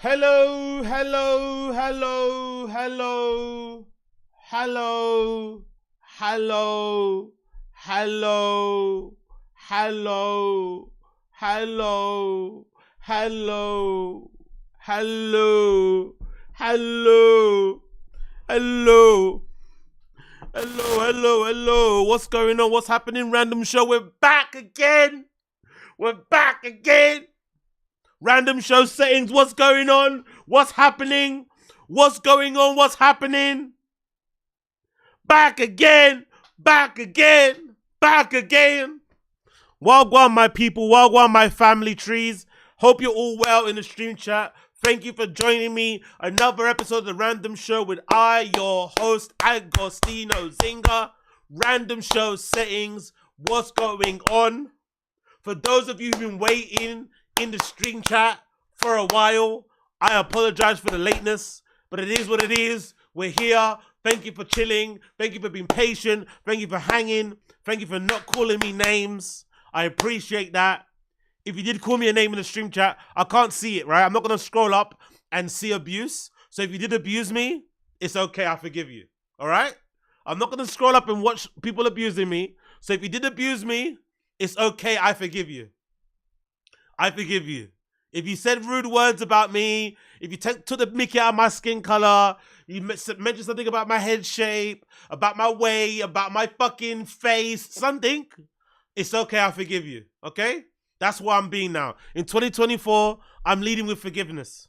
Hello, hello, hello, hello, hello, hello, hello, hello, hello, hello, hello, hello, hello, hello, hello. What's going on? What's happening? Random show. We're back again. We're back again. Random show settings. What's going on? What's happening? What's going on? What's happening? Back again. Back again. Back again. Wagwan, my people. Wagwan, my family trees. Hope you're all well in the stream chat. Thank you for joining me. Another episode of the Random Show with your host, Agostino Zinga. Random show settings. What's going on? For those of you who've been waiting in the stream chat for a while, I apologize for the lateness, but it is what it is. We're here. Thank you for chilling. Thank you for being patient. Thank you for hanging. Thank you for not calling me names. I appreciate that. If you did call me a name in the stream chat, I can't see it, right? I'm not going to scroll up and see abuse. So if you did abuse me, it's okay. I forgive you. All right? I'm not going to scroll up and watch people abusing me. So if you did abuse me, it's okay. I forgive you. I forgive you. If you said rude words about me, if you took the mickey out of my skin color, you mentioned something about my head shape, about my way, about my fucking face, something, it's okay, I forgive you, okay? That's what I'm being now. In 2024, I'm leading with forgiveness.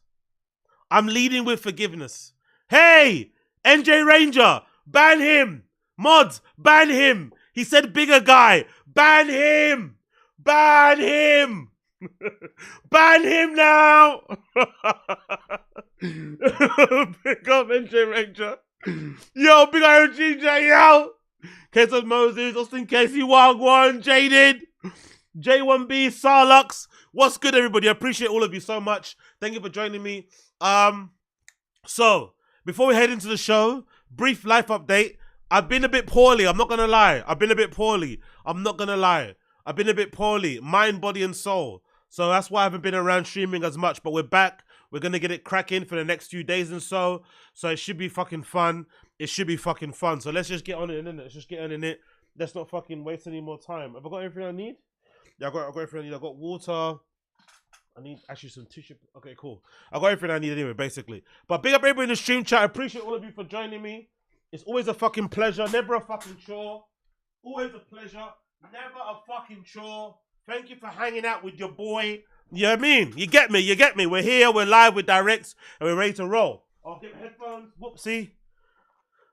I'm leading with forgiveness. Hey, NJ Ranger, ban him. Mods, ban him. He said bigger guy. Ban him. Ban him. Ban him now! Big up NJ Ranger. Yo, big up GJ, yo! Queso Moses, Austin Casey, Wagwan, Jaded, J1B, Sarlux. What's good, everybody? I appreciate all of you so much. Thank you for joining me. So, before we head into the show, brief life update. I've been a bit poorly, I'm not gonna lie. I've been a bit poorly. I'm not gonna lie. I've been a bit poorly. Mind, body, and soul. So that's why I haven't been around streaming as much, but we're back. We're going to get it cracking for the next few days and so. So it should be fucking fun. It should be fucking fun. So let's just get on it, innit? Let's just get on in it. Let's not fucking waste any more time. Have I got everything I need? Yeah, I've got everything I need. I've got water. I need actually some tissue. Okay, cool. I've got everything I need anyway, basically. But big up everybody in the stream chat. I appreciate all of you for joining me. It's always a fucking pleasure. Never a fucking chore. Always a pleasure. Never a fucking chore. Thank you for hanging out with your boy. You know what I mean? You get me, you get me. We're here, we're live, we're direct, and we're ready to roll. I'll get my headphones. Whoopsie.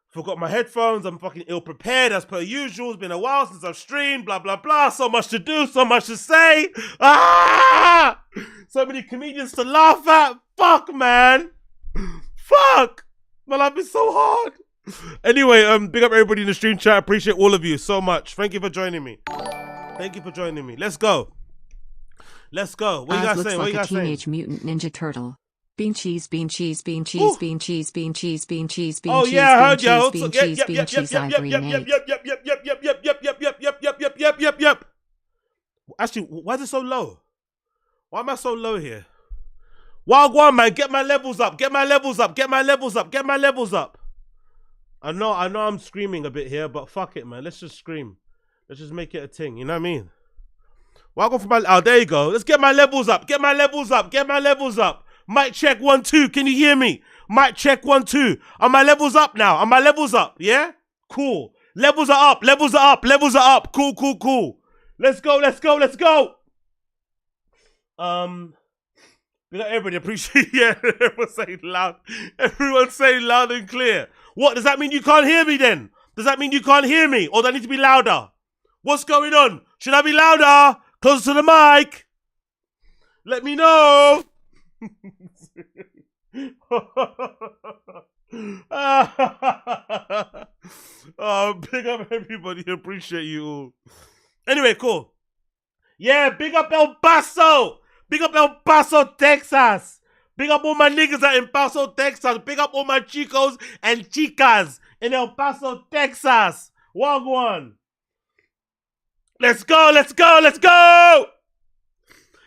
Forgot my headphones. I'm fucking ill prepared as per usual. It's been a while since I've streamed, blah, blah, blah. So much to do, so much to say. Ah! So many comedians to laugh at. Fuck, man. Fuck. My life is so hard. Anyway, big up everybody in the stream chat. I appreciate all of you so much. Thank you for joining me. Thank you for joining me. Let's go. Let's go. What you guys saying? What you guys saying? Teenage Mutant Ninja Turtle. Bean cheese, bean cheese, bean cheese, bean cheese, bean cheese, bean cheese, bean cheese. Oh yeah, I heard you. Bean cheese, bean cheese, ivory nate. Yep. Actually, why is it so low? Why am I so low here? Wagwan, man, get my levels up. Get my levels up. Get my levels up. Get my levels up. I know I'm screaming a bit here, but fuck it, man. Let's just scream. Let's just make it a thing. You know what I mean? Welcome for my. Oh, there you go. Let's get my levels up. Get my levels up. Get my levels up. Mic check 1 2. Can you hear me? Mic check 1 2. Are my levels up now? Are my levels up? Yeah? Cool. Levels are up. Levels are up. Levels are up. Cool, cool, cool. Let's go. Let's go. Let's go. We got everybody appreciate. Yeah, everyone's saying loud. Everyone's saying loud and clear. What does that mean? You can't hear me then? Does that mean you can't hear me, or do I need to be louder? What's going on? Should I be louder? Closer to the mic? Let me know. Oh, big up everybody. Appreciate you all. Anyway, cool. Yeah, big up El Paso. Big up El Paso, Texas. Big up all my niggas out in Paso, Texas. Big up all my chicos and chicas in El Paso, Texas. Wagwan. Let's go, let's go, let's go.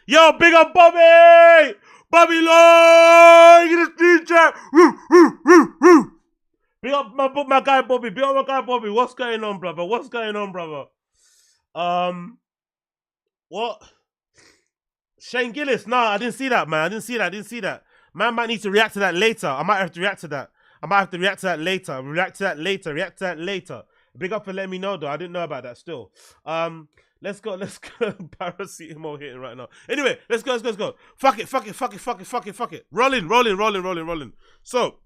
Yo, big up Bobby! Bobby Long in the street chat. Woo, woo, woo, woo. Big up my guy Bobby. Big up my guy Bobby. What's going on, brother? What's going on, brother? What? Shane Gillis? Nah, I didn't see that, man. I didn't see that. Man might need to react to that later. I might have to react to that. React to that later. Big up for letting me know, though. I didn't know about that still. Let's go. Paracetamol hitting right now. Anyway, let's go. Fuck it. Rolling. So,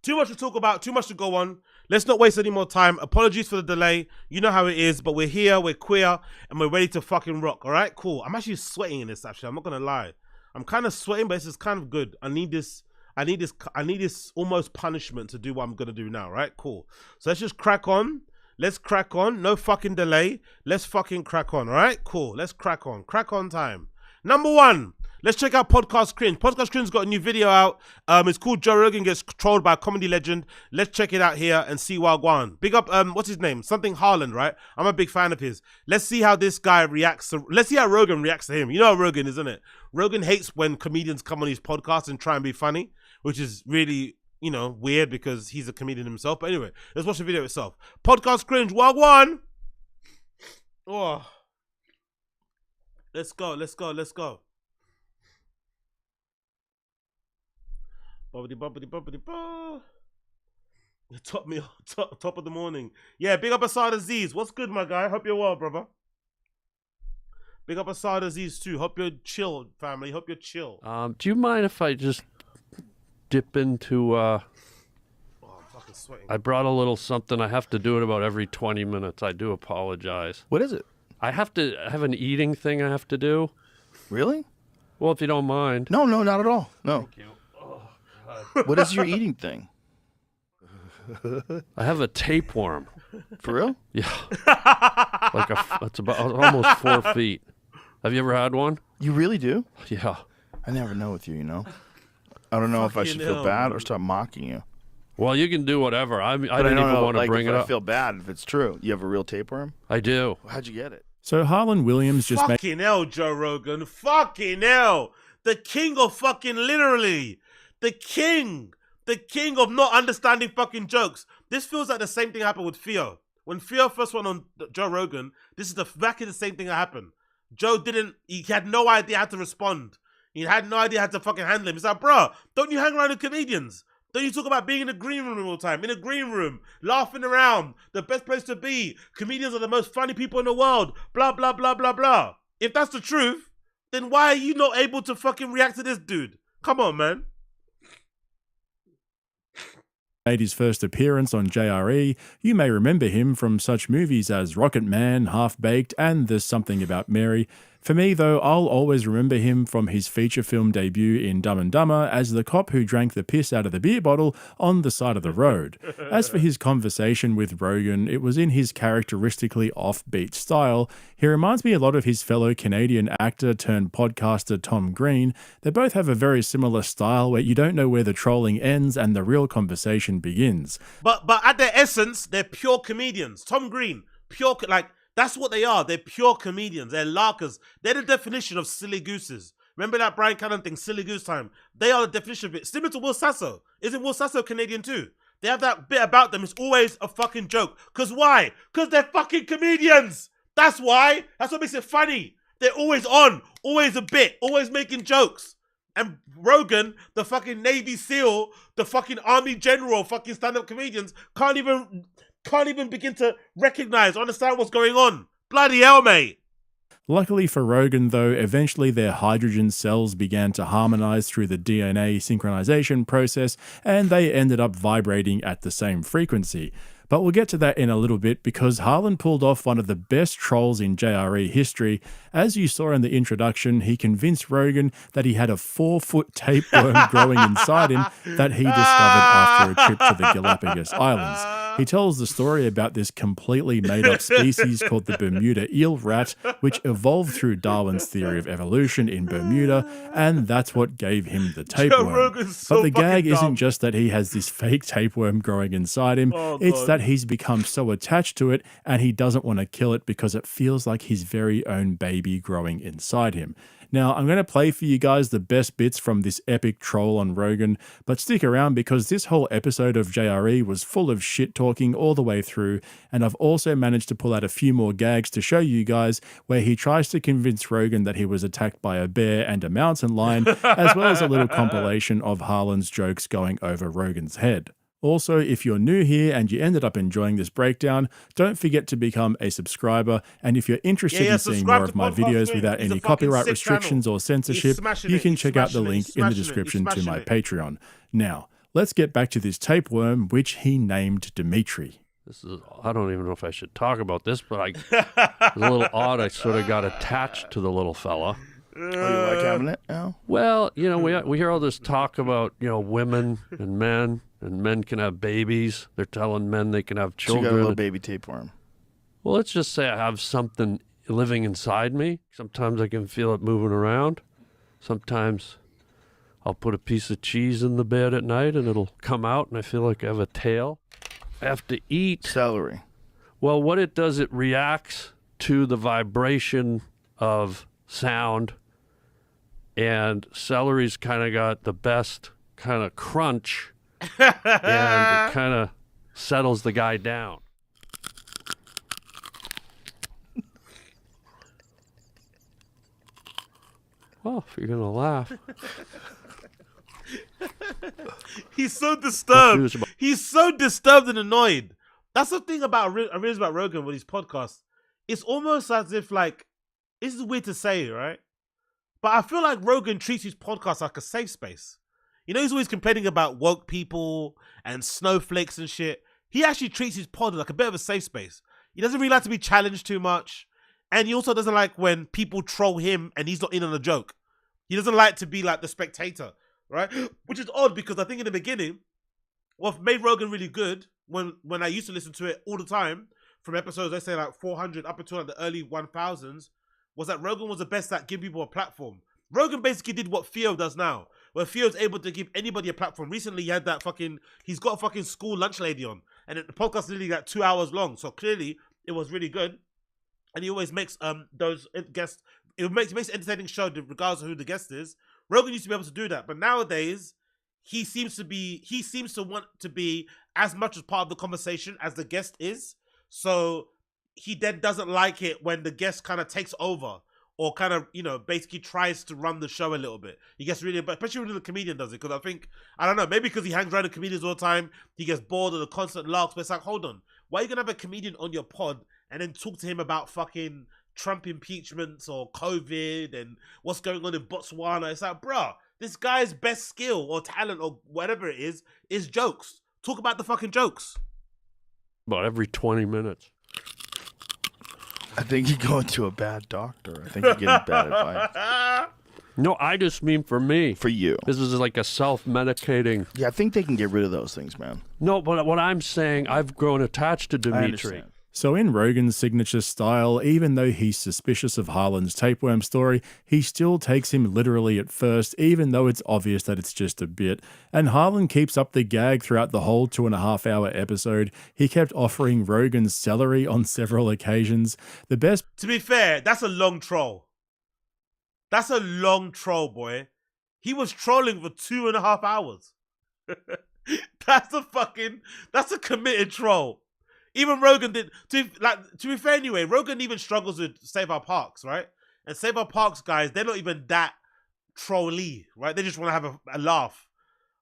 too much to talk about, too much to go on. Let's not waste any more time. Apologies for the delay. You know how it is, but we're here, we're queer, and we're ready to fucking rock, all right? Cool. I'm actually sweating in this, actually. I'm not going to lie. I'm kind of sweating, but this is kind of good. I need this almost punishment to do what I'm going to do now, right? Cool. So let's just crack on. Let's crack on. No fucking delay. Let's fucking crack on, all right? Cool. Let's crack on. Crack on time. Number one. Let's check out Podcast Cringe. Podcast Cringe's got a new video out. It's called Joe Rogan Gets Trolled by a Comedy Legend. Let's check it out here and see Wagwan. Big up, what's his name? Something Harlan, right? I'm a big fan of his. Let's see how this guy reacts. Let's see how Rogan reacts to him. You know how Rogan is, isn't it? Rogan hates when comedians come on his podcast and try and be funny, which is really, you know, weird because he's a comedian himself. But anyway, let's watch the video itself. Podcast Cringe, Wagwan. Oh. Let's go. Bobbity. Top of the morning. Yeah, big up Asad Aziz. What's good, my guy? Hope you're well, brother. Big up Asad Aziz too. Hope you're chill, family. Hope you're chill. Do you mind if I just dip into Oh, I'm fucking sweating. I brought a little something. I have to do it about every 20 minutes. I do apologize. What is it? I have an eating thing I have to do. Really? Well, if you don't mind. No, not at all. No. Thank you. What is your eating thing? I have a tapeworm. For real? Yeah. It's about almost 4 feet. Have you ever had one? You really do? Yeah. I never know with you, you know? I don't know if I should feel bad or start mocking you. Well, you can do whatever. I didn't even want to bring it up. I feel bad if it's true. You have a real tapeworm? I do. How'd you get it? So Harlan Williams just made... Fucking hell, Joe Rogan. Fucking hell. The king of fucking literally. The king of not understanding fucking jokes. This feels like the same thing happened with Theo. When Theo first went on Joe Rogan, this is exactly the same thing that happened. Joe he had no idea how to respond. He had no idea how to fucking handle him. He's like, bro, don't you hang around with comedians? Don't you talk about being in the green room all the time? In the green room, laughing around, the best place to be. Comedians are the most funny people in the world. Blah, blah, blah, blah, blah. If that's the truth, then why are you not able to fucking react to this dude? Come on, man. Made his first appearance on JRE. You may remember him from such movies as Rocket Man, Half Baked, and There's Something About Mary. For me, though, I'll always remember him from his feature film debut in Dumb and Dumber as the cop who drank the piss out of the beer bottle on the side of the road. As for his conversation with Rogan, it was in his characteristically offbeat style. He reminds me a lot of his fellow Canadian actor turned podcaster Tom Green. They both have a very similar style where you don't know where the trolling ends and the real conversation begins. But at their essence, they're pure comedians. Tom Green, pure, that's what they are. They're pure comedians. They're larkers. They're the definition of silly gooses. Remember that Brian Cannon thing, silly goose time? They are the definition of it. Similar to Will Sasso. Isn't Will Sasso Canadian too? They have that bit about them. It's always a fucking joke. Because why? Because they're fucking comedians. That's why. That's what makes it funny. They're always on. Always a bit. Always making jokes. And Rogan, the fucking Navy SEAL, the fucking Army General, fucking stand-up comedians, can't even begin to recognize, understand what's going on. Bloody hell, mate. Luckily for Rogan, though, eventually their hydrogen cells began to harmonize through the DNA synchronization process, and they ended up vibrating at the same frequency. But we'll get to that in a little bit because Harlan pulled off one of the best trolls in JRE history. As you saw in the introduction, he convinced Rogan that he had a 4-foot tapeworm growing inside him that he discovered after a trip to the Galapagos Islands. He tells the story about this completely made-up species called the Bermuda eel rat, which evolved through Darwin's theory of evolution in Bermuda, and that's what gave him the tapeworm. But the gag isn't just that he has this fake tapeworm growing inside him, it's that he's become so attached to it and he doesn't want to kill it because it feels like his very own baby growing inside him. Now, I'm going to play for you guys the best bits from this epic troll on Rogan, but stick around because this whole episode of JRE was full of shit talking all the way through, and I've also managed to pull out a few more gags to show you guys where he tries to convince Rogan that he was attacked by a bear and a mountain lion, as well as a little compilation of Harlan's jokes going over Rogan's head. Also, if you're new here and you ended up enjoying this breakdown, don't forget to become a subscriber. And if you're interested in seeing more of my videos without any copyright restrictions or censorship, you can check out the link in the description to my Patreon. Now, let's get back to this tapeworm, which he named Dimitri. This is, I don't even know if I should talk about this, but it's a little odd. I sort of got attached to the little fella. Oh, you like having it now? Well, you know, we hear all this talk about, you know, women and men can have babies. They're telling men they can have children. So you got a little baby tapeworm. Well, let's just say I have something living inside me. Sometimes I can feel it moving around. Sometimes I'll put a piece of cheese in the bed at night and it'll come out and I feel like I have a tail. I have to eat. Celery. Well, what it does, it reacts to the vibration of sound. And celery's kind of got the best kind of crunch. And it kind of settles the guy down. Well, if you're going to laugh. He's so disturbed. He's so disturbed and annoyed. That's the thing about I realize about Rogan with his podcast. It's almost as if, like, this is weird to say, right? But I feel like Rogan treats his podcast like a safe space. You know, he's always complaining about woke people and snowflakes and shit. He actually treats his pod like a bit of a safe space. He doesn't really like to be challenged too much. And he also doesn't like when people troll him and he's not in on a joke. He doesn't like to be like the spectator, right? Which is odd because I think in the beginning, what made Rogan really good, when I used to listen to it all the time, from episodes, let's say like 400 up until like the early 1000s, was that Rogan was the best at giving people a platform. Rogan basically did what Theo does now, where Theo's able to give anybody a platform. Recently, he had that he's got a fucking school lunch lady on, and the podcast is literally like 2 hours long, so clearly it was really good. And he always makes those guests, it makes an entertaining show regardless of who the guest is. Rogan used to be able to do that, but nowadays, he seems to want to be as much as part of the conversation as the guest is. So he then doesn't like it when the guest kind of takes over or kind of, you know, basically tries to run the show a little bit. He gets really, especially when the comedian does it, because I don't know, maybe because he hangs around the comedians all the time, he gets bored of the constant larks, but it's like, hold on, why are you going to have a comedian on your pod and then talk to him about fucking Trump impeachments or COVID and what's going on in Botswana? It's like, bruh, this guy's best skill or talent or whatever it is jokes. Talk about the fucking jokes. About every 20 minutes. I think you're going to a bad doctor. I think you're getting bad advice. No, I just mean for me. For you. This is like a self-medicating. Yeah, I think they can get rid of those things, man. No, but what I'm saying, I've grown attached to I Dimitri. understand. So in Rogan's signature style, even though he's suspicious of Harlan's tapeworm story, he still takes him literally at first, even though it's obvious that it's just a bit. And Harlan keeps up the gag throughout the whole 2.5-hour episode. He kept offering Rogan celery on several occasions. The best... To be fair, that's a long troll. That's a long troll, boy. He was trolling for 2.5 hours. That's a committed troll. Even Rogan did, to be fair anyway, Rogan even struggles with Save Our Parks, right? And Save Our Parks guys, they're not even that trolly, right? They just want to have a laugh.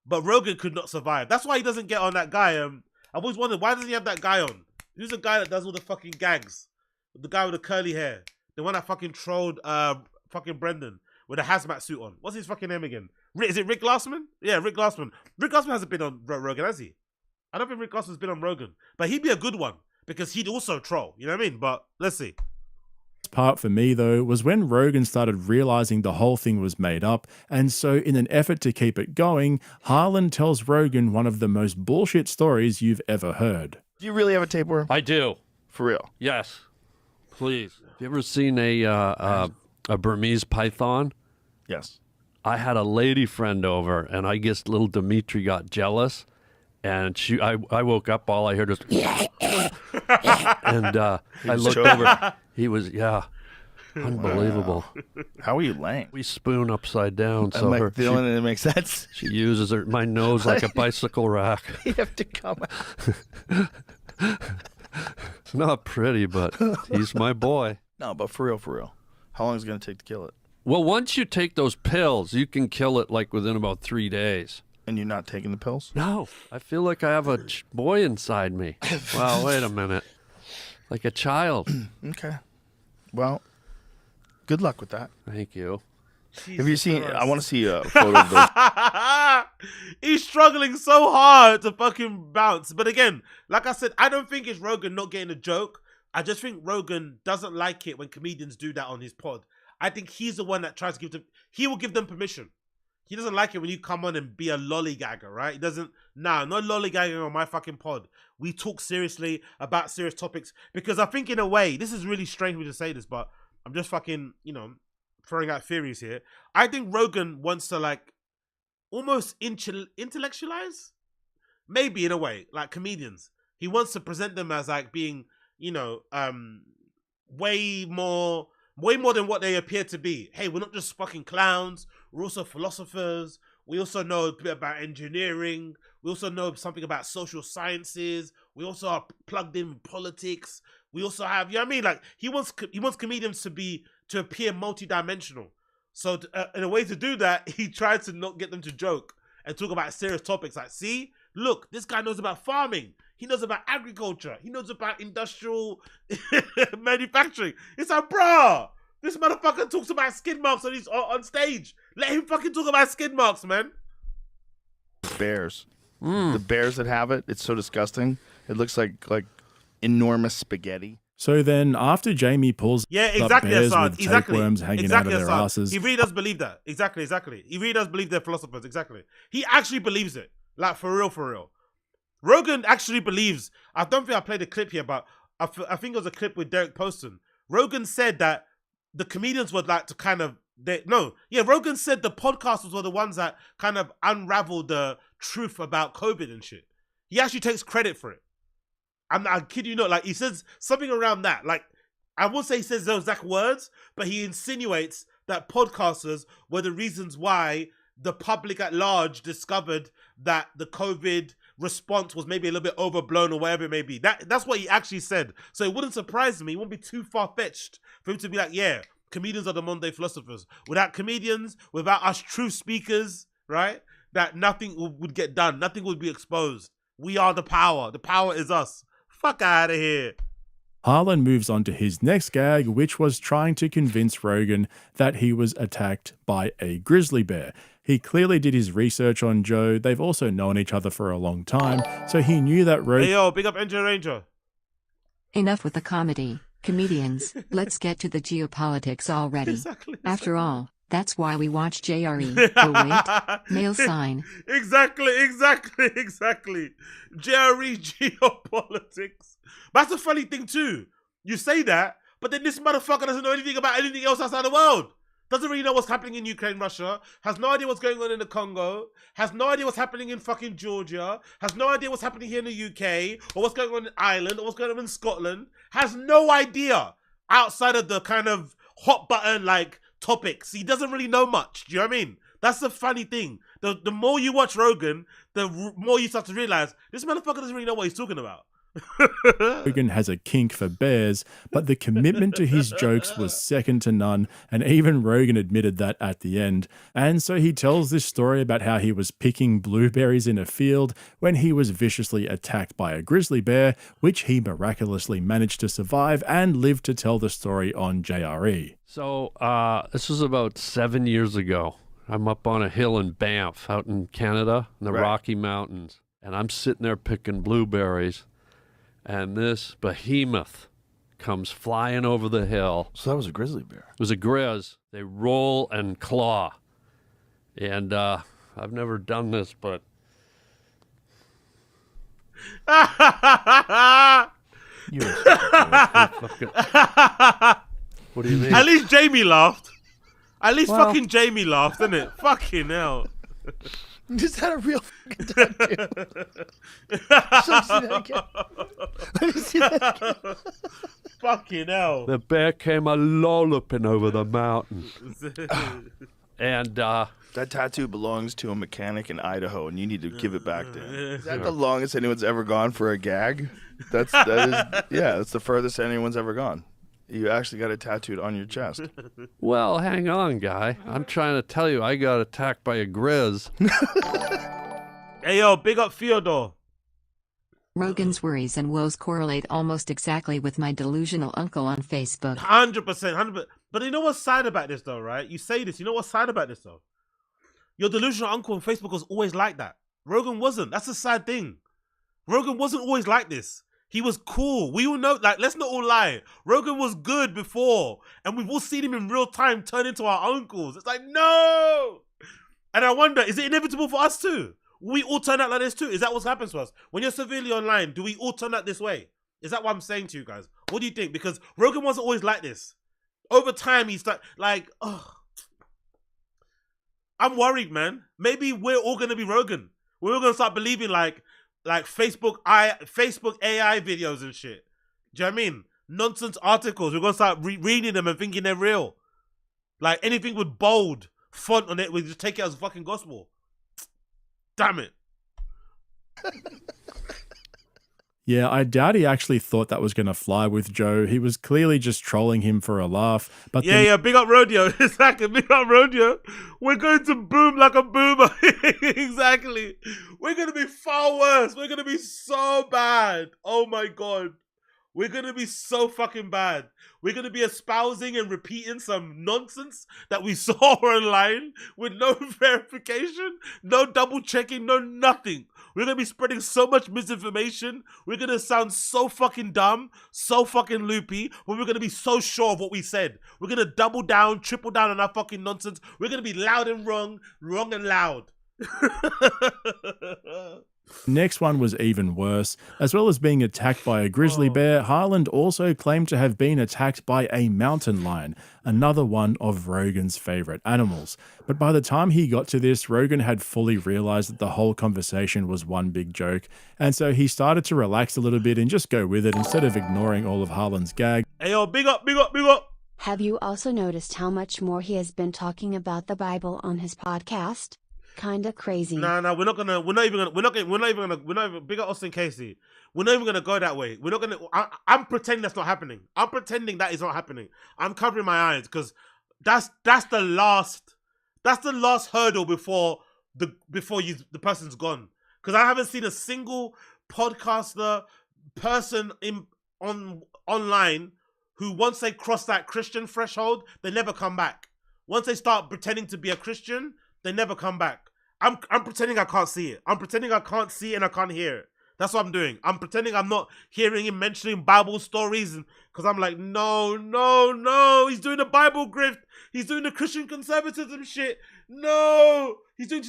But Rogan could not survive. That's why he doesn't get on that guy. I've always wondered, why doesn't he have that guy on? Who's the guy that does all the fucking gags? The guy with the curly hair. The one that fucking trolled fucking Brendan with a hazmat suit on. What's his fucking name again? Is it Rick Glassman? Yeah, Rick Glassman. Rick Glassman hasn't been on Rogan, has he? I don't think Rick Glassman's been on Rogan, but he'd be a good one because he'd also troll. You know what I mean? But let's see. Part for me though was when Rogan started realizing the whole thing was made up, and so in an effort to keep it going, Harlan tells Rogan one of the most bullshit stories you've ever heard. Do you really have a tapeworm? I do. For real? Yes. Please. Have you ever seen a Burmese python? Yes. I had a lady friend over, and I guess little Dimitri got jealous. And I woke up, all I heard was, and I looked over. He was, yeah. Unbelievable. How are you laying? We spoon upside down, so I'm like, the only thing that makes sense. she uses my nose like a bicycle rack. You have to come out. It's not pretty, but he's my boy. No, but for real. How long is it going to take to kill it? Well, once you take those pills, you can kill it like within about 3 days. And you're not taking the pills? No, I feel like I have a boy inside me. Wow, wait a minute. Like a child. Okay. Well, good luck with that. Thank you. Have you seen? I want to see a photo of those. He's struggling so hard to fucking bounce. But again, like I said, I don't think it's Rogan not getting a joke. I just think Rogan doesn't like it when comedians do that on his pod. I think he's the one that tries to give them. He will give them permission. He doesn't like it when you come on and be a lollygagger, right? He doesn't. Nah, no lollygagging on my fucking pod. We talk seriously about serious topics because I think in a way, this is really strange for me to say this, but I'm just fucking, throwing out theories here. I think Rogan wants to like almost intellectualize, maybe in a way, like comedians. He wants to present them as like being, way more than what they appear to be. Hey, we're not just fucking clowns. We're also philosophers. We also know a bit about engineering. We also know something about social sciences. We also are plugged in politics. We also have, like he wants comedians to appear multidimensional. So in a way to do that, he tries to not get them to joke and talk about serious topics. Like, see, look, this guy knows about farming. He knows about agriculture. He knows about industrial manufacturing. It's like, bruh, this motherfucker talks about skid marks on stage. Let him fucking talk about skid marks, man. Bears. The bears that have it, it's so disgusting. It looks like enormous spaghetti. So then, after Jamie pulls up bears with tapeworms hanging out of their asses... He really does believe that. Exactly. He really does believe they're philosophers. Exactly. He actually believes it. Like, for real. Rogan actually believes... I don't think I played a clip here, but I think it was a clip with DERIC POSTON. Rogan said that the comedians would like to kind of... Rogan said the podcasters were the ones that kind of unraveled the truth about COVID and shit. He actually takes credit for it. I kid you not, like he says something around that. Like, I won't say he says those exact words, but he insinuates that podcasters were the reasons why the public at large discovered that the COVID response was maybe a little bit overblown or whatever it may be. That's what he actually said. So it wouldn't surprise me. It wouldn't be too far-fetched for him to be like, yeah, comedians are the Monday philosophers. Without comedians, without us true speakers, right, that nothing would get done. Nothing would be exposed. We are the power. The power is us. Fuck out of here. Harlan moves on to his next gag, which was trying to convince Rogan that he was attacked by a grizzly bear. He clearly did his research on Joe. They've also known each other for a long time, so he knew that Rogan... Hey, yo, big up Engine Ranger. Enough with the comedy. Comedians, let's get to the geopolitics already. Exactly. After all, that's why we watch JRE. Oh wait, male sign. Exactly. JRE geopolitics. But that's a funny thing too. You say that, but then this motherfucker doesn't know anything about anything else outside the world. Doesn't really know what's happening in Ukraine, Russia. Has no idea what's going on in the Congo. Has no idea what's happening in fucking Georgia. Has no idea what's happening here in the UK. Or what's going on in Ireland. Or what's going on in Scotland. Has no idea outside of the kind of hot button like topics. He doesn't really know much. Do you know what I mean? That's the funny thing. The more you watch Rogan, the more you start to realize this motherfucker doesn't really know what he's talking about. Rogan has a kink for bears, but the commitment to his jokes was second to none, and even Rogan admitted that at the end. And so he tells this story about how he was picking blueberries in a field when he was viciously attacked by a grizzly bear, which he miraculously managed to survive and lived to tell the story on JRE. So this was about 7 years ago. I'm up on a hill in Banff out in Canada in the Rocky Mountains, and I'm sitting there picking blueberries. And this behemoth comes flying over the hill. So that was a grizzly bear. It was a grizz. They roll and claw. And I've never done this, but... You're What do you mean? At least Jamie laughed. At least fucking Jamie laughed, didn't it? Fucking hell. Is that a real fucking tattoo? Let me see that again. Fucking hell. The bear came a lolloping over the mountain. And that tattoo belongs to a mechanic in Idaho, and you need to give it back to him. Is that the longest anyone's ever gone for a gag? That's the furthest anyone's ever gone. You actually got it tattooed on your chest. well, hang on, guy. I'm trying to tell you, I got attacked by a grizz. Hey, yo, big up Fyodor. Rogan's worries and woes correlate almost exactly with my delusional uncle on Facebook. 100%. But you know what's sad about this, though, right? You say this. You know what's sad about this, though? Your delusional uncle on Facebook was always like that. Rogan wasn't. That's a sad thing. Rogan wasn't always like this. He was cool. We all know, like, let's not all lie. Rogan was good before, and we've all seen him in real time turn into our uncles. It's like, no! And I wonder, is it inevitable for us too? Will we all turn out like this too? Is that what happens to us? When you're severely online, do we all turn out this way? Is that what I'm saying to you guys? What do you think? Because Rogan wasn't always like this. Over time, he's like, oh. I'm worried, man. Maybe we're all going to be Rogan. We're all going to start believing like Facebook AI videos and shit. Do you know what I mean? Nonsense articles. We're going to start reading them and thinking they're real. Like anything with bold font on it, we just take it as fucking gospel. Damn it. Yeah, I doubt he actually thought that was going to fly with Joe. He was clearly just trolling him for a laugh. But yeah, big up Rodeo. Exactly, big up Rodeo. We're going to boom like a boomer. Exactly. We're going to be far worse. We're going to be so bad. Oh my God. We're going to be so fucking bad. We're going to be espousing and repeating some nonsense that we saw online with no verification, no double checking, no nothing. We're going to be spreading so much misinformation. We're going to sound so fucking dumb, so fucking loopy, but we're going to be so sure of what we said. We're going to double down, triple down on our fucking nonsense. We're going to be loud and wrong, wrong and loud. Next one was even worse. As well as being attacked by a grizzly bear, Harland also claimed to have been attacked by a mountain lion, another one of Rogan's favorite animals. But by the time he got to this, Rogan had fully realized that the whole conversation was one big joke, and so he started to relax a little bit and just go with it instead of ignoring all of Harland's gag. Hey yo, big up, big up, big up. Have you also noticed how much more he has been talking about the Bible on his podcast? Kinda crazy. No, we're not even, big up Austin Casey. We're not even gonna go that way. We're not gonna, I'm pretending that's not happening. I'm pretending that is not happening. I'm covering my eyes because that's the last hurdle before the person's gone. Because I haven't seen a single podcaster person online who once they cross that Christian threshold, they never come back. Once they start pretending to be a Christian, they never come back. I'm pretending I can't see it. I'm pretending I can't see it and I can't hear it. That's what I'm doing. I'm pretending I'm not hearing him mentioning Bible stories because I'm like, no. He's doing the Bible grift. He's doing the Christian conservatism shit. No. He's doing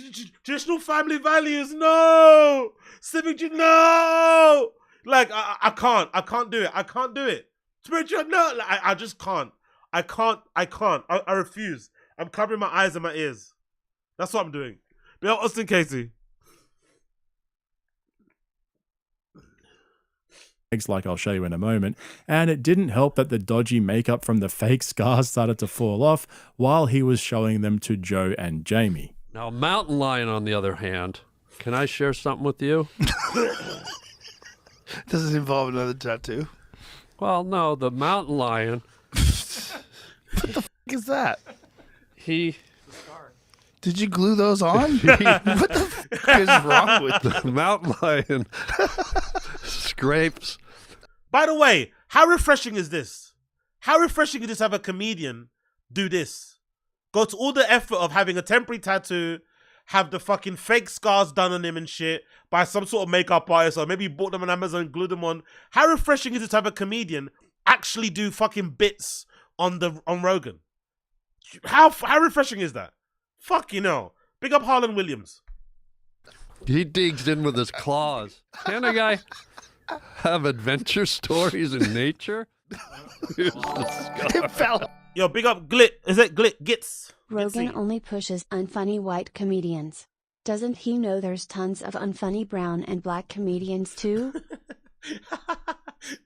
traditional family values. No. No. Like, I can't do it. I can't do it. Spiritual, no. Like, I just can't. I can't. I refuse. I'm covering my eyes and my ears. That's what I'm doing. Bill Austin Casey. Like I'll show you in a moment, and it didn't help that the dodgy makeup from the fake scars started to fall off while he was showing them to Joe and Jamie. Now, mountain lion, on the other hand, can I share something with you? Does it involve another tattoo? Well, no, the mountain lion. What the f*** is that? Did you glue those on? What the f*** is wrong with the mountain lion? Scrapes. By the way, how refreshing is this? How refreshing is this to have a comedian do this? Go to all the effort of having a temporary tattoo, have the fucking fake scars done on him and shit by some sort of makeup artist, or maybe he bought them on Amazon and glued them on. How refreshing is it to have a comedian actually do fucking bits on Rogan? How refreshing is that? Fuck, you know. Big up Harlan Williams. He digs in with his claws. Can a guy have adventure stories in nature? It fell. Yo, big up Glit. Is it Glit? Gits. Rogan only pushes unfunny white comedians. Doesn't he know there's tons of unfunny brown and black comedians too?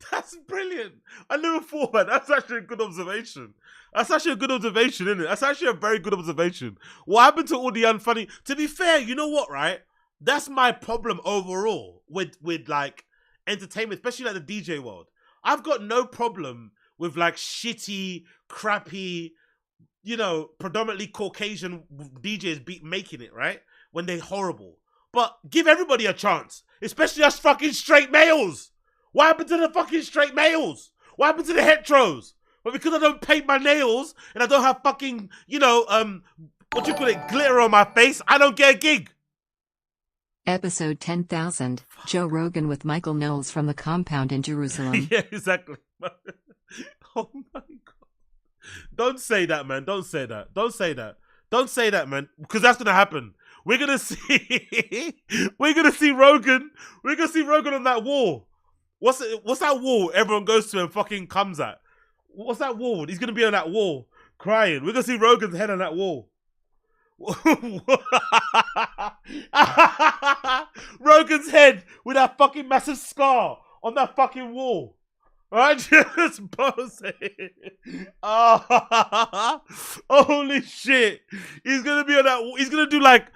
That's brilliant. I never thought about that. That's actually a good observation. That's actually a good observation, isn't it? That's actually a very good observation. What happened to all the unfunny? To be fair, you know what, right? That's my problem overall with like entertainment, especially like the DJ world. I've got no problem with like shitty, crappy, you know, predominantly Caucasian DJs making it, right? When they're horrible. But give everybody a chance, especially us fucking straight males. What happened to the fucking straight males? What happened to the heteros? But because I don't paint my nails and I don't have fucking, you know, what you call it, glitter on my face, I don't get a gig. Episode 10,000, Joe Rogan with Michael Knowles from the compound in Jerusalem. Yeah, exactly. Oh my God. Don't say that, man. Don't say that. Don't say that. Don't say that, man. Because that's going to happen. We're going to see, we're going to see Rogan. We're going to see Rogan on that wall. What's that wall everyone goes to and fucking comes at? What's that wall? He's going to be on that wall crying. We're going to see Rogan's head on that wall. Rogan's head with that fucking massive scar on that fucking wall. Right? Just pose it. Oh, holy shit. He's going to be on that. He's going to do like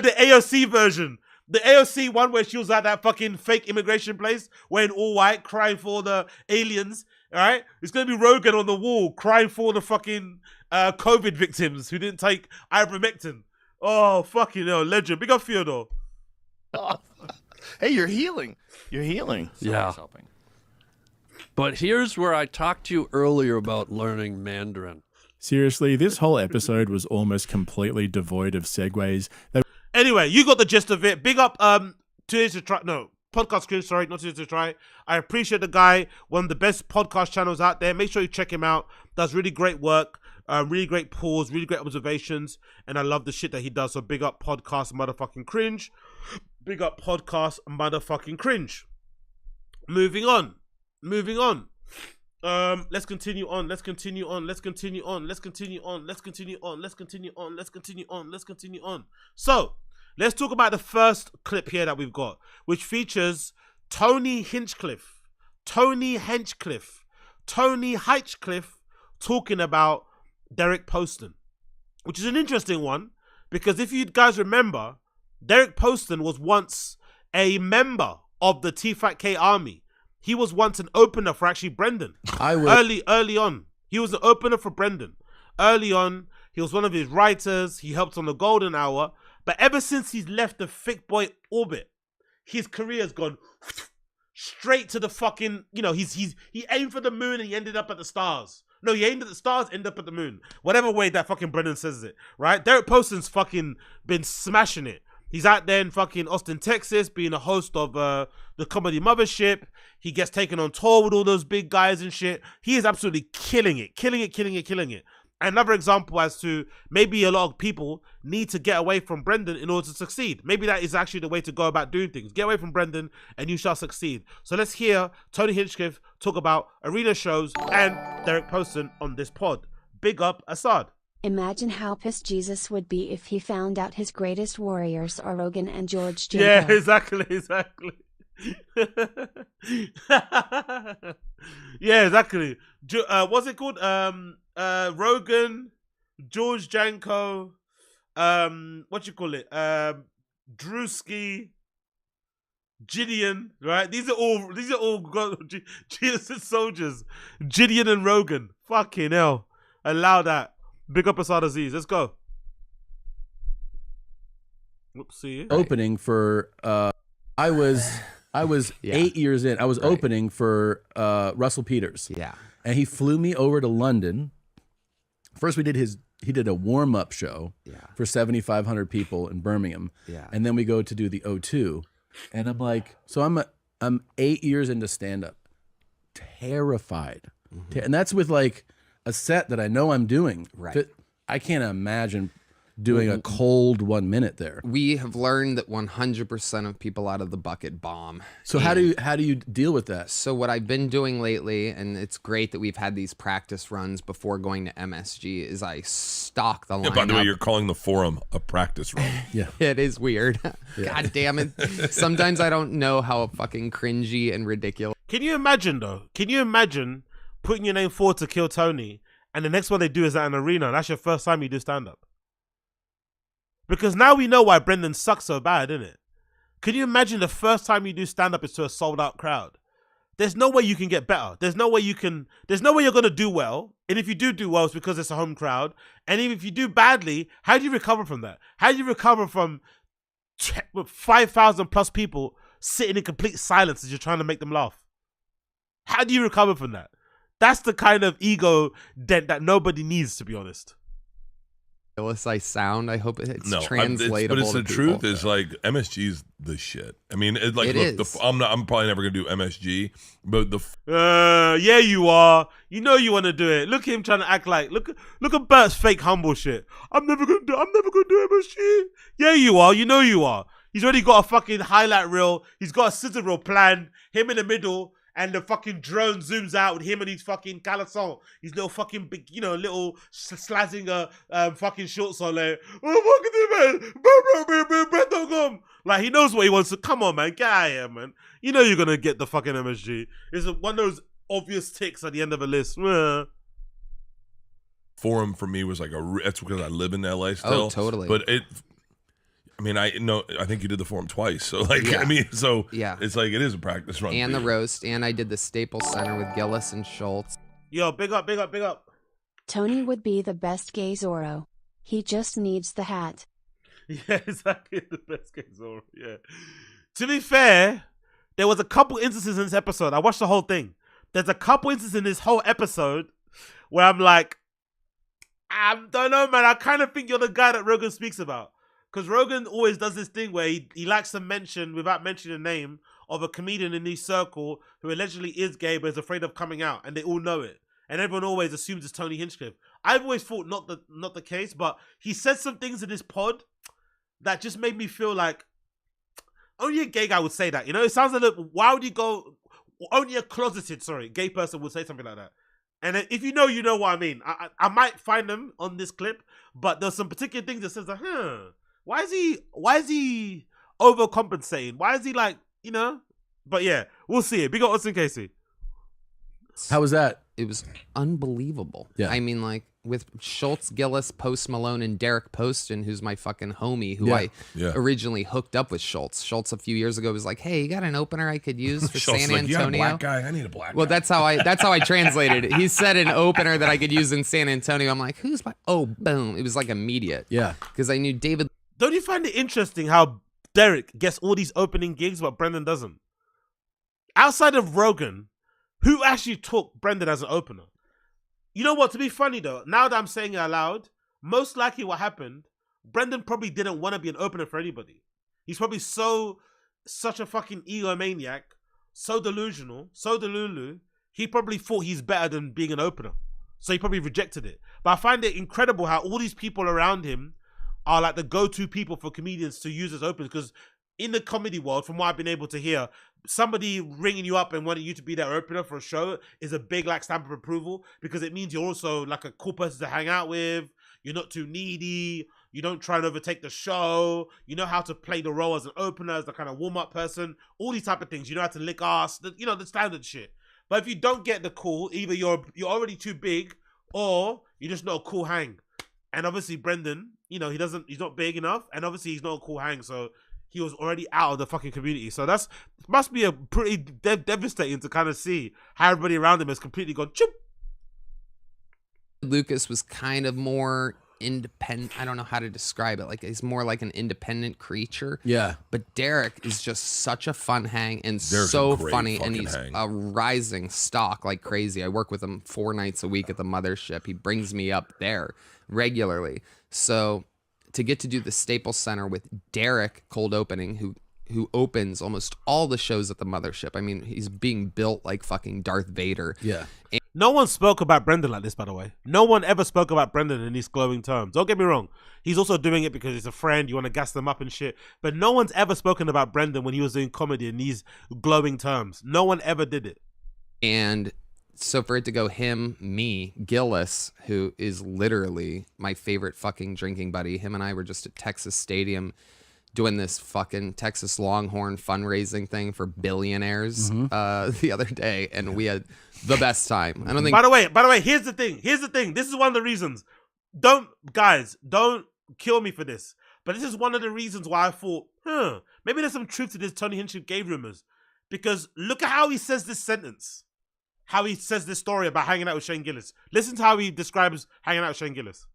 the AOC version. The AOC one where she was at that fucking fake immigration place wearing all white crying for the aliens, all right? It's going to be Rogan on the wall crying for the fucking COVID victims who didn't take ivermectin. Oh, fucking hell, legend. Big up Theodore. Hey, you're healing. You're healing. Yeah. Helping. But here's where I talked to you earlier about learning Mandarin. Seriously, this whole episode was almost completely devoid of segues. Anyway, you got the gist of it. Big up Today's to Try. No, Podcast Cringe, sorry, not Today's to Try. I appreciate the guy. One of the best podcast channels out there. Make sure you check him out. Does really great work. Really great pause, really great observations. And I love the shit that he does. So big up Podcast Motherfucking Cringe. Big up Podcast Motherfucking Cringe. Moving on. Let's continue on. So, let's talk about the first clip here that we've got, which features Tony Hinchcliffe talking about DERIC POSTON, which is an interesting one, because if you guys remember, DERIC POSTON was once a member of the TFATK army. He was once an opener for actually Brendan. Early on. He was an opener for Brendan. Early on, he was one of his writers. He helped on the Golden Hour. But ever since he's left the thick boy orbit, his career has gone straight to the fucking, you know, he aimed for the moon and he ended up at the stars. No, he aimed at the stars, ended up at the moon. Whatever way that fucking Brendan says it, right? DERIC POSTON's fucking been smashing it. He's out there in fucking Austin, Texas, being a host of the Comedy Mothership. He gets taken on tour with all those big guys and shit. He is absolutely killing it. Another example as to maybe a lot of people need to get away from Brendan in order to succeed. Maybe that is actually the way to go about doing things. Get away from Brendan and you shall succeed. So let's hear Tony Hinchcliffe talk about arena shows and DERIC POSTON on this pod. Big up Assad. Imagine how pissed Jesus would be if he found out his greatest warriors are Rogan and George Janko. Yeah, exactly. Yeah, exactly. What's it called? Rogan, George Janko, what you call it? Drewski, Gideon, right? These are all Jesus soldiers. Gideon and Rogan. Fucking hell. Allow that. Big up Assad Aziz. Let's go. Whoopsie. Opening for I was 8 years in. I was opening for Russell Peters. Yeah. And he flew me over to London. First he did a warm-up show for 7,500 people in Birmingham. Yeah. And then we go to do the O2. And I'm like, so I'm 8 years into stand-up. Terrified. And that's with like a set that I know I'm doing. Right. I can't imagine doing a cold 1 minute there. We have learned that 100% of people out of the bucket bomb. So how do you deal with that? So what I've been doing lately, and it's great that we've had these practice runs before going to MSG, is I stock the lineup. Yeah, by the way, you're calling the forum a practice run. Yeah. It is weird. God damn it. Sometimes I don't know how fucking cringy and ridiculous. Can you imagine, though? Can you imagine putting your name forward to kill Tony, and the next one they do is at an arena, and that's your first time you do stand-up? Because now we know why Brendan sucks so bad, isn't it? Can you imagine the first time you do stand-up is to a sold-out crowd? There's no way you can get better. There's no way you're going to do well. And if you do well, it's because it's a home crowd. And even if you do badly, how do you recover from that? How do you recover from 5,000 plus people sitting in complete silence as you're trying to make them laugh? How do you recover from that? That's the kind of ego dent that nobody needs, to be honest. I sound. I hope it's translatable. But it's the to people. truth is like MSG's the shit. I mean, It look, is. I'm probably never gonna do MSG, but Yeah, you are. You know you want to do it. Look at him trying to act like. Look at Bert's fake humble shit. I'm never gonna do MSG. Yeah, you are. You know you are. He's already got a fucking highlight reel. He's got a scissor reel planned. Him in the middle. And the fucking drone zooms out with him and his fucking caleçon. His little fucking big, little slazzing fucking shorts on there. Oh, fucking man. Breath don't come. Like, he knows what he wants to. Come on, man. Get out of here, man. You know you're going to get the fucking MSG. It's one of those obvious ticks at the end of a list. forum for me was like that's because I live in LA still. Oh, totally. But I think you did the forum twice. So like, Yeah. Yeah. It's like, it is a practice run. And the roast, and I did the Staples Center with Gillis and Schultz. Yo, big up. Tony would be the best gay Zorro. He just needs the hat. Yeah, exactly. The best case over. Yeah. To be fair, there was a couple instances in this episode. I watched the whole thing. There's a couple instances in this whole episode where I'm like, I don't know, man. I kind of think you're the guy that Rogan speaks about. Because Rogan always does this thing where he likes to mention, without mentioning the name, of a comedian in his circle who allegedly is gay but is afraid of coming out. And they all know it. And everyone always assumes it's Tony Hinchcliffe. I've always thought not the case, but he said some things in this pod that just made me feel like only a gay guy would say that. You know, it sounds a little, why would you go, only a closeted, gay person would say something like that. And if you know what I mean. I might find them on this clip, but there's some particular things that says like, why is he overcompensating? Why is he like, But yeah, we'll see it. Big up Austin Casey. How was that? It was unbelievable. Yeah. I mean, like, with Schultz, Gillis, Post Malone, and Derek Poston, who's my fucking homie, who I originally hooked up with Schultz. Schultz a few years ago was like, "Hey, you got an opener I could use for San Antonio?" You got a black guy? I need a black guy. Well, that's how I translated it. He said an opener that I could use in San Antonio. I'm like, who's my? Oh, boom! It was like immediate. Yeah, because I knew David. Don't you find it interesting how Derek gets all these opening gigs, but Brendan doesn't? Outside of Rogan, who actually took Brendan as an opener? You know what? To be funny though, now that I'm saying it out loud, most likely what happened, Brendan probably didn't want to be an opener for anybody. He's probably such a fucking egomaniac, so delusional, so delulu. He probably thought he's better than being an opener, so he probably rejected it. But I find it incredible how all these people around him are like the go-to people for comedians to use as openers, because in the comedy world, from what I've been able to hear, somebody ringing you up and wanting you to be their opener for a show is a big like stamp of approval, because it means you're also like a cool person to hang out with. You're not too needy. You don't try and overtake the show. You know how to play the role as an opener, as the kind of warm-up person. All these type of things. You know how to lick ass. The standard shit. But if you don't get the cool, either you're already too big, or you're just not a cool hang. And obviously Brendan, he's not big enough, and obviously he's not a cool hang, so he was already out of the fucking community. So must be a pretty devastating to kind of see how everybody around him has completely gone choop. Lucas was kind of more independent. I don't know how to describe it. Like, he's more like an independent creature. Yeah. But Derek is just such a fun hang and Derek's so a great funny, and fucking he's hang. a rising stock like crazy. I work with him 4 nights a week at the mothership. He brings me up there regularly. So to get to do the Staples Center with Derek cold opening, who who opens almost all the shows at the mothership. I mean, he's being built like fucking Darth Vader. Yeah. No one spoke about Brendan like this, by the way. No one ever spoke about Brendan in these glowing terms. Don't get me wrong. He's also doing it because he's a friend. You want to gas them up and shit. But no one's ever spoken about Brendan when he was doing comedy in these glowing terms. No one ever did it. And so for it to go him, me, Gillis, who is literally my favorite fucking drinking buddy. Him and I were just at Texas Stadium doing this fucking Texas Longhorn fundraising thing for billionaires the other day, and we had the best time. I don't think. By the way, here's the thing. This is one of the reasons. Don't kill me for this. But this is one of the reasons why I thought, maybe there's some truth to this Tony Hinchcliffe gay rumors. Because look at how he says this sentence. How he says this story about hanging out with Shane Gillis. Listen to how he describes hanging out with Shane Gillis.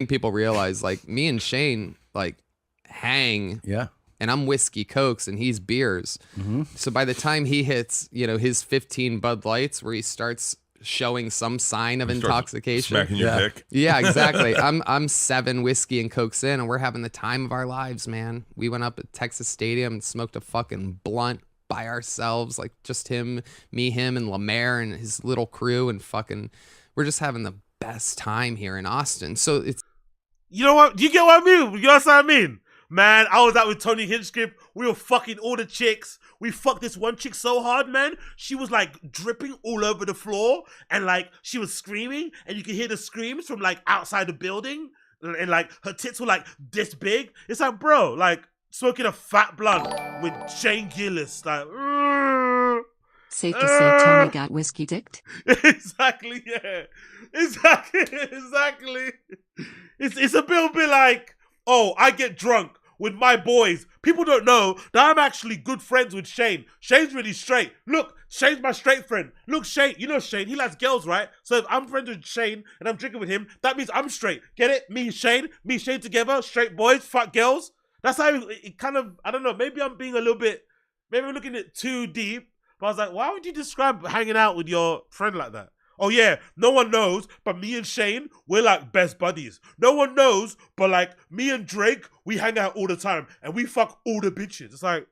People realize, like, me and Shane, like, hang. Yeah. And I'm whiskey cokes and he's beers. So by the time he hits, you know, his 15 Bud Lights where he starts showing some sign of intoxication. Smacking your dick. Yeah, exactly. I'm 7 whiskey and cokes in and we're having the time of our lives, man. We went up at Texas Stadium and smoked a fucking blunt by ourselves, like just him, me, him, and Lemaire and his little crew, and fucking we're just having the best time here in Austin. So it's, you know what? Do you get what I mean? You know what I mean? Man, I was out with Tony Hinchcliffe. We were fucking all the chicks. We fucked this one chick so hard, man. She was like dripping all over the floor and like she was screaming and you could hear the screams from like outside the building and like her tits were like this big. It's like, bro, like smoking a fat blunt with Shane Gillis. Like, safe to say Tony got whiskey dicked? Exactly, yeah. Exactly. It's a bit like, oh, I get drunk with my boys. People don't know that I'm actually good friends with Shane. Shane's really straight. Look, Shane's my straight friend. Look, Shane, you know Shane, he likes girls, right? So if I'm friends with Shane and I'm drinking with him, that means I'm straight. Get it? Me and Shane together, straight boys, fuck girls. That's how it kind of, I don't know, maybe I'm being a little bit, maybe I'm looking at it too deep. But I was like, why would you describe hanging out with your friend like that? Oh yeah, no one knows, but me and Shane, we're like best buddies. No one knows, but like me and Drake, we hang out all the time and we fuck all the bitches. It's like,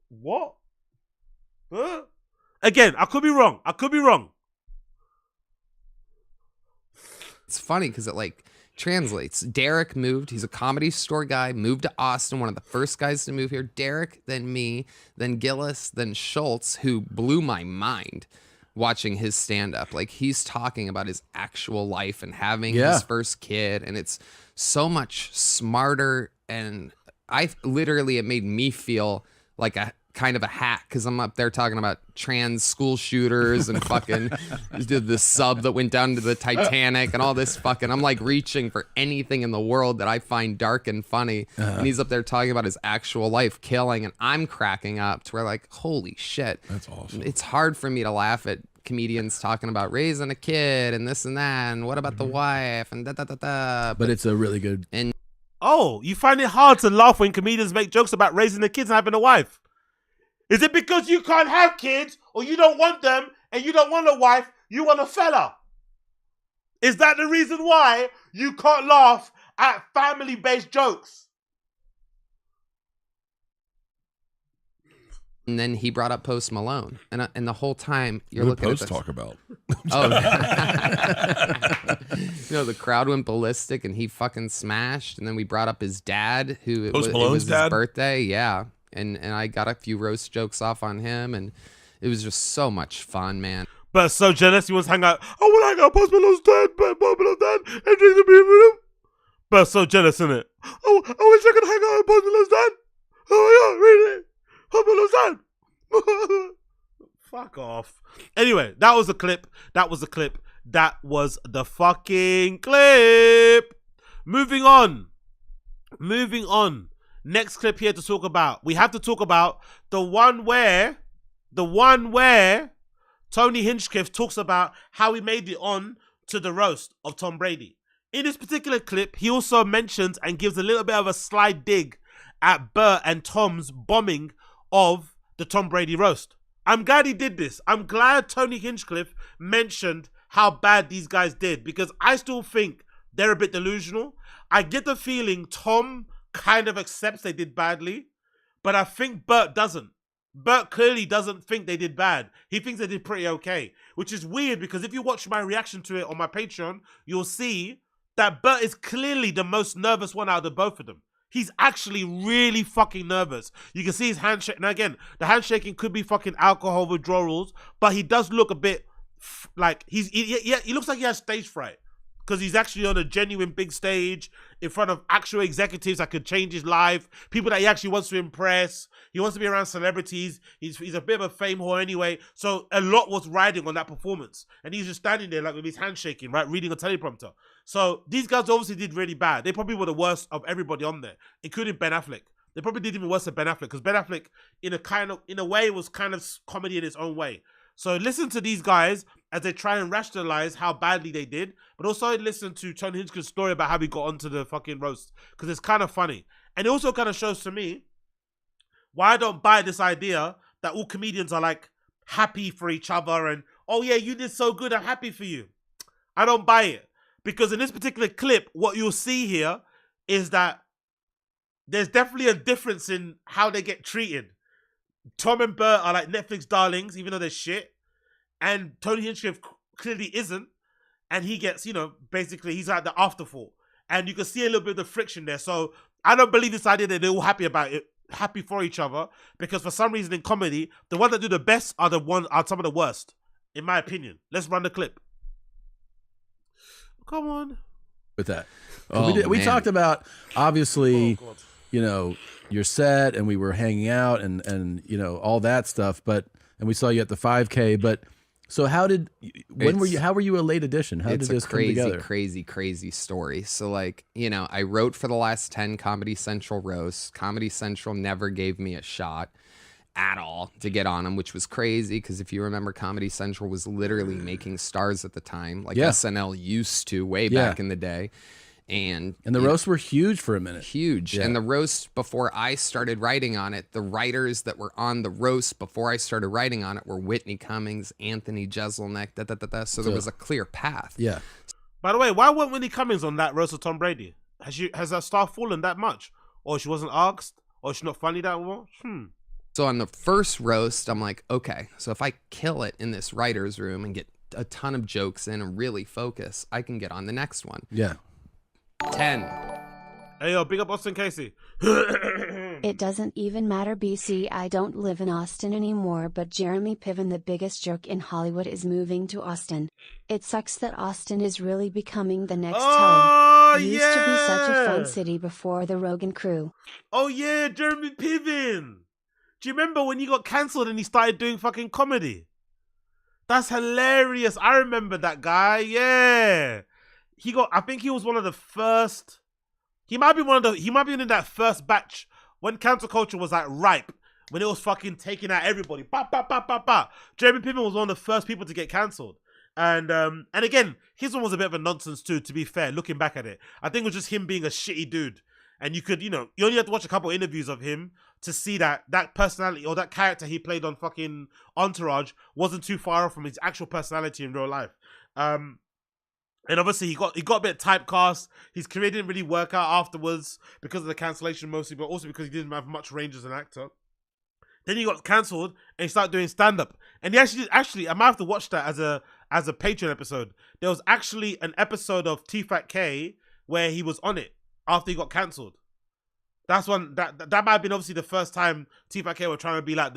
what? Huh? Again, I could be wrong. It's funny because it like translates. Derek moved. He's a Comedy Store guy, moved to Austin, one of the first guys to move here. Derek, then me, then Gillis, then Schultz, who blew my mind watching his stand-up. Like, he's talking about his actual life and having his first kid, and it's so much smarter, and it made me feel like a kind of a hack because I'm up there talking about trans school shooters and fucking did the sub that went down to the Titanic and all this fucking, I'm like reaching for anything in the world that I find dark and funny, and he's up there talking about his actual life killing, and I'm cracking up to where like, holy shit, that's awesome. It's hard for me to laugh at comedians talking about raising a kid and this and that and what about the wife and da. But it's a really good. And oh, you find it hard to laugh when comedians make jokes about raising the kids and having a wife? Is it because you can't have kids or you don't want them and you don't want a wife, you want a fella? Is that the reason why you can't laugh at family-based jokes? And then he brought up Post Malone, and the whole time you're what looking Post at this. talk about. Oh, you know, the crowd went ballistic, and he fucking smashed. And then we brought up his dad, who Post it Malone's was his dad? birthday, yeah. And I got a few roast jokes off on him, and it was just so much fun, man. But so jealous, he wants to hang out. I want to hang out Post Malone's dad, Post Malone's dad, and drink the beer with him. But so jealous, isn't it? Oh, I wish I could hang out with Post Malone's dad. Oh yeah, really? Post Malone's dad. Fuck off. Anyway, that was the clip. That was the fucking clip. Moving on. Next clip here to talk about. We have to talk about the one where Tony Hinchcliffe talks about how he made it on to the roast of Tom Brady. In this particular clip, he also mentions and gives a little bit of a sly dig at Bert and Tom's bombing of the Tom Brady roast. I'm glad he did this. I'm glad Tony Hinchcliffe mentioned how bad these guys did, because I still think they're a bit delusional. I get the feeling Tom kind of accepts they did badly, But I think Bert doesn't. Bert clearly doesn't think they did bad. He thinks they did pretty okay, which is weird because if you watch my reaction to it on my Patreon, you'll see that Bert is clearly the most nervous one out of both of them. He's actually really fucking nervous. You can see his handshake. Now again, the handshaking could be fucking alcohol withdrawals, but he does look a bit like he looks like he has stage fright. Because he's actually on a genuine big stage in front of actual executives that could change his life, people that he actually wants to impress. He wants to be around celebrities. He's a bit of a fame whore anyway. So a lot was riding on that performance. And he's just standing there like with his hand shaking, right? Reading a teleprompter. So these guys obviously did really bad. They probably were the worst of everybody on there, including Ben Affleck. They probably did even worse than Ben Affleck because Ben Affleck in a way was kind of comedy in its own way. So listen to these guys as they try and rationalize how badly they did, but also listen to Tony Hinchcliffe's story about how he got onto the fucking roast because it's kind of funny. And it also kind of shows to me why I don't buy this idea that all comedians are like happy for each other and, oh yeah, you did so good, I'm happy for you. I don't buy it because in this particular clip, what you'll see here is that there's definitely a difference in how they get treated. Tom and Bert are like Netflix darlings, even though they're shit. And Tony Hinchcliffe clearly isn't. And he gets, basically he's like the afterthought. And you can see a little bit of the friction there. So I don't believe this idea that they're all happy about it, happy for each other. Because for some reason in comedy, the ones that do the best are some of the worst, in my opinion. Let's run the clip. Come on. With that. Oh, we man. talked about, obviously, your set, and we were hanging out and all that stuff, and we saw you at the 5K, but so how were you a late addition? How did this come together? Crazy story. So I wrote for the last 10 Comedy Central roasts. Comedy Central never gave me a shot at all to get on them, which was crazy because if you remember, Comedy Central was literally making stars at the time, like SNL used to way back in the day. And the roasts were huge for a minute. Huge. Yeah. And the roast, before I started writing on it, the writers that were on the roast before I started writing on it were Whitney Cummings, Anthony Jeselnik, So there was a clear path. Yeah. By the way, why weren't Whitney Cummings on that roast of Tom Brady? Has that star fallen that much? Or she wasn't asked? Or she's not funny that much? So on the first roast, I'm like, okay, so if I kill it in this writer's room and get a ton of jokes in and really focus, I can get on the next one. Yeah. 10. Hey, yo, big up Austin Casey. It doesn't even matter, BC. I don't live in Austin anymore, but Jeremy Piven, the biggest jerk in Hollywood, is moving to Austin. It sucks that Austin is really becoming the next Telly. Used to be such a fun city before the Rogan crew. Oh yeah, Jeremy Piven. Do you remember when he got cancelled and he started doing fucking comedy? That's hilarious. I remember that guy. Yeah. I think he was one of the first. He might be in that first batch when cancel culture was like ripe, when it was fucking taking out everybody. Jeremy Piven was one of the first people to get cancelled. And again, his one was a bit of a nonsense too, to be fair, looking back at it. I think it was just him being a shitty dude. And you could, you only have to watch a couple of interviews of him to see that personality or that character he played on fucking Entourage wasn't too far off from his actual personality in real life. And obviously he got a bit typecast. His career didn't really work out afterwards because of the cancellation mostly, but also because he didn't have much range as an actor. Then he got cancelled and he started doing stand-up. And he actually, I might have to watch that as a Patreon episode. There was actually an episode of TFATK where he was on it after he got cancelled. That's one that might have been obviously the first time TFATK were trying to be like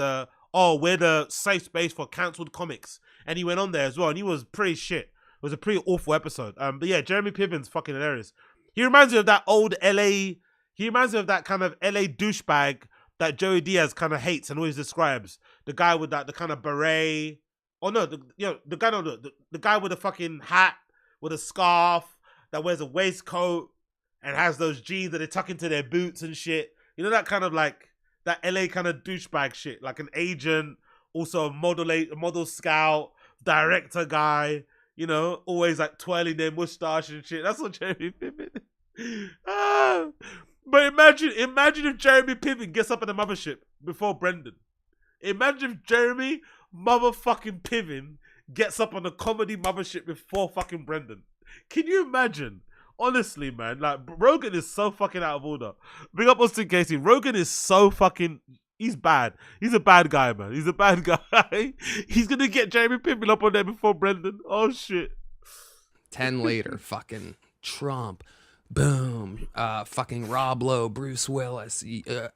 we're the safe space for cancelled comics. And he went on there as well, and he was pretty shit. It was a pretty awful episode. But yeah, Jeremy Piven's fucking hilarious. He reminds me of that old LA. He reminds me of that kind of LA douchebag that Joey Diaz kind of hates and always describes. The guy with the kind of beret. Oh no, the guy with the fucking hat with a scarf that wears a waistcoat and has those jeans that they tuck into their boots and shit. You know, that kind of like that LA kind of douchebag shit, like an agent, also a model scout, director guy. Always like twirling their mustache and shit. That's what Jeremy Piven is. But imagine if Jeremy Piven gets up at the mothership before Brendan. Imagine if Jeremy motherfucking Piven gets up on the comedy mothership before fucking Brendan. Can you imagine? honestly, man, like Rogan is so fucking out of order. Big up Austin Casey. Rogan is so fucking. He's bad. He's a bad guy, man. He's a bad guy. He's gonna get Jeremy Piven up on there before Brendan. Oh shit. 10 later, fucking Trump. Boom. Fucking Rob Lowe, Bruce Willis,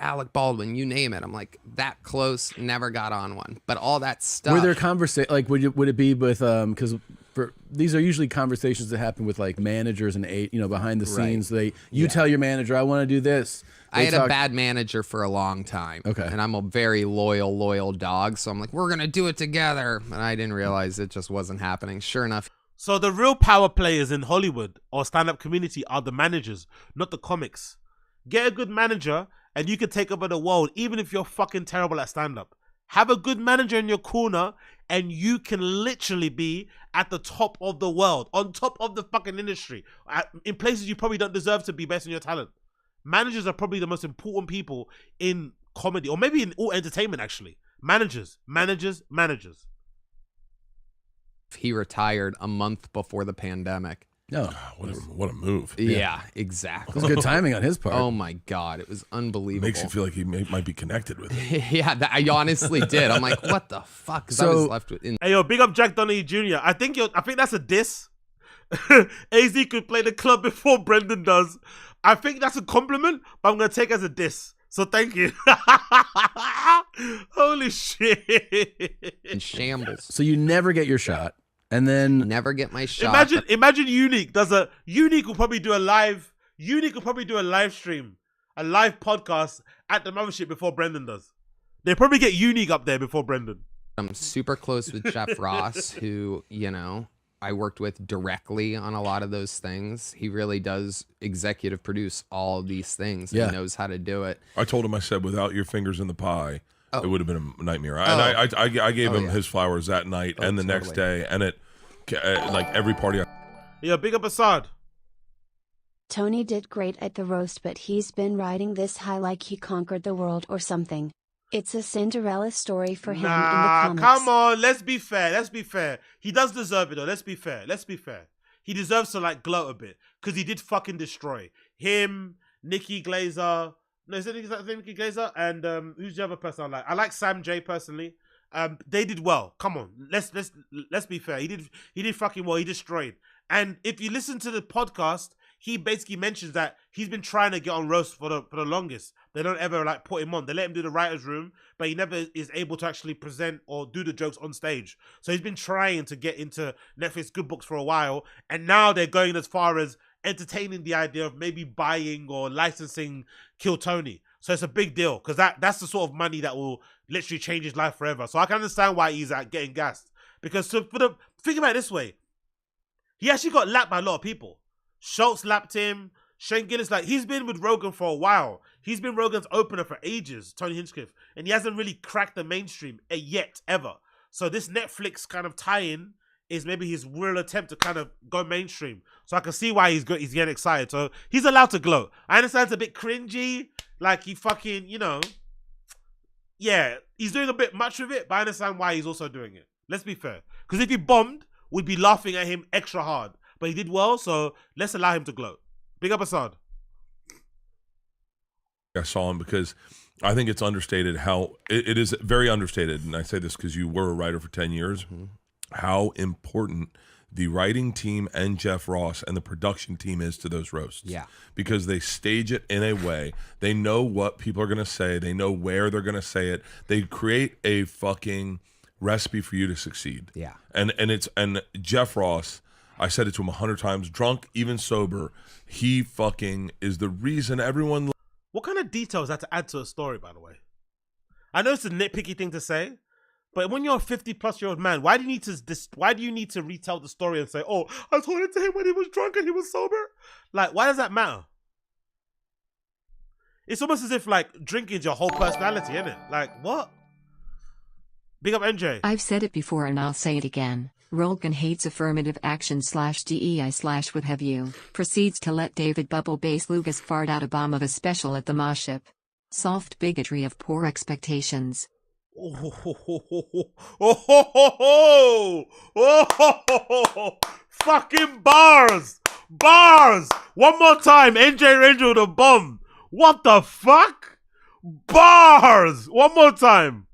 Alec Baldwin, you name it. I'm like, that close, never got on one. But all that stuff. Were there conversations, like, would it be with, because these are usually conversations that happen with like managers and behind the scenes. You tell your manager, I want to do this. I had a bad manager for a long time. Okay. And I'm a very loyal dog. So I'm like, we're going to do it together. And I didn't realize it just wasn't happening. Sure enough. So the real power players in Hollywood or stand-up community are the managers, not the comics. Get a good manager and you can take over the world, even if you're fucking terrible at stand-up. Have a good manager in your corner and you can literally be at the top of the world, on top of the fucking industry, in places you probably don't deserve to be based on your talent. Managers are probably the most important people in comedy, or maybe in all entertainment, actually. Managers. He retired a month before the pandemic. No, what a move. Yeah, exactly. It was good timing on his part. Oh my God, it was unbelievable. Makes you feel like he might be connected with it. Yeah, I honestly did. I'm like, what the fuck? Because I was left with. Hey, yo, big up Jack Donaghy Jr. I think that's a diss. AZ could play the club before Brendan does. I think that's a compliment, but I'm gonna take it as a diss. So thank you. Holy shit. In shambles. So you never get your shot. And then never get my shot. Imagine Unique will probably do a live stream, a live podcast at the Mothership before Brendan does. They probably get Unique up there before Brendan. I'm super close with Jeff Ross, who, I worked with directly on a lot of those things. He really does executive produce all of these things. Yeah. He knows how to do it. I told him, I said, without your fingers in the pie, it would have been a nightmare. And I gave him his flowers that night and the next day, and it like every party. Yeah, big up Assad. Tony did great at the roast, but he's been riding this high like he conquered the world or something. It's a Cinderella story for him in the comics. Come on, let's be fair. He does deserve it though. Let's be fair. He deserves to like gloat a bit because he did fucking destroy him, Nikki Glazer. No, is it Nikki Glazer? And who's the other person I like? I like Sam J personally. They did well. Come on, let's be fair. He did fucking well. He destroyed. And if you listen to the podcast, he basically mentions that he's been trying to get on roast for the longest. They don't ever like put him on. They let him do the writer's room, but he never is able to actually present or do the jokes on stage. So he's been trying to get into Netflix Good Books for a while, and now they're going as far as entertaining the idea of maybe buying or licensing Kill Tony. So it's a big deal because that's the sort of money that will literally change his life forever. So I can understand why he's getting gassed. Because think about it this way, he actually got lapped by a lot of people. Schultz lapped him. Shane Gillis, he's been with Rogan for a while. He's been Rogan's opener for ages, Tony Hinchcliffe, and he hasn't really cracked the mainstream yet, ever. So this Netflix kind of tie-in is maybe his real attempt to kind of go mainstream. So I can see why he's getting excited. So he's allowed to gloat. I understand it's a bit cringy, like he fucking, yeah, he's doing a bit much with it, but I understand why he's also doing it. Let's be fair. Because if he bombed, we'd be laughing at him extra hard. But he did well, so let's allow him to gloat. Big up Assad. I saw him because I think it's understated how it is very understated, and I say this because you were a writer for 10 years, how important the writing team and Jeff Ross and the production team is to those roasts. Yeah. Because they stage it in a way, they know what people are going to say, they know where they're going to say it, they create a fucking recipe for you to succeed. Yeah. And Jeff Ross, I said it to him 100 times, drunk, even sober, he fucking is the reason everyone. What kind of details had to add to a story, by the way? I know it's a nitpicky thing to say, but when you're a 50-plus-year-old man, why do you need to retell the story and say, "Oh, I told it to him when he was drunk and he was sober"? Like, why does that matter? It's almost as if drinking's your whole personality, isn't it? Like, what? Big up NJ. I've said it before and I'll say it again. Rogan hates affirmative action /DEI /what have you. Proceeds to let David Bubble Bass Lucas fart out a bomb of a special at the Moship. Soft bigotry of poor expectations. Fucking bars! Bars! One more time. NJ Ranger with a bomb. What the fuck? Bars! One more time.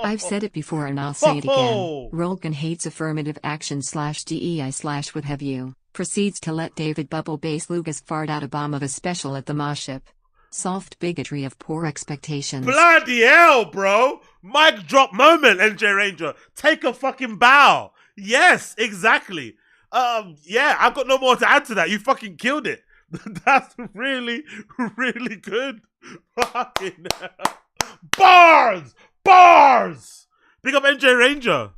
I've said it before and I'll say it again. Rogan hates affirmative action /DEI / what have you. Proceeds to let David Bubble Bass Lucas fart out a bomb of a special at the moship. Soft bigotry of poor expectations. Bloody hell, bro. Mic drop moment, NJ Ranger. Take a fucking bow. Yes, exactly. Yeah, I've got no more to add to that. You fucking killed it. That's really, really good. Fucking hell. Bars! Bars! Big up NJ Ranger.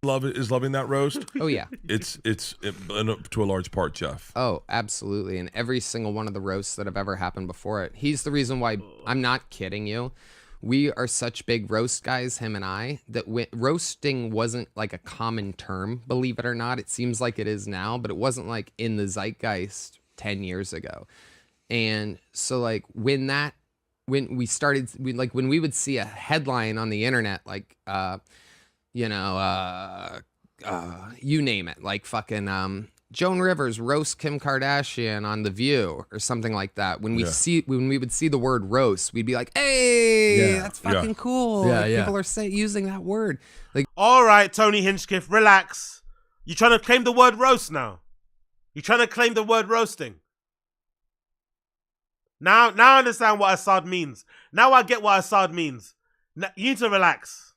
Loving that roast. Oh yeah, it's to a large part, Jeff. Oh, absolutely. And every single one of the roasts that have ever happened before it, he's the reason why. I'm not kidding you. We are such big roast guys, him and I, that roasting wasn't like a common term, believe it or not. It seems like it is now, but it wasn't like in the zeitgeist 10 years ago. And so like when we would see a headline on the internet, like, you name it, like fucking Joan Rivers roast Kim Kardashian on The View or something like that. When we would see the word roast, we'd be like, hey, that's fucking cool. Yeah, like, yeah. People are using that word. Like, All right, Tony Hinchcliffe, relax. You trying to claim the word roast now? You trying to claim the word roasting? Now I understand what Assad means. Now I get what Assad means. Now, you need to relax.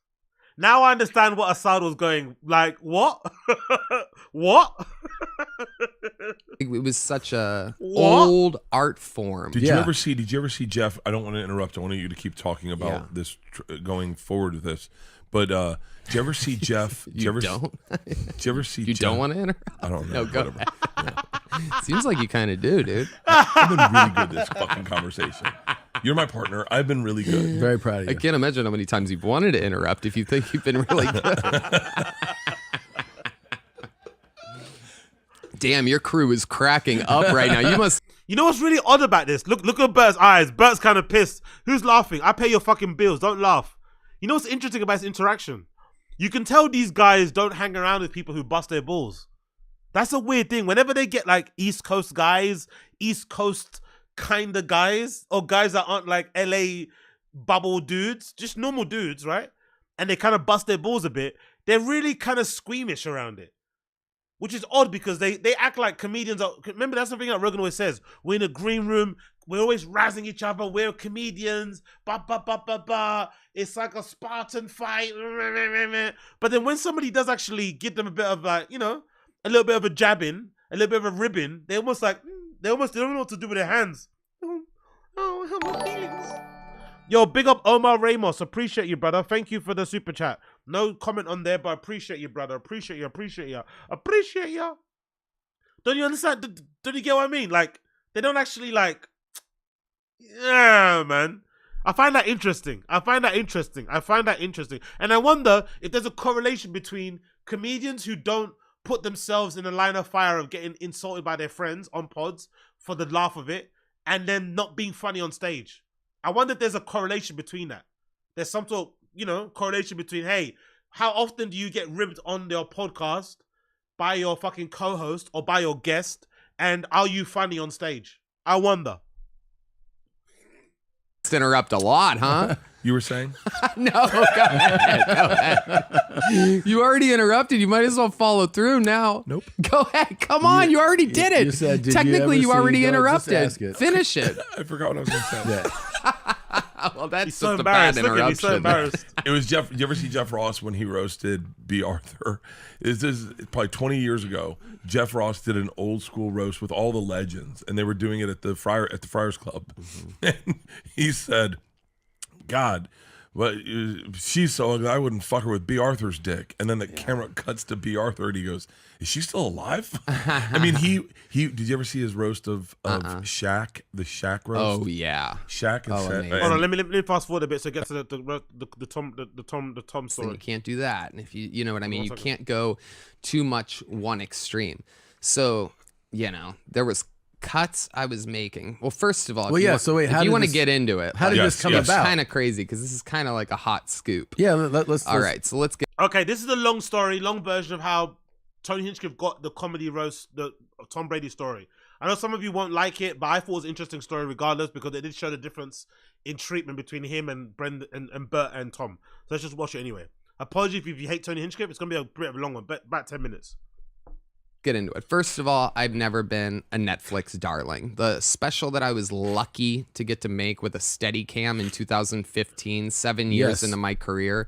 Now I understand what Assad was going, like, what? What? it was such a old art form. Did you ever see Jeff? I don't want to interrupt. I want you to keep talking about this going forward with this. But did you ever see Jeff? Did you ever see You Jeff? don't want to interrupt? I don't No, know. go ahead. Seems like you kind of do, dude. I've been really good at this fucking conversation. You're my partner. I've been really good. Very proud of you. I can't imagine how many times you've wanted to interrupt if you think you've been really good. Damn, your crew is cracking up right now. You must. You know what's really odd about this? Look at Bert's eyes. Bert's kind of pissed. Who's laughing? I pay your fucking bills. Don't laugh. You know what's interesting about this interaction? You can tell these guys don't hang around with people who bust their balls. That's a weird thing. Whenever they get like East Coast guys, East Coast kind of guys, or guys that aren't like LA bubble dudes, just normal dudes, right? And they kind of bust their balls a bit, they're really kind of squeamish around it. Which is odd because they act like comedians are. Remember, that's something that Rogan always says. We're in a green room. We're always razzing each other. We're comedians. Ba, ba, ba, ba, ba. It's like a Spartan fight. But then when somebody does actually give them a bit of like, a little bit of a jabbing, a little bit of a ribbing, they almost like, they don't know what to do with their hands. Oh, my feelings. Yo, big up Omar Ramos. Appreciate you, brother. Thank you for the super chat. No comment on there, but appreciate you, brother. Appreciate you. Don't you understand? Don't you get what I mean? Like, they don't actually like, yeah, man. I find that interesting. And I wonder if there's a correlation between comedians who don't put themselves in the line of fire of getting insulted by their friends on pods for the laugh of it, and then not being funny on stage. I wonder if there's a correlation between that. There's some sort of, correlation between, hey, how often do you get ribbed on your podcast by your fucking co-host or by your guest, and are you funny on stage? I wonder. Interrupt a lot, huh? You were saying? No, go ahead. You already interrupted. You might as well follow through now. Nope. Go ahead. Come on. You already did it. You said, did Technically, you you ever already see- interrupted. Just ask it. Finish it. I forgot what I was going to say. Yeah. Well, that's He's so just a bad embarrassed. Look at him, he's so interruption. embarrassed. It was Jeff. You ever see Jeff Ross when he roasted B. Arthur? This is probably 20 years ago. Jeff Ross did an old school roast with all the legends, and they were doing it at the Friars Club. And he said, God, well, she's so ugly, I wouldn't fuck her with B. Arthur's dick. And then the camera cuts to B. Arthur, and he goes, is she still alive? I mean, he did you ever see his roast of Shaq, the Shaq roast? Oh, yeah. Shaq and amazing. Hold on, let me fast forward a bit so it gets to the Tom And story. you can't do that. And if you know what I mean, you 1 second. can't go too much one extreme. So, there was cuts I was making. Well, first of all, Well, yeah. So wait, if you want to get into it, How did this come about? Kind of crazy because this is kind of like a hot scoop. Yeah. Let's. All right, so let's get. Okay, this is a long story, long version of how Tony Hinchcliffe got the comedy roast, the Tom Brady story. I know some of you won't like it, but I thought it was an interesting story regardless because it did show the difference in treatment between him and Brendan and Bert and Tom. So let's just watch it anyway. Apologies if you hate Tony Hinchcliffe. It's going to be a bit of a long one, but about 10 minutes. Get into it. First of all, I've never been a Netflix darling. The special that I was lucky to get to make with a Steadicam in 2015, 7 years into my career,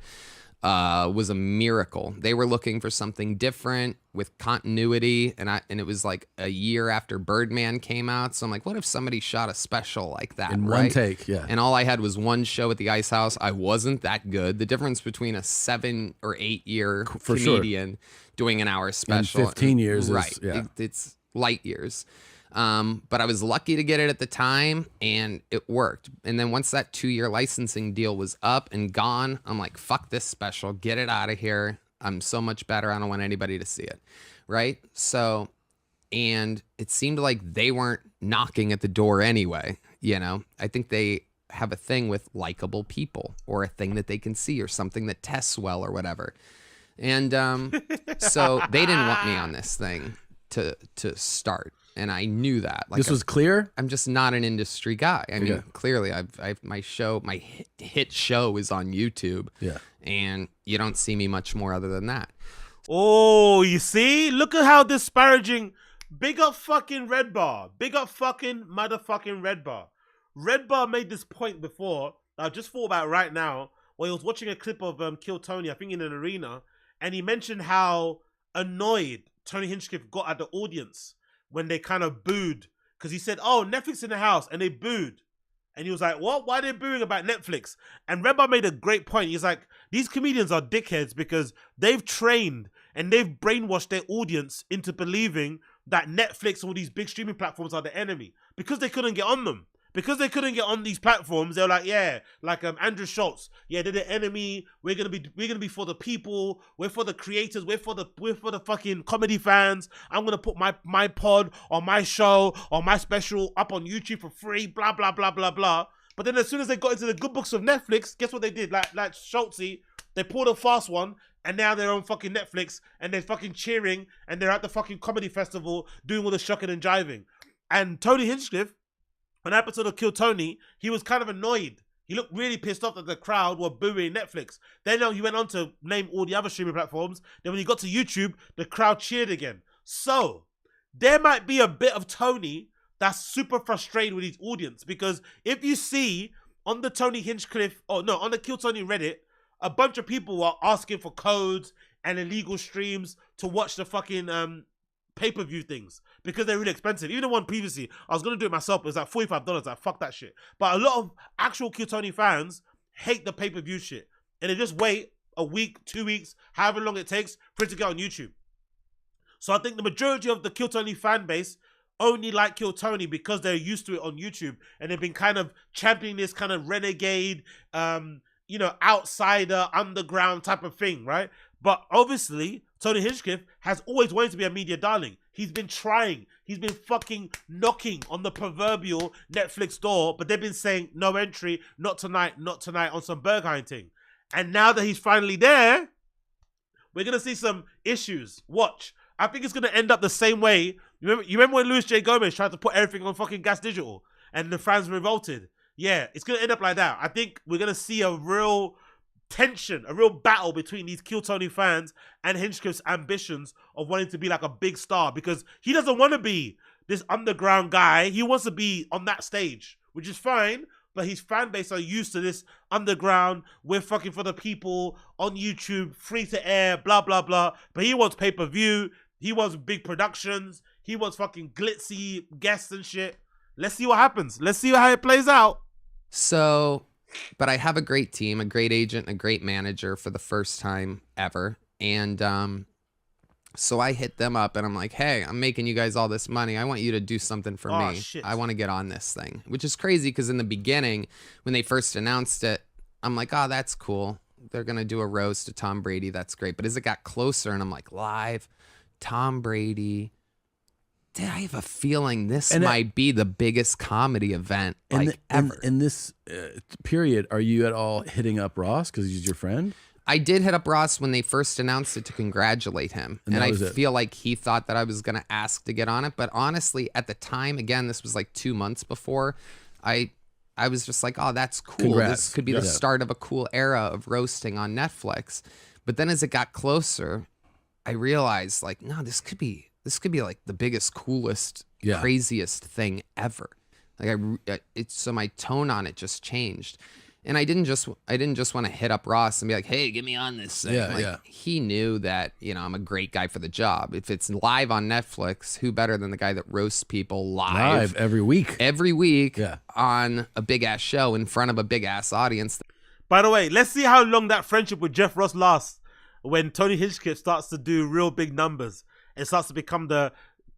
was a miracle. They were looking for something different with continuity, and it was like a year after Birdman came out. So I'm like, what if somebody shot a special like that in one take? Yeah. And all I had was one show at the Ice House. I wasn't that good. The difference between a 7 or 8 year comedian doing an hour special and 15 years, right? It's light years. But I was lucky to get it at the time, and it worked. And then once that 2-year licensing deal was up and gone, I'm like, fuck this special, get it out of here. I'm so much better. I don't want anybody to see it, right? So, and it seemed like they weren't knocking at the door anyway. You know, I think they have a thing with likable people, or a thing that they can see, or something that tests well, or whatever. And so they didn't want me on this thing to start. And I knew that. Like, this was clear. I'm just not an industry guy. I mean, clearly, I've my hit show is on YouTube. Yeah, and you don't see me much more other than that. Oh, you see? Look at how disparaging. Big up fucking Red Bar. Big up fucking motherfucking Red Bar. Red Bar made this point before. I just thought about it right now. Where he was watching a clip of Kill Tony, I think in an arena, and he mentioned how annoyed Tony Hinchcliffe got at the audience when they kind of booed, because he said, oh, Netflix in the house, and they booed. And he was like, what? Why are they booing about Netflix? And Redbar made a great point. He's like, these comedians are dickheads because they've trained and they've brainwashed their audience into believing that Netflix, all these big streaming platforms are the enemy because they couldn't get on them. Because they couldn't get on these platforms, they're like, yeah, like Andrew Schultz, yeah, they're the enemy. We're gonna be for the people. We're for the creators. We're for the fucking comedy fans. I'm gonna put my pod or my show or my special up on YouTube for free. Blah blah blah blah blah. But then as soon as they got into the good books of Netflix, guess what they did? Like Schultzy, they pulled a fast one, and now they're on fucking Netflix and they're fucking cheering and they're at the fucking comedy festival doing all the shucking and jiving. And Tony Hinchcliffe, on an episode of Kill Tony, he was kind of annoyed. He looked really pissed off that the crowd were booing Netflix. Then he went on to name all the other streaming platforms. Then when he got to YouTube, the crowd cheered again. So, there might be a bit of Tony that's super frustrated with his audience. Because if you see on the Tony Hinchcliffe, on the Kill Tony Reddit, a bunch of people were asking for codes and illegal streams to watch the fucking pay-per-view things because they're really expensive. Even the one previously, I was going to do it myself, but it was like $45. Like, fuck that shit. But a lot of actual Kill Tony fans hate the pay-per-view shit. And they just wait a week, 2 weeks, however long it takes for it to get on YouTube. So I think the majority of the Kill Tony fan base only like Kill Tony because they're used to it on YouTube. And they've been kind of championing this kind of renegade, outsider, underground type of thing, right? But obviously, Tony Hinchcliffe has always wanted to be a media darling. He's been trying. He's been fucking knocking on the proverbial Netflix door, but they've been saying, no entry, not tonight, on some Berghain thing. And now that he's finally there, we're going to see some issues. Watch. I think it's going to end up the same way. You remember when Luis J. Gomez tried to put everything on fucking Gas Digital and the fans revolted? Yeah, it's going to end up like that. I think we're going to see a real tension, a real battle between these Kill Tony fans and Hinchcliffe's ambitions of wanting to be like a big star, because he doesn't want to be this underground guy. He wants to be on that stage, which is fine, but his fan base are used to this underground, we're fucking for the people, on YouTube, free to air, blah, blah, blah. But he wants pay-per-view, he wants big productions, he wants fucking glitzy guests and shit. Let's see what happens. Let's see how it plays out. So... But I have a great team, a great agent, a great manager for the first time ever. And so I hit them up and I'm like, hey, I'm making you guys all this money. I want you to do something for me. Shit. I want to get on this thing, which is crazy because in the beginning, when they first announced it, I'm like, oh, that's cool. They're going to do a roast to Tom Brady. That's great. But as it got closer and I'm like, live, Tom Brady, dude, I have a feeling this might be the biggest comedy event ever. In this period, are you at all hitting up Ross because he's your friend? I did hit up Ross when they first announced it to congratulate him. And I feel like he thought that I was going to ask to get on it. But honestly, at the time, again, this was like 2 months before, I was just like, oh, that's cool. Congrats. This could be the start of a cool era of roasting on Netflix. But then as it got closer, I realized like, no, this could be like the biggest, coolest, craziest thing ever. Like so my tone on it just changed. And I didn't just want to hit up Ross and be like, hey, get me on this thing. He knew that, you know, I'm a great guy for the job. If it's live on Netflix, who better than the guy that roasts people live every week on a big ass show in front of a big ass audience. By the way, let's see how long that friendship with Jeff Ross lasts when Tony Hinchcliffe starts to do real big numbers and starts to become the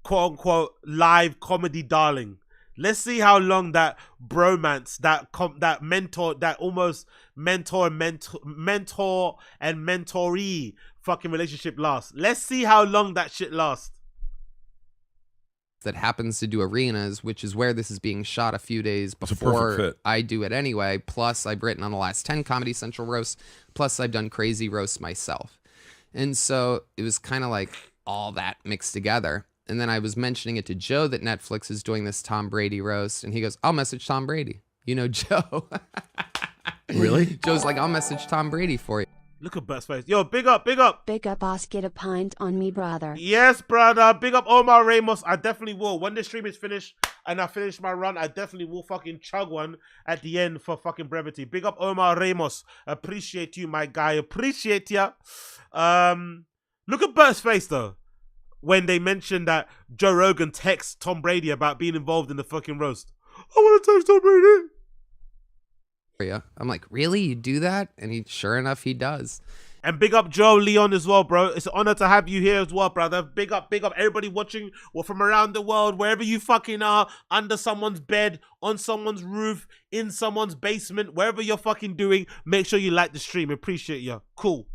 quote unquote live comedy darling. Let's see how long that bromance, that mentor, that almost mentor and mentoree fucking relationship lasts. Let's see how long that shit lasts. That happens to do arenas, which is where this is being shot a few days before I do it anyway. Plus, I've written on the last 10 Comedy Central roasts. Plus, I've done crazy roasts myself. And so it was kind of like all that mixed together. And then I was mentioning it to Joe that Netflix is doing this Tom Brady roast. And he goes, I'll message Tom Brady. You know, Joe. Really? Joe's like, I'll message Tom Brady for you. Look at Bert's face. Yo, big up, big up. Big up, boss. Get a pint on me, brother. Yes, brother. Big up Omar Ramos. I definitely will. When the stream is finished and I finish my run, I definitely will fucking chug one at the end for fucking brevity. Big up Omar Ramos. Appreciate you, my guy. Appreciate ya. Look at Bert's face, though, when they mentioned that Joe Rogan texts Tom Brady about being involved in the fucking roast. I want to text Tom Brady. Yeah, I'm like, really? You do that? And sure enough, he does. And big up Joe Leon as well, bro. It's an honor to have you here as well, brother. Big up everybody watching or from around the world, wherever you fucking are, under someone's bed, on someone's roof, in someone's basement, wherever you're fucking doing. Make sure you like the stream. Appreciate you. Cool.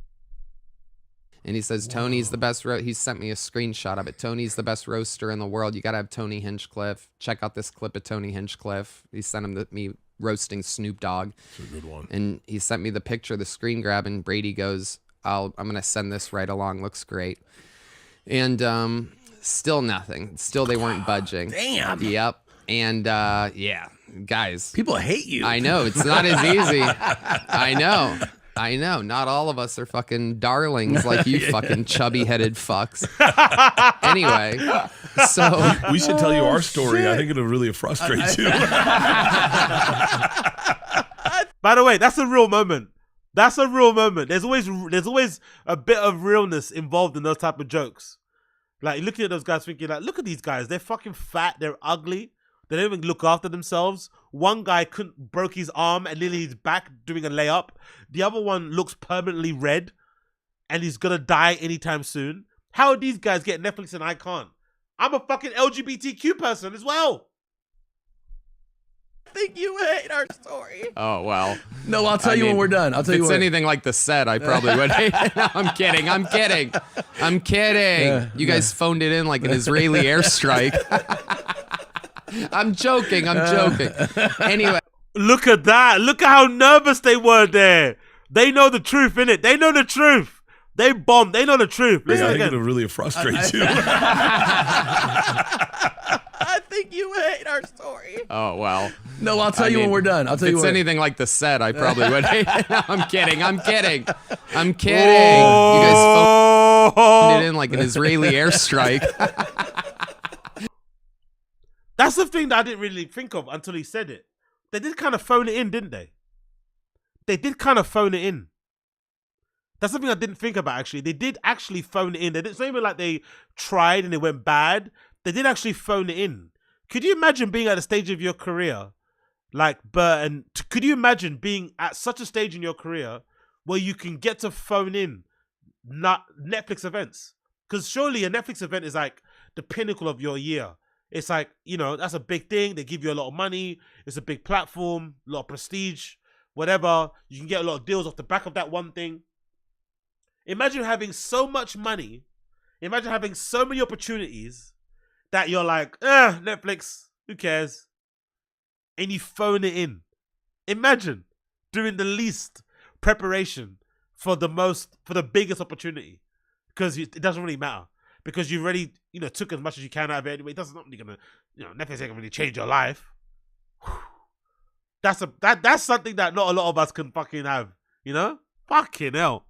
And he says, Tony's the best. He sent me a screenshot of it. Tony's the best roaster in the world. You got to have Tony Hinchcliffe. Check out this clip of Tony Hinchcliffe. He sent him to me roasting Snoop Dogg. It's a good one. And he sent me the picture, the screen grab, and Brady goes, I'm going to send this right along. Looks great. And still nothing. Still they weren't budging. Damn. Yep. And yeah, guys. People hate you. I know. It's not as easy. I know. Not all of us are fucking darlings like you fucking chubby-headed fucks. Anyway, so... We should tell you our story. I think it'll really frustrate you. By the way, that's a real moment. That's a real moment. There's always a bit of realness involved in those type of jokes. Like, looking at those guys thinking, like, look at these guys. They're fucking fat. They're ugly. They don't even look after themselves. One guy broke his arm and nearly his back doing a layup. The other one looks permanently red and he's gonna die anytime soon. How are these guys getting Netflix and I can't? I'm a fucking LGBTQ person as well. I think you hate our story. Oh, well. No, I'll tell you when we're done. I'll tell you if it's anything like the set, I probably would hate it. No, I'm kidding. You guys phoned it in like an Israeli airstrike. I'm joking. Anyway. Look at that. Look at how nervous they were there. They know the truth, innit? They know the truth. They bombed. They know the truth. I think it'll really frustrate you. I think you hate our story. Oh, well. No, I'll tell you when we're done. I'll tell you if it's anything like the set, I probably would hate it. No, I'm kidding. Oh. You guys phoned it in like an Israeli airstrike. That's the thing that I didn't really think of until he said it. They did kind of phone it in, didn't they? They did kind of phone it in. That's something I didn't think about, actually. They did actually phone it in. It's not even like they tried and it went bad. They did actually phone it in. Could you imagine being at a stage of your career like Bert, and could you imagine being at such a stage in your career where you can get to phone in not Netflix events? Because surely a Netflix event is like the pinnacle of your year. It's like, you know, that's a big thing. They give you a lot of money. It's a big platform, a lot of prestige, whatever. You can get a lot of deals off the back of that one thing. Imagine having so much money. Imagine having so many opportunities that you're like, Netflix, who cares? And you phone it in. Imagine doing the least preparation for the biggest opportunity, because it doesn't really matter, because you already, took as much as you can out of it anyway. It doesn't really gonna, Netflix ain't gonna really change your life. That's something that not a lot of us can fucking have, Fucking hell.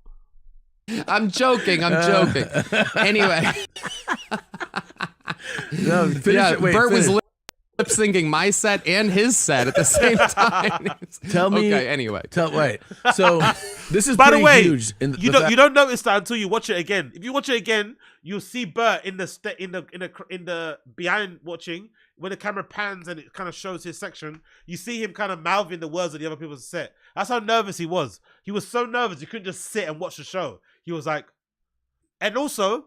I'm joking. Anyway. No, Bert was lip syncing my set and his set at the same time. Tell me. Okay, anyway. Wait. So this is by the way, huge. You don't notice that until you watch it again. If you watch it again, you'll see Bert in the behind watching, when the camera pans and it kind of shows his section. You see him kind of mouthing the words of the other people's set. That's how nervous he was. He was so nervous he couldn't just sit and watch the show. He was like, and also,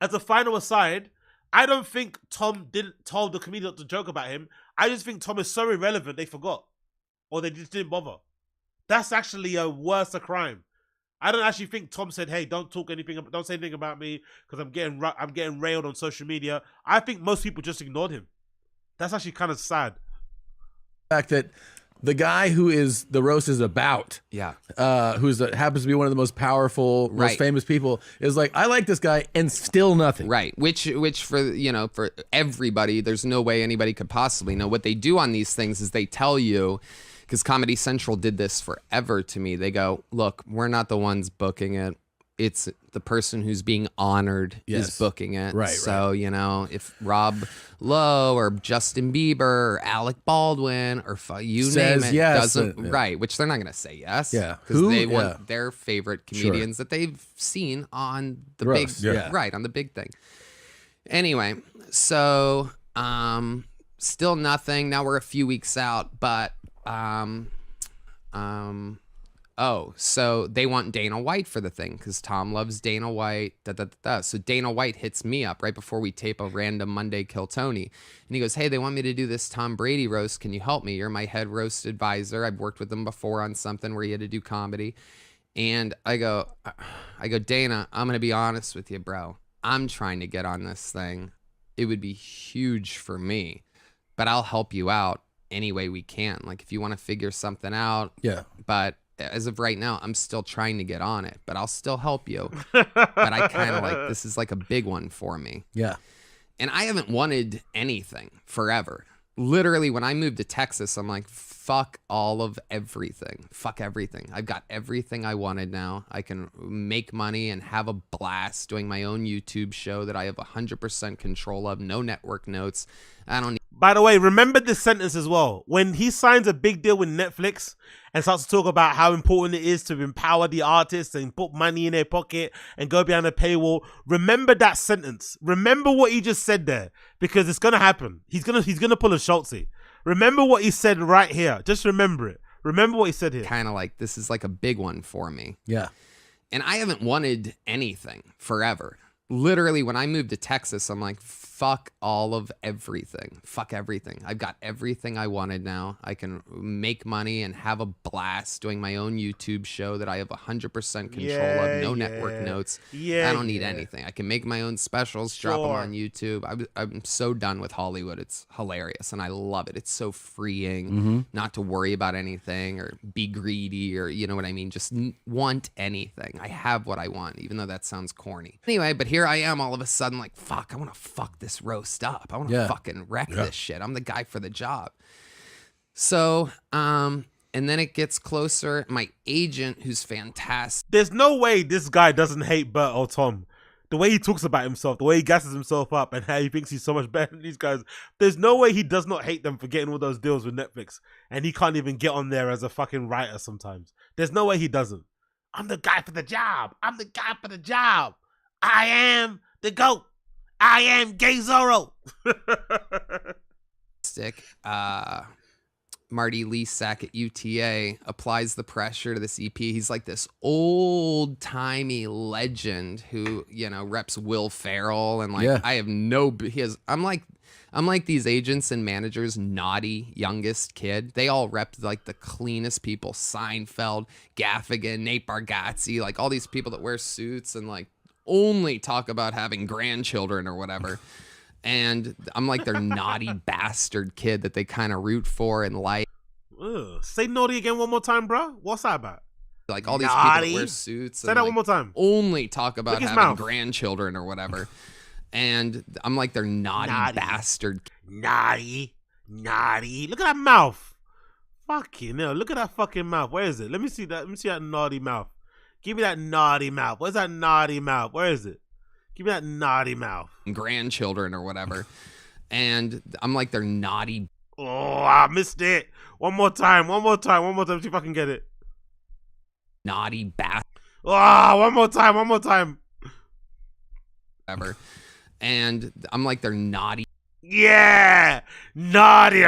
as a final aside, I don't think Tom didn't tell the comedian not to joke about him. I just think Tom is so irrelevant they forgot, or they just didn't bother. That's actually a worse crime. I don't actually think Tom said, "Hey, don't say anything about me because I'm getting railed on social media." I think most people just ignored him. That's actually kind of sad. The fact that the guy who is the roast is about, happens to be one of the most powerful, most famous people, is like, I like this guy, and still nothing. Right. Which for everybody, there's no way anybody could possibly know. What they do on these things is they tell you, because Comedy Central did this forever to me. They go, look, we're not the ones booking it. It's the person who's being honored is booking it. Right. So, if Rob Lowe or Justin Bieber or Alec Baldwin or you name it doesn't, right, which they're not going to say yes. Yeah. Because they want their favorite comedians that they've seen on the Roast, big, on the big thing. Anyway, so still nothing. Now we're a few weeks out, but so they want Dana White for the thing because Tom loves Dana White. So Dana White hits me up right before we tape a random Monday Kill Tony. And he goes, hey, they want me to do this Tom Brady roast. Can you help me? You're my head roast advisor. I've worked with him before on something where he had to do comedy. And I go, Dana, I'm going to be honest with you, bro. I'm trying to get on this thing. It would be huge for me, but I'll help you out any way we can. Like if you want to figure something out. Yeah. But as of right now, I'm still trying to get on it, but I'll still help you. But I kind of this is like a big one for me. Yeah. And I haven't wanted anything forever. Literally, when I moved to Texas, I'm like, fuck all of everything. Fuck everything. I've got everything I wanted now. I can make money and have a blast doing my own YouTube show that I have 100% control of. No network notes. I don't need. By the way, remember this sentence as well. When he signs a big deal with Netflix and starts to talk about how important it is to empower the artists and put money in their pocket and go behind a paywall, remember that sentence. Remember what he just said there, because it's gonna happen. He's gonna pull a Schultzy. Remember what he said right here. Just remember it. Remember what he said here. Kind of like this is like a big one for me. Yeah. And I haven't wanted anything forever. Literally, when I moved to Texas, I'm like, fuck all of everything. Fuck everything. I've got everything I wanted now. I can make money and have a blast doing my own YouTube show that I have 100% control of. No network notes. I don't need anything. I can make my own specials, drop them on YouTube. I'm so done with Hollywood. It's hilarious, and I love it. It's so freeing not to worry about anything or be greedy or, you know what I mean? Just want anything. I have what I want, even though that sounds corny. Anyway, but here I am all of a sudden like, fuck, I want to fuck this roast up. I want to fucking wreck this shit. I'm the guy for the job. So, and then it gets closer. My agent, who's fantastic. There's no way this guy doesn't hate Bert or Tom. The way he talks about himself, the way he gasses himself up and how he thinks he's so much better than these guys. There's no way he does not hate them for getting all those deals with Netflix. And he can't even get on there as a fucking writer sometimes. There's no way he doesn't. I'm the guy for the job. I'm the guy for the job. I am the GOAT. I am Gay Zorro. Marty Leasack at UTA applies the pressure to this EP. He's like this old-timey legend who, reps Will Ferrell and I have no. I'm like these agents and managers, naughty youngest kid. They all rep like the cleanest people: Seinfeld, Gaffigan, Nate Bargatze, like all these people that wear suits and like only talk about having grandchildren or whatever. And I'm like their naughty bastard kid that they kind of root for and like. Ugh. Say naughty again one more time, bro. What's that about? Like all these people that wear suits. Say that one more time. Only talk about having mouth. grandchildren or whatever. And I'm like their naughty bastard. Naughty. Look at that mouth. Fucking hell. Look at that fucking mouth. Where is it? Let me see that. Let me see that naughty mouth. Give me that naughty mouth. Where's that naughty mouth? Where is it? Give me that naughty mouth. Grandchildren or whatever. And I'm like their naughty. Oh, I missed it. One more time. See if I can get it. Naughty bastard. Oh, one more time. Whatever. And I'm like their naughty. Yeah. Naughty.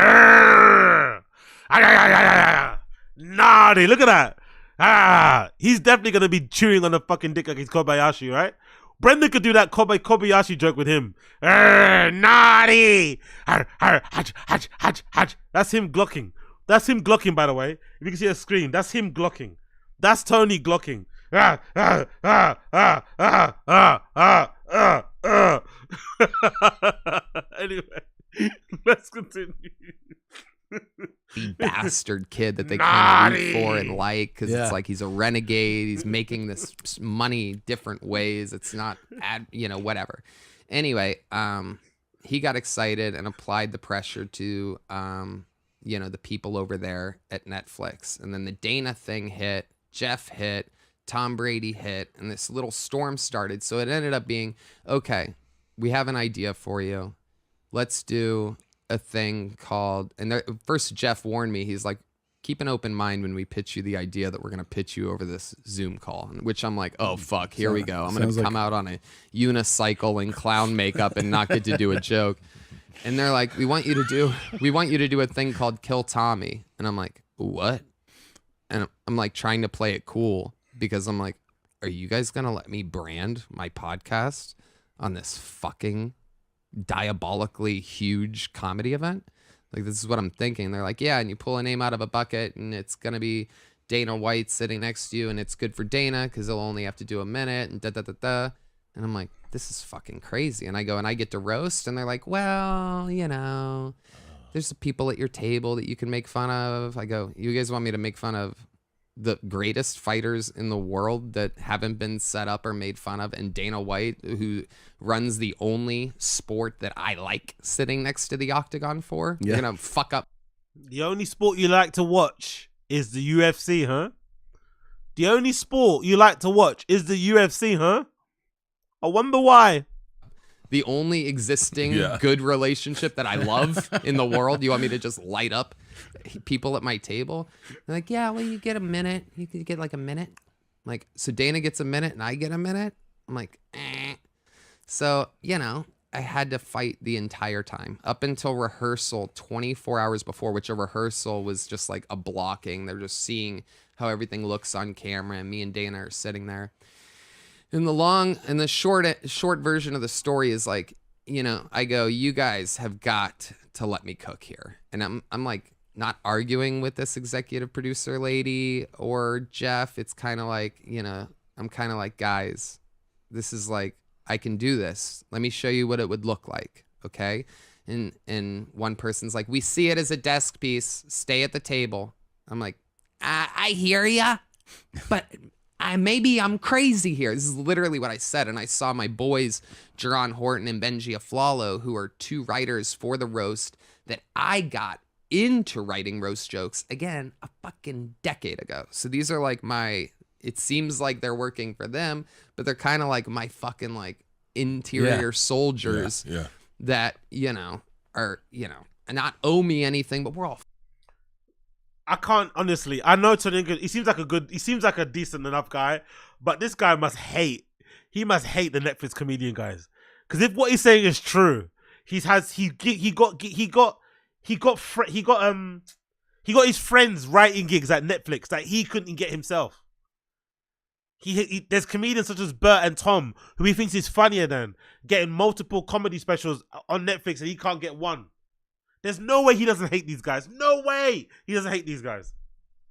Naughty. Look at that. He's definitely going to be chewing on the fucking dick like he's Kobayashi, right? Brendan could do that Kobayashi joke with him. Naughty. That's him glocking. That's him glocking, by the way. If you can see a screen, that's him glocking. That's Tony glocking. Anyway, let's continue. The bastard kid that they kind of root for and like, because it's like he's a renegade. He's making this money different ways. It's not whatever. Anyway, he got excited and applied the pressure to the people over there at Netflix. And then the Dana thing hit, Jeff hit, Tom Brady hit, and this little storm started. So it ended up being, okay, we have an idea for you. Let's do a thing called, and first Jeff warned me, he's like, keep an open mind when we pitch you the idea that we're going to pitch you over this Zoom call, which I'm like, oh fuck, here we go. I'm going to come out on a unicycle and clown makeup and not get to do a joke. And they're like, we want you to do a thing called Kill Tommy. And I'm like, what? And I'm like trying to play it cool because I'm like, are you guys going to let me brand my podcast on this fucking diabolically huge comedy event? Like, this is what I'm thinking. They're like, yeah, and you pull a name out of a bucket and it's going to be Dana White sitting next to you, and it's good for Dana because he'll only have to do a minute and da-da-da-da. And I'm like, this is fucking crazy. And I go and I get to roast, and they're like, well, there's the people at your table that you can make fun of. I go, you guys want me to make fun of the greatest fighters in the world that haven't been set up or made fun of, and Dana White, who runs the only sport that I like sitting next to the octagon for? You're gonna fuck up. The only sport you like to watch is the UFC, huh? The only sport you like to watch is the UFC, huh? I wonder why. The only existing good relationship that I love in the world. You want me to just light up people at my table? They're like, yeah, well, you get a minute. You can get like a minute. Like, so Dana gets a minute and I get a minute? I'm like, eh. So, I had to fight the entire time up until rehearsal 24 hours before, which a rehearsal was just like a blocking. They're just seeing how everything looks on camera, and me and Dana are sitting there. And the short version of the story is like, I go, you guys have got to let me cook here. And I'm like not arguing with this executive producer lady or Jeff. It's kind of like, I'm kind of like, guys, this is like, I can do this. Let me show you what it would look like. Okay. And one person's like, we see it as a desk piece. Stay at the table. I'm like, I hear ya, but maybe I'm crazy here. This is literally what I said. And I saw my boys, Jerron Horton and Benji Aflalo, who are two writers for the roast, that I got into writing roast jokes, again, a fucking decade ago. So these are like it seems like they're working for them, but they're kind of like my fucking like interior soldiers that, are, not owe me anything, but we're all. I can't, honestly. I know Tony, he seems like a decent enough guy, but this guy must hate the Netflix comedian guys. Because if what he's saying is true, he got his friends writing gigs at Netflix that he couldn't get himself. There's comedians such as Bert and Tom who he thinks is funnier than, getting multiple comedy specials on Netflix, and he can't get one. There's no way he doesn't hate these guys. No way he doesn't hate these guys.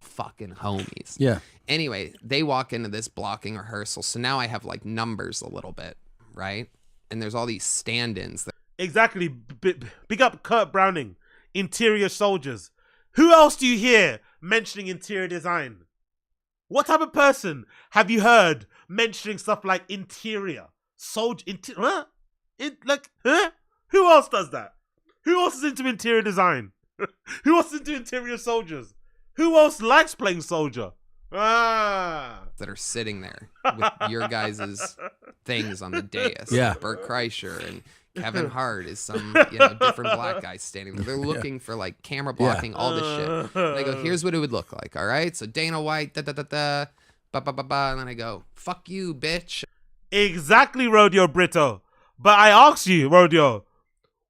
Fucking homies. Yeah. Anyway, they walk into this blocking rehearsal. So now I have like numbers a little bit, right? And there's all these stand-ins. Exactly. Big up Kurt Browning. Interior soldiers. Who else do you hear mentioning interior design? What type of person have you heard mentioning stuff like interior? Soldier, huh? Huh? Who else does that? Who else is into interior design? Who else is into interior soldiers? Who else likes playing soldier? That are sitting there with your guys' things on the dais. Yeah. Bert Kreischer and Kevin Hart is some different black guy standing there. They're looking for like camera blocking, all this shit. And I go, here's what it would look like. All right. So Dana White, da da da da, ba ba ba ba. And then I go, fuck you, bitch. Exactly, Rodeo Brito. But I ask you, Rodeo,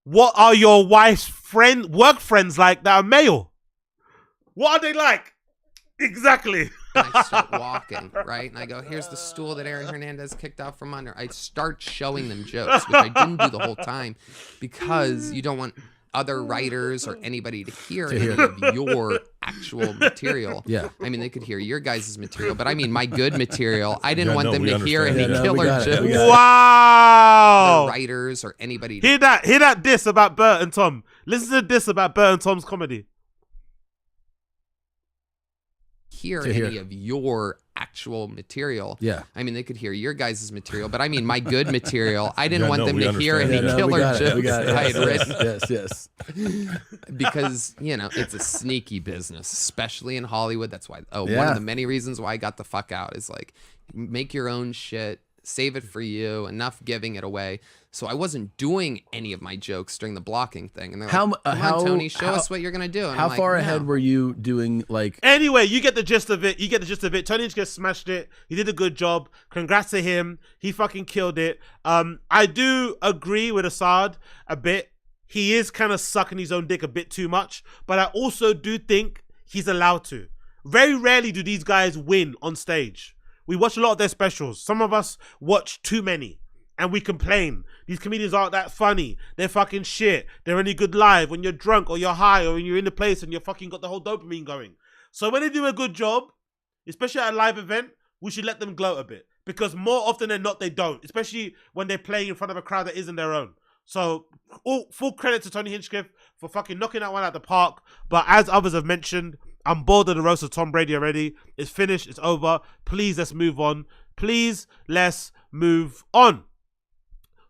what are your wife's work friends like that are male? What are they like? Exactly. And I start walking, right? And I go, here's the stool that Aaron Hernandez kicked out from under. I start showing them jokes, which I didn't do the whole time because you don't want other writers or anybody to hear any of your actual material. Yeah. I mean, they could hear your guys' material, but I mean, my good material. I didn't want them to hear any killer jokes. Wow. The writers or anybody. Hear that diss about Bert and Tom. Listen to the diss about Bert and Tom's comedy. Hear any of your actual material. Yeah. I mean, they could hear your guys' material, but I mean, my good material. I didn't want them to hear any killer jokes that I had written. Yes. Because, it's a sneaky business, especially in Hollywood. That's why, one of the many reasons why I got the fuck out is like, make your own shit, save it for you, enough giving it away. So I wasn't doing any of my jokes during the blocking thing. And they're like, come on, Tony, show us what you're going to do. And how far ahead were you doing, like... Anyway, you get the gist of it. Tony just smashed it. He did a good job. Congrats to him. He fucking killed it. I do agree with Assad a bit. He is kind of sucking his own dick a bit too much. But I also do think he's allowed to. Very rarely do these guys win on stage. We watch a lot of their specials. Some of us watch too many. And we complain. These comedians aren't that funny. They're fucking shit. They're only good live when you're drunk or you're high or when you're in the place and you're fucking got the whole dopamine going. So when they do a good job, especially at a live event, we should let them gloat a bit. Because more often than not, they don't. Especially when they're playing in front of a crowd that isn't their own. So full credit to Tony Hinchcliffe for fucking knocking that one out the park. But as others have mentioned, I'm bored of the roast of Tom Brady already. It's finished. It's over. Please, let's move on. Please, let's move on.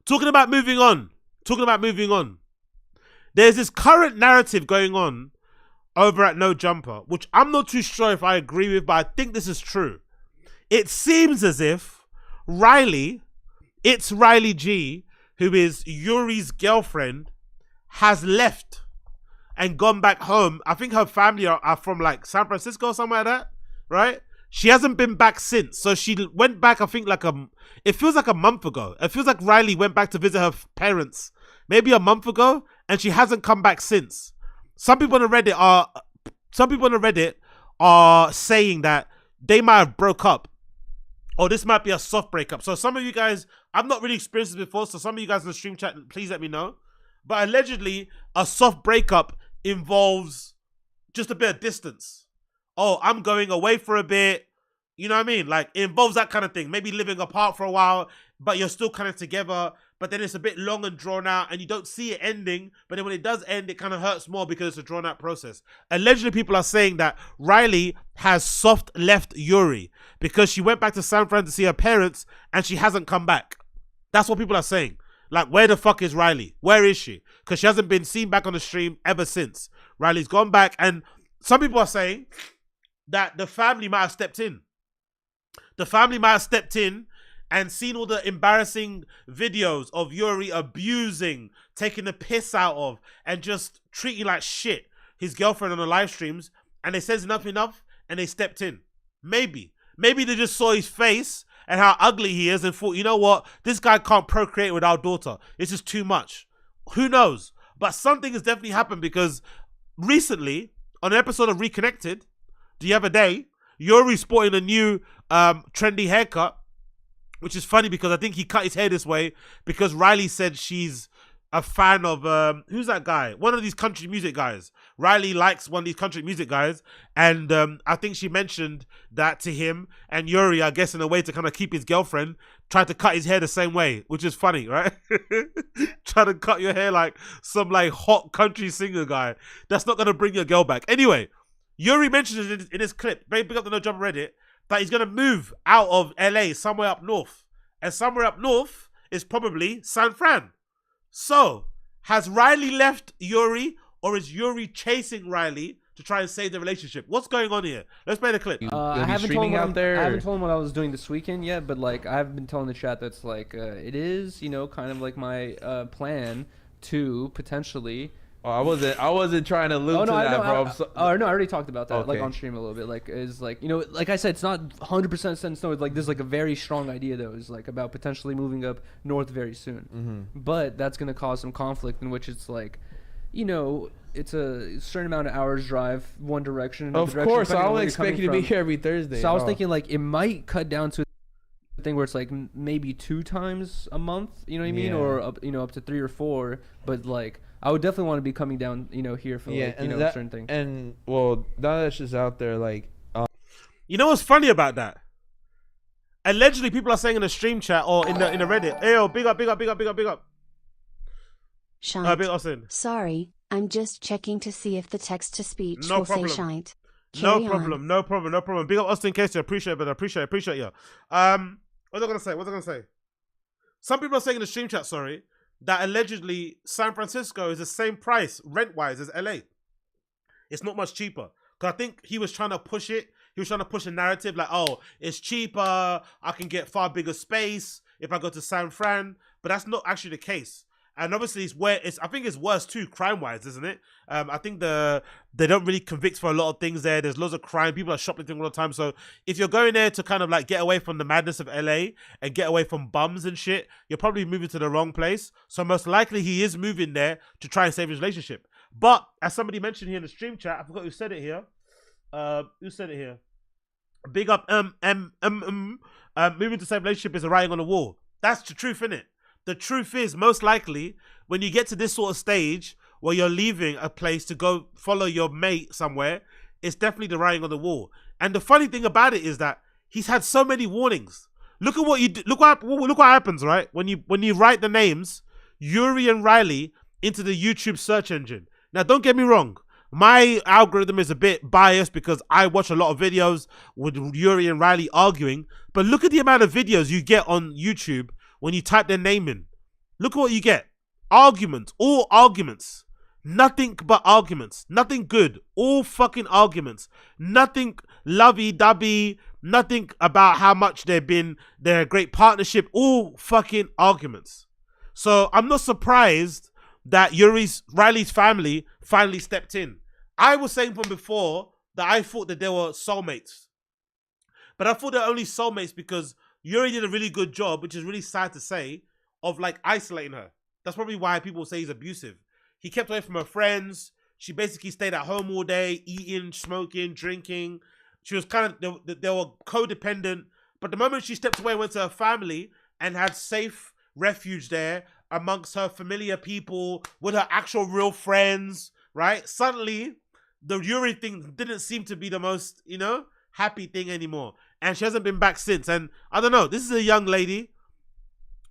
Talking about moving on. There's this current narrative going on over at No Jumper, which I'm not too sure if I agree with, but I think this is true. It seems as if RYLEE G, who is Yuri's girlfriend, has left and gone back home. I think her family are from like San Francisco or somewhere like that, right? She hasn't been back since. So she went back, I think, it feels like a month ago. It feels like RYLEE went back to visit her parents maybe a month ago, and she hasn't come back since. Some people on the Reddit are saying that they might have broke up, or this might be a soft breakup. So some of you guys, I've not really experienced this before, so some of you guys in the stream chat, please let me know. But allegedly, a soft breakup involves just a bit of distance. Oh, I'm going away for a bit. You know what I mean? Like, it involves that kind of thing. Maybe living apart for a while, but you're still kind of together. But then it's a bit long and drawn out, and you don't see it ending. But then when it does end, it kind of hurts more because it's a drawn out process. Allegedly, people are saying that RYLEE has soft left Yuri because she went back to San Fran to see her parents, and she hasn't come back. That's what people are saying. Like, where the fuck is RYLEE? Where is she? Because she hasn't been seen back on the stream ever since. RYLEE's gone back, and some people are saying that the family might have stepped in. The family might have stepped in and seen all the embarrassing videos of Yuri abusing, taking the piss out of, and just treating like shit his girlfriend on the live streams, and they said enough, and they stepped in. Maybe they just saw his face and how ugly he is and thought, you know what, this guy can't procreate with our daughter. It's just too much. Who knows? But something has definitely happened, because recently, on an episode of Reconnected, the other day, Yuri's sporting a new trendy haircut, which is funny because I think he cut his hair this way because RYLEE said she's a fan of who's that guy? One of these country music guys. RYLEE likes one of these country music guys, and I think she mentioned that to him. And YURIY, I guess, in a way to kind of keep his girlfriend, tried to cut his hair the same way, which is funny, right? Try to cut your hair like some like hot country singer guy. That's not gonna bring your girl back. Anyway, YURIY mentioned in his clip, very big up the No Jump Reddit, that he's gonna move out of LA somewhere up north, and somewhere up north is probably San Fran. So, has RYLEE left YURIY, or is YURIY chasing RYLEE to try and save the relationship? What's going on here? Let's play the clip. I haven't told him what I was doing this weekend yet, but like I've been telling the chat that's like it is, you know, kind of like my plan to potentially. Oh, I wasn't trying to allude to that, bro. No, I already talked about that, like on stream a little bit. Like, is like, you know, like I said, it's not 100% set in stone. It's like, this is like a very strong idea though. It's like about potentially moving up north very soon. But that's gonna cause some conflict in which it's like, you know, it's a certain amount of hours drive one direction. Of course, I don't expect you to be here every Thursday. So I was thinking like it might cut down to a thing where it's like maybe 2 times a month. You know what I mean? Or up, you know, up to 3 or 4. But like, I would definitely want to be coming down, you know, here for like, you know, certain things. And well, now that's just out there, like. You know what's funny about that? Allegedly, people are saying in the stream chat or in the Reddit, "Hey, yo, big up, big up, big up, big up, big up." Shite. Big Austin. Sorry, I'm just checking to see if the text to speech No will problem. say shite. No problem, no problem, no problem. Big up Austin Casey, appreciate it, but appreciate you. What was I gonna say? Some people are saying in the stream chat, sorry, that allegedly San Francisco is the same price rent-wise as LA. It's not much cheaper. Because I think he was trying to push it. He was trying to push a narrative like, oh, it's cheaper. I can get far bigger space if I go to San Fran. But that's not actually the case. And obviously, I think it's worse too, crime-wise, isn't it? I think they don't really convict for a lot of things there. There's loads of crime. People are shoplifting all the time. So if you're going there to kind of like get away from the madness of LA and get away from bums and shit, you're probably moving to the wrong place. So most likely he is moving there to try and save his relationship. But as somebody mentioned here in the stream chat, I forgot who said it here. Big up, moving to save relationship is a writing on the wall. That's the truth, innit? The truth is, most likely, when you get to this sort of stage where you're leaving a place to go follow your mate somewhere, it's definitely the writing on the wall. And the funny thing about it is that he's had so many warnings. Look at what you do. Look what happens, right? When you write the names YURIY and RYLEE into the YouTube search engine. Now, don't get me wrong. My algorithm is a bit biased because I watch a lot of videos with YURIY and RYLEE arguing. But look at the amount of videos you get on YouTube when you type their name in. Look at what you get. Arguments. All arguments. Nothing but arguments. Nothing good. All fucking arguments. Nothing lovey-dovey. Nothing about how much they're a great partnership. All fucking arguments. So I'm not surprised that RYLEE's family finally stepped in. I was saying from before that I thought that they were soulmates. But I thought they're only soulmates because YURIY did a really good job, which is really sad to say, of like isolating her. That's probably why people say he's abusive. He kept away from her friends. She basically stayed at home all day, eating, smoking, drinking. She was kind of, they were codependent. But the moment she stepped away and went to her family and had safe refuge there amongst her familiar people, with her actual real friends, right? Suddenly, the YURIY thing didn't seem to be the most, you know, happy thing anymore. And she hasn't been back since. And I don't know, this is a young lady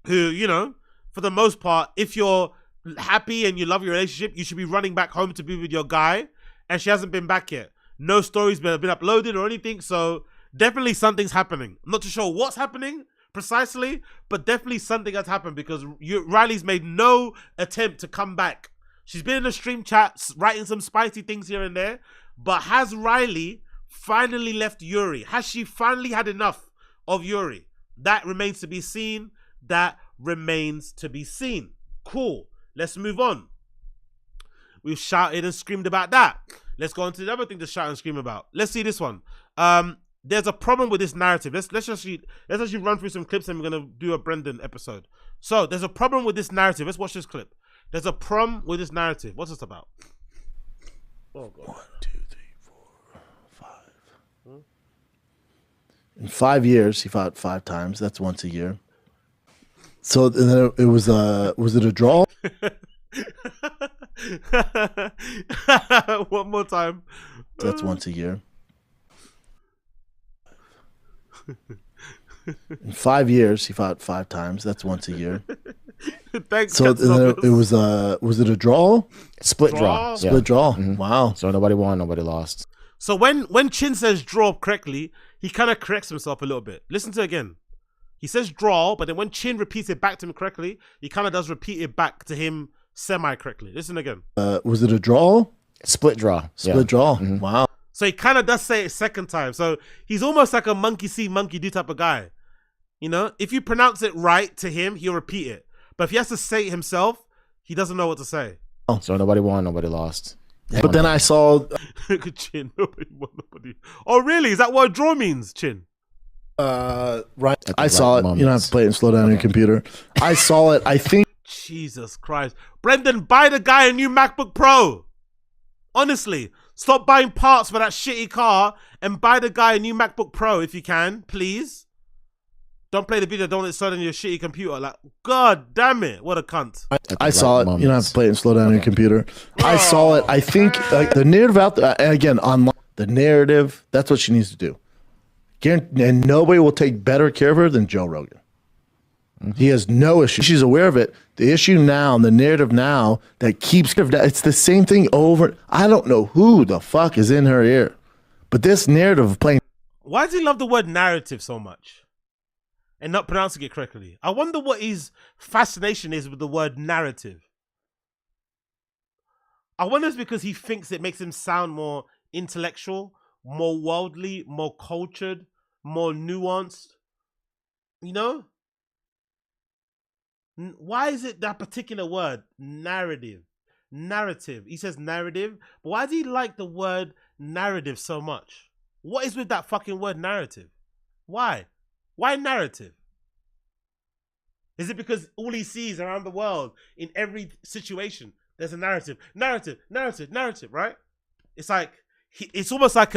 who, you know, for the most part, if you're happy and you love your relationship, you should be running back home to be with your guy. And she hasn't been back yet. No stories been uploaded or anything. So definitely something's happening. I'm not too sure what's happening precisely, but definitely something has happened because RYLEE's made no attempt to come back. She's been in the stream chats, writing some spicy things here and there. But has RYLEE finally left YURIY? Has she finally had enough of YURIY? That remains to be seen. That remains to be seen. Cool. Let's move on. We've shouted and screamed about that. Let's go on to the other thing to shout and scream about. Let's see this one. There's a problem with this narrative. Let's actually run through some clips and we're gonna do a Brendan episode. So there's a problem with this narrative. Let's watch this clip. There's a problem with this narrative. What's this about? Oh God. 1, 2, 3, 4, 5. In 5 years, he fought 5 times. That's once a year. So and then it was it a draw? One more time. That's once a year. In 5 years, he fought 5 times. That's once a year. Thanks. So it was it a draw? Split draw. Split draw. Wow. So nobody won, nobody lost. So when Chin says draw correctly, he kind of corrects himself a little bit. Listen to it again. He says draw, but then when Chin repeats it back to him correctly, he kind of does repeat it back to him semi-correctly. Listen again. Was it a draw? Split draw. Split draw. Wow. So he kind of does say it a second time. So he's almost like a monkey see, monkey do type of guy. You know, if you pronounce it right to him, he'll repeat it. But if he has to say it himself, he doesn't know what to say. So nobody won, nobody lost. But then I saw Chin, nobody won, nobody. Oh, really? Is that what draw means, Chin? Right. I saw it. You don't have to play it and slow down your computer. I saw it. I think. Jesus Christ. Brendan, buy the guy a new MacBook Pro. Honestly, stop buying parts for that shitty car and buy the guy a new MacBook Pro if you can, please. Don't play the video. Don't let it start on your shitty computer. Like, God damn it. What a cunt. I saw it. You don't have to play it and slow down your computer. I saw it. I think the narrative out there, and again, online, the narrative, that's what she needs to do. And nobody will take better care of her than Joe Rogan. He has no issue. She's aware of it. The issue now, and the narrative now that keeps, it's the same thing over. I don't know who the fuck is in her ear, but this narrative of playing. Why does he love the word narrative so much and not pronouncing it correctly? I wonder what his fascination is with the word narrative. I wonder if it's because he thinks it makes him sound more intellectual, more worldly, more cultured, more nuanced. You know? Why is it that particular word, narrative? Narrative. He says narrative, but why does he like the word narrative so much? What is with that fucking word narrative? Why? Why narrative? Is it because all he sees around the world, in every situation, there's a narrative? Narrative, narrative, narrative, right? It's like, it's almost like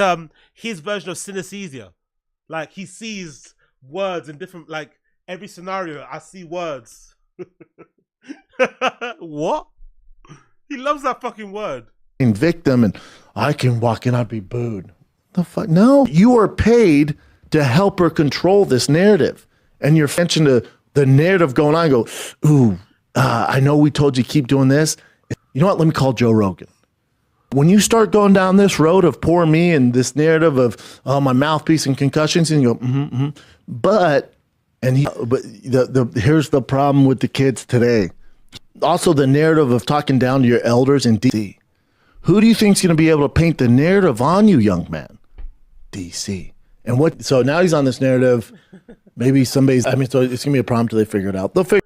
his version of synesthesia. Like, he sees words in different, like, every scenario, I see words. What? He loves that fucking word. Victim, and I can walk in, I'd be booed. The fuck? No, you are paid to help her control this narrative, and you're mentioning the narrative going on. Go, ooh, I know we told you keep doing this. You know what? Let me call Joe Rogan. When you start going down this road of poor me and this narrative of my mouthpiece and concussions, and you go, but here's the problem with the kids today. Also, the narrative of talking down to your elders in DC. Who do you think's going to be able to paint the narrative on you, young man? DC. And what? So now he's on this narrative. Maybe somebody's. I mean, so it's gonna be a problem till they figure it out. They'll figure.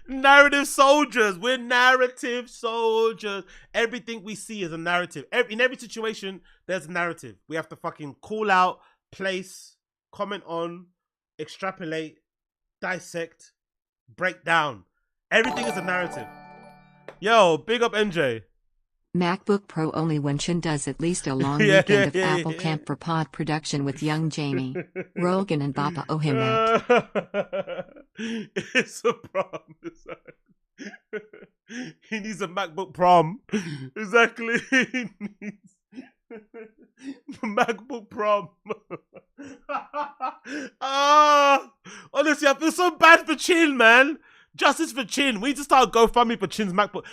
Narrative soldiers. We're narrative soldiers. Everything we see is a narrative. In every situation, there's a narrative. We have to fucking call out, place, comment on, extrapolate, dissect, break down. Everything is a narrative. Yo, big up NJ. MacBook Pro only when Chin does at least a long weekend of Apple Camp for pod production with young Jamie. Rogan and Bappa owe him that. It's a prom. He needs a MacBook Prom. Exactly. He needs MacBook Prom. Honestly, I feel so bad for Chin, man. Justice for Chin. We need to start a GoFundMe for Chin's MacBook.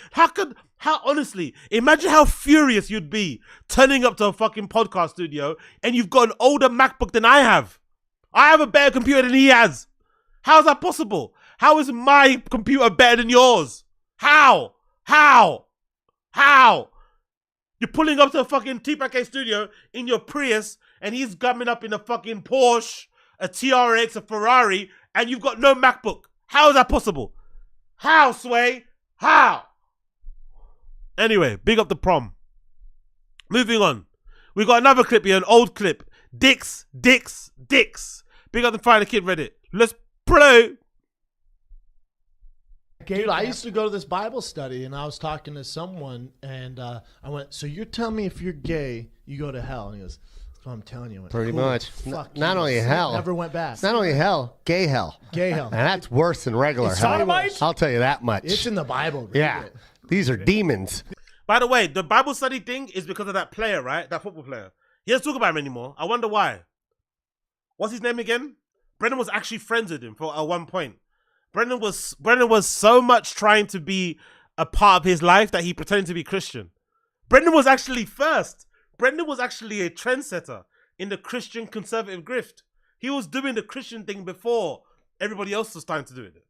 Honestly, imagine how furious you'd be turning up to a fucking podcast studio and you've got an older MacBook than I have. I have a better computer than he has. How is that possible? How is my computer better than yours? How? You're pulling up to a fucking TFATK studio in your Prius and he's coming up in a fucking Porsche, a TRX, a Ferrari, and you've got no MacBook. How is that possible? How, Sway? How? Anyway, big up the prom. Moving on. We got another clip here, an old clip. Dicks. Big up the Find a Kid Reddit. Let's play. Dude, I used to go to this Bible study, and I was talking to someone, and I went, so you're telling me if you're gay, you go to hell? And he goes, I'm telling you. Pretty much. Fuck Not you. only hell. Never went back. It's not only hell, gay hell. Gay hell. And that's worse than regular It's hell. sodomite? I'll tell you that much. It's in the Bible. Read Yeah. it. These are demons. By the way, the Bible study thing is because of that player, right? That football player. He doesn't talk about him anymore. I wonder why. What's his name again? Brendan was actually friends with him at one point. Brendan was so much trying to be a part of his life that he pretended to be Christian. Brendan was actually first. Brendan was actually a trendsetter in the Christian conservative grift. He was doing the Christian thing before everybody else was starting to do it.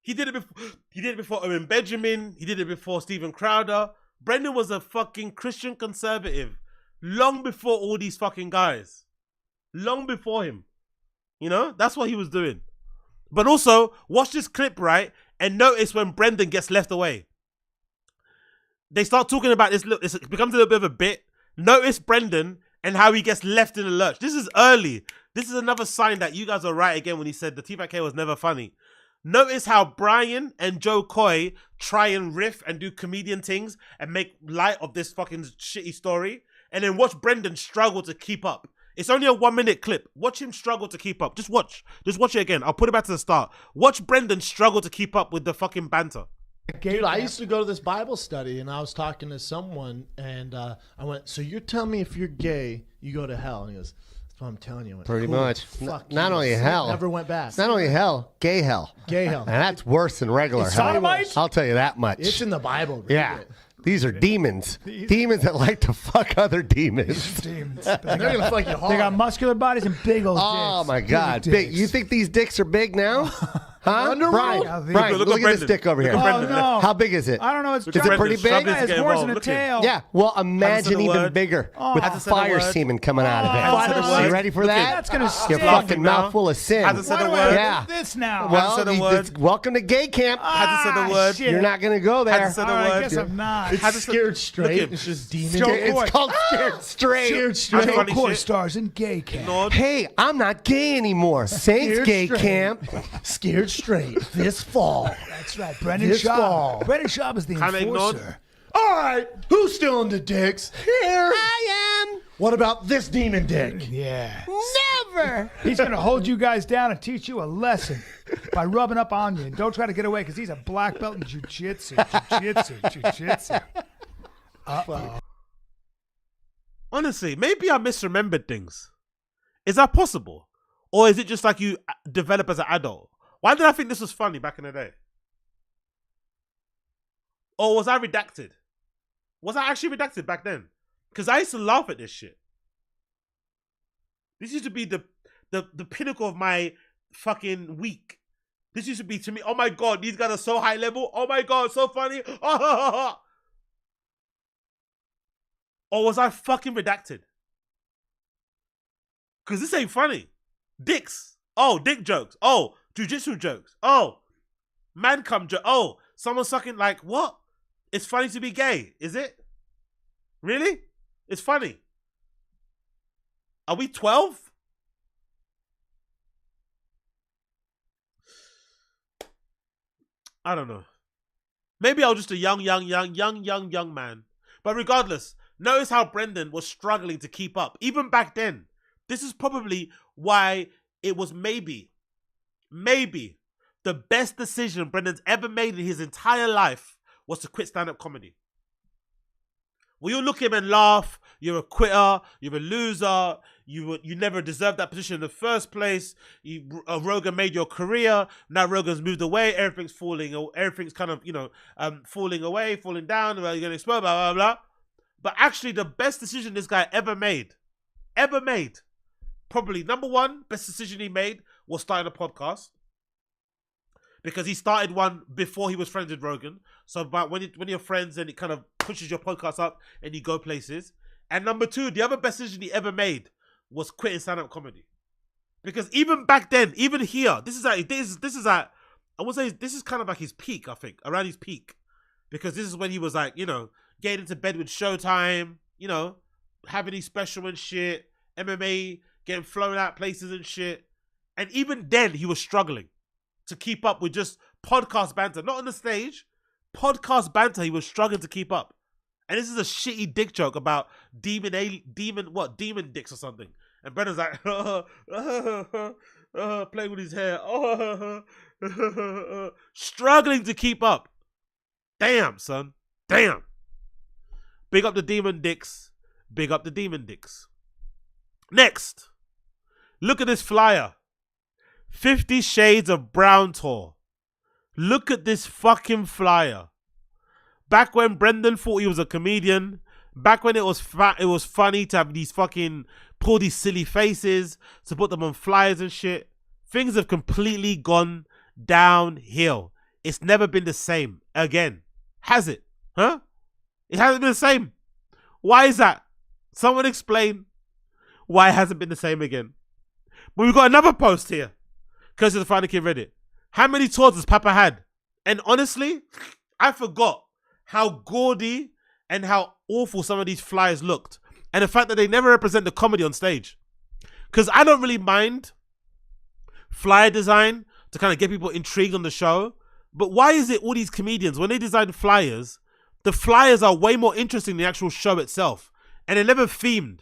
He did it before Owen Benjamin. He did it before Stephen Crowder. Brendan was a fucking Christian conservative long before all these fucking guys. Long before him. You know? That's what he was doing. But also, watch this clip, right? And notice when Brendan gets left away. They start talking about this. Look, it becomes a little bit of a bit. Notice Brendan and how he gets left in the lurch. This is early. This is another sign that you guys are right again when he said the TFATK was never funny. Notice how Brian and Joe Coy try and riff and do comedian things and make light of this fucking shitty story. And then watch Brendan struggle to keep up. It's only a 1 minute clip. Watch him struggle to keep up. Just watch it again. I'll put it back to the start. Watch Brendan struggle to keep up with the fucking banter. Dude, I used to go to this Bible study, and I was talking to someone, and I went, so you're telling me if you're gay, you go to hell? And he goes, that's what I'm telling you. I went, Pretty cool. much. Fuck Not you. only hell. Never went back. It's not only hell, gay hell. Gay hell. And that's worse than regular It's hell. sodomite? I'll tell you that much. It's in the Bible. Read Yeah. it. These are demons. Demons that like to fuck other demons. Demons. And they're going to fuck you hard. They got muscular bodies and big old dicks. Oh my God! Big Big. dicks. You think these dicks are big now? Huh? Underworld? Brian, Look look at at this Brendan. dick over here. Look at Oh, Brendan. no. How big is it? I don't know. It's Is it pretty big? It's Get worse involved. than a Look at him. tail. Yeah. Well, Hasn't imagine said a even word. bigger Oh. with Hasn't said a fire word. semen coming out of it. Hasn't said a You word. ready for Look at that? That's gonna Your stink. fucking now. mouthful of sin. Hasn't said a Why do I word. do Yeah. this now? Well, said a you- word. welcome to gay camp. Hasn't said a word. shit. You're not going to go there. Hasn't said a All right, I word. guess I'm not. It's Hasn't said- scared straight. Look at- It's just demons. Joe It's Coy. called scared straight. Scared straight. Funny Joe Coy shit. stars in gay camp. Ignored. Hey, I'm not gay anymore. Saints Scared gay straight. camp. Scared straight. This fall. That's right. Brendan This Schaub. fall. Brendan Schaub is the Kinda ignored. enforcer. All right. Who's stealing the dicks? Here. I am. What about this demon dick? Yeah. Never. He's going to hold you guys down and teach you a lesson by rubbing up on you. And don't try to get away because he's a black belt in jiu-jitsu. Jiu-jitsu. Uh-oh. Honestly, maybe I misremembered things. Is that possible? Or is it just like you develop as an adult? Why did I think this was funny back in the day? Or was I redacted? Was I actually redacted back then? Because I used to laugh at this shit. This used to be the pinnacle of my fucking week. This used to be to me, oh my God, these guys are so high level. Oh my God, so funny. Or was I fucking redacted? Because this ain't funny. Dicks. Oh, dick jokes. Oh, jujitsu jokes. Oh, man cum joke. Oh, someone sucking like, what? It's funny to be gay, is it? Really? It's funny. Are we 12? I don't know. Maybe I was just a young man. But regardless, notice how Brendan was struggling to keep up. Even back then. This is probably why it was maybe the best decision Brendan's ever made in his entire life was to quit stand-up comedy. When you look at him and laugh, you're a quitter, you're a loser, you never deserved that position in the first place. Rogan made your career, now Rogan's moved away, everything's kind of, falling away, falling down, you're gonna explode, blah, blah, blah. But actually the best decision this guy ever made, probably number one best decision he made was starting a podcast. Because he started one before he was friends with Rogan. So about when you're friends, then it kind of pushes your podcast up and you go places. And number two, the other best decision he ever made was quitting stand-up comedy. Because even back then, even here, this is I would say this is kind of like his peak, I think, around his peak. Because this is when he was like, getting into bed with Showtime, having his special and shit, MMA, getting flown out places and shit. And even then, he was struggling to keep up with just podcast banter. Not on the stage. Podcast banter, he was struggling to keep up. And this is a shitty dick joke about demon dicks or something. And Brendan's like, playing with his hair, struggling to keep up. Damn, son. Damn. Big up the demon dicks. Big up the demon dicks. Next. Look at this flyer. 50 Shades of Brown tour. Look at this fucking flyer. Back when Brendan thought he was a comedian, back when it was funny to have these fucking pull these silly faces, to put them on flyers and shit, things have completely gone downhill. It's never been the same again. Has it? Huh? It hasn't been the same. Why is that? Someone explain why it hasn't been the same again. But we've got another post here. Because of the Final Kid Reddit. How many tours has Papa had? And honestly, I forgot how gaudy and how awful some of these flyers looked. And the fact that they never represent the comedy on stage. Because I don't really mind flyer design to kind of get people intrigued on the show. But why is it all these comedians, when they design flyers, the flyers are way more interesting than the actual show itself. And they're never themed.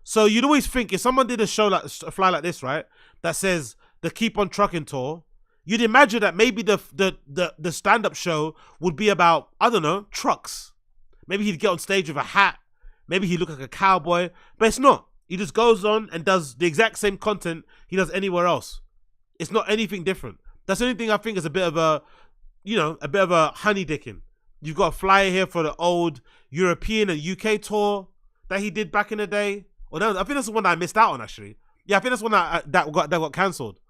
So you'd always think if someone did a show like a flyer like this, right? That says the Keep on Trucking tour, you'd imagine that maybe the stand-up show would be about, I don't know, trucks. Maybe he'd get on stage with a hat. Maybe he'd look like a cowboy. But it's not. He just goes on and does the exact same content he does anywhere else. It's not anything different. That's the only thing I think is a bit of a, a bit of a honey dicking. You've got a flyer here for the old European and UK tour that he did back in the day. Or no, I think that's the one that I missed out on, actually. Yeah, I think that's the one that got cancelled.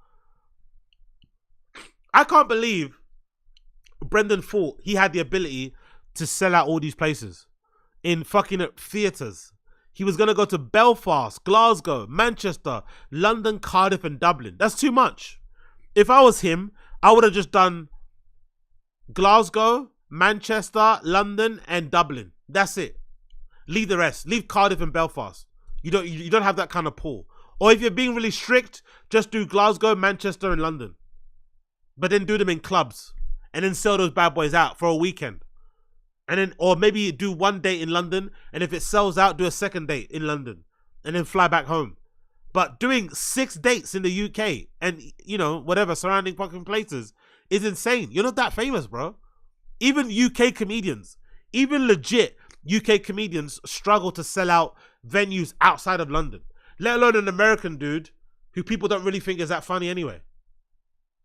I can't believe Brendan thought he had the ability to sell out all these places in fucking theatres. He was going to go to Belfast, Glasgow, Manchester, London, Cardiff and Dublin. That's too much. If I was him, I would have just done Glasgow, Manchester, London and Dublin. That's it. Leave the rest. Leave Cardiff and Belfast. You don't have that kind of pull. Or if you're being really strict, just do Glasgow, Manchester and London. But then do them in clubs and then sell those bad boys out for a weekend. And then, or maybe do one date in London, and if it sells out, do a second date in London and then fly back home. But doing 6 dates in the UK and, whatever surrounding fucking places is insane. You're not that famous, bro. Even UK comedians, even legit UK comedians struggle to sell out venues outside of London, let alone an American dude who people don't really think is that funny anyway.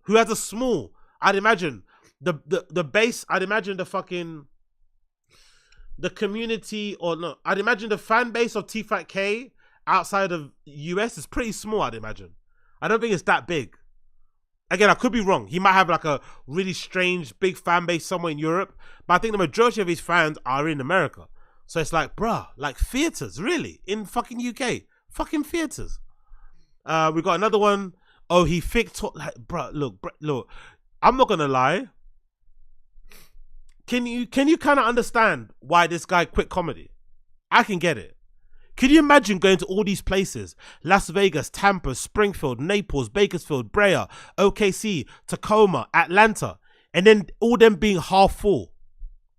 Who has a small, I'd imagine, the base, I'd imagine the community, or no, I'd imagine the fan base of TFATK outside of US is pretty small, I'd imagine. I don't think it's that big. Again, I could be wrong. He might have like a really strange big fan base somewhere in Europe, but I think the majority of his fans are in America. So it's like, bruh, like theatres, really? In fucking UK? Fucking theatres. We got another one. Oh, he fixed, like, bro, look, I'm not gonna lie. Can you kind of understand why this guy quit comedy? I can get it. Can you imagine going to all these places? Las Vegas, Tampa, Springfield, Naples, Bakersfield, Brea, OKC, Tacoma, Atlanta, and then all them being half full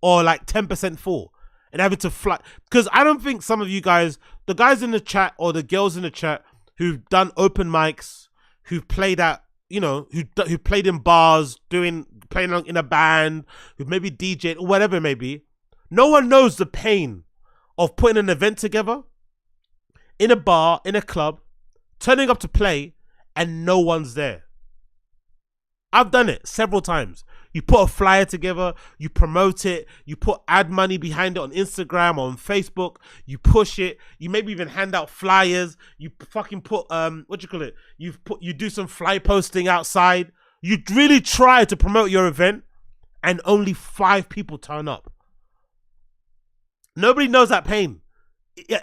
or like 10% full and having to fly? Because I don't think some of you guys, the guys in the chat or the girls in the chat who've done open mics, who've played at, who played in bars, playing in a band, who maybe DJed or whatever it may be, no one knows the pain of putting an event together in a bar, in a club, turning up to play, and no one's there. I've done it several times. You put a flyer together, you promote it, you put ad money behind it on Instagram or on Facebook, you push it, you maybe even hand out flyers, you fucking put you do some fly posting outside. You really try to promote your event and only 5 people turn up. Nobody knows that pain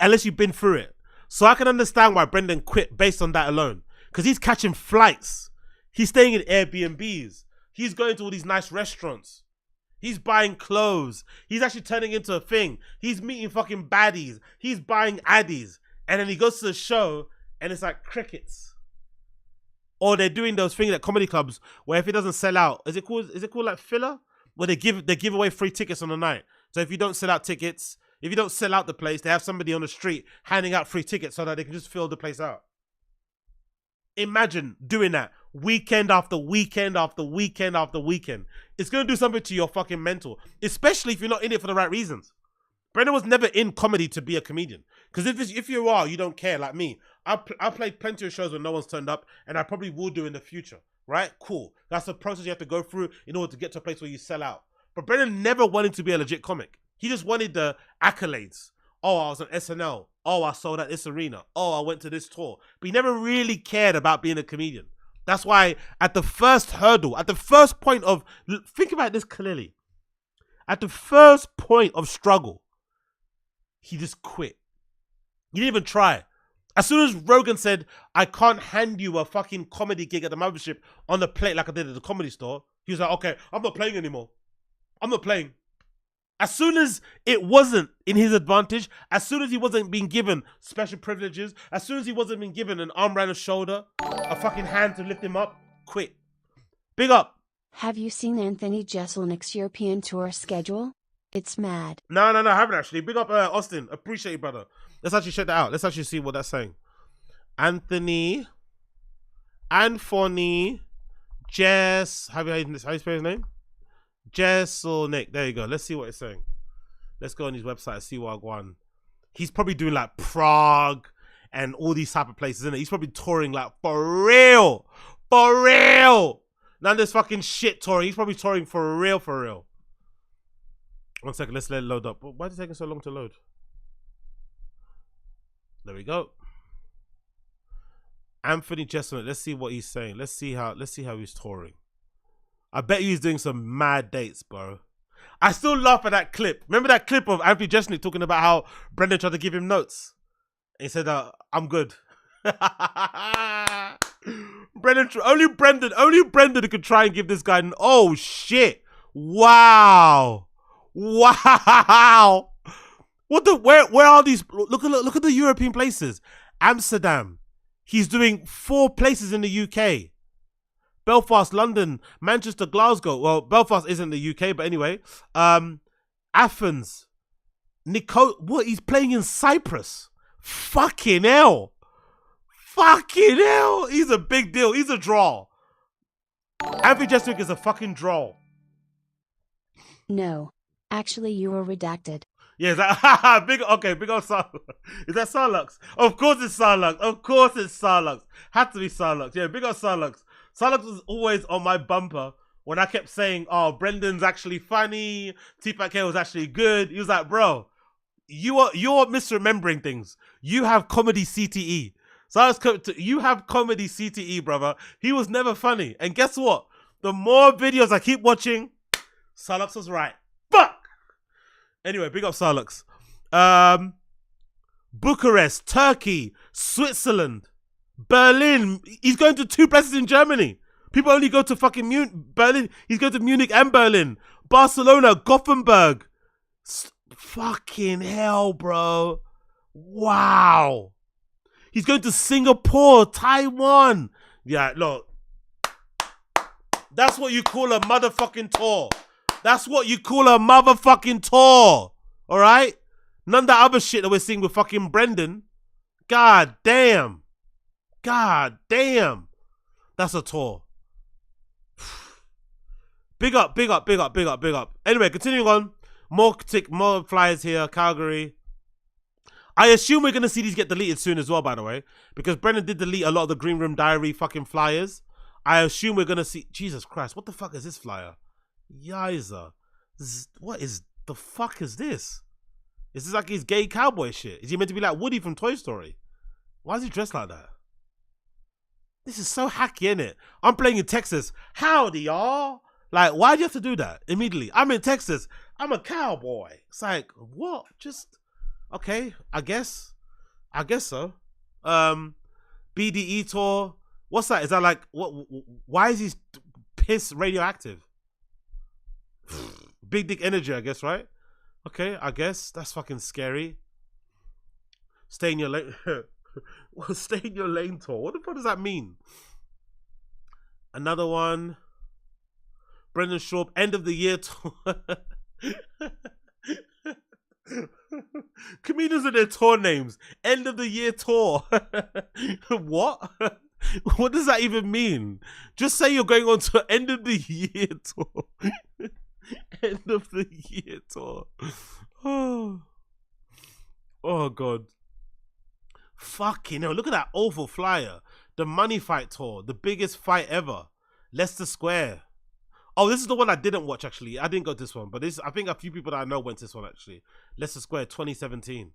unless you've been through it. So I can understand why Brendan quit based on that alone. Because he's catching flights. He's staying in Airbnbs. He's going to all these nice restaurants. He's buying clothes. He's actually turning into a thing. He's meeting fucking baddies. He's buying addies. And then he goes to the show and it's like crickets. Or they're doing those things at comedy clubs where if it doesn't sell out, is it called like filler? Where they give away free tickets on the night. So if you don't sell out tickets, If you don't sell out the place, they have somebody on the street handing out free tickets so that they can just fill the place out. Imagine doing that weekend after weekend after weekend after weekend. It's going to do something to your fucking mental, especially if you're not in it for the right reasons. Brendan was never in comedy to be a comedian. Because if you are, you don't care, like me. I played plenty of shows when no one's turned up, and I probably will do in the future, right? Cool. That's the process you have to go through in order to get to a place where you sell out. But Brendan never wanted to be a legit comic. He just wanted the accolades. Oh, I was on SNL. Oh, I sold at this arena. Oh, I went to this tour. But he never really cared about being a comedian. That's why at the first hurdle, at the first point of, think about this clearly. At the first point of struggle, he just quit. He didn't even try. As soon as Rogan said, I can't hand you a fucking comedy gig at the Mothership on the plate like I did at the Comedy Store, he was like, okay, I'm not playing anymore. I'm not playing. As soon as it wasn't in his advantage, as soon as he wasn't being given special privileges, as soon as he wasn't being given an arm around his shoulder, a fucking hand to lift him up, quit. Big up. Have you seen Anthony Jeselnik's European tour schedule? It's mad. No, I haven't actually. Big up Austin. Appreciate you, brother. Let's actually check that out. Let's actually see what that's saying. Anthony, Jess, how do you spell his name? Jeselnik. There you go. Let's see what it's saying. Let's go on his website and see what I want. He's probably doing like Prague and all these type of places, isn't it? He's probably touring like for real. For real. None of this fucking shit touring. He's probably touring for real, for real. 1 second, let's let it load up. Why is it taking so long to load? There we go. Anthony Jeselnik. Let's see what he's saying. Let's see how he's touring. I bet you he's doing some mad dates, bro. I still laugh at that clip. Remember that clip of Anthony Jeselnik talking about how Brendan tried to give him notes? And he said, I'm good. Only Brendan could try and give this guy oh shit. Wow. Wow. Where are these? Look at the European places. Amsterdam. He's doing 4 places in the UK. Belfast, London, Manchester, Glasgow. Well, Belfast isn't the UK, but anyway. Athens. What? He's playing in Cyprus. Fucking hell. Fucking hell. He's a big deal. He's a draw. Anthony Jeselnik is a fucking draw. No. Actually, you were redacted. Yeah, is that big old Sarlux. Is that Sarlux? Of course it's Sarlux. Of course it's Sarlux. Had to be Sarlux. Yeah, big old Sarlux. Sarlux was always on my bumper when I kept saying, oh, Brendan's actually funny, TFATK was actually good. He was like, bro, you're misremembering things. You have comedy CTE. You have comedy CTE, brother. He was never funny. And guess what? The more videos I keep watching, Sarlux was right. Fuck! Anyway, big up Sarlux. Bucharest, Turkey, Switzerland, Berlin. He's going to 2 places in Germany. People only go to fucking Berlin. He's going to Munich and Berlin. Barcelona, Gothenburg. Fucking hell, bro. Wow. He's going to Singapore, Taiwan. Yeah, look. That's what you call a motherfucking tour. That's what you call a motherfucking tour. All right? None of that other shit that we're seeing with fucking Brendan. God damn. God damn. That's a tour. Big up. Anyway, continuing on. More flyers here. Calgary. I assume we're going to see these get deleted soon as well, by the way. Because Brendan did delete a lot of the Green Room Diary fucking flyers. I assume we're going to see... Jesus Christ, what the fuck is this flyer? Yiza. What is the fuck is this? Is this like his gay cowboy shit? Is he meant to be like Woody from Toy Story? Why is he dressed like that? This is so hacky, innit? I'm playing in Texas. Howdy, y'all. Like, why do you have to do that immediately? I'm in Texas. I'm a cowboy. It's like, what? Just, okay, I guess so. BDE tour. What's that? Is that like, what? Why is he piss radioactive? Big dick energy, I guess, right? Okay, I guess. That's fucking scary. Stay in your lane. Stay in your lane tour. What the fuck does that mean? Another one. Brendan Schaub, end of the year tour. comedians with their tour names. End of the year tour. What? What does that even mean? Just say you're going on to end of the year tour. End of the year tour. Oh God. Fucking hell. Look at that awful flyer. The Money Fight tour. The biggest fight ever. Leicester Square. Oh, this is the one I didn't watch, actually. I didn't go to this one, but this, I think a few people that I know went to this one, actually. Leicester Square 2017.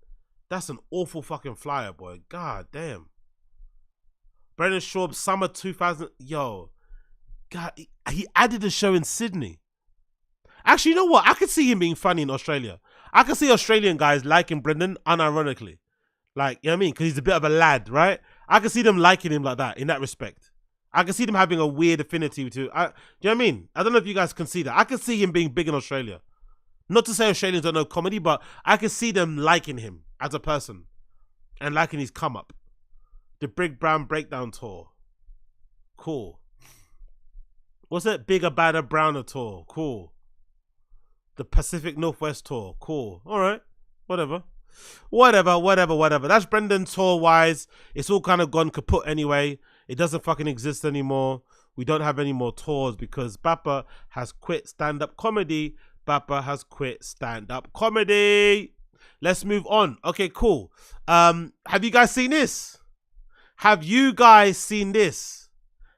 That's an awful fucking flyer, boy. God damn. Brendan Schaub, summer 2000. Yo. God, he added a show in Sydney. Actually, you know what? I could see him being funny in Australia. I could see Australian guys liking Brendan unironically. Like, you know what I mean? Because he's a bit of a lad, right? I could see them liking him like that, in that respect. I can see them having a weird affinity to. Do you know what I mean? I don't know if you guys can see that. I can see him being big in Australia. Not to say Australians don't know comedy, but I can see them liking him as a person and liking his come up. The Big Brown Breakdown tour. Cool. What's it? Bigger, Badder, Browner tour. Cool. The Pacific Northwest tour. Cool. All right. Whatever. That's Brendan tour-wise. It's all kind of gone kaput anyway. It doesn't fucking exist anymore. We don't have any more tours because Bappa has quit stand-up comedy. Bappa has quit stand-up comedy. Let's move on. Okay, cool. Have you guys seen this? Have you guys seen this?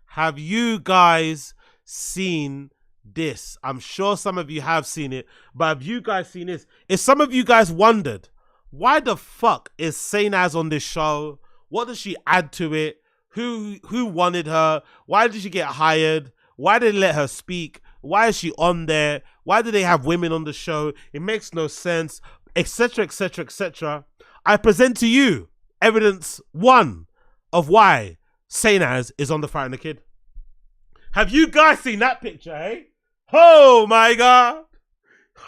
Have you guys seen this? I'm sure some of you have seen it, but have you guys seen this? If some of you guys wondered, why the fuck is SANAZ on this show? What does she add to it? Who wanted her? Why did she get hired? Why did they let her speak? Why is she on there? Why do they have women on the show? It makes no sense, etc, etc, etc. I present to you evidence one of why SANAZ is on the Fighting the Kid. Have you guys seen that picture, eh? Oh my God.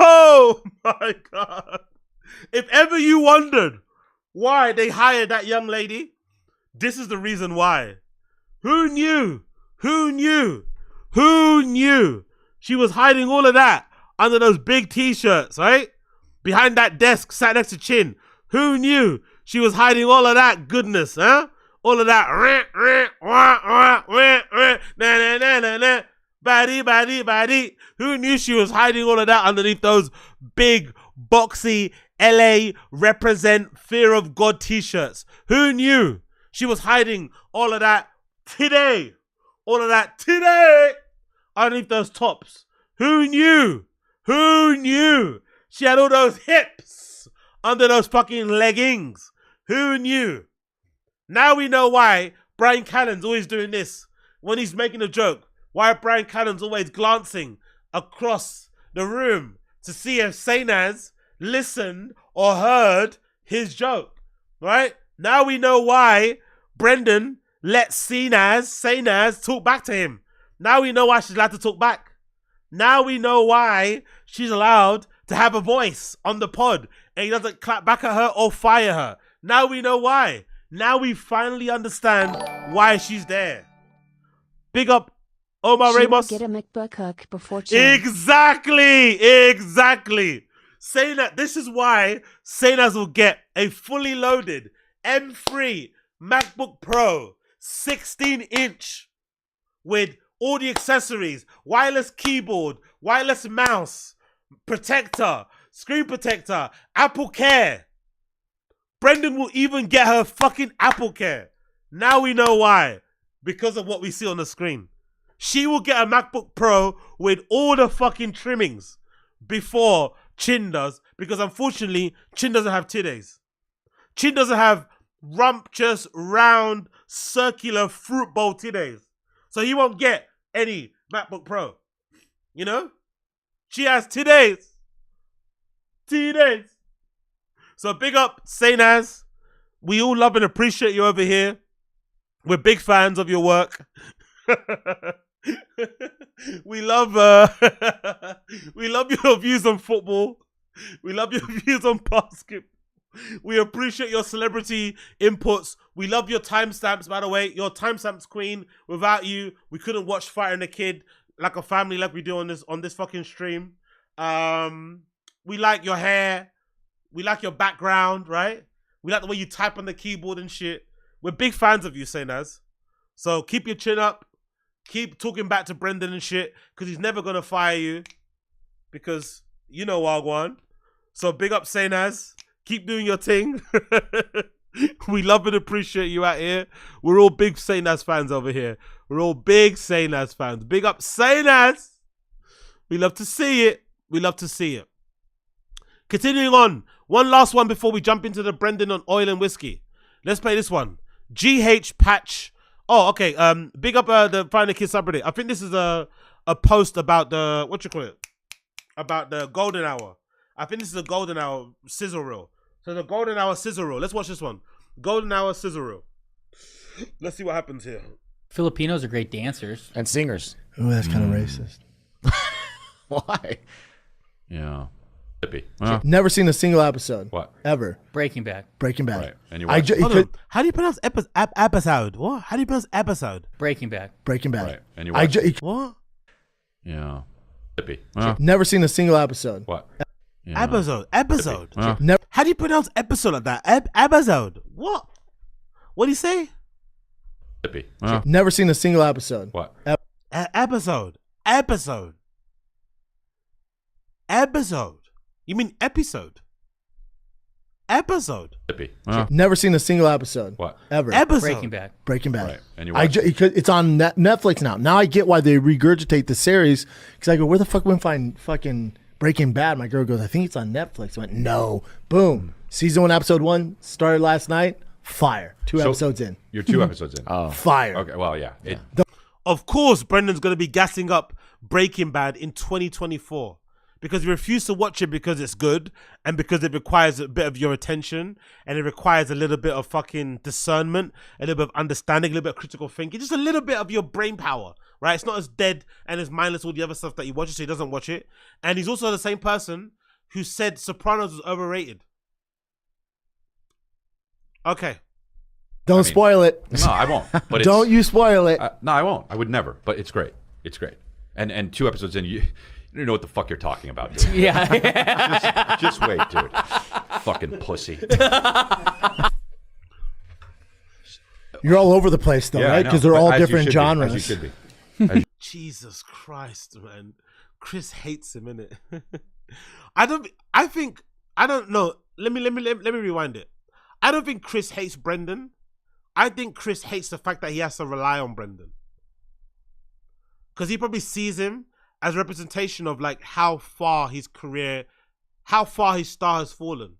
Oh my God. If ever you wondered why they hired that young lady, this is the reason why. Who knew? Who knew? Who knew? She was hiding all of that under those big t-shirts, right? Behind that desk, sat next to Chin. Who knew? She was hiding all of that goodness, huh? All of that. Bady. Who knew she was hiding all of that underneath those big, boxy, LA represent fear of God t-shirts? Who knew? She was hiding all of that today. All of that today underneath those tops. Who knew? Who knew? She had all those hips under those fucking leggings. Who knew? Now we know why Brian Cannon's always doing this. When he's making a joke, why Brian Cannon's always glancing across the room to see if SANAZ listened or heard his joke, right? Now we know why Brendan let SANAZ talk back to him. Now we know why she's allowed to talk back. Now we know why she's allowed to have a voice on the pod and he doesn't clap back at her or fire her. Now we know why. Now we finally understand why she's there. Big up Omar Ramos. Get a MacBook hook before Chin. Exactly. Saying that this is why SANAZ will get a fully loaded M3 MacBook Pro 16-inch with all the accessories, wireless keyboard, wireless mouse, protector, screen protector, Apple Care. Brendan will even get her fucking Apple Care. Now we know why. Because of what we see on the screen. She will get a MacBook Pro with all the fucking trimmings before Chin does. Because unfortunately, Chin doesn't have titties. Chin doesn't have rumptious, round, circular fruit bowl titties. So he won't get any MacBook Pro. You know? She has titties. Titties. So big up SANAZ. We all love and appreciate you over here. We're big fans of your work. We love your views on football. We love your views on basketball. We appreciate your celebrity inputs. We love your timestamps, by the way. Your timestamps queen. Without you, we couldn't watch Fighting the Kid like a family like we do on this fucking stream. We like your hair. We like your background, right? We like the way you type on the keyboard and shit. We're big fans of you, SANAZ. So keep your chin up. Keep talking back to Brendan and shit, because he's never going to fire you. Because you know Wagwan. So big up SANAZ. Keep doing your thing. We love and appreciate you out here. We're all big SANAZ fans over here. We're all big SANAZ fans. Big up SANAZ. We love to see it. We love to see it. Continuing on. One last one before we jump into the Brendan on oil and whiskey. Let's play this one. GH Patch. Oh, okay. Big up the Final Kids subreddit. I think this is a post about the, what you call it? About the golden hour. I think this is a golden hour sizzle reel. So the golden hour sizzle reel. Let's watch this one. Golden hour sizzle reel. Let's see what happens here. Filipinos are great dancers and singers. Oh, that's kind of racist. Why? Yeah. Never seen a single episode. What? Ever. Breaking Bad. Breaking Bad. Right. And you I watch How do you pronounce episode? What? How do you pronounce episode? Breaking Bad. Breaking Bad. Right. And you watch what? Yeah. Never seen a single episode. What? Yeah. Episode. Never. How do you pronounce episode like that? Episode. What? What do you say? Never seen a single episode. What? Episode. You mean episode? Episode. Never seen a single episode. What? Ever. Episode. Breaking Bad. Breaking Bad. Right. And you watch it's on Netflix now. Now I get why they regurgitate the series, because I go, where the fuck we find fucking Breaking Bad? My girl goes, I think it's on Netflix. I went, no. Boom. Season 1, episode 1 started last night. Fire. Two episodes in. You're 2 episodes in. Oh. Fire. Okay. Well, yeah. Of course, Brendan's going to be gassing up Breaking Bad in 2024. Because you refuse to watch it because it's good and because it requires a bit of your attention and it requires a little bit of fucking discernment, a little bit of understanding, a little bit of critical thinking, just a little bit of your brain power, right? It's not as dead and as mindless all the other stuff that he watches, so he doesn't watch it. And he's also the same person who said Sopranos was overrated. Okay. Don't spoil it. No, I won't. But don't you spoil it. No, I won't. I would never. But it's great. It's great. And 2 episodes in, you don't know what the fuck you're talking about, dude. Yeah. just wait, dude. Fucking pussy. You're all over the place, though, right? Because they're all different genres. As you should be. Jesus Christ, man. Chris hates him, innit? I don't know. Let me rewind it. I don't think Chris hates Brendan. I think Chris hates the fact that he has to rely on Brendan. Because he probably sees him as a representation of like how far his star has fallen,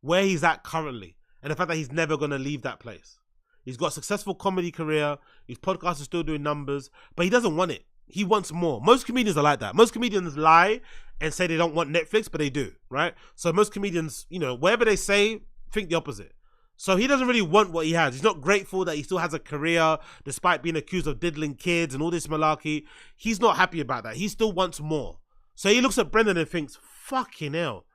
where he's at currently, and the fact that he's never going to leave that place. He's got a successful comedy career. His podcast is still doing numbers, but he doesn't want it. He wants more. Most comedians are like that. Most comedians lie and say they don't want Netflix, but they do, right? So most comedians, whatever they say, think the opposite. So he doesn't really want what he has. He's not grateful that he still has a career despite being accused of diddling kids and all this malarkey. He's not happy about that. He still wants more. So he looks at Brendan and thinks, fucking hell.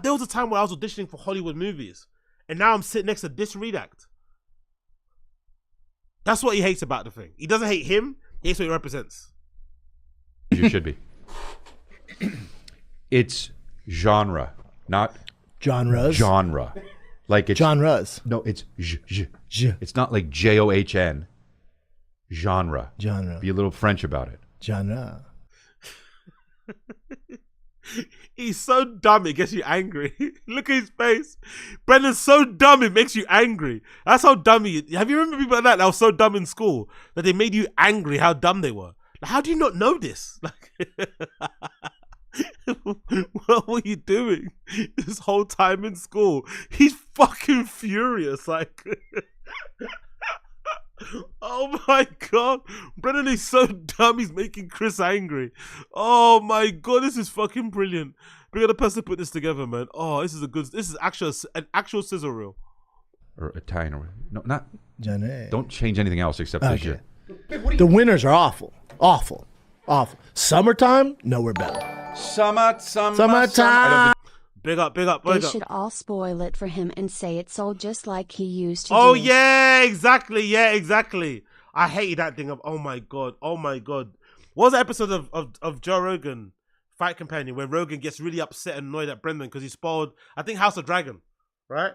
There was a time where I was auditioning for Hollywood movies and now I'm sitting next to this redact. That's what he hates about the thing. He doesn't hate him. He hates what he represents. You should be. It's genre, not genres. Genre. Like it's genres. No, it's it's not like JOHN. Genre. Be a little French about it. Genre. He's so dumb it gets you angry. Look at his face. Brendan's so dumb it makes you angry. That's how dumb he is. Have you remember people like that were so dumb in school that they made you angry how dumb they were? Like, how do you not know this? Like, what were you doing this whole time in school? He's fucking furious. Like, oh my God. Brendan is so dumb, he's making Chris angry. Oh my God, this is fucking brilliant. We got a person put this together, man. Oh, this is an actual sizzle reel. Or Italian, or no, not. Genre. Don't change anything else except for shit. The winners are awful. Awful. Awful. Summertime, nowhere better. Summertime. Big up. They should all spoil it for him and say it sold just like he used to Oh, do. yeah, exactly. Yeah, exactly. I hated that thing of, oh my God. What was the episode of Joe Rogan Fight Companion where Rogan gets really upset and annoyed at Brendan because he spoiled, I think, House of Dragon, right?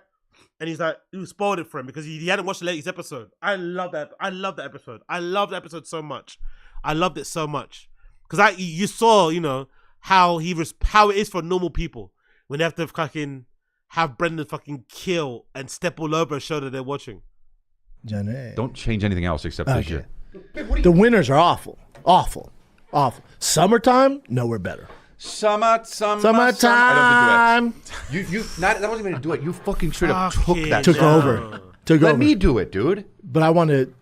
And he's like, he spoiled it for him because he hadn't watched the latest episode. I love that episode. I love the episode so much. I loved it so much because you saw, you know, how it is for normal people when they have to fucking have Brendan fucking kill and step all over a show that they're watching. Don't change anything else except this year. The winners are awful. Summertime, nowhere better. Summertime. I don't do it. That wasn't even to do it. You fucking straight up took that. Took over. Let me do it, dude. But I want to.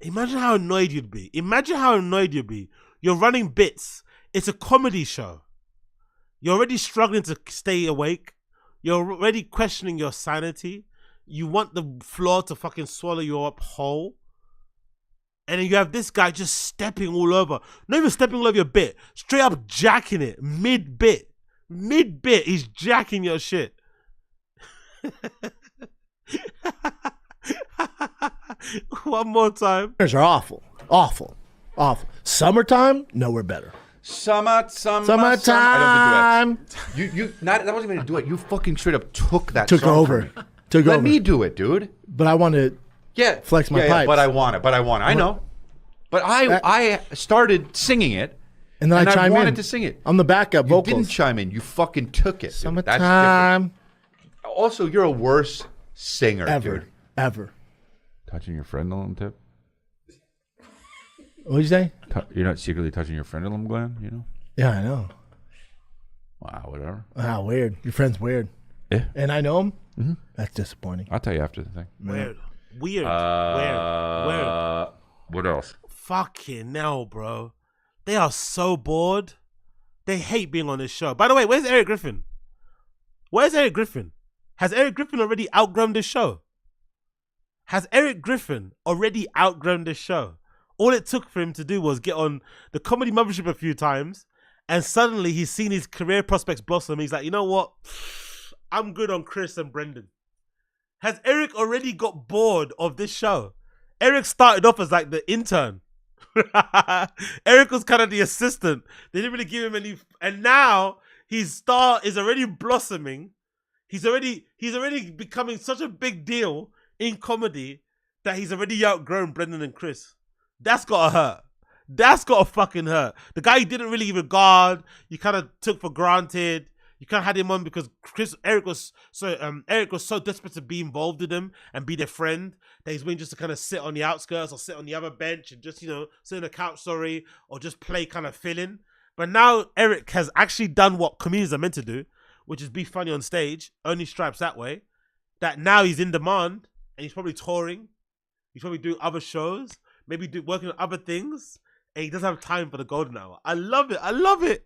Imagine how annoyed you'd be. You're running bits. It's a comedy show. You're already struggling to stay awake. You're already questioning your sanity. You want the floor to fucking swallow you up whole. And then you have this guy just stepping all over. Not even stepping all over your bit. Straight up jacking it. Mid-bit. He's jacking your shit. One more time. Winners are awful. Summertime, nowhere better. Summertime. I don't do it. That wasn't even to do it. You fucking straight up took that. Took over. Let me do it, dude. But I want to. Flex my pipes. But I want it. I know. But I started singing it. And then I wanted to sing it. I'm the backup vocals. You didn't chime in. You fucking took it. Summertime. That's different. Also, you're a worse singer, dude. Ever. Touching your frenulum tip? What'd you say? You're not secretly touching your frenulum gland, you know? Yeah, I know. Wow, whatever. Wow, weird. Your friend's weird. Yeah. And I know him? Mm-hmm. That's disappointing. I'll tell you after the thing. Weird. What else? Fucking hell, bro. They are so bored. They hate being on this show. By the way, where's Eric Griffin? Has Eric Griffin already outgrown this show? All it took for him to do was get on the Comedy Mothership a few times, and suddenly he's seen his career prospects blossom. He's like, you know what? I'm good on Chris and Brendan. Has Eric already got bored of this show? Eric started off as like the intern. Eric was kind of the assistant. They didn't really give him any, and now his star is already blossoming. He's already becoming such a big deal in comedy that he's already outgrown Brendan and Chris. That's gotta hurt. That's gotta fucking hurt. The guy you didn't really regard, you kind of took for granted. You kind of had him on because Eric was so desperate to be involved with them and be their friend that he's willing just to kind of sit on the outskirts or sit on the other bench and just, you know, sit on the couch, or just play kind of fill-in. But now Eric has actually done what comedians are meant to do, which is be funny on stage, earning stripes that way. That now he's in demand and he's probably touring. He's probably doing other shows, maybe working on other things, and he doesn't have time for the golden hour. I love it.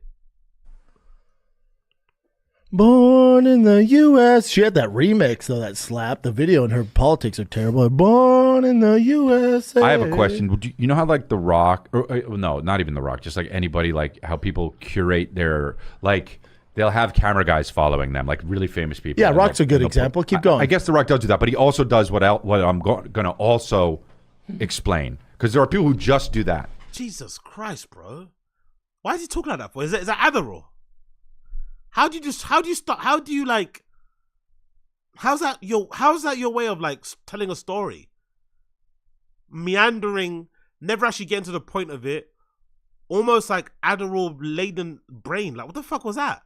Born in the U.S. She had that remix, though, that slap. The video and her politics are terrible. Born in the U.S. I have a question. You know how, like, The Rock, or no, not even The Rock, just like anybody, like how people curate their, like, they'll have camera guys following them, like really famous people. Yeah, Rock's a good example. Keep going. I guess The Rock does do that, but he also does what I'm going to also explain, because there are people who just do that. Jesus Christ, bro. Why is he talking like that for? Is that Adderall? How's that your way of like telling a story? Meandering, never actually getting to the point of it, almost like Adderall laden brain. Like, what the fuck was that?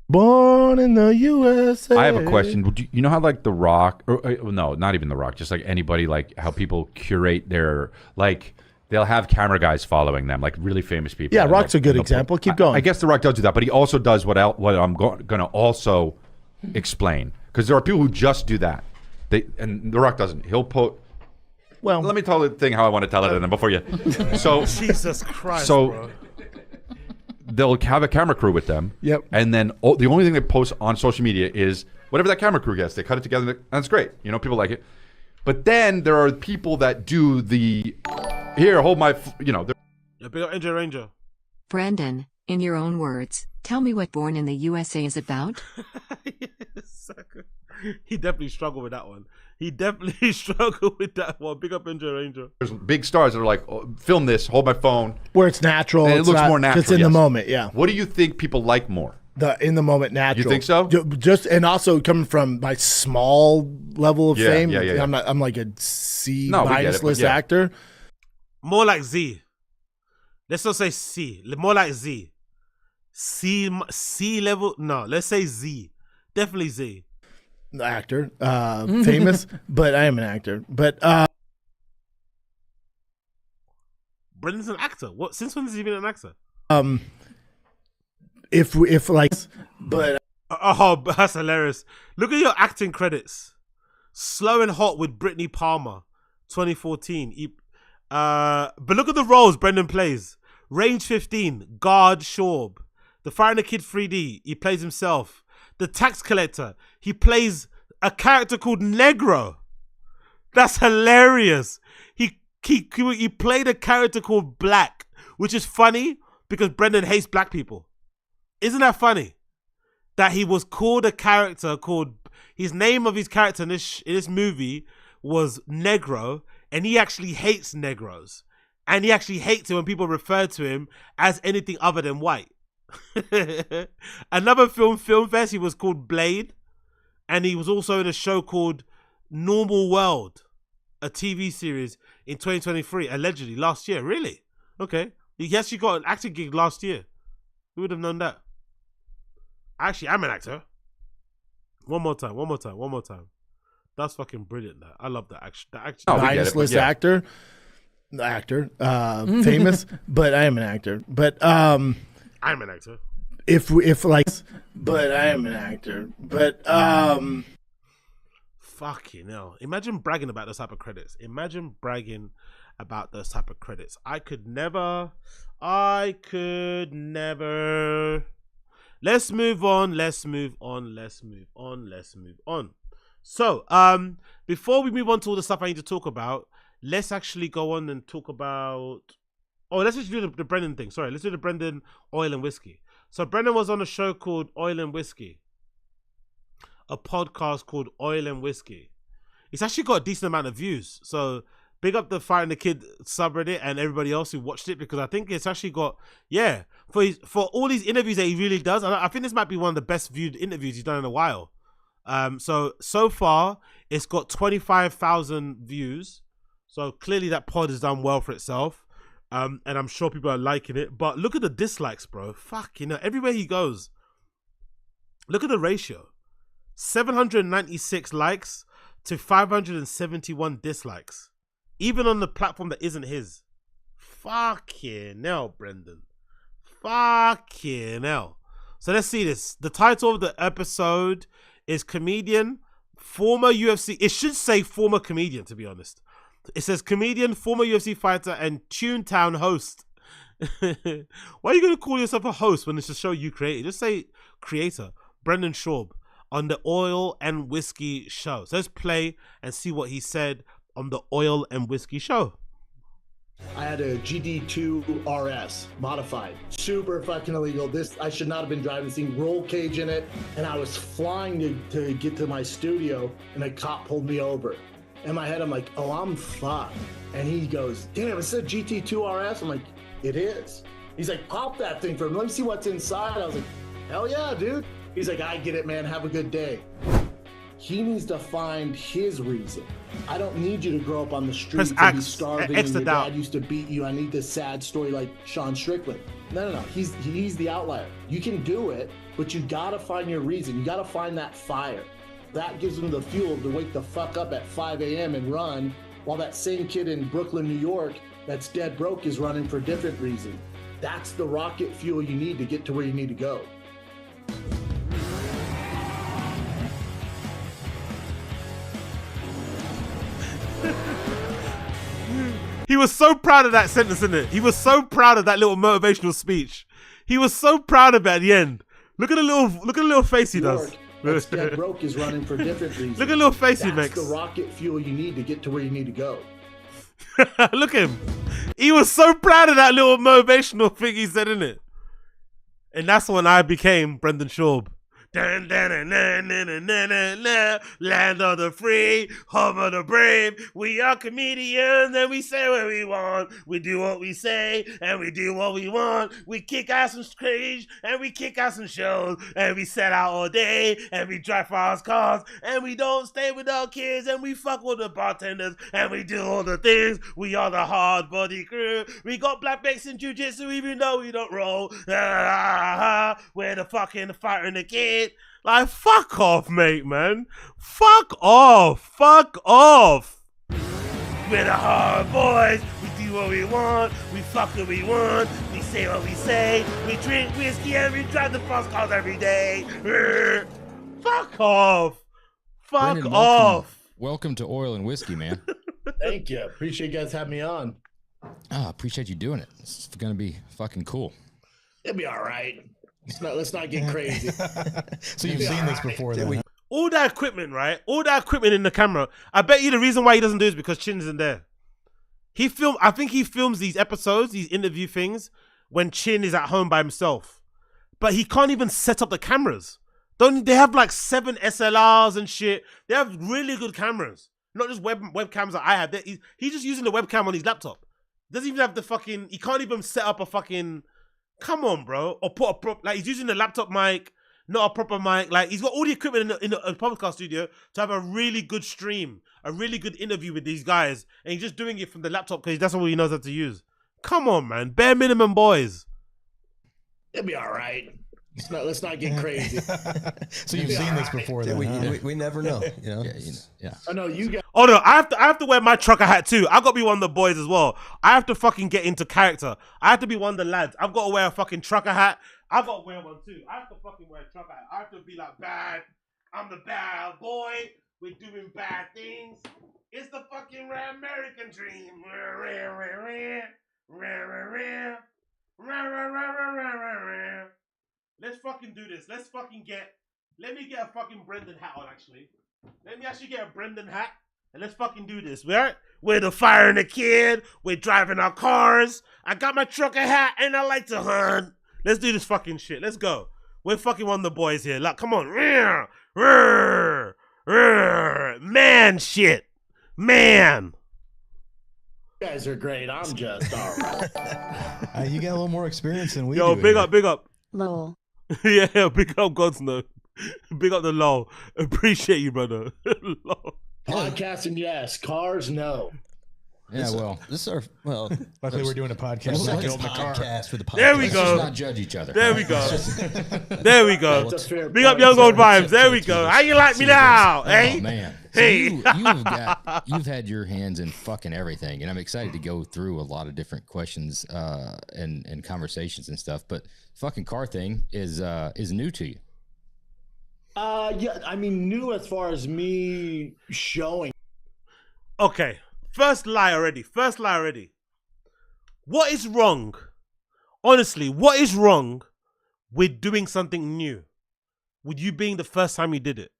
Born in the USA. I have a question. You know how, like, The Rock, or no, not even The Rock, just like anybody, like how people curate their, like, they'll have camera guys following them, like really famous people. Yeah, Rock's a good example. Keep going. I guess The Rock does do that, but he also does what I'm going to also explain, because there are people who just do that. And The Rock doesn't. He'll put. Well, let me tell the thing how I want to tell it, and then before you. So Jesus Christ. So bro. They'll have a camera crew with them. Yep. And then the only thing they post on social media is whatever that camera crew gets. They cut it together, and that's great. You know, people like it. But then there are people that do the. Here, hold my, Yeah, big up Ranger. Brendan, in your own words, tell me what Born in the USA is about. He definitely struggled with that one. He definitely struggled with that one. Big up Angel Angel. There's big stars that are like, oh, film this, hold my phone. Where it's natural. And it looks more natural. It's in the moment, yeah. What do you think people like more? The in the moment natural. You think so? Just and also coming from my small level of fame. Yeah. I'm like a C- list yeah. actor. More like Z. Let's not say C. More like Z. C level. No, let's say Z. Definitely Z. Actor, famous, but I am an actor. But Brendan's an actor. What? Since when has he been an actor? If like, but oh, that's hilarious. Look at your acting credits. Slow and Hot with Brittany Palmer, 2014. But look at the roles Brendan plays. Range 15, Guard Schaub. The Fire and the Kid 3D, he plays himself. The Tax Collector, he plays a character called Negro. That's hilarious. He played a character called Black, which is funny because Brendan hates black people. Isn't that funny? That he was called a character called, his name of his character in this movie was Negro, and he actually hates Negros. And he actually hates it when people refer to him as anything other than white. Another film fest, he was called Blade, and he was also in a show called Normal World, a TV series in 2023, allegedly last year. Really? Okay. He actually got an acting gig last year. Who would have known that? Actually, I'm an actor. One more time. That's fucking brilliant. That I love that action. Minus list actor, famous, but I am an actor. But I'm an actor. If like, but I am an actor. But fucking hell! Imagine bragging about those type of credits. I could never. Let's move on. So, before we move on to all the stuff I need to talk about, let's actually go on and talk about. Oh, let's just do the Brendan thing. Sorry, let's do the Brendan Oil and Whiskey. So Brendan was on a show called Oil and Whiskey, a podcast called Oil and Whiskey. It's actually got a decent amount of views. So big up the Fire and the Kid subreddit and everybody else who watched it, because I think it's actually got, for all these interviews that he really does. I think this might be one of the best viewed interviews he's done in a while. So far it's got 25,000 views. So clearly that pod has done well for itself. And I'm sure people are liking it. But look at the dislikes, bro. Fuck, everywhere he goes. Look at the ratio. 796 likes to 571 dislikes. Even on the platform that isn't his. Fucking hell, Brendan. Fucking hell. So let's see this. The title of the episode is comedian, former UFC. It should say former comedian, to be honest. It says comedian, former UFC fighter, and Toontown host. Why are you going to call yourself a host when it's a show you created? Just say creator, Brendan Schaub, on the Oil and Whiskey show. So let's play and see what he said on the Oil and Whiskey show. I had a GD2 RS modified, super fucking illegal. I should not have been driving this thing, roll cage in it, and I was flying to get to my studio, and a cop pulled me over. In my head, I'm like, oh, I'm fucked. And he goes, damn, it's a GT2 RS? I'm like, it is. He's like, pop that thing for me. Let me see what's inside. I was like, hell yeah, dude. He's like, I get it, man. Have a good day. He needs to find his reason. I don't need you to grow up on the streets and be starving and your dad used to beat you. I need this sad story like Sean Strickland. No. He's the outlier. You can do it, but you gotta find your reason. You gotta find that fire. That gives them the fuel to wake the fuck up at 5 a.m. and run, while that same kid in Brooklyn, New York, that's dead broke is running for a different reason. That's the rocket fuel you need to get to where you need to go. He was so proud of that sentence, isn't it? He was so proud of that little motivational speech. He was so proud of it at the end. Look at the little face he does. That's dead broke is running for different reasons. Look at the little face he makes. That's the rocket fuel you need to get to where you need to go. Look at him. He was so proud of that little motivational thing he said, innit? And that's when I became Brendan Schaub. Dun, dun, dun, dun, dun, dun, dun, dun, dun. Land of the free, home of the brave. We are comedians and we say what we want. We do what we say and we do what we want. We kick ass and cringe and we kick ass and shows and we set out all day and we drive fast cars and we don't stay with our kids and we fuck with the bartenders and we do all the things. We are the hard body crew. We got black belts in jiu-jitsu even though we don't roll. We're the fucking fighter and the kid. Like, fuck off, mate, man. Fuck off. Fuck off. We're the hard boys. We do what we want. We fuck what we want. We say what we say. We drink whiskey and we drive the fast cars every day. Fuck off. Fuck Brendan, off. Welcome to Oil and Whiskey, man. Thank you. Appreciate you guys having me on. Appreciate you doing it. It's going to be fucking cool. It'll be all right. Let's not get crazy. So you've seen this before, then? All that equipment, right? All that equipment in the camera. I bet you the reason why he doesn't do it is because Chin isn't there. I think he films these episodes, these interview things, when Chin is at home by himself. But he can't even set up the cameras. They have like 7 SLRs and shit. They have really good cameras. Not just webcams that I have. He's just using the webcam on his laptop. Doesn't even have the fucking... He can't even set up a fucking... Come on, bro. Or put a prop... Like, he's using the laptop mic, not a proper mic. Like, he's got all the equipment in the podcast studio to have a really good stream, a really good interview with these guys. And he's just doing it from the laptop because that's all he knows how to use. Come on, man. Bare minimum, boys. It'll be all right. Let's not get crazy. So you've seen this before, then? We never know, you know? Yeah. I know you guys. Oh no, I have to wear my trucker hat too. I got to be one of the boys as well. I have to fucking get into character. I have to be one of the lads. I've got to wear a fucking trucker hat. I've got to wear one too. I have to fucking wear a trucker hat. I have to be like bad. I'm the bad boy. We're doing bad things. It's the fucking American dream. Let's fucking do this. Let me get a fucking Brendan hat on, actually. Let me actually get a Brendan hat, and let's fucking do this, right? We're the fire and the kid. We're driving our cars. I got my trucker hat, and I like to hunt. Let's do this fucking shit. Let's go. We're fucking one of the boys here. Like, come on. Man shit. Man. You guys are great. I'm just all right. You got a little more experience than we do. Yo, big up. Lol. Yeah, big up God's no. Big up the lol. Appreciate you, brother. Podcasting, yes. Cars, no. Yeah, luckily we're doing a podcast. It's like a on the car. podcast for the podcast. There we go. Let's not judge each other. There we go. There we go. Big up young old vibes. There we go. How you like me now? Hey, man. Hey. You've had your hands in fucking everything, and I'm excited to go through a lot of different questions and conversations and stuff. But fucking car thing is new to you. Yeah, I mean, new as far as me showing. Okay. First lie already. What is wrong? Honestly, what is wrong with doing something new? With you being the first time you did it?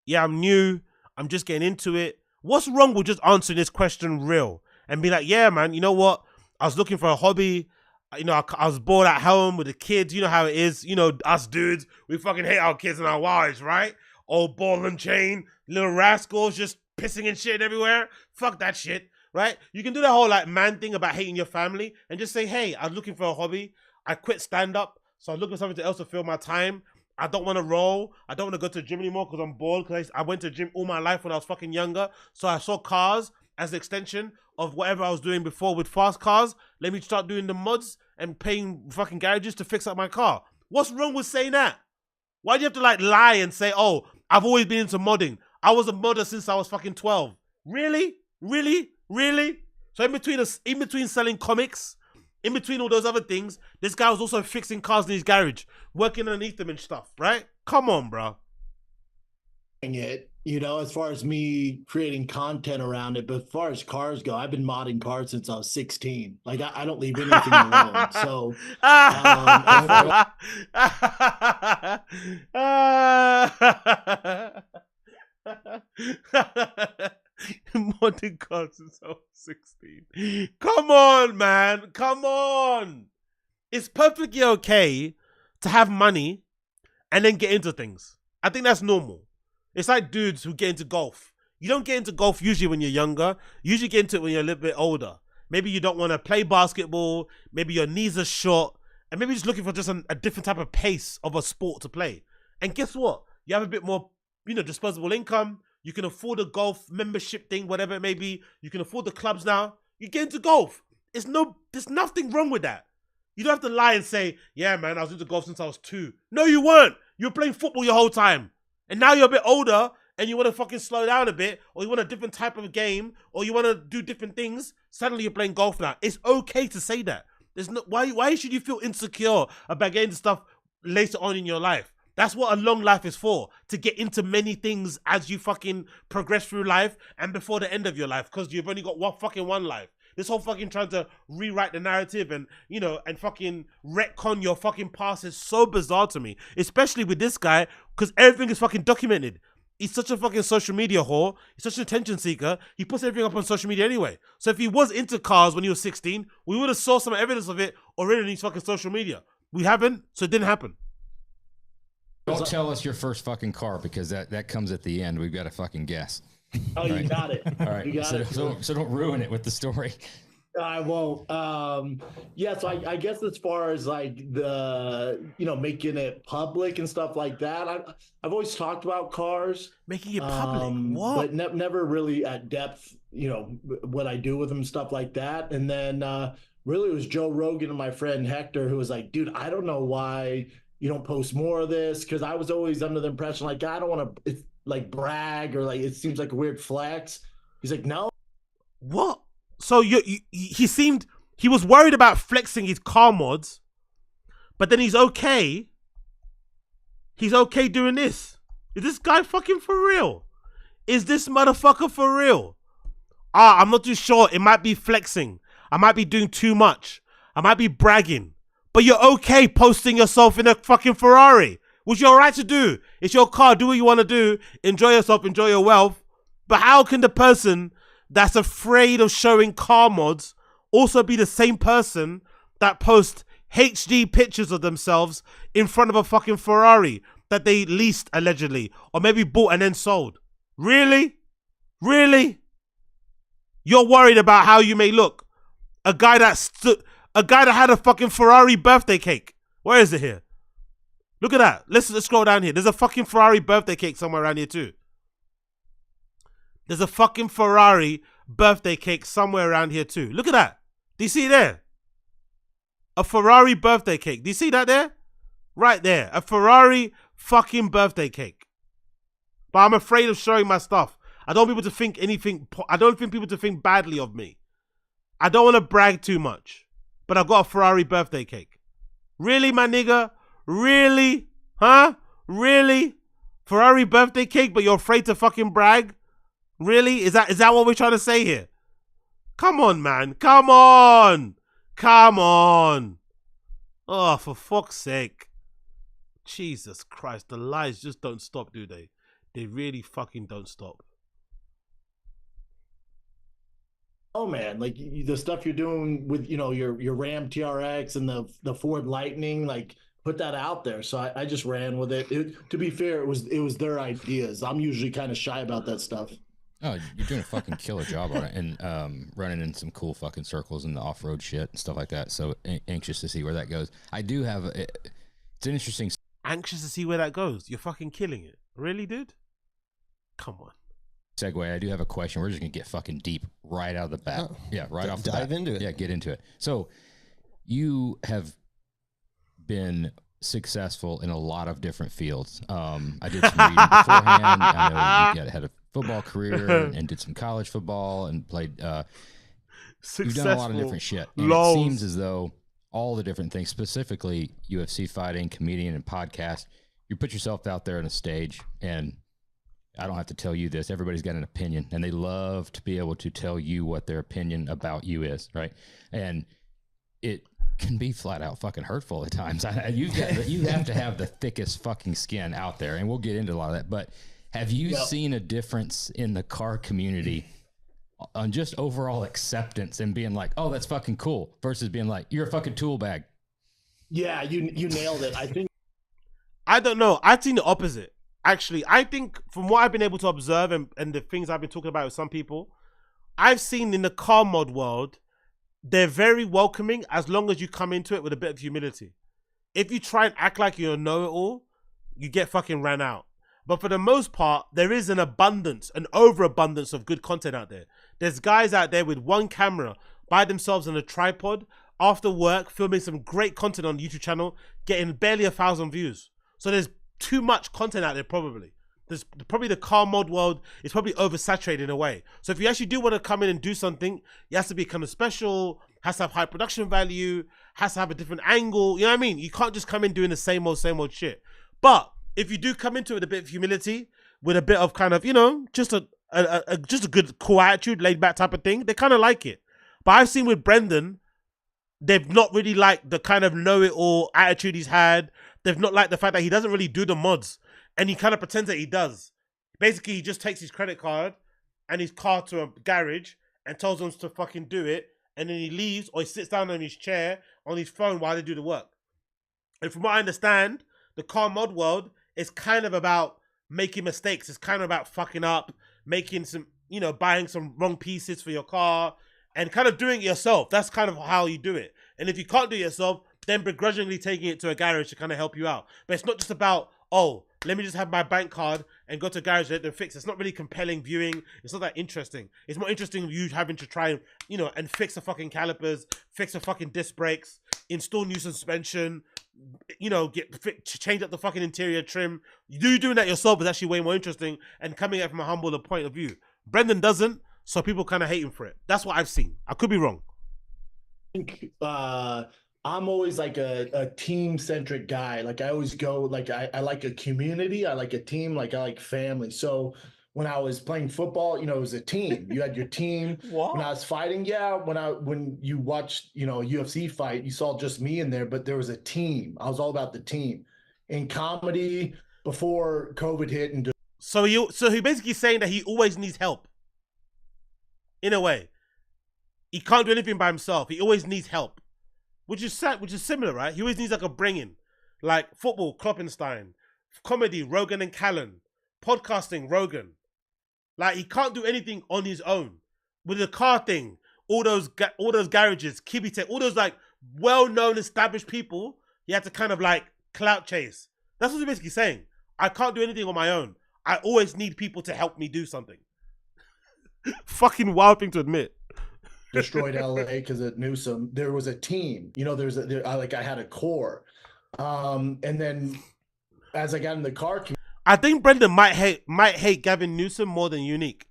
Yeah, I'm new. I'm just getting into it. What's wrong with just answering this question real? And be like, yeah, man, you know what? I was looking for a hobby. You know, I was bored at home with the kids. You know how it is. You know, us dudes, we fucking hate our kids and our wives, right? Old ball and chain, little rascals just pissing and shit everywhere. Fuck that shit, right? You can do the whole like man thing about hating your family and just say, hey, I was looking for a hobby. I quit stand-up, so I'm looking for something else to fill my time. I don't want to roll. I don't want to go to the gym anymore because I'm bored. Because I went to the gym all my life when I was fucking younger. So I saw cars as an extension of whatever I was doing before with fast cars. Let me start doing the mods and paying fucking garages to fix up my car. What's wrong with saying that? Why do you have to like lie and say, oh, I've always been into modding. I was a modder since I was fucking 12. Really? So in between selling comics, in between all those other things, this guy was also fixing cars in his garage, working underneath them and stuff, right? Come on, bro. It, you know, as far as me creating content around it, but as far as cars go, I've been modding cars since I was 16. Like, I don't leave anything alone. So, modding cars since I was 16. Come on, man. Come on. It's perfectly okay to have money and then get into things. I think that's normal. It's like dudes who get into golf. You don't get into golf usually when you're younger. You usually get into it when you're a little bit older. Maybe you don't want to play basketball. Maybe your knees are short. And maybe you're just looking for just a different type of pace of a sport to play. And guess what? You have a bit more, disposable income. You can afford a golf membership thing, whatever it may be. You can afford the clubs now. You get into golf. There's nothing wrong with that. You don't have to lie and say, yeah, man, I was into golf since I was 2. No, you weren't. You were playing football your whole time. And now you're a bit older and you want to fucking slow down a bit, or you want a different type of game, or you want to do different things. Suddenly you're playing golf now. It's okay to say that. There's no why should you feel insecure about getting into stuff later on in your life? That's what a long life is for, to get into many things as you fucking progress through life and before the end of your life, because you've only got one life. This whole fucking trying to rewrite the narrative and, and fucking retcon your fucking past is so bizarre to me, especially with this guy, because everything is fucking documented. He's such a fucking social media whore. He's such an attention seeker. He puts everything up on social media anyway. So if he was into cars when he was 16, we would have saw some evidence of it already on his fucking social media. We haven't, so it didn't happen. Don't tell us your first fucking car, because that comes at the end. We've got to fucking guess. Oh, you got it. All right. You got it. So don't ruin it with the story. I won't. Yeah, so I guess as far as like the, making it public and stuff like that, I've always talked about cars. Making it public? What? But never really at depth, what I do with them, stuff like that. And then really it was Joe Rogan and my friend Hector who was like, dude, I don't know why you don't post more of this, because I was always under the impression like, I don't want to like brag or like it seems like a weird flex. He's like, no. What? So he was worried about flexing his car mods, but then he's okay. He's okay doing this. Is this guy fucking for real? Is this motherfucker for real? I'm not too sure. It might be flexing. I might be doing too much. I might be bragging. But you're okay posting yourself in a fucking Ferrari, which you're right to do. It's your car. Do what you want to do. Enjoy yourself. Enjoy your wealth. But how can the person that's afraid of showing car mods also be the same person that posts HD pictures of themselves in front of a fucking Ferrari that they leased allegedly, or maybe bought and then sold? Really? Really? You're worried about how you may look. A guy that had a fucking Ferrari birthday cake. Where is it here? Look at that. Let's scroll down here. There's a fucking Ferrari birthday cake somewhere around here too. There's a fucking Ferrari birthday cake somewhere around here too. Look at that. Do you see it there? A Ferrari birthday cake. Do you see that there? Right there. A Ferrari fucking birthday cake. But I'm afraid of showing my stuff. I don't want people to think anything. I don't want people to think badly of me. I don't want to brag too much. But I've got a Ferrari birthday cake. Really, my nigga? Really? Huh? Really? Ferrari birthday cake, but you're afraid to fucking brag? Really? Is that what we're trying to say here? Come on, man. Come on. Come on. Oh, for fuck's sake. Jesus Christ. The lies just don't stop, do they? They really fucking don't stop. Oh man, like the stuff you're doing with, your Ram TRX and the Ford Lightning, like put that out there. So I just ran with it. To be fair, it was their ideas. I'm usually kind of shy about that stuff. Oh, you're doing a fucking killer job on it, and running in some cool fucking circles and the off-road shit and stuff like that. So anxious to see where that goes. I do have it's an interesting. Anxious to see where that goes. You're fucking killing it. Really, dude? Come on. Segue. I do have a question. We're just gonna get fucking deep right out of the bat. Oh, yeah, right off the bat. Dive into it. Yeah, get into it. So you have been successful in a lot of different fields. I did some reading beforehand. I know you had a football career and did some college football and played. You've done a lot of different shit. And it seems as though all the different things, specifically UFC fighting, comedian, and podcast, you put yourself out there on a stage, and I don't have to tell you this. Everybody's got an opinion, and they love to be able to tell you what their opinion about you is, right? And it can be flat out fucking hurtful at times. You have to have the thickest fucking skin out there, and we'll get into a lot of that. But have you seen a difference in the car community on just overall acceptance and being like, oh, that's fucking cool, versus being like, you're a fucking tool bag? Yeah, you nailed it. I don't know. I've seen the opposite. Actually, I think from what I've been able to observe and the things I've been talking about with some people, I've seen in the car mod world, they're very welcoming as long as you come into it with a bit of humility. If you try and act like you know-it-all, you get fucking ran out. But for the most part, there is an abundance, an overabundance of good content out there. There's guys out there with one camera by themselves on a tripod after work, filming some great content on the YouTube channel, getting barely 1,000 views. So there's too much content out there probably. There's probably the car mod world is probably oversaturated in a way. So if you actually do want to come in and do something, it has to be kind of special, has to have high production value, has to have a different angle. You know what I mean? You can't just come in doing the same old shit. But if you do come into it with a bit of humility, with a bit of kind of, you know, just a good cool attitude, laid back type of thing, they kind of like it. But I've seen with Brendan, they've not really liked the kind of know-it-all attitude he's had. They've not liked the fact that he doesn't really do the mods. And he kind of pretends that he does. Basically, he just takes his credit card and his car to a garage and tells them to fucking do it. And then he leaves or he sits down on his chair on his phone while they do the work. And from what I understand, the car mod world is kind of about making mistakes. It's kind of about fucking up, making some, you know, buying some wrong pieces for your car and kind of doing it yourself. That's kind of how you do it. And if you can't do it yourself, then begrudgingly taking it to a garage to kind of help you out. But it's not just about, oh, let me just have my bank card and go to a garage and let them fix. It's not really compelling viewing. It's not that interesting. It's more interesting you having to try and, you know, and fix the fucking calipers, fix the fucking disc brakes, install new suspension, you know, change up the fucking interior trim. You doing that yourself is actually way more interesting and coming at it from a humble point of view. Brendan doesn't, so people kind of hate him for it. That's what I've seen. I could be wrong. I think I'm always like a team-centric guy. Like I always go, like I like a community. I like a team. Like I like family. So when I was playing football, you know, it was a team. You had your team. What? When I was fighting, yeah. When you watched, you know, a UFC fight, you saw just me in there, but there was a team. I was all about the team. In comedy, before COVID hit, and so he basically saying that he always needs help. In a way, he can't do anything by himself. He always needs help. Which is similar, right? He always needs like a bring-in. Like football, Kloppenstein. Comedy, Rogan and Callan. Podcasting, Rogan. Like he can't do anything on his own. With the car thing, all those garages, Kibitech, all those like well-known established people, he had to kind of like clout chase. That's what he's basically saying. I can't do anything on my own. I always need people to help me do something. Fucking wild thing to admit. Destroyed LA because of Newsom. There was a team, you know, I had a core. And then as I got in the car, I think Brendan might hate Gavin Newsom more than Unique.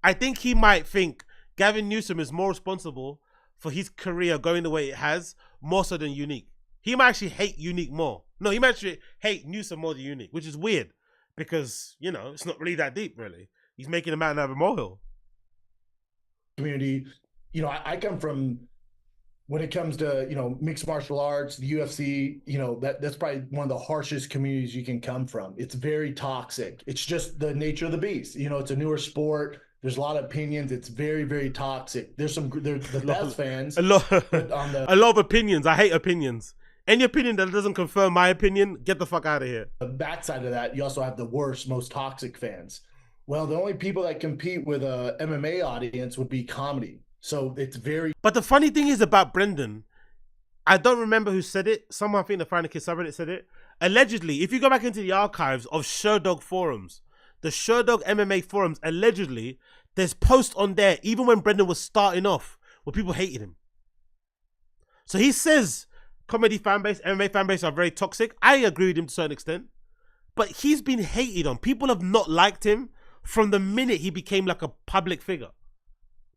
I think he might think Gavin Newsom is more responsible for his career going the way it has, more so than Unique. He might actually hate Unique more. No, he might actually hate Newsom more than Unique, which is weird because, you know, it's not really that deep, really. He's making a mountain out of a molehill. Community, you know, I come from, when it comes to, you know, mixed martial arts, the UFC, you know, that's probably one of the harshest communities you can come from. It's very toxic. It's just the nature of the beast. You know, it's a newer sport. There's a lot of opinions. It's very, very toxic. There's the best fans. A lot of opinions. I hate opinions. Any opinion that doesn't confirm my opinion, get the fuck out of here. The backside of that, you also have the worst, most toxic fans. Well, the only people that compete with a MMA audience would be comedy. So it's very... But the funny thing is about Brendan, I don't remember who said it. Someone, I think the Friday Kid subreddit said it. Allegedly, if you go back into the archives of Sherdog forums, the Sherdog MMA forums, allegedly, there's posts on there, even when Brendan was starting off, where people hated him. So he says comedy fanbase, MMA fanbase are very toxic. I agree with him to a certain extent. But he's been hated on. People have not liked him from the minute he became like a public figure.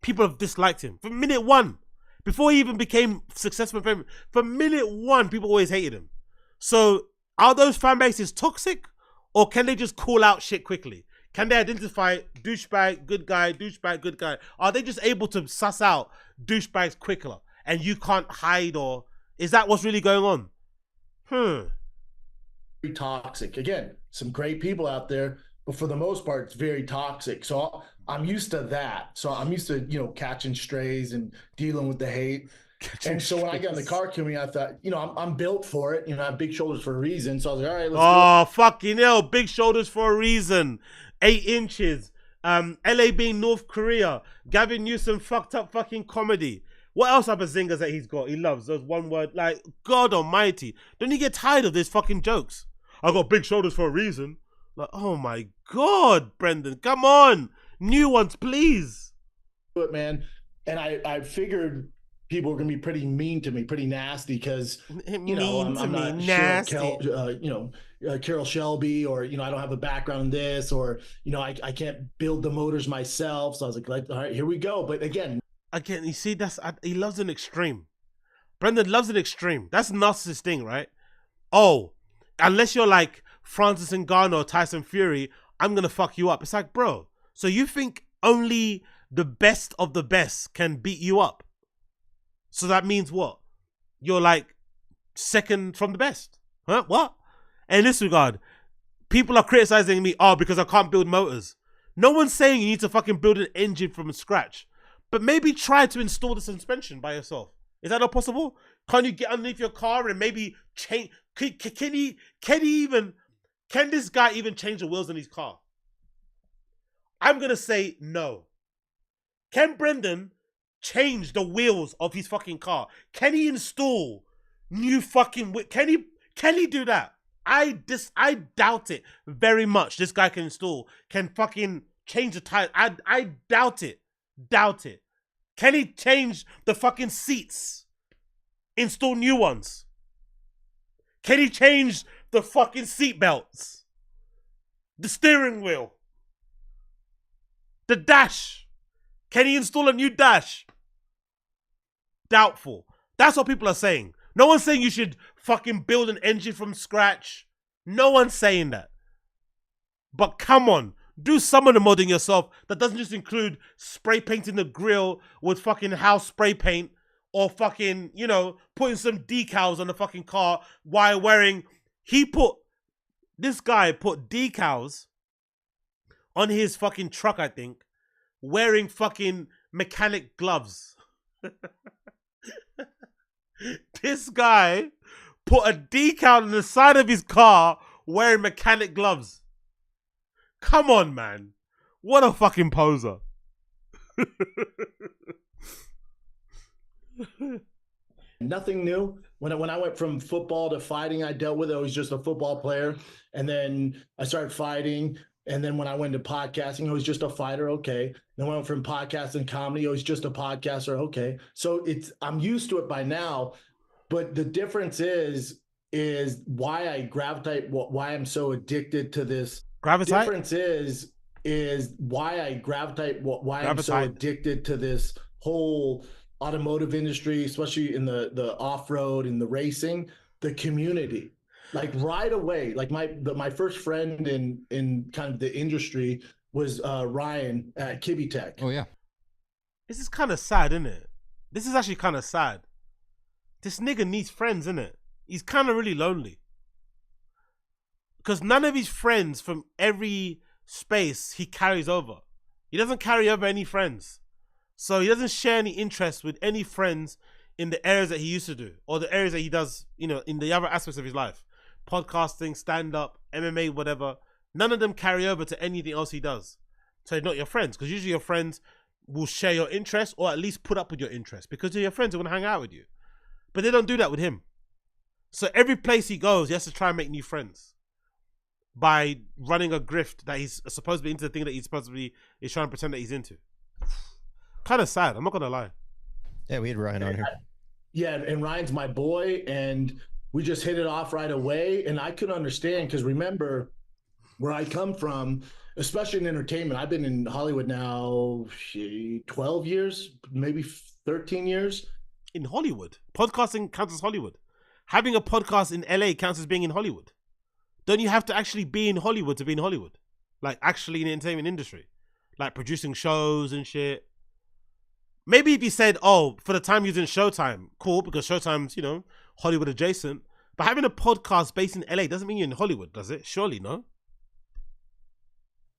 People have disliked him from minute one. Before he even became successful, from minute one, people always hated him. So are those fan bases toxic, or can they just call out shit quickly? Can they identify douchebag, good guy, douchebag, good guy? Are they just able to suss out douchebags quicker and you can't hide, or is that what's really going on? Very toxic. Again, some great people out there, but for the most part, it's very toxic. So I'm used to that. So I'm used to, you know, catching strays and dealing with the hate. And so when I got in the car coming, I thought, you know, I'm built for it. You know, I have big shoulders for a reason. So I was like, all right, let's do it. Oh, fucking hell. Big shoulders for a reason. 8 inches. LA being North Korea. Gavin Newsom fucked up fucking comedy. What else are zingers that he's got? He loves those one word. Like, God almighty. Don't you get tired of these fucking jokes? I got big shoulders for a reason. Like, oh my God, Brendan. Come on. New ones, please. It, man. And I figured people were going to be pretty mean to me, pretty nasty, because, you know, I'm not nasty. Carol Shelby, or, you know, I don't have a background in this, or, you know, I can't build the motors myself. So I was like, all right, here we go. But again, you see, he loves an extreme. Brendan loves an extreme. That's a narcissist thing, right? Oh, unless you're like Francis Ngannou or Tyson Fury, I'm going to fuck you up. It's like, bro, so you think only the best of the best can beat you up? So that means what? You're like second from the best. Huh? What? And in this regard, people are criticizing me, because I can't build motors. No one's saying you need to fucking build an engine from scratch. But maybe try to install the suspension by yourself. Is that not possible? Can't you get underneath your car and maybe change? Can this guy even change the wheels in his car? I'm going to say no. Can Brendan change the wheels of his fucking car? Can he install new fucking Can he do that? I doubt it very much. This guy can fucking change the tire. I doubt it. Doubt it. Can he change the fucking seats? Install new ones? Can he change the fucking seat belts? The steering wheel? The dash? Can he install a new dash? Doubtful. That's what people are saying. No one's saying you should fucking build an engine from scratch. No one's saying that. But come on. Do some of the modding yourself that doesn't just include spray painting the grill with fucking house spray paint, or fucking, you know, putting some decals on the fucking car while wearing... This guy put decals on his fucking truck, I think, wearing fucking mechanic gloves. This guy put a decal on the side of his car wearing mechanic gloves. Come on, man. What a fucking poser. Nothing new. When I went from football to fighting, I dealt with it. I was just a football player. And then I started fighting. And then when I went to podcasting, I was just a fighter. Okay. Then when I went from podcasting and comedy, I was just a podcaster. Okay. So I'm used to it by now. But the difference is why I gravitate, why I'm so addicted to this. Gravitate? Difference is why I gravitate, why I'm so addicted to this whole automotive industry, especially in the off-road and the racing, the community. Like right away, like my first friend in kind of the industry was Ryan at KBTech. Oh yeah. This is kind of sad, isn't it? This is actually kind of sad. This nigga needs friends, isn't it? He's kind of really lonely. Because none of his friends from every space he carries over. He doesn't carry over any friends. So he doesn't share any interest with any friends in the areas that he used to do, or the areas that he does, you know, in the other aspects of his life. Podcasting, stand-up, MMA, whatever. None of them carry over to anything else he does. So they're not your friends, because usually your friends will share your interests, or at least put up with your interests, because they're your friends who want to hang out with you. But they don't do that with him. So every place he goes, he has to try and make new friends by running a grift that he's supposed to be into, the thing that he's supposed to be is trying to pretend that he's into. Kind of sad, I'm not gonna lie. Yeah, we had Ryan on here. Yeah, and Ryan's my boy, and we just hit it off right away. And I couldn't understand, because remember where I come from, especially in entertainment. I've been in Hollywood now 12 years, maybe 13 years. In Hollywood? Podcasting counts as Hollywood. Having a podcast in LA counts as being in Hollywood. Don't you have to actually be in Hollywood to be in Hollywood? Like actually in the entertainment industry? Like producing shows and shit. Maybe if you said, oh, for the time he was in Showtime, cool, because Showtime's, you know, Hollywood adjacent. But having a podcast based in LA doesn't mean you're in Hollywood, does it? Surely, no?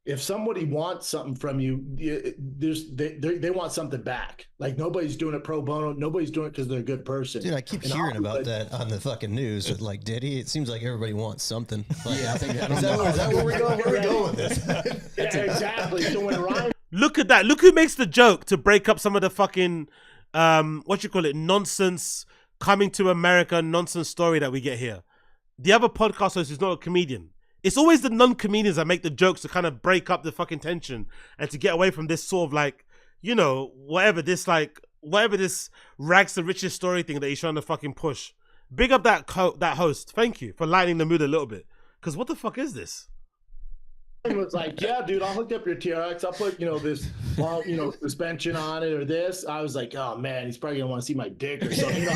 if somebody wants something from you, they want something back. Like nobody's doing it pro bono. Nobody's doing it because they're a good person. Dude, I keep hearing about that on the fucking news with like Diddy. It seems like everybody wants something. Like, Yeah, I think is that where we're going? Where are we going with this? Yeah, exactly. So when Ryan, Look at that. Look who makes the joke to break up some of the fucking, nonsense coming to America nonsense story that we get here. The other podcast host is not a comedian. It's always the non-comedians that make the jokes to kind of break up the fucking tension and to get away from this sort of like, whatever this rags to riches story thing that he's trying to fucking push. Big up that host. Thank you for lightening the mood a little bit. Because what the fuck is this? was like, yeah, dude, I'll hook up your TRX. I'll put, this, suspension on it or this. I was like, oh man, he's probably gonna want to see my dick or something.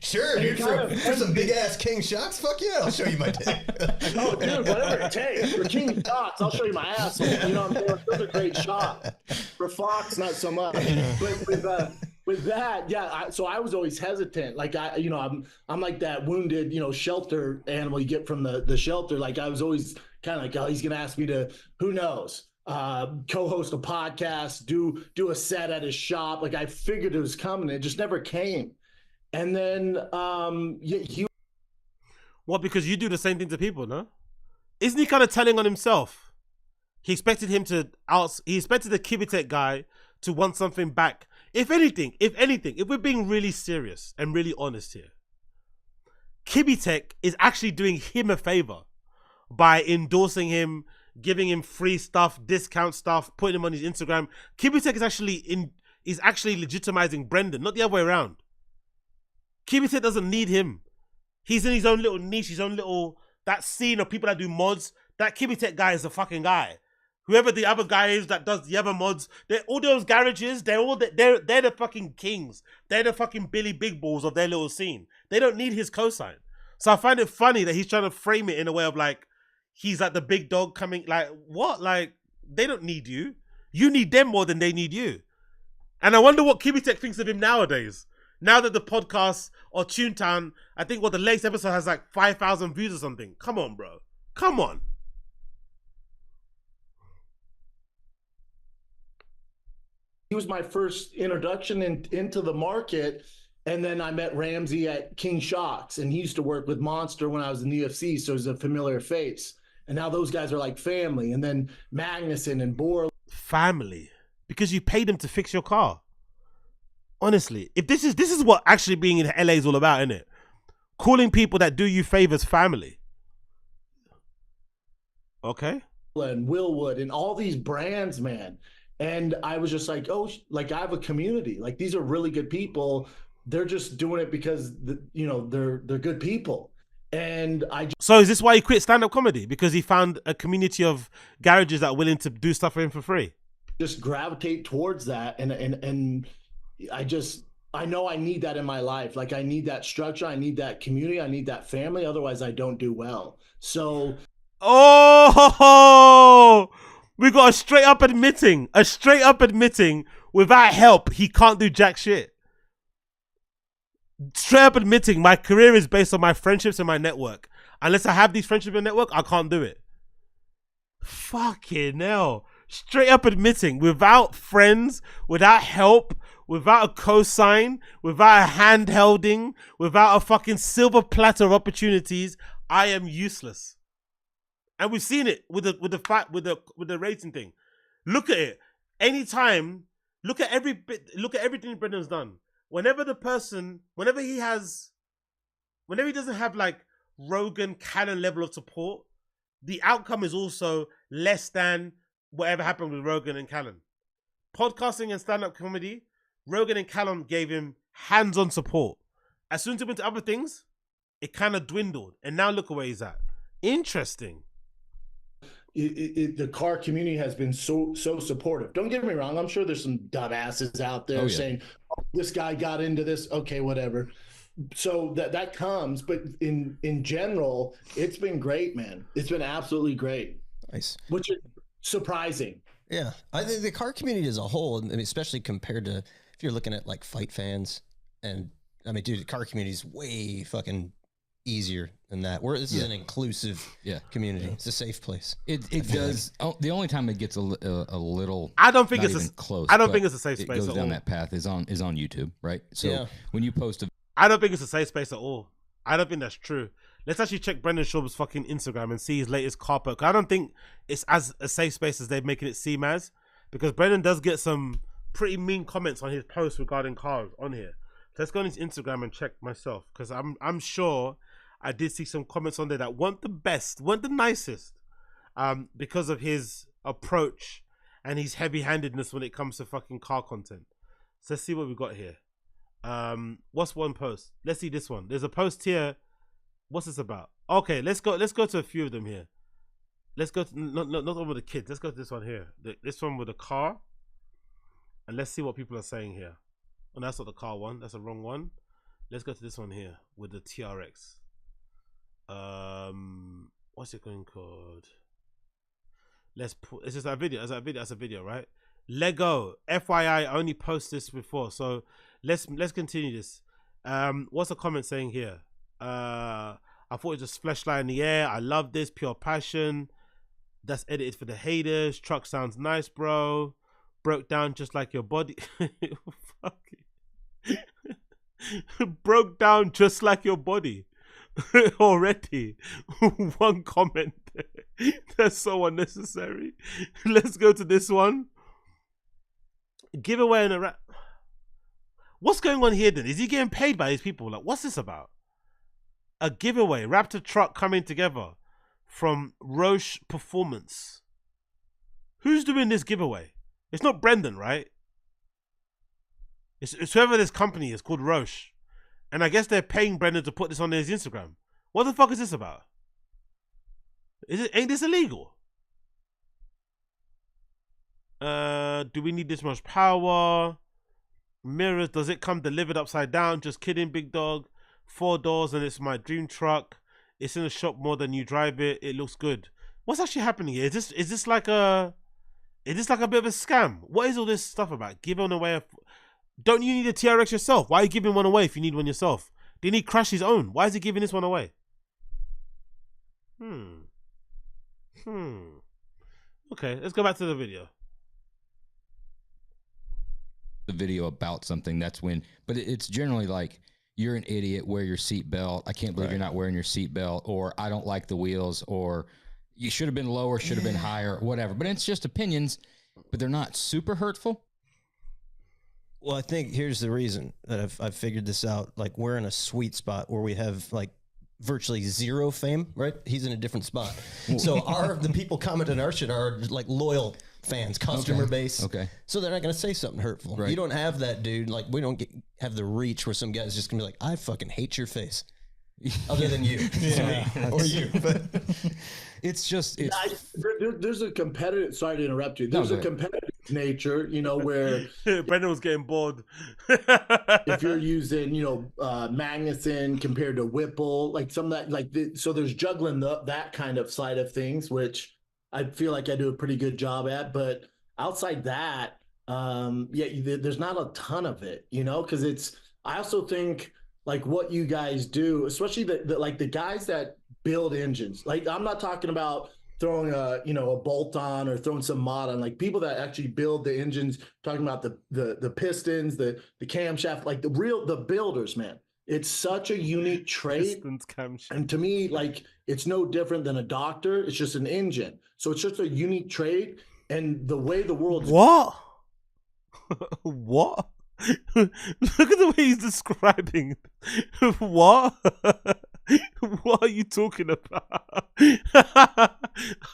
Sure, dude. For some big ass King shocks, fuck yeah, I'll show you my dick. Oh, dude, whatever it takes. For King shocks, I'll show you my asshole. Those are great shots. For Fox, not so much. But with that, yeah. So I was always hesitant. Like I'm like that wounded, shelter animal you get from the shelter. Like I was always kind of like, oh, he's gonna ask me to, who knows, co-host a podcast, do a set at his shop. Like I figured it was coming. It just never came. And then Well, because you do the same thing to people, no? Isn't he kind of telling on himself? He expected him to he expected the Kibitek guy to want something back. If anything, if we're being really serious and really honest here, Kibitek is actually doing him a favor by endorsing him, giving him free stuff, discount stuff, putting him on his Instagram. Kibitek is actually legitimizing Brendan, not the other way around. Kibitek doesn't need him. He's in his own little niche, his own little, that scene of people that do mods. That Kibitek guy is the fucking guy. Whoever the other guy is that does the other mods, all those garages, they're the fucking kings. They're the fucking Billy Big Balls of their little scene. They don't need his cosign. So I find it funny that he's trying to frame it in a way of like, he's like the big dog coming, like, what? Like, they don't need you. You need them more than they need you. And I wonder what Kibitek thinks of him nowadays. Now that the podcast or Toontown, I think the latest episode has like 5,000 views or something. Come on, bro. Come on. he was my first introduction into the market. And then I met Ramsey at King Shocks, and he used to work with Monster when I was in the UFC, so he's a familiar face. And now those guys are like family. And then Magnuson and Bohr. Family? Because you paid them to fix your car. Honestly, if this is what actually being in LA is all about, isn't it? Calling people that do you favors family. Okay. And Willwood and all these brands, man. And I was just like, oh, like I have a community. Like these are really good people. They're just doing it because they're good people. And so is this why he quit stand-up comedy? Because he found a community of garages that are willing to do stuff for him for free? Just gravitate towards that. And I know I need that in my life. Like I need that structure. I need that community. I need that family. Otherwise I don't do well. So. Oh, we got a straight up admitting without help, he can't do jack shit. Straight up admitting my career is based on my friendships and my network. Unless I have these friendships and network, I can't do it. Fucking hell. Straight up admitting without friends, without help, without a cosign, without a hand-holding, without a fucking silver platter of opportunities, I am useless. And we've seen it with the rating thing. Look at it. Anytime, look at everything Brendan's done. Whenever he doesn't have like Rogan Callen level of support, the outcome is also less than whatever happened with Rogan and Callen. Podcasting and stand-up comedy, Rogan and Callen gave him hands-on support. As soon as he went to other things, it kind of dwindled. And now look where he's at. Interesting. The car community has been so supportive. Don't get me wrong. I'm sure there's some dumbasses out there saying, oh, this guy got into this. Okay, whatever. So that comes. But in general, it's been great, man. It's been absolutely great. Nice. Which is surprising. Yeah. I think the car community as a whole, I mean, especially compared to if you're looking at like fight fans, and I mean, dude, the car community is way fucking easier than that. This is an inclusive community. It's a safe place. It does. The only time it gets a little. I don't think not it's even close. I don't think it's a safe it space goes at down all. that path is on YouTube, right? So when you post a, I don't think it's a safe space at all. I don't think that's true. Let's actually check Brendan Schaub's fucking Instagram and see his latest car post. I don't think it's as a safe space as they're making it seem as, because Brendan does get some pretty mean comments on his posts regarding cars on here. Let's go on his Instagram and check myself, because I'm sure I did see some comments on there that weren't the best, weren't the nicest, because of his approach and his heavy-handedness when it comes to fucking car content. So let's see what we got here. What's one post? Let's see this one. There's a post here. What's this about? Okay, let's go to a few of them here. Let's go to not one with the kids. Let's go to this one here. This one with a car, and let's see what people are saying here. Oh, that's not the car one. That's the wrong one. Let's go to this one here with the TRX. What's it going called? Let's put. It's just a video. That's a video, right? Lego. FYI, I only post this before, so let's continue this. What's the comment saying here? I thought it was just flashlight in the air. I love this, pure passion. That's edited for the haters. Truck sounds nice, bro. Broke down just like your body. Broke down just like your body. Already. One comment. That's so unnecessary. Let's go to this one. Giveaway in a rap. What's going on here then? Is he getting paid by these people? Like, what's this about? A giveaway. Raptor truck coming together from Roche Performance. Who's doing this giveaway? It's not Brendan, right? It's whoever this company is called Roche. And I guess they're paying Brendan to put this on his Instagram. What the fuck is this about? Ain't this illegal? Do we need this much power? Mirrors, does it come delivered upside down? Just kidding, big dog. 4 doors and it's my dream truck. It's in the shop more than you drive it. It looks good. What's actually happening here? Is this like a bit of a scam? What is all this stuff about? Giving away don't you need a TRX yourself? Why are you giving one away if you need one yourself? Didn't he crash his own? Why is he giving this one away? Okay, let's go back to the video. The video about something, that's when, but it's generally like, you're an idiot, wear your seatbelt. I can't believe you're not wearing your seatbelt, or I don't like the wheels, or you should have been lower, should have been higher, whatever. But it's just opinions, but they're not super hurtful. Well, I think here's the reason that I've figured this out. Like, we're in a sweet spot where we have like virtually zero fame, right? He's in a different spot. So the people commenting our shit are like loyal fans, customer base. Okay. So they're not going to say something hurtful. Right. You don't have that, dude. Like, we don't have the reach where some guy's just going to be like, I fucking hate your face. Other than you. Or you. But it's just... There's a competitive... Sorry to interrupt you. There's a competitive nature, you know, where... Brendan was getting bored. If you're using, you know, Magnuson compared to Whipple, like some of that... like so there's juggling that kind of side of things, which I feel like I do a pretty good job at. But outside that, there's not a ton of it, you know, because it's... I also think... like what you guys do, especially the guys that build engines. Like, I'm not talking about throwing a bolt on or throwing some mod on. Like, people that actually build the engines, talking about the pistons, the camshaft, like the builders, man. It's such a unique trait. Pistons, camshaft. And to me, like, it's no different than a doctor. It's just an engine. So it's just a unique trait. And the way the world's... What? What? Look at the way he's describing. What? What are you talking about?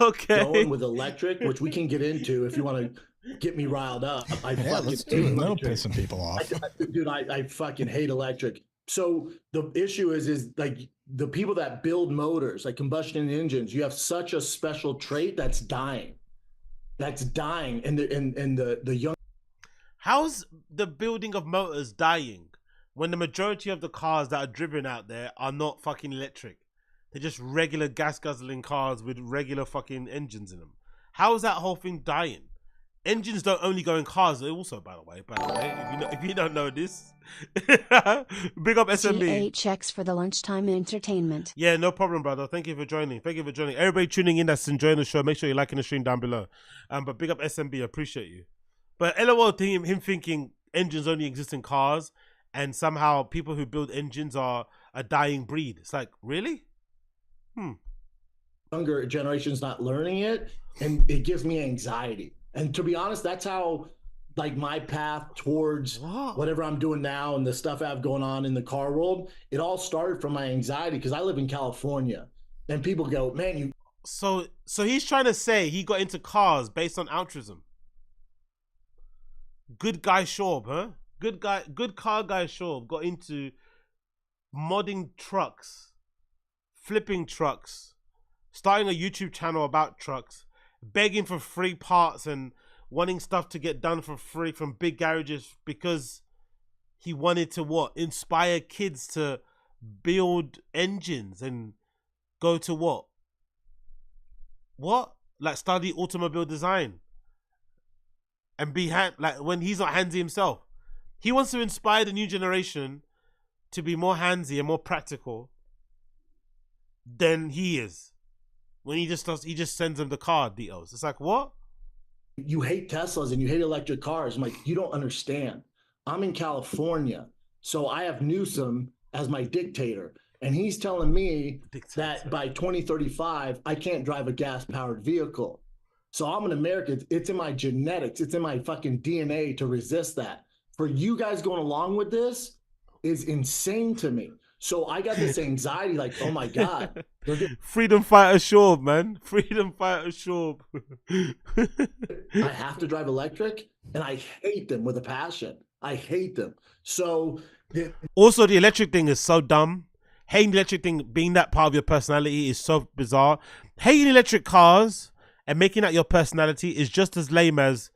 Okay. Going with electric, which we can get into if you want to get me riled up. Let's do it. That'll piss some people off. Dude, I fucking hate electric. So the issue is like the people that build motors, like combustion engines, you have such a special trait that's dying. That's dying. And the young... How's the building of motors dying when the majority of the cars that are driven out there are not fucking electric? They're just regular gas guzzling cars with regular fucking engines in them. How is that whole thing dying? engines don't only go in cars. They also, by the way, if you don't know this, big up SMB. THX for the lunchtime entertainment. Yeah, no problem, brother. Thank you for joining. Thank you for joining. Everybody tuning in that's enjoying the show, make sure you're liking the stream down below. But big up SMB, I appreciate you. But LOL, him thinking engines only exist in cars, and somehow people who build engines are a dying breed. It's like, really? Younger generation's not learning it, and it gives me anxiety. And to be honest, that's how like my path towards whatever I'm doing now and the stuff I have going on in the car world, it all started from my anxiety because I live in California, and people go, man, you. So he's trying to say he got into cars based on altruism. Good guy Schaub, huh? Good car guy Schaub got into modding trucks, flipping trucks, starting a YouTube channel about trucks, begging for free parts and wanting stuff to get done for free from big garages because he wanted to what? Inspire kids to build engines and go to what? What? Like study automobile design and be like when he's not handsy himself. He wants to inspire the new generation to be more handsy and more practical than he is. When he just sends them the car details. It's like, what? You hate Teslas and you hate electric cars. I'm like, you don't understand. I'm in California, so I have Newsom as my dictator, and he's telling me that by 2035 I can't drive a gas-powered vehicle. So I'm an American. It's in my genetics. It's in my fucking DNA to resist that. For you guys going along with this is insane to me. So I got this anxiety, like, oh my God. Freedom fighter Schaub, man. Freedom fighter Schaub. I have to drive electric, and I hate them with a passion. I hate them. So also, the electric thing is so dumb. Hating the electric thing, being that part of your personality, is so bizarre. Hating electric cars and making that your personality is just as lame as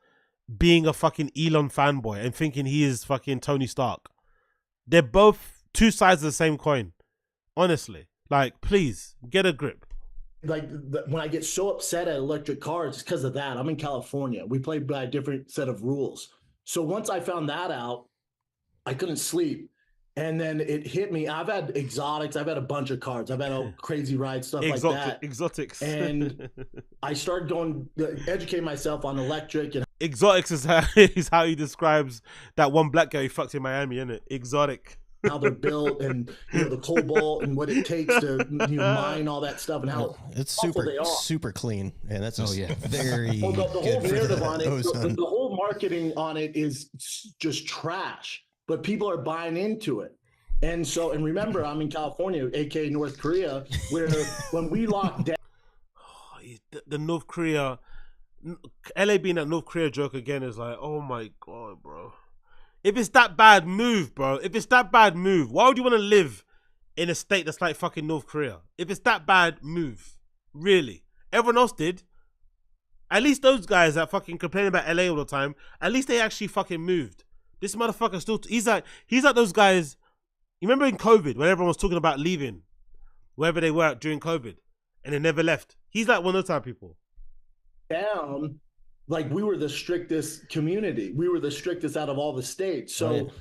being a fucking Elon fanboy and thinking he is fucking Tony Stark. They're both two sides of the same coin, honestly. Like, please get a grip. Like when I get so upset at electric cars, it's because of that. I'm in California. We play by a different set of rules. So once I found that out, I couldn't sleep. And then it hit me. I've had exotics. I've had a bunch of cars. I've had a crazy ride, stuff like that. Exotics. And I started going educate myself on electric. And exotics is how he describes that one black guy he fucked in Miami, isn't it? Exotic. How they're built, and the cobalt, and what it takes to mine all that stuff, and how it's super clean, and that's very well, the whole good narrative for on it. The whole marketing on it is just trash, but people are buying into it. And so, and remember, I'm in California, aka North Korea, where when we locked down, the North Korea, LA being that North Korea joke again is like, oh my God, bro. If it's that bad, move, bro. If it's that bad, move. Why would you want to live in a state that's like fucking North Korea? If it's that bad, move. Really. Everyone else did. At least those guys that fucking complain about LA all the time, at least they actually fucking moved. This motherfucker still, he's like those guys. You remember in COVID when everyone was talking about leaving wherever they were during COVID and they never left? He's like one of those type of people. Down. Like we were the strictest community. We were the strictest out of all the states. So,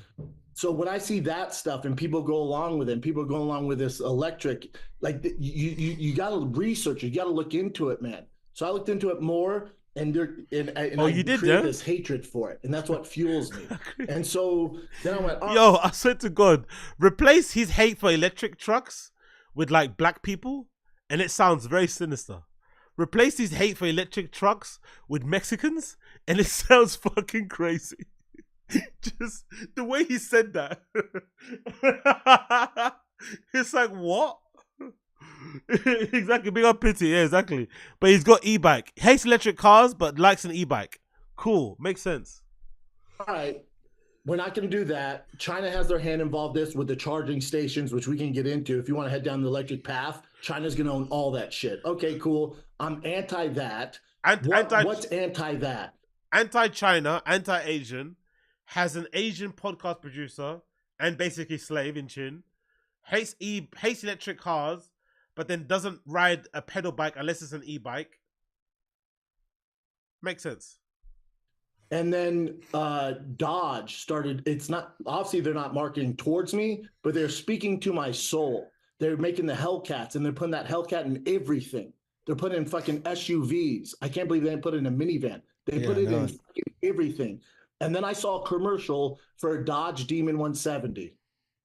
so when I see that stuff and people go along with it, and people go along with this electric, like you got to research it. You got to look into it, man. So I looked into it more, and I created this hatred for it, and that's what fuels me. And so then I went, yo, I swear to God, replace his hate for electric trucks with like black people, and it sounds very sinister. Replace his hate for electric trucks with Mexicans, and it sounds fucking crazy. Just the way he said that. It's like, what? Exactly, big up pity, yeah, exactly. But he's got e-bike. Hates electric cars, but likes an e-bike. Cool, makes sense. All right, we're not going to do that. China has their hand involved this with the charging stations, which we can get into. If you want to head down the electric path, China's going to own all that shit. Okay, cool. I'm anti that. What's anti that? Anti-China, anti-Asian, has an Asian podcast producer and basically slave in Chin. Hates electric cars, but then doesn't ride a pedal bike unless it's an e-bike. Makes sense. And then Dodge started, it's not, obviously they're not marketing towards me, but they're speaking to my soul. They're making the Hellcats, and they're putting that Hellcat in everything. They're putting in fucking SUVs. I can't believe they didn't put it in a minivan. They put it in fucking everything. And then I saw a commercial for a Dodge Demon 170.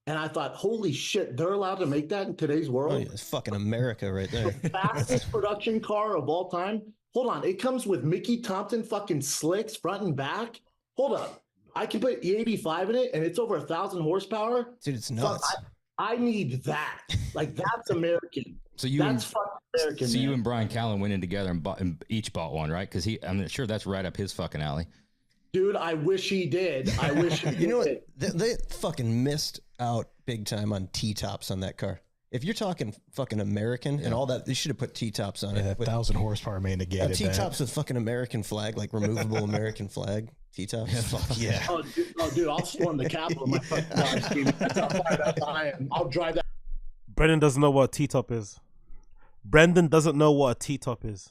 And I thought, holy shit, they're allowed to make that in today's world? Oh, yeah, it's fucking America right there. The fastest production car of all time. Hold on, it comes with Mickey Thompson fucking slicks front and back. Hold up, I can put E85 in it, and it's over 1,000 horsepower. Dude, it's nuts. Fuck, I need that. Like, that's American. So that's fucking American. So you and Brian Callen went in together and each bought one, right? Because I'm sure that's right up his fucking alley. Dude, I wish he did. I wish he did. You know what? They fucking missed out big time on T-tops on that car. If you're talking fucking American and all that, they should have put T-tops on it. 1,000 horsepower main to get it. T-tops with fucking American flag, like removable American flag. T-tops. Yeah, fuck yeah. Dude, I'll storm the Capitol in my fucking Dodge team. I'll drive that. Brendan doesn't know what a T-top is. Brendan doesn't know what a T-top is.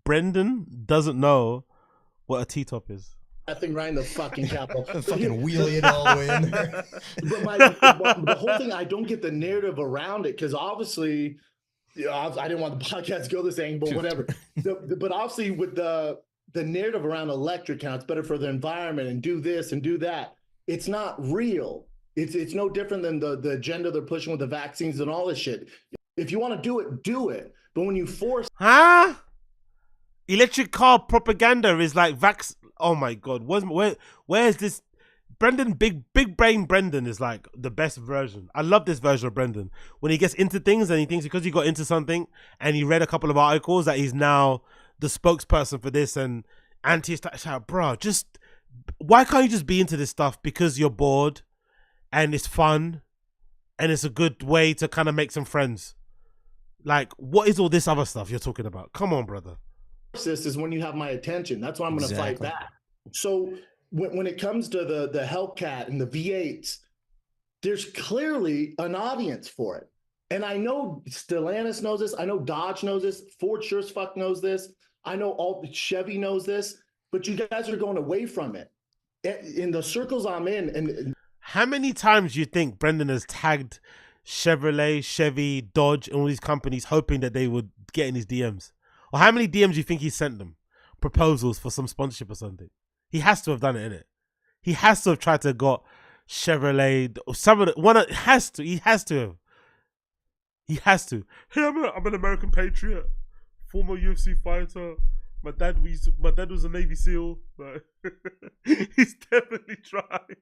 Brendan doesn't know what a T-top is. That thing right in the fucking Capitol. Fucking wheelie it all the way in there. But the whole thing, I don't get the narrative around it, because obviously, I didn't want the podcast to go this angle, but whatever. But obviously, with the narrative around electric, how it's better for the environment and do this and do that, it's not real. It's no different than the agenda they're pushing with the vaccines and all this shit. If you want to do it, do it. But when you force, electric car propaganda is like Oh my god, where's this? Brendan, big brain Brendan is like the best version. I love this version of Brendan. When he gets into things and he thinks because he got into something and he read a couple of articles that he's now the spokesperson for this and anti-establishment. Bro, just why can't you just be into this stuff because you're bored and it's fun and it's a good way to kind of make some friends? Like, what is all this other stuff you're talking about? Come on, brother. This is when you have my attention. That's why I'm going to fight back. So when it comes to the Hellcat and the V8s, there's clearly an audience for it. And I know Stellantis knows this. I know Dodge knows this. Ford sure as fuck knows this. I know Chevy knows this. But you guys are going away from it. In the circles I'm in. And how many times do you think Brendan has tagged Chevrolet, Chevy, Dodge, and all these companies hoping that they would get in his DMs? Or how many DMs do you think he sent them? Proposals for some sponsorship or something. He has to have done it, innit? He has to have tried to got Chevrolet or some of the one. He has to have. He has to. Hey, I'm an American patriot, former UFC fighter. My dad was a Navy SEAL. But he's definitely tried.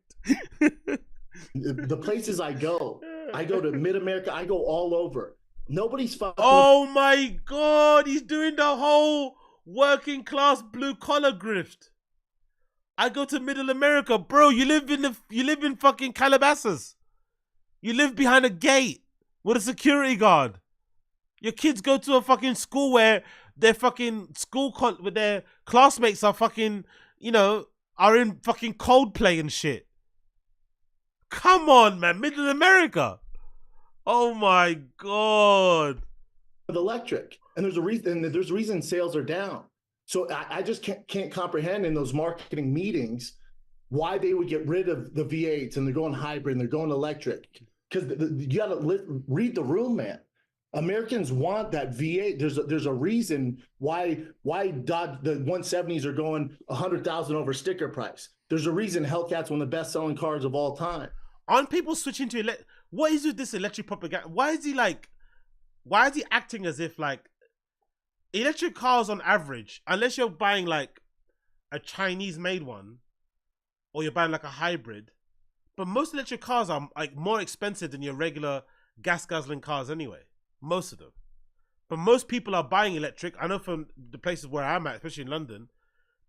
The places I go to Mid-America, I go all over. Nobody's fucking. Oh my god, he's doing the whole working class blue collar grift. I go to Middle America, bro. You live in fucking Calabasas. You live behind a gate with a security guard. Your kids go to a fucking school where their fucking with their classmates are fucking, are in fucking Coldplay and shit. Come on, man, Middle America. Oh my god. With electric, and there's a reason sales are down. So I just can't comprehend in those marketing meetings why they would get rid of the V8s and they're going hybrid and they're going electric. Because you got to read the room, man. Americans want that V8. There's a reason why Dodge, the 170s are going 100,000 over sticker price. There's a reason Hellcat's one of the best selling cars of all time. Aren't people switching to what is with this electric propaganda? Why is he acting as if like electric cars on average, unless you're buying like a Chinese made one or you're buying like a hybrid, but most electric cars are like more expensive than your regular gas guzzling cars anyway. Most of them. But most people are buying electric. I know from the places where I'm at, especially in London,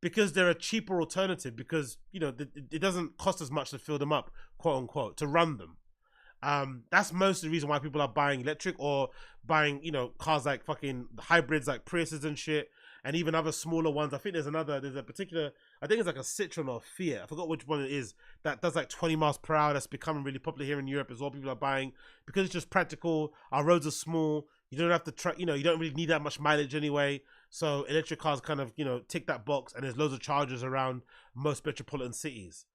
because they're a cheaper alternative because, it doesn't cost as much to fill them up, quote unquote, to run them. That's most of the reason why people are buying electric or buying, cars like fucking hybrids like Priuses and shit, and even other smaller ones. I think there's a particular, I think it's like a Citroen or a Fiat. I forgot which one it is that does like 20 miles per hour. That's becoming really popular here in Europe as well. People are buying because it's just practical. Our roads are small. You don't have to you don't really need that much mileage anyway. So electric cars kind of, tick that box, and there's loads of chargers around most metropolitan cities.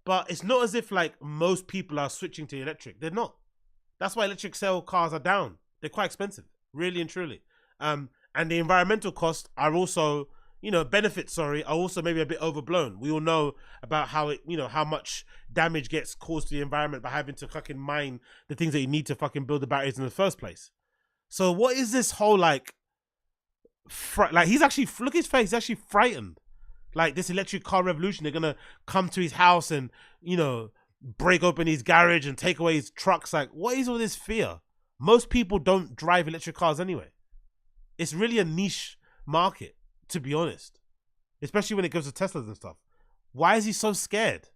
But it's not as if like most people are switching to electric. They're not. That's why electric cell cars are down. They're quite expensive, really and truly. And the environmental costs are also, benefits, are also maybe a bit overblown. We all know about how how much damage gets caused to the environment by having to fucking mine the things that you need to fucking build the batteries in the first place. So what is this whole like he's actually, look at his face, he's actually frightened. Like this electric car revolution, they're gonna come to his house and, break open his garage and take away his trucks. Like, what is all this fear? Most people don't drive electric cars anyway. It's really a niche market, to be honest. Especially when it comes to Teslas and stuff. Why is he so scared?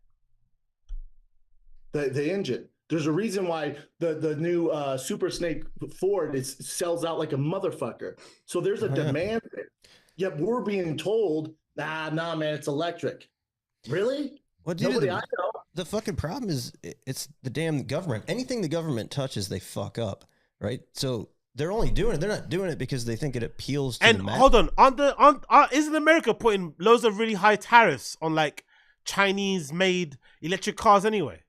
The engine. There's a reason why the new Super Snake Ford sells out like a motherfucker. So there's a demand there. Yet we're being told, nah, man, it's electric. Really? Well, dude, the fucking problem is it's the damn government. Anything the government touches, they fuck up, right? So they're only doing it. They're not doing it because they think it appeals to the hold on, isn't America putting loads of really high tariffs on like Chinese-made electric cars anyway?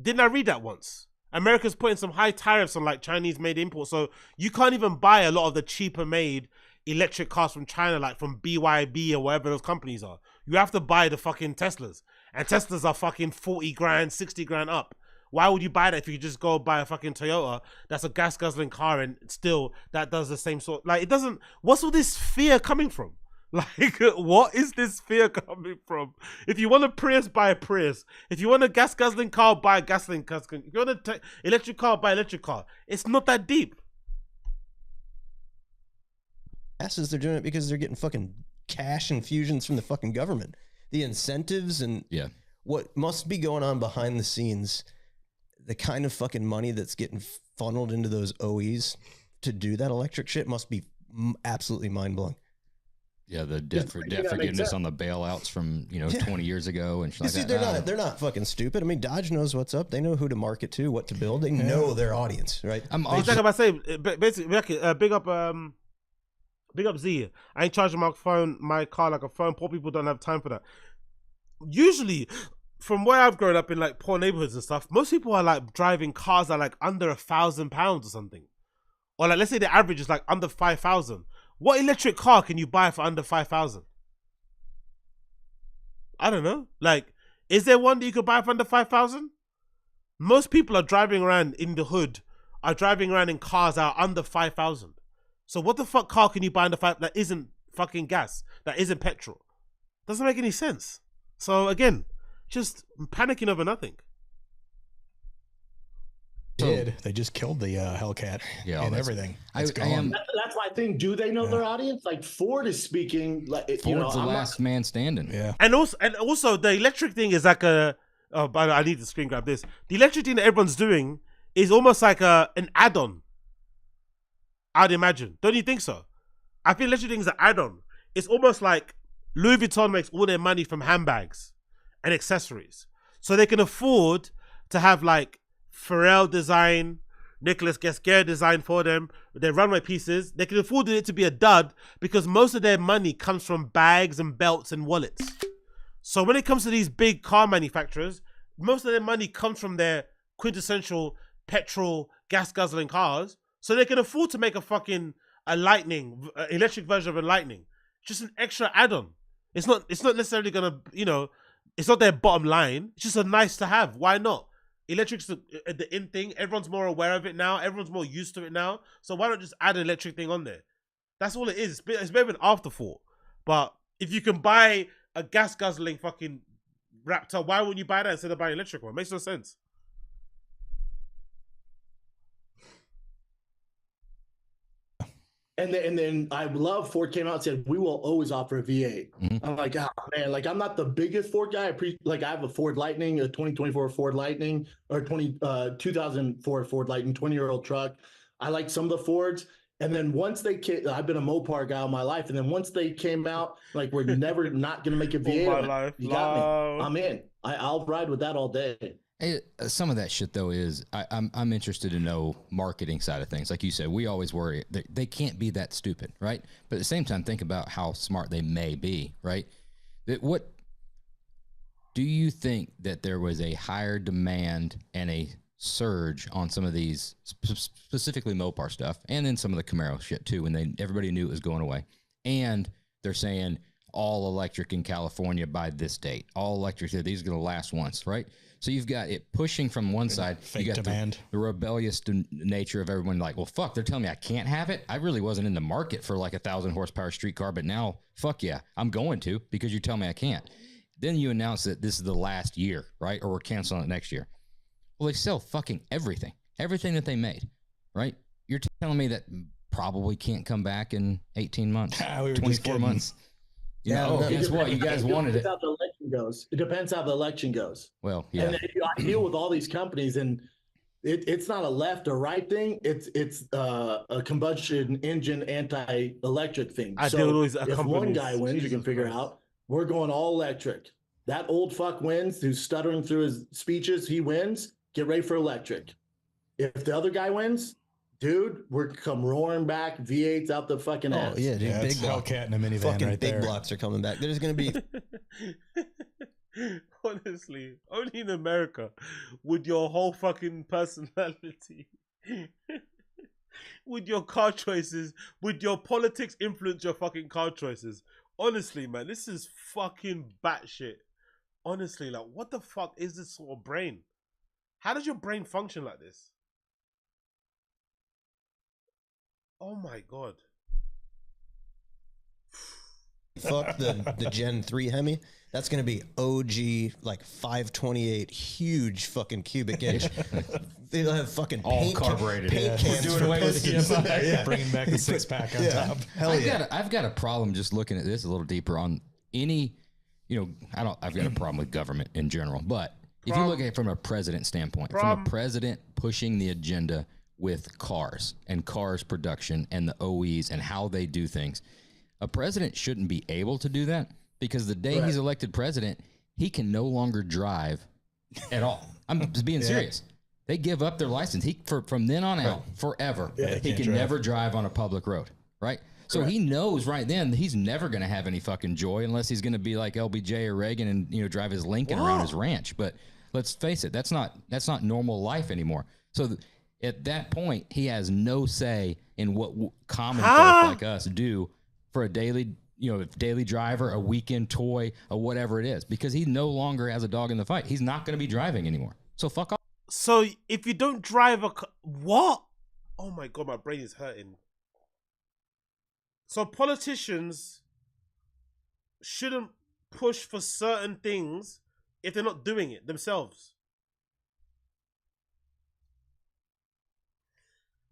Didn't I read that once? America's putting some high tariffs on like Chinese-made imports, so you can't even buy a lot of the cheaper-made electric cars from China, like from BYD or whatever those companies are. You have to buy the fucking Teslas, and Teslas are fucking 40 grand, 60 grand up. Why would you buy that if you could just go buy a fucking Toyota that's a gas guzzling car and still that does the same sort? Like, it doesn't. What's all this fear coming from? Like, what is this fear coming from? If you want a Prius, buy a Prius. If you want a gas guzzling car, buy a gasoline guzzling. If you want an electric car, buy an electric car. It's not that deep. Asses, they're doing it because they're getting fucking cash infusions from the fucking government. The incentives and what must be going on behind the scenes, the kind of fucking money that's getting funneled into those OEs to do that electric shit must be absolutely mind-blowing. Yeah, the debt forgiveness on the bailouts from 20 years ago and shit like that. They're not fucking stupid. I mean, Dodge knows what's up. They know who to market to, what to build. They know their audience, right? Exactly about saying, basically, big up Z. I ain't charging my car like a phone. Poor people don't have time for that. Usually, from where I've grown up in like poor neighborhoods and stuff, most people are like driving cars that are like under £1,000 or something, or like let's say the average is like under 5,000. What electric car can you buy for under 5,000? I don't know. Like, is there one that you could buy for under 5,000? Most people are driving around in the hood, are driving around in cars that are under 5,000. So what the fuck car can you buy under 5 that isn't fucking gas, that isn't petrol? Doesn't make any sense. So again, just panicking over nothing. They just killed the Hellcat and everything. It's gone. That's my thing. Do they know their audience? Like Ford is speaking. Like Ford's the last man standing. Yeah. And also the electric thing is like a. Oh, but I need to screen grab this. The electric thing that everyone's doing is almost like an add-on. I'd imagine. Don't you think so? I feel electric thing is an add-on. It's almost like Louis Vuitton makes all their money from handbags and accessories, so they can afford to have like Pharrell design, Nicolas Guesquer design for them, their runway pieces. They can afford it to be a dud because most of their money comes from bags and belts and wallets. So when it comes to these big car manufacturers, most of their money comes from their quintessential petrol, gas guzzling cars. So they can afford to make a Lightning, electric version of a Lightning. Just an extra add-on. It's not necessarily gonna, it's not their bottom line. It's just a nice to have. Why not? Electric's the in thing. Everyone's more aware of it now. Everyone's more used to it now. So why not just add an electric thing on there? That's all it is. It's maybe an afterthought. But if you can buy a gas guzzling fucking Raptor, why wouldn't you buy that instead of buying an electric one? It makes no sense. And then I love Ford came out and said, we will always offer a V8. Mm-hmm. I'm like, oh man, like I'm not the biggest Ford guy. I have a Ford Lightning, a 2024 Ford Lightning, or 2004 Ford Lightning, 20-year-old truck. I like some of the Fords. And then once they came, I've been a Mopar guy all my life. And then once they came out, like we're never not going to make a V8. All my life. You got me. I'm in. I'll ride with that all day. Some of that shit though is I'm interested to know marketing side of things. Like you said, we always worry they can't be that stupid, right? But at the same time, think about how smart they may be, right? What do you think that there was a higher demand and a surge on some of these, specifically Mopar stuff, and then some of the Camaro shit too, when everybody knew it was going away, and they're saying all electric in California by this date, all electric, these are going to last once, right? So you've got it pushing from one side, fake you got demand, the rebellious nature of everyone, like, well, fuck, they're telling me I can't have it. I really wasn't in the market for like 1,000 horsepower street car, but now, fuck yeah, I'm going to, because you tell me I can't. Then you announce that this is the last year, right? Or we're canceling it next year. Well, they sell fucking everything that they made, right? You're telling me that probably can't come back in 18 months, 24 months. Guess what? You guys wanted it. How the election goes. It depends how the election goes. Well, yeah. And I deal with all these companies, and it's not a left or right thing. It's a combustion engine anti-electric thing. If one guy wins, you can figure out we're going all electric. That old fuck wins, who's stuttering through his speeches. He wins. Get ready for electric. If the other guy wins, dude, we're come roaring back. V8's out the fucking ass. Oh, yeah, dude. Yeah, big Hellcat in a minivan fucking right big there. blocks are coming back. There's going to be... Honestly, only in America would your whole fucking personality, would your car choices, would your politics influence your fucking car choices. Honestly, man, this is fucking batshit. Honestly, like, what the fuck is this sort of brain? How does your brain function like this? Oh my God. Fuck the Gen 3 Hemi. That's going to be OG, like 528, huge fucking cubic inch. They'll have fucking all carbureted. Paint cans doing for away with pistons. bringing back the 6-pack on top. Hell yeah. I've got a problem just looking at this a little deeper on any, I've got a problem with government in general, but if you look at it from a president standpoint, from a president pushing the agenda with cars and cars production and the OEs and how they do things, a president shouldn't be able to do that, because the day he's elected president, he can no longer drive at all. I'm just being serious. They give up their license. From then on out, forever, he can never drive on a public road, right? So he knows right then he's never going to have any fucking joy unless he's going to be like LBJ or Reagan and drive his Lincoln around his ranch. But let's face it, that's not normal life anymore. So at that point, he has no say in what common folk like us do for a daily driver, a weekend toy, or whatever it is, because he no longer has a dog in the fight. He's not going to be driving anymore. So fuck off. So if you don't drive a car, what? Oh my God, my brain is hurting. So politicians shouldn't push for certain things if they're not doing it themselves.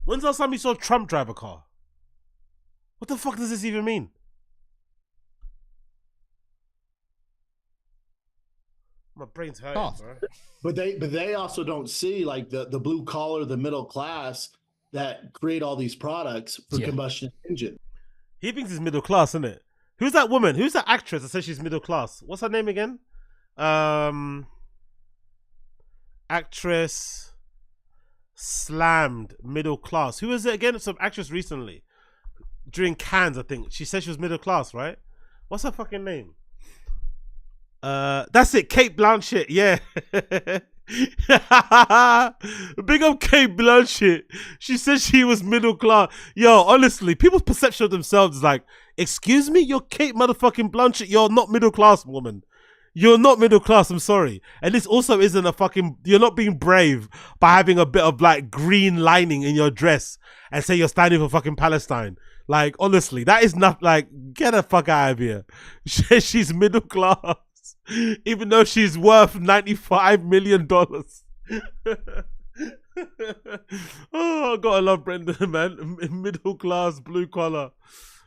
When's the last time you saw Trump drive a car? What the fuck does this even mean? My brain's hurting, bro. But they also don't see like the blue collar, the middle class that create all these products for combustion engine. He thinks he's middle class, isn't it? Who's that woman? Who's that actress that says she's middle class? What's her name again? Actress slammed middle class. Who is it again? Some actress recently during Cannes, I think. She said she was middle class, right? What's her fucking name? That's it, Kate Blanchett. Yeah. Big up Kate Blanchett. She said she was middle class. Yo, honestly, people's perception of themselves is like, excuse me, you're Kate motherfucking Blanchett. You're not middle class, woman. You're not middle class, I'm sorry. And this also isn't a fucking, you're not being brave by having a bit of like green lining in your dress and say you're standing for fucking Palestine. Like, honestly, that is not like, get the fuck out of here. She's middle class. Even though she's worth $95 million. Oh, I gotta love Brendan, man. Middle class, blue collar.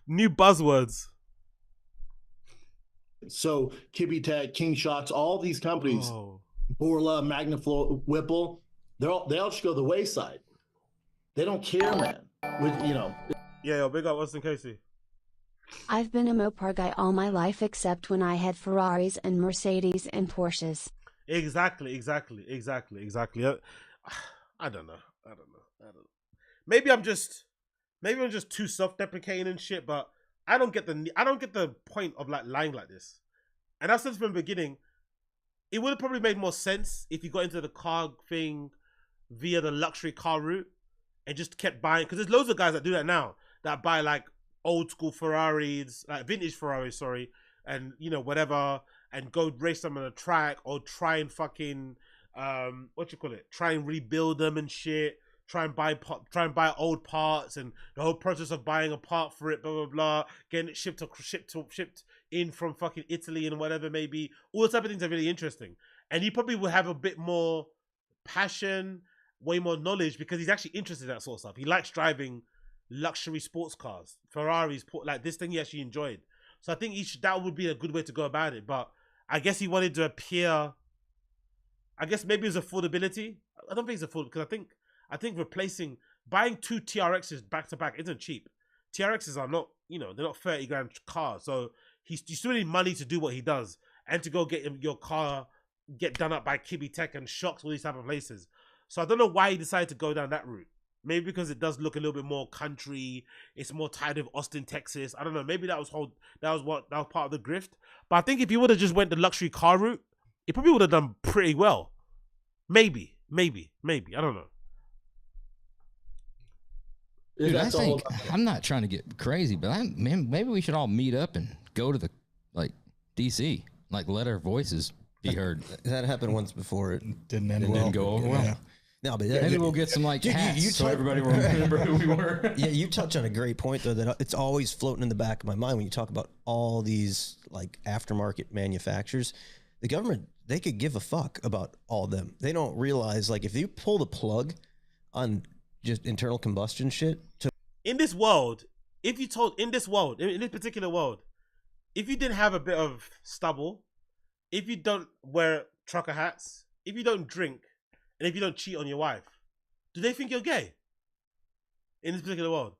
New buzzwords. So, Kibby Tech, King Shots, all these companies, Borla, Magnaflow, Whipple, they all just go the wayside. They don't care, man. Yeah, big up Austin Casey. I've been a Mopar guy all my life except when I had Ferraris and Mercedes and Porsches. Exactly. I don't know. Maybe I'm just too self-deprecating and shit. But I don't get the point of like lying like this. And I've said from the beginning, it would have probably made more sense if you got into the car thing via the luxury car route and just kept buying. Because there's loads of guys that do that now, that buy like old school Ferraris, like vintage Ferraris, sorry, and you know whatever, and go race them on a track or try and fucking try and rebuild them and shit. Try and buy old parts, and the whole process of buying a part for it, blah blah blah, getting it shipped in from fucking Italy and whatever maybe. All those type of things are really interesting, and he probably will have a bit more passion, way more knowledge, because he's actually interested in that sort of stuff. He likes driving luxury sports cars, Ferraris, like this thing he actually enjoyed. So I think that would be a good way to go about it. But I guess he wanted to appear. I guess maybe it's affordability. I don't think it's affordable because I think buying 2 TRXs back to back isn't cheap. TRXs are not, they're not 30 grand cars. So you still need money to do what he does and to go get your car get done up by Kibby Tech and Shocks, all these type of places. So I don't know why he decided to go down that route. Maybe because it does look a little bit more country. It's more tied with Austin, Texas. I don't know. Maybe that was part of the grift. But I think if he would have just went the luxury car route, it probably would have done pretty well. Maybe. I don't know. Dude, I think I'm not trying to get crazy, but maybe we should all meet up and go to the DC, let our voices be heard. That happened once before. It didn't end well. Didn't go over well. Yeah. No, but maybe we'll get some hats so everybody will remember who we were. Yeah, you touch on a great point though, that it's always floating in the back of my mind when you talk about all these aftermarket manufacturers. The government, they could give a fuck about all of them. They don't realize if you pull the plug on just internal combustion shit. In this particular world, if you didn't have a bit of stubble, if you don't wear trucker hats, if you don't drink, and if you don't cheat on your wife, do they think you're gay? In this particular world,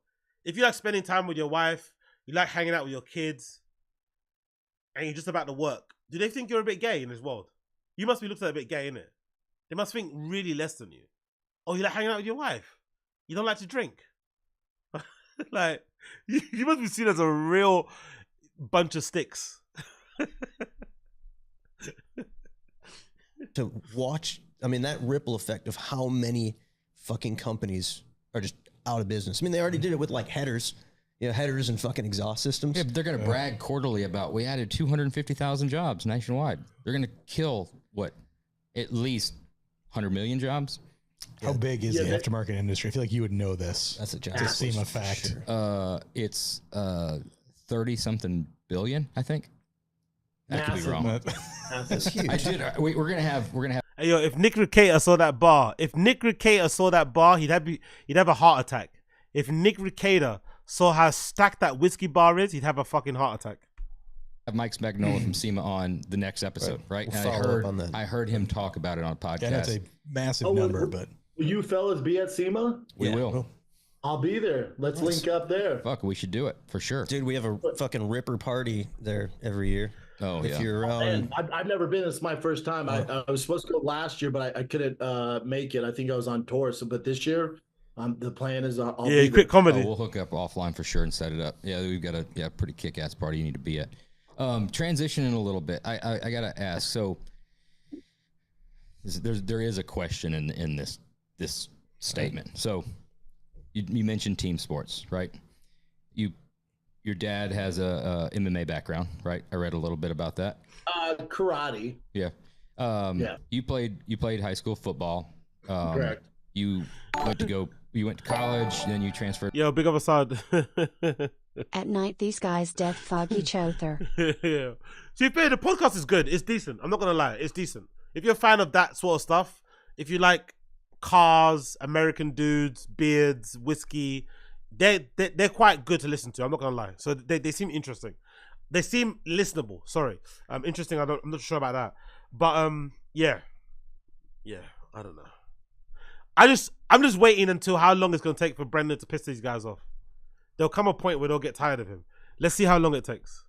if you like spending time with your wife, you like hanging out with your kids, and you're just about to work, do they think you're a bit gay in this world? You must be looked at a bit gay, innit? They must think really less than you. Oh, you like hanging out with your wife? You don't like to drink? You must be seen as a real bunch of sticks. To watch, that ripple effect of how many fucking companies are just out of business. They already did it with headers. Headers and fucking exhaust systems. Yeah, but they're going to brag quarterly about we added 250,000 jobs nationwide. They're going to kill, at least 100 million jobs? How big is the aftermarket industry? I feel like you would know this. That's a job. To seem a fact. Sure. It's 30-something billion, I think. That could be wrong. That's huge. I did. We're gonna have. Hey, yo, if Nick Recator saw that bar, he'd have a heart attack. If Nick Recator saw how stacked that whiskey bar is, he'd have a fucking heart attack. Have Mike Spagnola from SEMA on the next episode, right? And I heard him talk about it on a podcast. Yeah, that's a massive number, but will you fellas be at SEMA? We will. I'll be there. Let's link up there. Fuck, we should do it for sure, dude. We have a fucking ripper party there every year. Oh, if you're around. Man, I've never been. It's my first time. I was supposed to go last year, but I couldn't make it. I think I was on tour. But this year, the plan is I'll be quit comedy. We'll hook up offline for sure and set it up. Yeah, we've got a pretty kick-ass party you need to be at. Transitioning a little bit, I gotta ask. So there is a question in this statement. So you mentioned team sports, right? Your dad has a MMA background, right? I read a little bit about that. Karate. Yeah. Yeah. You played high school football. Correct. You went to college, then you transferred. Yo, big up Assad. At night, these guys death fog each other. Yeah. See, the podcast is good. It's decent. I'm not gonna lie. It's decent. If you're a fan of that sort of stuff, if you like cars, American dudes, beards, whiskey, they're quite good to listen to. I'm not gonna lie. So they seem interesting. They seem listenable. Sorry, interesting. I'm not sure about that. But yeah. I don't know. I'm just waiting until how long it's gonna take for Brendan to piss these guys off. There'll come a point where they'll get tired of him. Let's see how long it takes.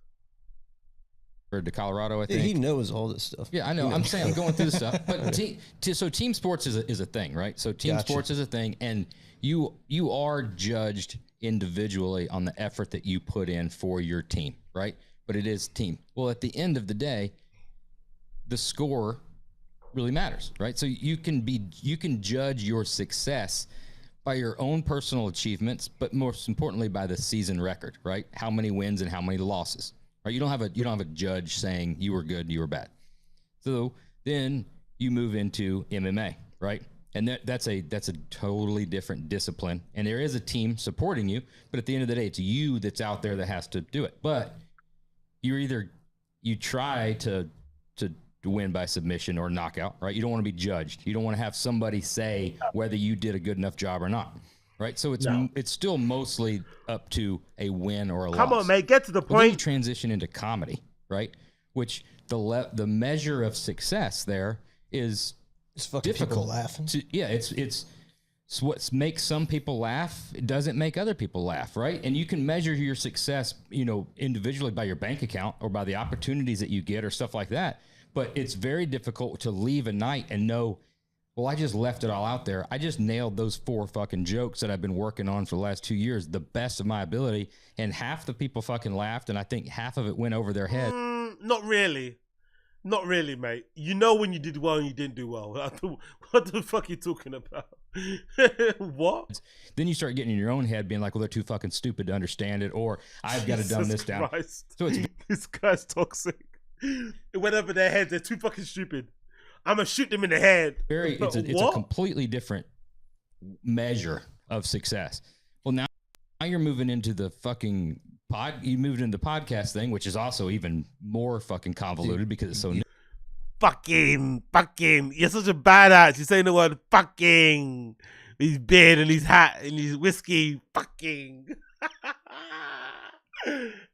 to Colorado, I think. He knows all this stuff. Yeah, I know. I'm saying I'm going through this stuff. But so team sports is a thing, right? So team sports is a thing, and you are judged individually on the effort that you put in for your team, right? But it is team. Well, at the end of the day, the score really matters, right? So you can judge your success by your own personal achievements, but most importantly by the season record, right? How many wins and how many losses. Right? You don't have a judge saying you were good, you were bad. So then you move into MMA, right? And that's a totally different discipline. And there is a team supporting you, but at the end of the day, it's you that's out there that has to do it. But you try to win by submission or knockout, right? You don't want to be judged. You don't want to have somebody say whether you did a good enough job or not. Right, so it's still mostly up to a win or a loss. Come on, mate, get to the point. Then you transition into comedy, right? Which the measure of success there is fucking difficult. People laughing. It's what makes some people laugh. It doesn't make other people laugh, right? And you can measure your success, individually by your bank account or by the opportunities that you get or stuff like that. But it's very difficult to leave a night and know, well, I just left it all out there. I just nailed those 4 fucking jokes that I've been working on for the last 2 years, the best of my ability, and half the people fucking laughed, and I think half of it went over their head. Not really, mate. You know when you did well and you didn't do well. What the fuck are you talking about? What? Then you start getting in your own head, being like, well, they're too fucking stupid to understand it, or I've got to dumb this down. So it's this guy's toxic. It went over their heads. They're too fucking stupid. I'm gonna shoot them in the head. It's a completely different measure of success. Well, now you're moving into the fucking you moved into the podcast thing, which is also even more fucking convoluted because it's so new. Fucking. You're such a badass. You're saying the word fucking. His beard and his hat and his whiskey. Fucking.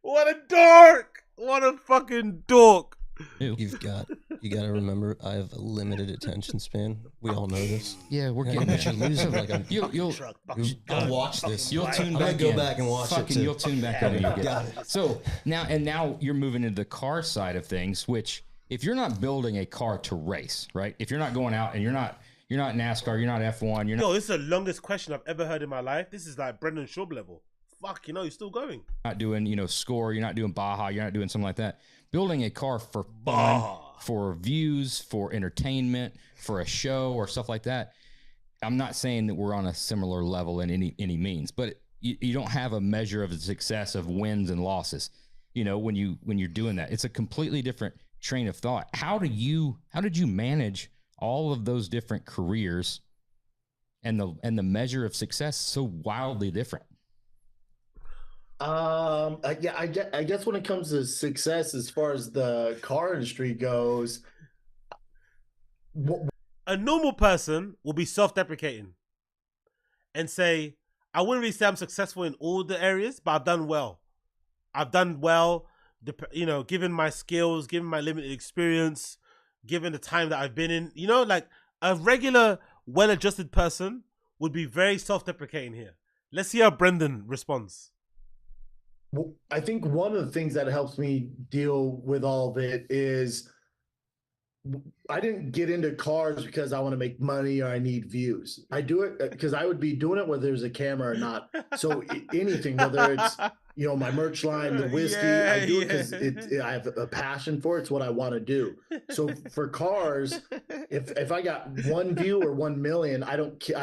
What a dork. What a fucking dork. You got to remember, I have a limited attention span. We all know this. Yeah, we're getting it. You'll watch this. You'll tune back. I'm gonna go back and watch it. You'll tune back in when you get it. So now you're moving into the car side of things, which if you're not building a car to race, right? If you're not going out and you're not NASCAR, you're not F1, you're not. No, this is the longest question I've ever heard in my life. This is like Brendan Schaub level. Fuck, you're still going. Not doing, score. You're not doing Baja. You're not doing something like that. Building a car for fun, for views, for entertainment, for a show or stuff like that. I'm not saying that we're on a similar level in any means, but you don't have a measure of the success of wins and losses. When you're doing that, it's a completely different train of thought. How did you manage all of those different careers and the measure of success so wildly different? I guess when it comes to success, as far as the car industry goes, a normal person will be self-deprecating and say, I wouldn't really say I'm successful in all the areas, but I've done well. Given my skills, given my limited experience, given the time that I've been in, like a regular, well-adjusted person would be very self-deprecating here. Let's see how Brendan responds. Well, I think one of the things that helps me deal with all of it is I didn't get into cars because I want to make money or I need views. I do it because I would be doing it whether there's a camera or not. So anything, whether it's, my merch line, the whiskey, I do it because I have a passion for it. It's what I want to do. So for cars, if I got 1 view or 1 million, I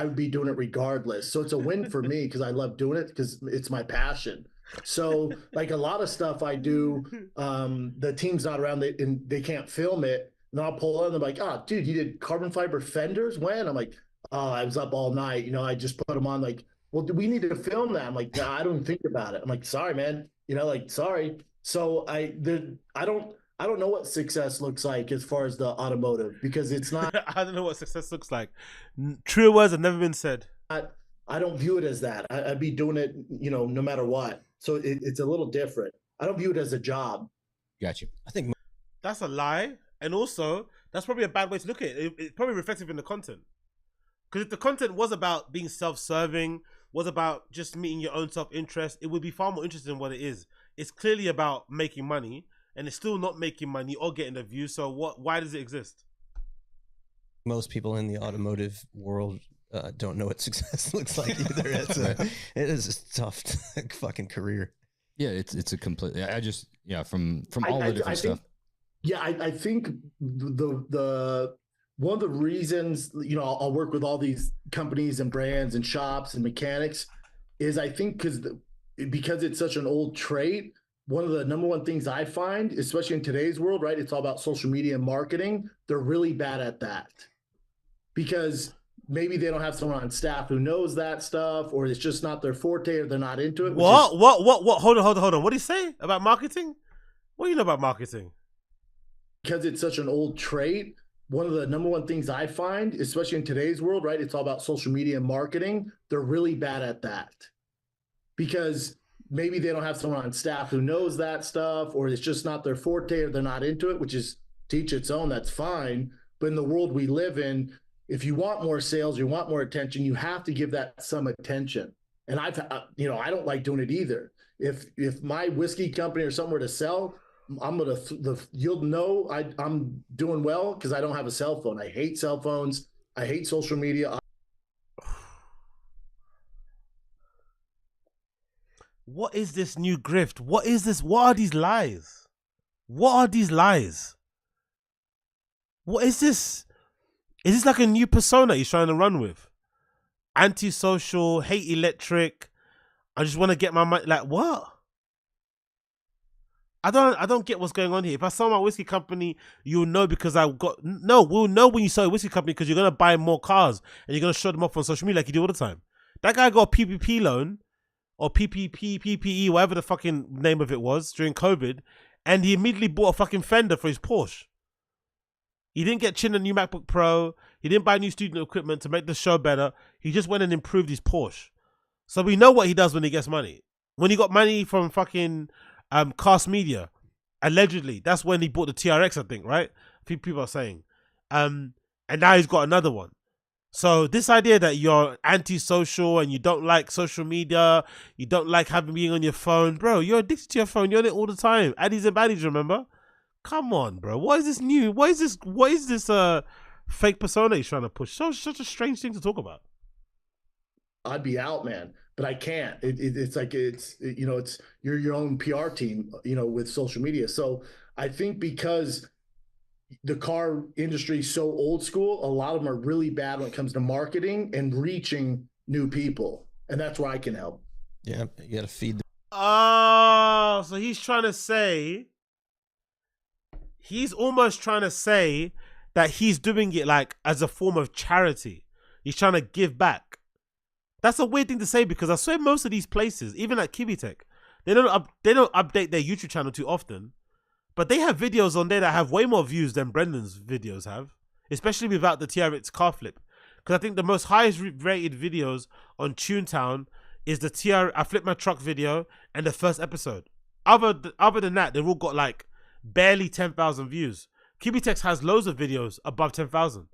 would be doing it regardless. So it's a win for me because I love doing it because it's my passion. So like a lot of stuff I do, the team's not around and they can't film it. And I'll pull on, they're like, oh, dude, you did carbon fiber fenders? When? I'm like, oh, I was up all night. I just put them on. Like, well, do we need to film that? I'm like, nah, I don't think about it. I'm like, sorry, man. Sorry. So I don't know what success looks like as far as the automotive because it's not. I don't know what success looks like. True words have never been said. I don't view it as that. I'd be doing it, no matter what. So it's a little different. I don't view it as a job. Got you. I think that's a lie. And also, that's probably a bad way to look at it. It's probably reflective in the content. Because if the content was about being self-serving, was about just meeting your own self-interest, it would be far more interesting than what it is. It's clearly about making money. and it's still not making money or getting the views. So why does it exist? Most people in the automotive world don't know what success looks like either. It is a tough fucking career. Yeah, it's a completely. I just from all the different stuff. I think the one of the reasons, I'll work with all these companies and brands and shops and mechanics is I think because it's such an old trade. One of the number one things I find, especially in today's world, right? It's all about social media and marketing. They're really bad at that because maybe they don't have someone on staff who knows that stuff, or it's just not their forte, or they're not into it. What? Hold on. What do you say about marketing? What do you know about marketing? Because it's such an old trait, one of the number one things I find, especially in today's world, right? It's all about social media and marketing. They're really bad at that because maybe they don't have someone on staff who knows that stuff, or it's just not their forte, or they're not into it, which is to each its own. That's fine. But in the world we live in, if you want more sales, you want more attention, you have to give that some attention. And I don't like doing it either. If my whiskey company or somewhere to sell, you'll know I'm doing well because I don't have a cell phone. I hate cell phones. I hate social media. What is this new grift? What is this? What are these lies? What are these lies? What is this? Is this like a new persona he's trying to run with? Antisocial, hate electric. I just want to get my money. Like what? I don't get what's going on here. If I sell my whiskey company, you'll know because we'll know when you sell a whiskey company because you're gonna buy more cars and you're gonna show them off on social media like you do all the time. That guy got a PPP loan or PPE, whatever the fucking name of it was during COVID, and he immediately bought a fucking fender for his Porsche. He didn't get Chin a new MacBook Pro. He didn't buy new studio equipment to make the show better. He just went and improved his Porsche. So we know what he does when he gets money. When he got money from fucking Cast Media, allegedly, that's when he bought the TRX, I think, right? A few people are saying. And now he's got another one. So this idea that you're antisocial and you don't like social media, you don't like being on your phone, bro, you're addicted to your phone. You're on it all the time. Addies and baddies, remember? Come on, bro. What is this new? What is this fake persona he's trying to push? Such a strange thing to talk about. I'd be out, man, but I can't. It's like you're your own PR team, with social media. So I think because the car industry is so old school, a lot of them are really bad when it comes to marketing and reaching new people, and that's where I can help. Yeah, you got to feed. Oh, so he's trying to say. He's almost trying to say that he's doing it like as a form of charity. He's trying to give back. That's a weird thing to say because I swear most of these places, even like KiwiTech, they don't update their YouTube channel too often, but they have videos on there that have way more views than Brendan's videos have, especially without the TRX car flip. Because I think the most highest rated videos on Toontown is the I Flip My Truck video and the first episode. Other than that, they've all got like barely 10,000 views. KiwiTech has loads of videos above 10,000.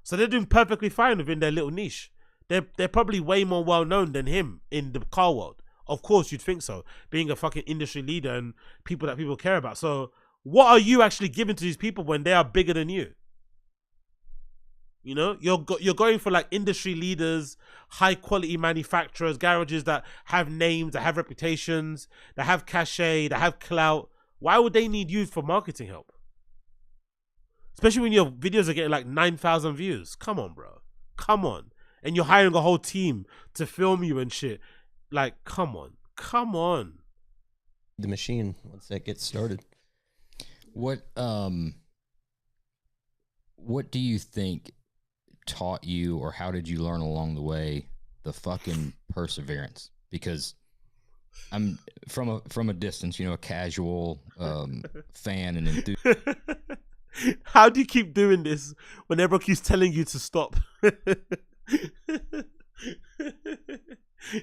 So they're doing perfectly fine within their little niche. They're probably way more well known than him in the car world. Of course, you'd think so, being a fucking industry leader and people that people care about. So what are you actually giving to these people when they are bigger than you? You're going for like industry leaders, high quality manufacturers, garages that have names, that have reputations, that have cachet, that have clout. Why would they need you for marketing help? Especially when your videos are getting like 9,000 views. Come on, bro. Come on. And you're hiring a whole team to film you and shit. Like, come on. Come on. The machine, once that gets started. What do you think taught you, or how did you learn along the way, the fucking perseverance? Because I'm from a distance, a casual fan and enthusiast. How do you keep doing this when everyone keeps telling you to stop?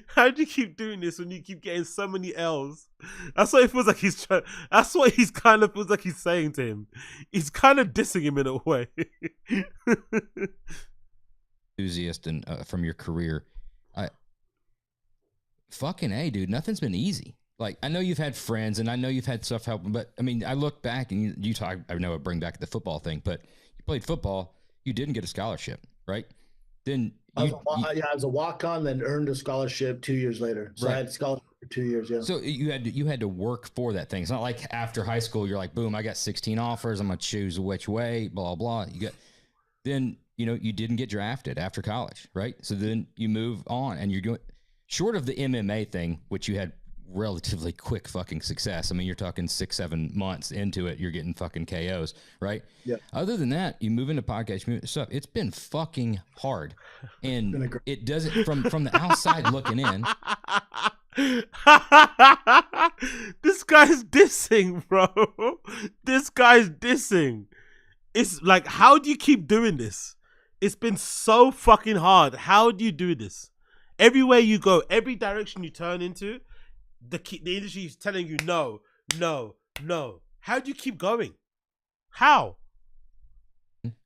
How do you keep doing this when you keep getting so many L's? That's what it feels like he's trying. That's what he's kind of feels like he's saying to him. He's kind of dissing him in a way. Enthusiast and from your career, fucking A, dude, nothing's been easy. Like, I know you've had friends and I know you've had stuff helping, but I mean, I look back and you talk, I know I bring back the football thing, but you played football, you didn't get a scholarship, right? Then I was a walk-on, then earned a scholarship 2 years later. So I had a scholarship for 2 years. Yeah. So you had to work for that thing. It's not like after high school you're like, boom, I got 16 offers. I'm gonna choose which way. Blah blah. Then you didn't get drafted after college, right? So then you move on, and you're doing short of the MMA thing, which you had relatively quick fucking success. I mean, you're talking 6-7 months into it, you're getting fucking KOs, right? Yeah. Other than that, you move into podcast stuff. It's been fucking hard, and it doesn't from the outside looking in. This guy's dissing, bro. This guy's dissing. It's like, how do you keep doing this? It's been so fucking hard. How do you do this? Everywhere you go, every direction you turn into, the industry is telling you no, no, no. How do you keep going? How?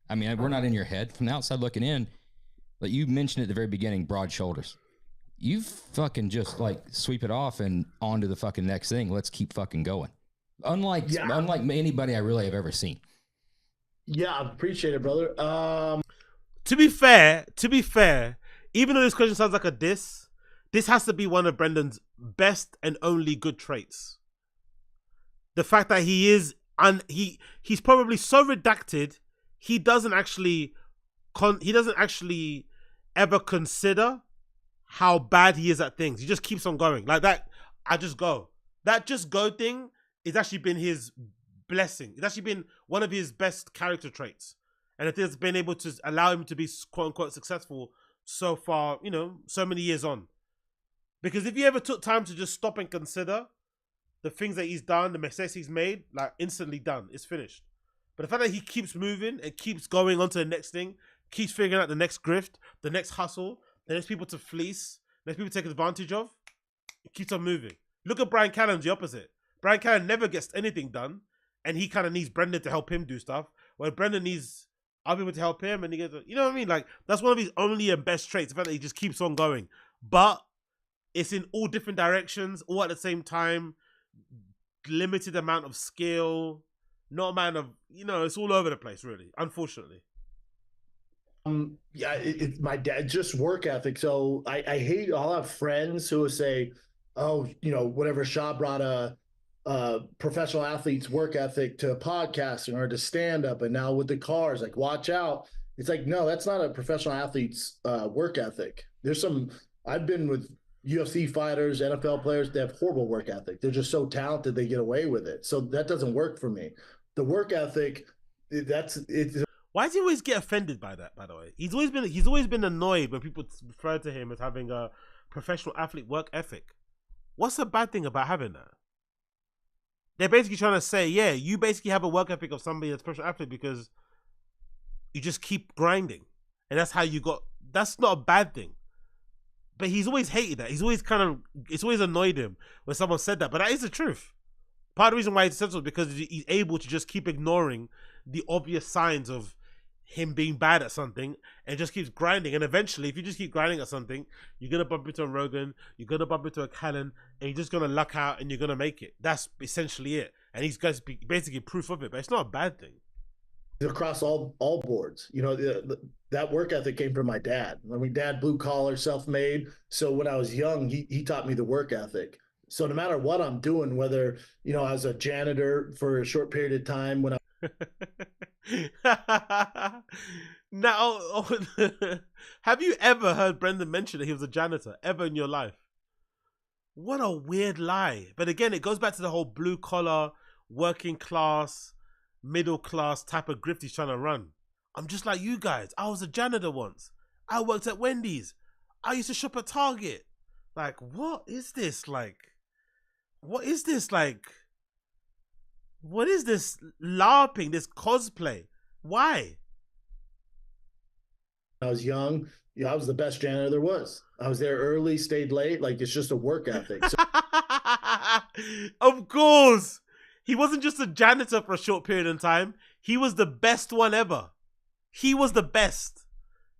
I mean, we're not in your head. From the outside looking in, like you mentioned at the very beginning, broad shoulders. You fucking just like sweep it off and on to the fucking next thing. Let's keep fucking going. Unlike anybody I really have ever seen. Yeah, I appreciate it, brother. To be fair, even though this question sounds like a diss, this has to be one of Brendan's best and only good traits. The fact that he's probably so redacted, he doesn't actually ever consider how bad he is at things. He just keeps on going like that. That just go thing has actually been his blessing. It's actually been one of his best character traits, and it has been able to allow him to be quote unquote successful so far, so many years on. Because if you ever took time to just stop and consider the things that he's done, the mistakes he's made, like instantly done, it's finished. But the fact that he keeps moving and keeps going on to the next thing, keeps figuring out the next grift, the next hustle, the next people to fleece, the next people to take advantage of, it keeps on moving. Look at Brian Callen's the opposite. Brian Callen never gets anything done, and he kind of needs Brendan to help him do stuff, where Brendan needs other people to help him, and he gets, you know what I mean? Like, that's one of his only and best traits, the fact that he just keeps on going. But it's in all different directions, all at the same time, limited amount of skill, not amount of, it's all over the place, really, unfortunately. Yeah, it's my dad, just work ethic. So I hate, I'll have friends who will say, oh, whatever, Shaw brought a professional athlete's work ethic to podcasting or to stand-up, and now with the cars, like, watch out. It's like, no, that's not a professional athlete's work ethic. I've been with UFC fighters, NFL players, they have horrible work ethic. They're just so talented, they get away with it. So that doesn't work for me. The work ethic, why does he always get offended by that, by the way? He's always been annoyed when people refer to him as having a professional athlete work ethic. What's the bad thing about having that? They're basically trying to say, yeah, you basically have a work ethic of somebody that's a professional athlete because you just keep grinding. And that's how that's not a bad thing. But he's always hated that. It's always annoyed him when someone said that. But that is the truth. Part of the reason why he's successful is because he's able to just keep ignoring the obvious signs of him being bad at something and just keeps grinding. And eventually, if you just keep grinding at something, you're going to bump into a Rogan, you're going to bump into a Callen, and you're just going to luck out and you're going to make it. That's essentially it. And he's basically proof of it, but it's not a bad thing. Across all boards, that work ethic came from my dad. I mean, dad, blue collar, self-made. So when I was young, he taught me the work ethic. So no matter what I'm doing, whether, I was a janitor for a short period of time when I Now, have you ever heard Brendan mention that he was a janitor ever in your life? What a weird lie. But again, it goes back to the whole blue collar, working class, middle class type of grift he's trying to run. I'm just like you guys. I was a janitor once. I worked at Wendy's. I used to shop at Target. Like, what is this? Like, what is this? Like, what is this LARPing, this cosplay? Why? I was young. I was the best janitor there was. I was there early, stayed late. Like, it's just a work ethic. So of course. He wasn't just a janitor for a short period of time. He was the best one ever. He was the best.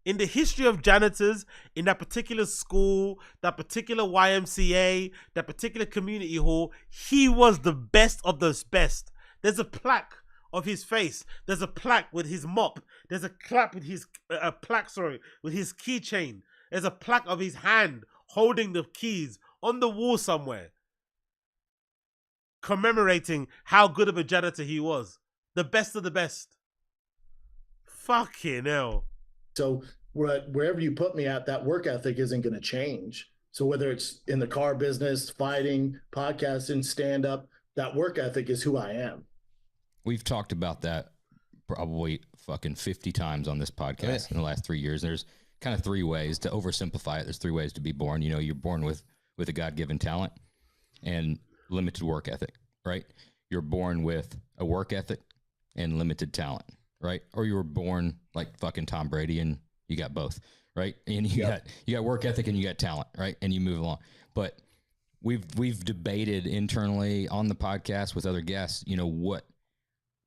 In the history of janitors, in that particular school, that particular YMCA, that particular community hall, he was the best of those best. There's a plaque of his face. There's a plaque with his mop. There's a plaque with his with his keychain. There's a plaque of his hand holding the keys on the wall somewhere, commemorating how good of a janitor he was. The best of the best. Fucking hell. So wherever you put me at, that work ethic isn't going to change. So whether it's in the car business, fighting, podcasting, stand-up, that work ethic is who I am. We've talked about that probably fucking 50 times on this podcast in the last 3 years. There's kind of 3 ways to oversimplify it. There's 3 ways to be born. You know, you're born with a God-given talent and limited work ethic, right? You're born with a work ethic and limited talent, right? Or you were born like fucking Tom Brady and you got both, right? And you got work ethic and you got talent, right? And you move along. But we've debated internally on the podcast with other guests, you know, what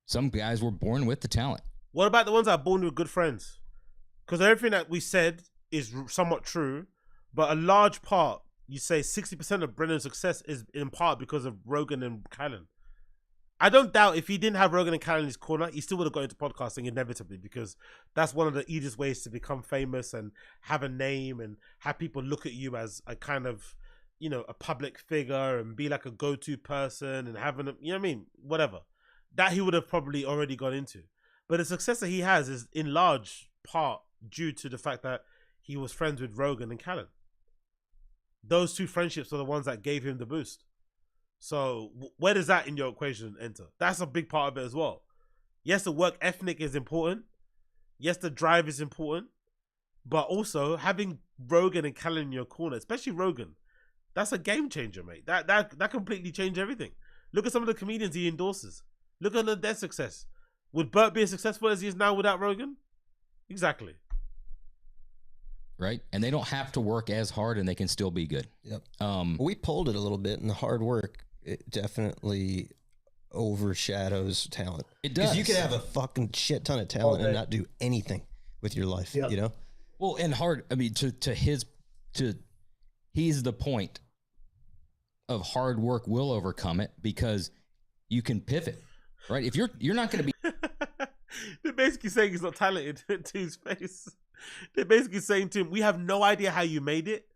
some guys were born with the talent. What about the ones that are born with good friends? Because everything that we said is somewhat true, but a large part, you say 60% of Brennan's success is in part because of Rogan and Callan. I don't doubt if he didn't have Rogan and Callan in his corner, he still would have got into podcasting inevitably, because that's one of the easiest ways to become famous and have a name and have people look at you as a kind of, you know, a public figure and be like a go-to person and having a, you know what I mean? Whatever. That he would have probably already got into. But the success that he has is in large part due to the fact that he was friends with Rogan and Callan. Those 2 friendships are the ones that gave him the boost. So where does that in your equation enter? That's a big part of it as well. Yes, the work ethic is important. Yes, the drive is important. But also having Rogan and Callan in your corner, especially Rogan, that's a game changer, mate. That completely changed everything. Look at some of the comedians he endorses. Look at their success. Would Bert be as successful as he is now without Rogan? Exactly. Right? And they don't have to work as hard and they can still be good. Yep. We pulled it a little bit, and the hard work, it definitely overshadows talent. It does. Because you could have a fucking shit ton of talent and not do anything with your life, you know? Well, and hard, I mean, he's the point of hard work will overcome it because you can pivot, right? If you're not going to be. They're basically saying he's not talented to his face. They're basically saying to him, we have no idea how you made it,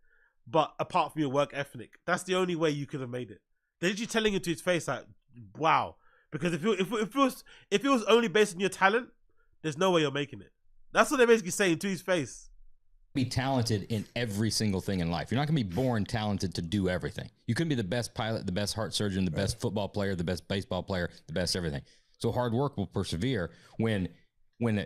but apart from your work ethic, that's the only way you could have made it. They're literally telling him to his face like, wow. Because if it was only based on your talent, there's no way you're making it. That's what they're basically saying to his face. Be talented in every single thing in life. You're not going to be born talented to do everything. You couldn't be the best pilot, the best heart surgeon, the best football player, the best baseball player, the best everything. So hard work will persevere. When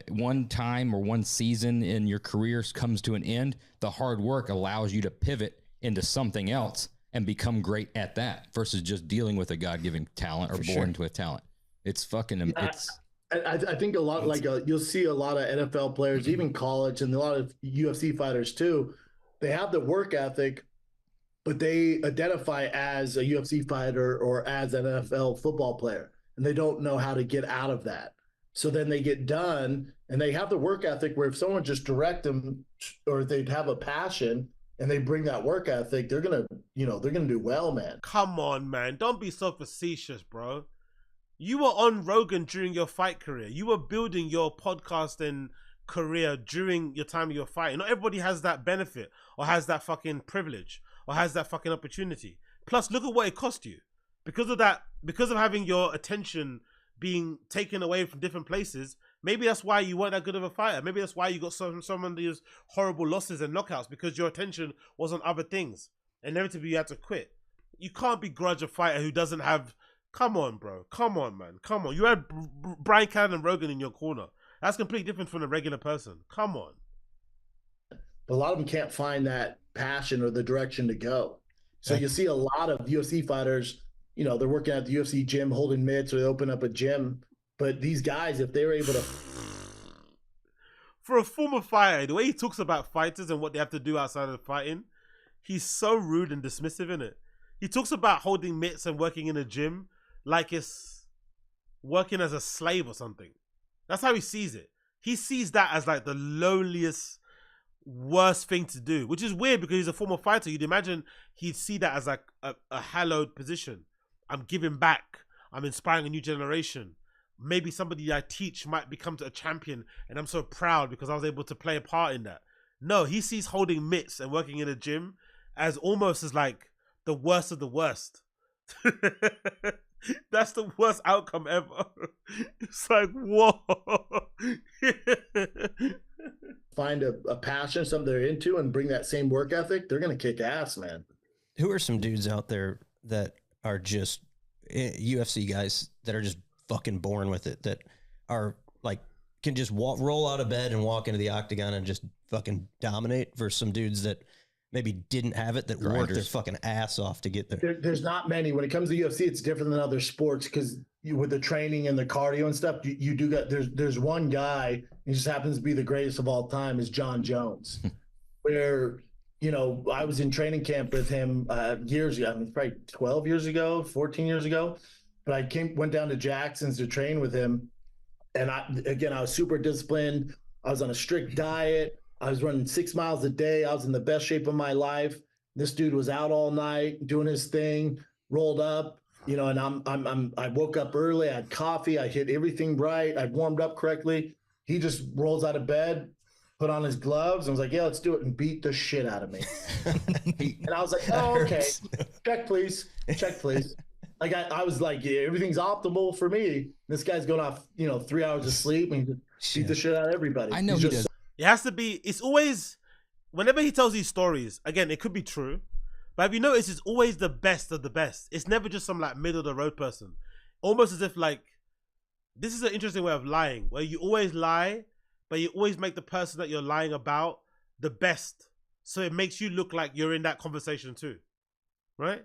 one time or one season in your career comes to an end, the hard work allows you to pivot into something else and become great at that versus just dealing with a God-given talent or born with talent. It's fucking, I think a lot, like you'll see a lot of NFL players, even college, and a lot of UFC fighters too. They have the work ethic, but they identify as a UFC fighter or as an NFL football player, and they don't know how to get out of that. So then they get done, and they have the work ethic where if someone just direct them, or they'd have a passion, and they bring that work ethic, they're gonna do well, man. Come on, man, don't be so facetious, bro. You were on Rogan during your fight career. You were building your podcasting career during your time of your fighting. Not everybody has that benefit or has that fucking privilege or has that fucking opportunity. Plus, look at what it cost you. Because of that, because of having your attention being taken away from different places, maybe that's why you weren't that good of a fighter. Maybe that's why you got some of these horrible losses and knockouts, because your attention was on other things. And inevitably you had to quit. You can't begrudge a fighter who doesn't have... Come on, bro. Come on, man. Come on. You had Brian Callen and Rogan in your corner. That's completely different from a regular person. Come on. A lot of them can't find that passion or the direction to go. So you see a lot of UFC fighters, you know, they're working at the UFC gym holding mitts, or they open up a gym. But these guys, if they're able to... For a former fighter, the way he talks about fighters and what they have to do outside of fighting, he's so rude and dismissive, isn't it? He talks about holding mitts and working in a gym like it's working as a slave or something. That's how he sees it. He sees that as like the lowliest worst thing to do, which is weird because he's a former fighter. You'd imagine he'd see that as like a hallowed position. I'm giving back. I'm inspiring a new generation. Maybe somebody I teach might become a champion, and I'm so proud because I was able to play a part in that. No, he sees holding mitts and working in a gym as almost as like the worst of the worst. That's the worst outcome ever. It's like, whoa. Find a passion, something they're into, and bring that same work ethic, they're going to kick ass, man. Who are some dudes out there that are just UFC guys that are just fucking born with it, that are like, can just roll out of bed and walk into the octagon and just fucking dominate, versus some dudes that maybe didn't have it, that worked their fucking ass off to get there? There's not many. When it comes to UFC, it's different than other sports because with the training and the cardio and stuff, you do got, there's one guy, he just happens to be the greatest of all time, is John Jones, where, you know, I was in training camp with him years ago, I mean, probably 12 years ago, 14 years ago, but I went down to Jackson's to train with him. And I was super disciplined. I was on a strict diet. I was running 6 miles a day. I was in the best shape of my life. This dude was out all night doing his thing, rolled up, you know, and I woke up early. I had coffee. I hit everything right. I warmed up correctly. He just rolls out of bed, put on his gloves, and was like, yeah, let's do it, and beat the shit out of me. And I was like, oh, okay. Check, please. Check, please. Like, I was like, yeah, everything's optimal for me. This guy's going off, 3 hours of sleep and just beat the shit out of everybody. I know he does. It has to be, it's always, whenever he tells these stories, again, it could be true, but have you noticed it's always the best of the best? It's never just some like middle of the road person. Almost as if like, this is an interesting way of lying, where you always lie, but you always make the person that you're lying about the best. So it makes you look like you're in that conversation too, right?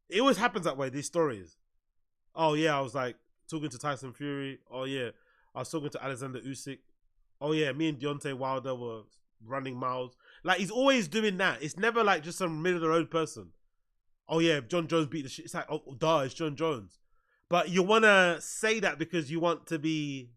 It always happens that way, these stories. Oh yeah, I was like talking to Tyson Fury. Oh yeah, I was talking to Alexander Usyk. Oh yeah, me and Deontay Wilder were running miles. Like, he's always doing that. It's never like just some middle of the road person. Oh yeah, John Jones beat the shit. It's like, oh duh, it's John Jones. But you want to say that because you want to be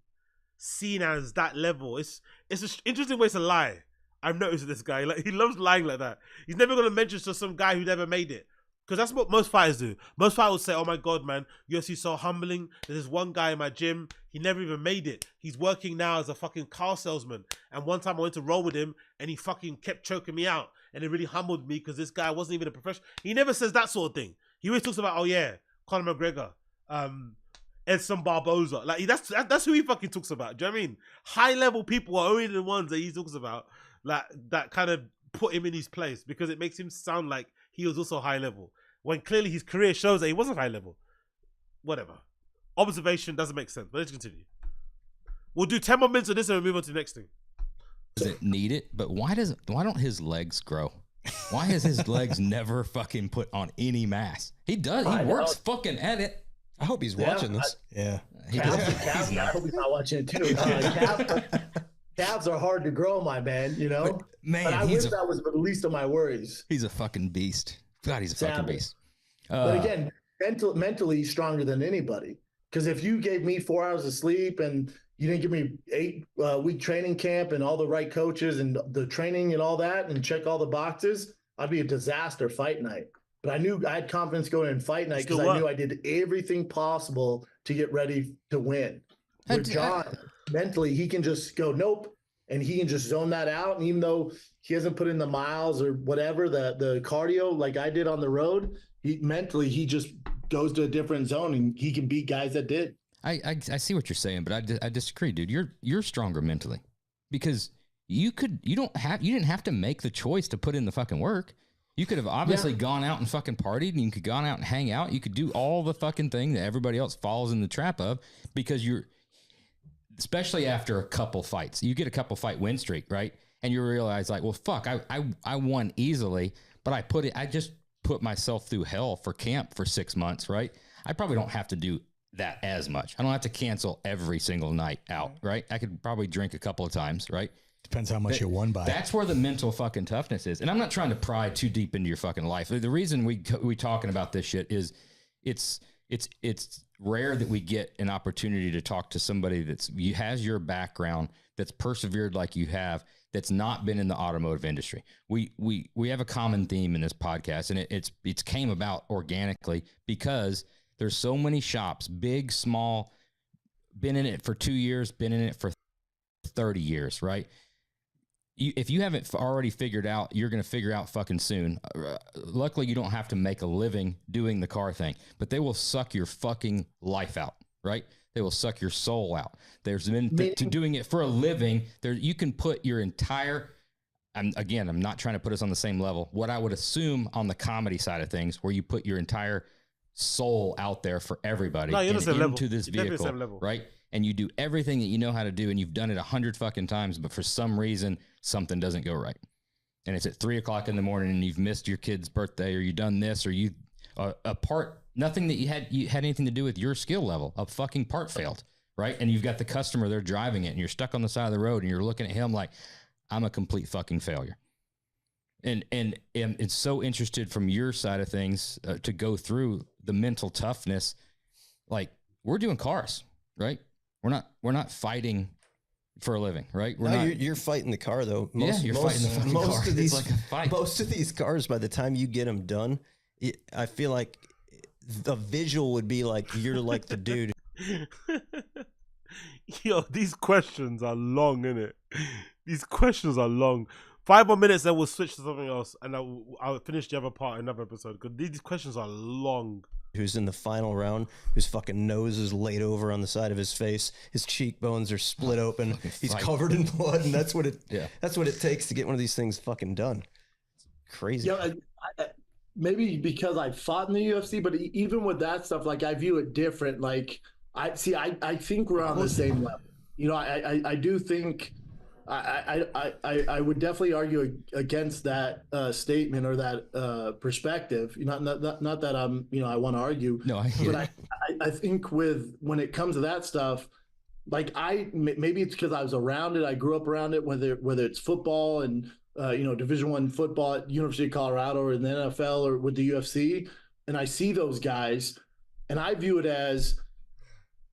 seen as that level. It's an interesting way to lie. I've noticed this guy. Like, he loves lying like that. He's never going to mention to some guy who never made it. Because that's what most fighters do. Most fighters will say, oh my God, man, UFC is so humbling. There's this one guy in my gym, he never even made it. He's working now as a fucking car salesman. And one time I went to roll with him and he fucking kept choking me out. And it really humbled me because this guy wasn't even a professional. He never says that sort of thing. He always talks about, oh yeah, Conor McGregor, Edson Barboza. Like, that's who he fucking talks about. Do you know what I mean? High level people are only the ones that he talks about, like, that kind of put him in his place, because it makes him sound like he was also high level, when clearly his career shows that he wasn't high level. Whatever. Observation doesn't make sense, but let's continue. We'll do 10 more minutes of this and we'll move on to the next thing. Doesn't need it, but why don't his legs grow? Why has his legs never fucking put on any mass? He does. He works fucking at it. I hope he's watching this. Yeah. I hope he's not watching it too. Calves are hard to grow, my man, But, man, but I wish that was the least of my worries. He's a fucking beast. God, he's a fucking beast. But again, mentally stronger than anybody. Because if you gave me 4 hours of sleep and you didn't give me 8-week training camp and all the right coaches and the training and all that and check all the boxes, I'd be a disaster fight night. But I knew I had confidence going in fight night because I knew I did everything possible to get ready to win. With John, mentally, he can just go, nope, and he can just zone that out. And even though he hasn't put in the miles or whatever, the cardio like I did on the road, he just goes to a different zone and he can beat guys that did. I see what you're saying, but I disagree, dude. You're stronger mentally because you didn't have to make the choice to put in the fucking work. You could have obviously gone out and fucking partied, and you could gone out and hang out. You could do all the fucking thing that everybody else falls in the trap of, because especially after a couple fights, you get a couple fight win streak, right? And you realize, like, well, fuck, I won easily, but I just put myself through hell for camp for 6 months, right? I probably don't have to do that as much. I don't have to cancel every single night out, right? I could probably drink a couple of times, right? Depends how much you won by. That's where the mental fucking toughness is. And I'm not trying to pry too deep into your fucking life. The reason we talking about this shit is it's rare that we get an opportunity to talk to somebody has your background, that's persevered like you have, that's not been in the automotive industry. We have a common theme in this podcast, and it's came about organically because there's so many shops, big, small, been in it for 2 years, been in it for 30 years, right? If you haven't already figured out, you're going to figure out fucking soon. Luckily, you don't have to make a living doing the car thing, but they will suck your fucking life out, right? They will suck your soul out. There's been to doing it for a living. There, you can put your entire. I'm not trying to put us on the same level. What I would assume on the comedy side of things, where you put your entire soul out there for everybody into this vehicle, right? And you do everything that you know how to do, and you've done it 100 fucking times, but for some reason something doesn't go right, and it's at 3 o'clock in the morning, and you've missed your kid's birthday, or you done this, or you a part, nothing that you had anything to do with your skill level. A fucking part failed, right? And you've got the customer there driving it, and you're stuck on the side of the road, and you're looking at him like, I'm a complete fucking failure. And it's so interested from your side of things to go through the mental toughness. Like, we're doing cars, right? We're not fighting for a living, right? You're fighting the car though. You're fighting the fucking car. It's like a fight. Most of these cars, by the time you get them done, I feel like the visual would be like you're like the dude. Yo, these questions are long, innit? These questions are long. 5 more minutes, then we'll switch to something else, and I'll finish the other part in another episode, because these questions are long. Who's in the final round, whose fucking nose is laid over on the side of his face, his cheekbones are split open, he's covered in blood, and that's what it takes to get one of these things fucking done. It's crazy. Yeah, maybe because I fought in the UFC, but even with that stuff, like, I view it different. Like, I think we're on the same level. You know, I do think I would definitely argue against that statement or that perspective. You know, not that I'm, you know, I want to argue. No, but I think when it comes to that stuff, like, maybe it's because I was around it. I grew up around it. Whether it's football and you know, Division I football at University of Colorado, or in the NFL, or with the UFC, and I see those guys, and I view it as,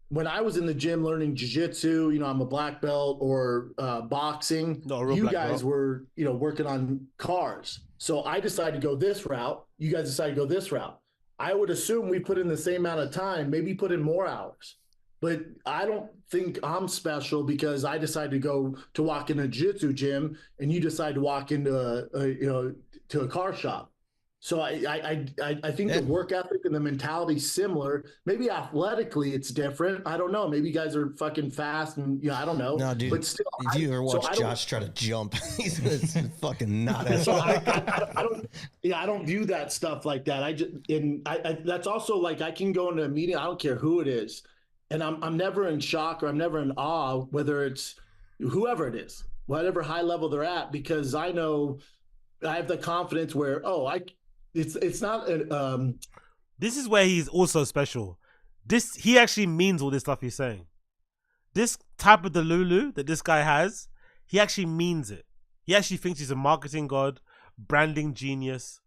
when I was in the gym learning jiu-jitsu, you know, I'm a black belt, or boxing, you guys were, you know, working on cars. So I decided to go this route. You guys decided to go this route. I would assume we put in the same amount of time, maybe put in more hours. But I don't think I'm special because I decided to walk in a jiu-jitsu gym, and you decide to walk into to a car shop. So I think the work ethic and the mentality is similar. Maybe athletically it's different. I don't know. Maybe you guys are fucking fast, and I don't know. No, dude. But still, if you ever watch Josh try to jump, he's fucking not. So I don't view that stuff like that. That's also, like, I can go into a meeting. I don't care who it is, and I'm never in shock, or I'm never in awe, whether it's whoever it is, whatever high level they're at, because I know I have the confidence where, it's not this is where he's also special. He actually means all this stuff he's saying. This type of delulu that this guy has, he actually means it. He actually thinks he's a marketing god, branding genius,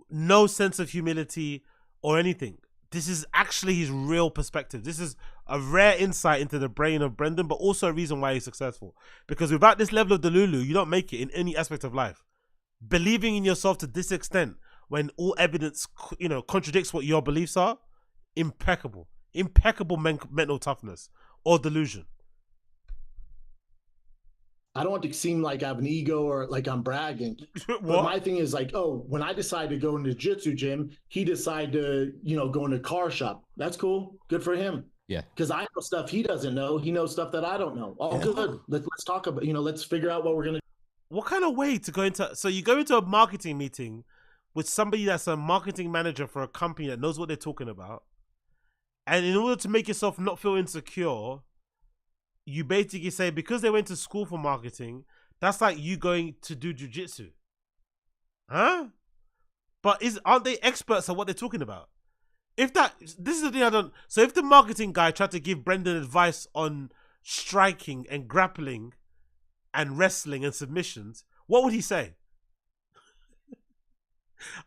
no sense of humility or anything. This is actually his real perspective. This is a rare insight into the brain of Brendan, but also a reason why he's successful. Because without this level of delulu, you don't make it in any aspect of life. Believing in yourself to this extent, when all evidence, you know, contradicts what your beliefs are, impeccable mental toughness or delusion. I don't want to seem like I have an ego or like I'm bragging. But my thing is, like, when I decided to go into the jiu-jitsu gym, he decided to, you know, go into a car shop. That's cool. Good for him. Yeah. Because I know stuff he doesn't know. He knows stuff that I don't know. Good. Let's talk about, you know, let's figure out what we're going to do. What kind of way to go into... So you go into a marketing meeting with somebody that's a marketing manager for a company that knows what they're talking about. And in order to make yourself not feel insecure, you basically say, because they went to school for marketing, that's like you going to do jiu-jitsu. Huh? But aren't they experts at what they're talking about? This is the thing I don't... So if the marketing guy tried to give Brendan advice on striking and grappling and wrestling and submissions, what would he say?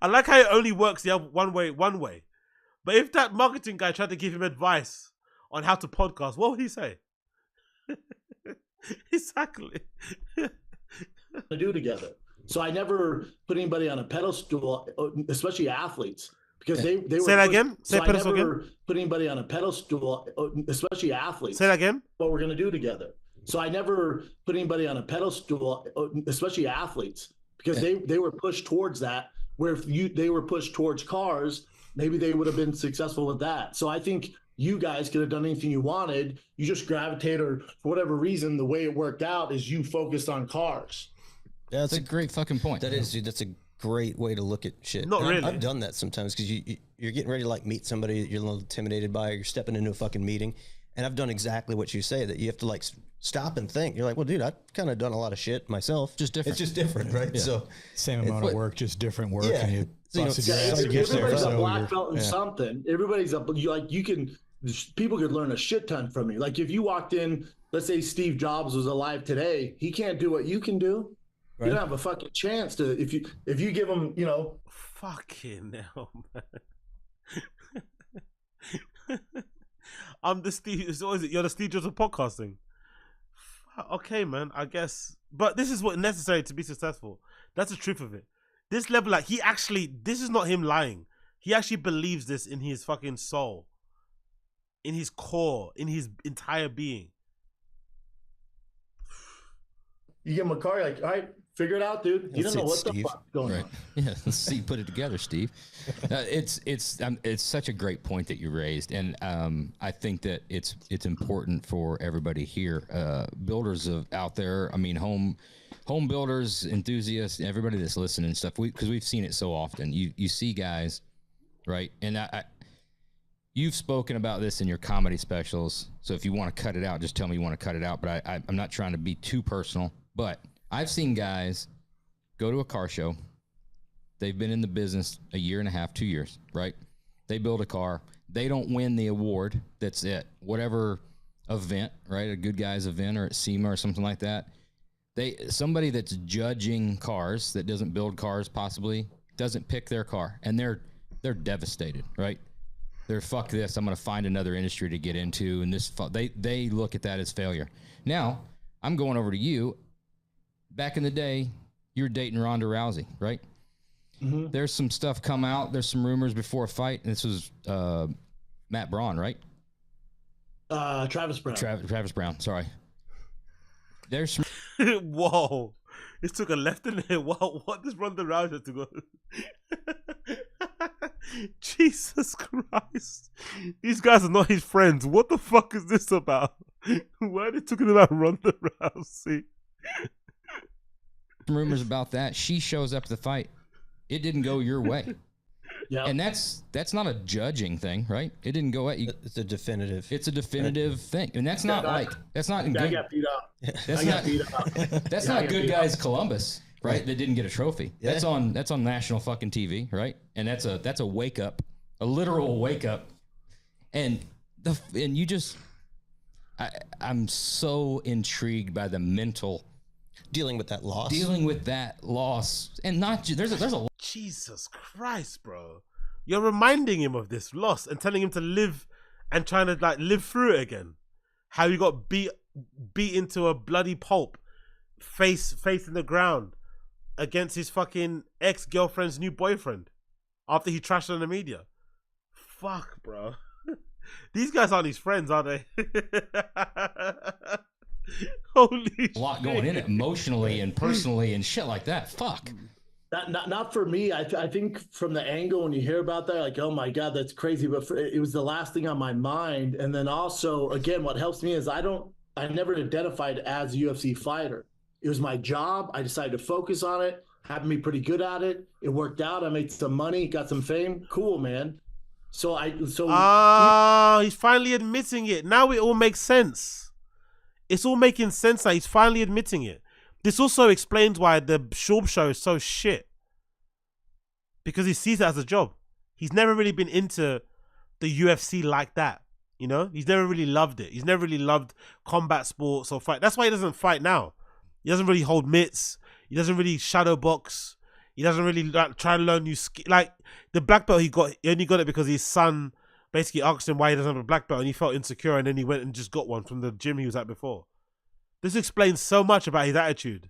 I like how it only works the other one way. But if that marketing guy tried to give him advice on how to podcast, what would he say? Exactly. to do together. So I never put anybody on a pedestal, especially athletes, because they were. Say that again. Say so pedestal I never again. put anybody on a pedestal, especially athletes. Say that again. What we're going to do together. So I never put anybody on a pedestal, especially athletes, because they were pushed towards that. Where if they were pushed towards cars, maybe they would have been successful with that. So I think you guys could have done anything you wanted. You just gravitate, or for whatever reason, the way it worked out is you focused on cars. Yeah, that's a great fucking point. That is, dude. That's a great way to look at shit. Not really. I've done that sometimes because you're getting ready to like meet somebody you're a little intimidated by, or you're stepping into a fucking meeting, and I've done exactly what you say, that you have to like stop and think. You're like, well, dude, I've kind of done a lot of shit myself. Just different. It's just different, right? Yeah. So same amount of work, just different work. Yeah. And you busted your ass to get there. Everybody's a So black you're- belt in something. Everybody's up. You can. People could learn a shit ton from you. Like if you walked in, let's say Steve Jobs was alive today, he can't do what you can do. Right. You don't have a fucking chance to if you give him, you know. Fucking hell, man. I'm the Steve. So is it? You're the Steve Jobs of podcasting. Okay, man. I guess. But this is what's necessary to be successful. That's the truth of it. This level, like this is not him lying. He actually believes this in his fucking soul, in his core, in his entire being. You give him a car, you're like, all right, figure it out, dude. You don't know what the fuck's going on. Yeah, let's see, put it together, Steve. It's such a great point that you raised, and I think that it's important for everybody here, builders out there. I mean, home builders, enthusiasts, everybody that's listening and stuff. Because we've seen it so often. You see guys, right? And you've spoken about this in your comedy specials. So if you want to cut it out, just tell me you want to cut it out. But I'm not trying to be too personal. But I've seen guys go to a car show. They've been in the business a year and a half, 2 years, right? They build a car. They don't win the award. That's it. Whatever event, right? A Good Guys event or at SEMA or something like that. Somebody that's judging cars, that doesn't build cars possibly, doesn't pick their car. And they're devastated, right? They're, fuck this, I'm going to find another industry to get into. And they look at that as failure. Now, I'm going over to you. Back in the day, you were dating Ronda Rousey, right? Mm-hmm. There's some stuff come out. There's some rumors before a fight. And this was Matt Braun, right? Travis Brown. Travis Brown, sorry. There's some... Whoa. It took a left in there. Wow, what does Ronda Rousey have to go? Jesus Christ. These guys are not his friends. What the fuck is this about? Why are they talking about Ronda Rousey? Rumors about that. She shows up to the fight. It didn't go your way. Yeah. And that's not a judging thing, right? It didn't go at you. It's a definitive. It's a definitive thing. And that's not that's not I good. got beat up. That's not Good Guys Columbus, right? That didn't get a trophy. Yeah. That's on national fucking TV, right? And that's a wake up, a literal wake up. And you just I'm so intrigued by the mental dealing with that loss. And not there's a Jesus Christ, bro. You're reminding him of this loss and telling him to live and trying to like live through it again. How you got beat into a bloody pulp, face in the ground against his fucking ex-girlfriend's new boyfriend after he trashed her in the media. Fuck, bro. These guys aren't his friends, are they? Holy shit. A lot going in it emotionally and personally and shit like that. Fuck. Not for me. I think from the angle when you hear about that, like, oh my God, that's crazy. But it was the last thing on my mind. And then also, again, what helps me is I never identified as a UFC fighter. It was my job. I decided to focus on it. Happened to be pretty good at it. It worked out. I made some money, got some fame. Cool, man. He's finally admitting it. Now it all makes sense. It's all making sense now. He's finally admitting it. This also explains why the SCHAUB'S show is so shit. Because he sees it as a job. He's never really been into the UFC like that. You know? He's never really loved it. He's never really loved combat sports or fight. That's why he doesn't fight now. He doesn't really hold mitts. He doesn't really shadow box. He doesn't really try to learn new skills. Like the black belt he only got it because his son basically asked him why he doesn't have a black belt and he felt insecure and then he went and just got one from the gym he was at before. This explains so much about his attitude.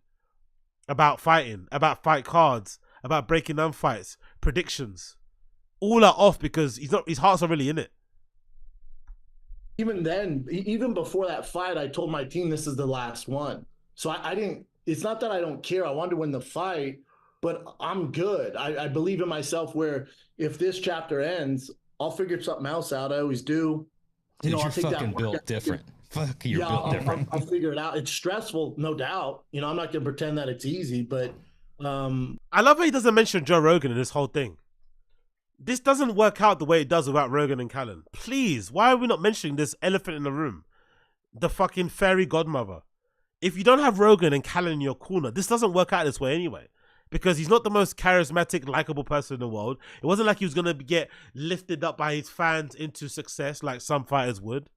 about fighting, about fight cards, about breaking down fights, predictions. All are off because his heart's not really in it. Even then, even before that fight, I told my team this is the last one. So I didn't, it's not that I don't care. I wanted to win the fight, but I'm good. I believe in myself where if this chapter ends, I'll figure something else out. I always do. Dude, you're fucking built different. Fuck, you're built different. I'll figure it out. It's stressful, no doubt. You know, I'm not going to pretend that it's easy, but... I love how he doesn't mention Joe Rogan in this whole thing. This doesn't work out the way it does without Rogan and Callen. Please, why are we not mentioning this elephant in the room? The fucking fairy godmother. If you don't have Rogan and Callen in your corner, this doesn't work out this way anyway. Because he's not the most charismatic, likable person in the world. It wasn't like he was going to get lifted up by his fans into success like some fighters would.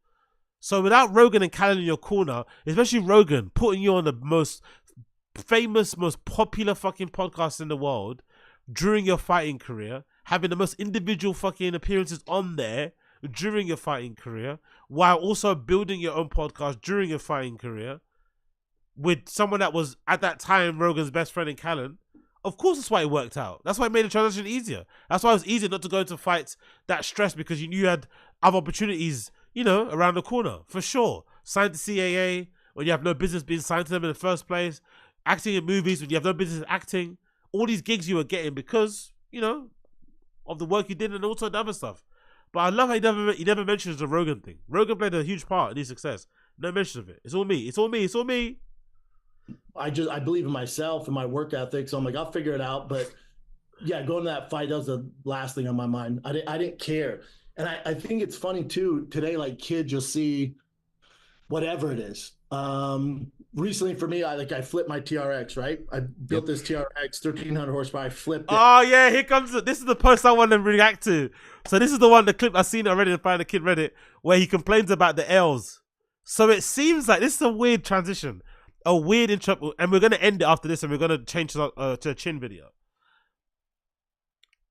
So without Rogan and Callen in your corner, especially Rogan putting you on the most famous, most popular fucking podcast in the world during your fighting career, having the most individual fucking appearances on there during your fighting career, while also building your own podcast during your fighting career with someone that was at that time Rogan's best friend in Callen. Of course that's why it worked out. That's why it made the transition easier. That's why it was easier not to go into fights that stressed because you knew you had other opportunities, you know, around the corner, for sure. Signed to CAA when you have no business being signed to them in the first place, acting in movies when you have no business acting, all these gigs you were getting because, you know, of the work you did and also the other stuff. But I love how he never mentions the Rogan thing. Rogan played a huge part in his success. No mention of it. It's all me. It's all me. It's all me. I believe in myself and my work ethic, so I'm like, I'll figure it out. But yeah, going to that fight, that was the last thing on my mind. I didn't care. And I think it's funny too, today, like kids, you'll see whatever it is. Recently for me, I flipped my TRX, right? I built this TRX, 1300 horsepower, I flipped it. Oh yeah, here comes this is the post I want to react to. So this is the clip I've seen already in Find a Kid Reddit, where he complains about the L's. So it seems like this is a weird transition, a weird intro, and we're gonna end it after this, and we're gonna change to a chin video.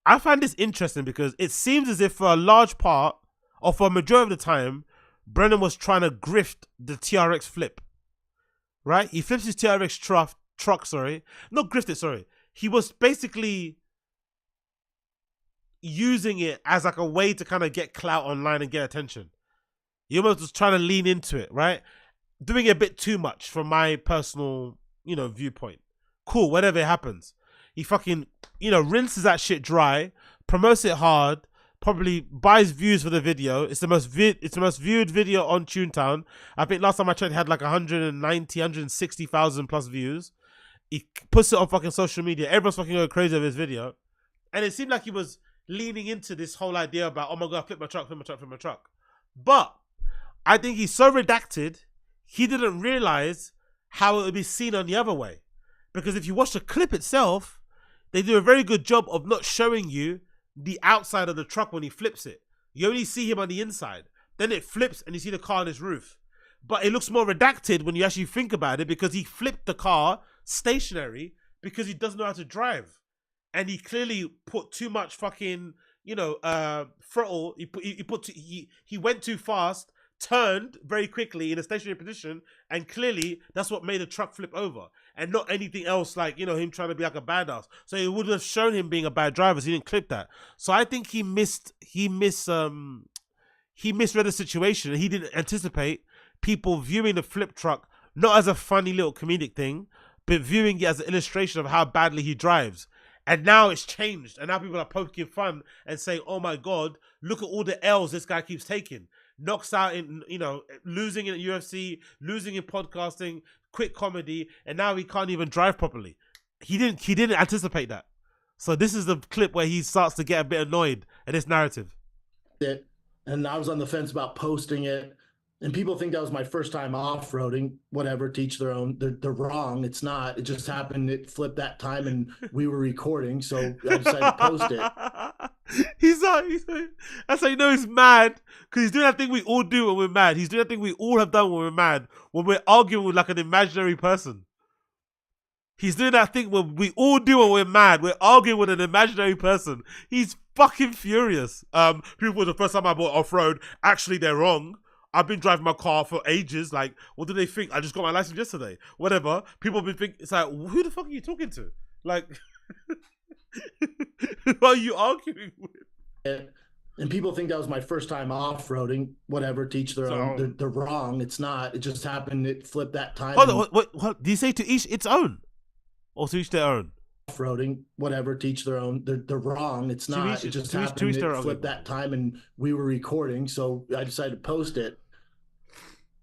I find this interesting because it seems as if for a large part, or for a majority of the time, Brennan was trying to grift the TRX flip. Right? He flips his TRX truck, not grift it, sorry. He was basically using it as like a way to kind of get clout online and get attention. He almost was trying to lean into it, right? Doing it a bit too much from my personal, you know, viewpoint. Cool, whatever happens. He fucking, you know, rinses that shit dry, promotes it hard, probably buys views for the video. It's the most viewed video on Toontown. I think last time I checked it had like 160,000 plus views. He puts it on fucking social media. Everyone's fucking going crazy over his video. And it seemed like he was leaning into this whole idea about, oh my God, flip my truck. But I think he's so redacted, he didn't realize how it would be seen on the other way. Because if you watch the clip itself, they do a very good job of not showing you the outside of the truck when he flips it. You only see him on the inside. Then it flips and you see the car on his roof. But it looks more redacted when you actually think about it because he flipped the car stationary because he doesn't know how to drive. And he clearly put too much fucking, you know, throttle. He went too fast, turned very quickly in a stationary position, and clearly that's what made the truck flip over. And not anything else like, you know, him trying to be like a badass. So it would have shown him being a bad driver, so he didn't clip that. So I think he misread the situation, and he didn't anticipate people viewing the flip truck not as a funny little comedic thing, but viewing it as an illustration of how badly he drives. And now it's changed, and now people are poking fun and saying, oh my God, look at all the L's this guy keeps taking. Knocks out in, you know, losing in UFC, losing in podcasting, quit comedy, and now he can't even drive properly. He didn't anticipate that. So this is the clip where he starts to get a bit annoyed at this narrative. And I was on the fence about posting it. And people think that was my first time off-roading, whatever, teach their own. They're wrong. It's not. It just happened. It flipped that time and we were recording. So I decided to post it. That's how you know he's mad. Because he's doing that thing we all do when we're mad. He's doing that thing we all have done when we're mad. When we're arguing with like an imaginary person. He's doing that thing when we all do when we're mad. We're arguing with an imaginary person. He's fucking furious. People, the first time I bought off-road, actually they're wrong. I've been driving my car for ages. Like, what do they think? I just got my license yesterday. Whatever. People have been thinking, it's like, who the fuck are you talking to? Like, who are you arguing with? And people think that was my first time off-roading. Whatever, teach their own. They're wrong. It's not. It just happened. It flipped that time. Hold on, what? Do you say to each its own? Or to each their own? Off-roading, whatever, teach their own. They're wrong. It's not. It just happened. It flipped that time, and we were recording, so I decided to post it.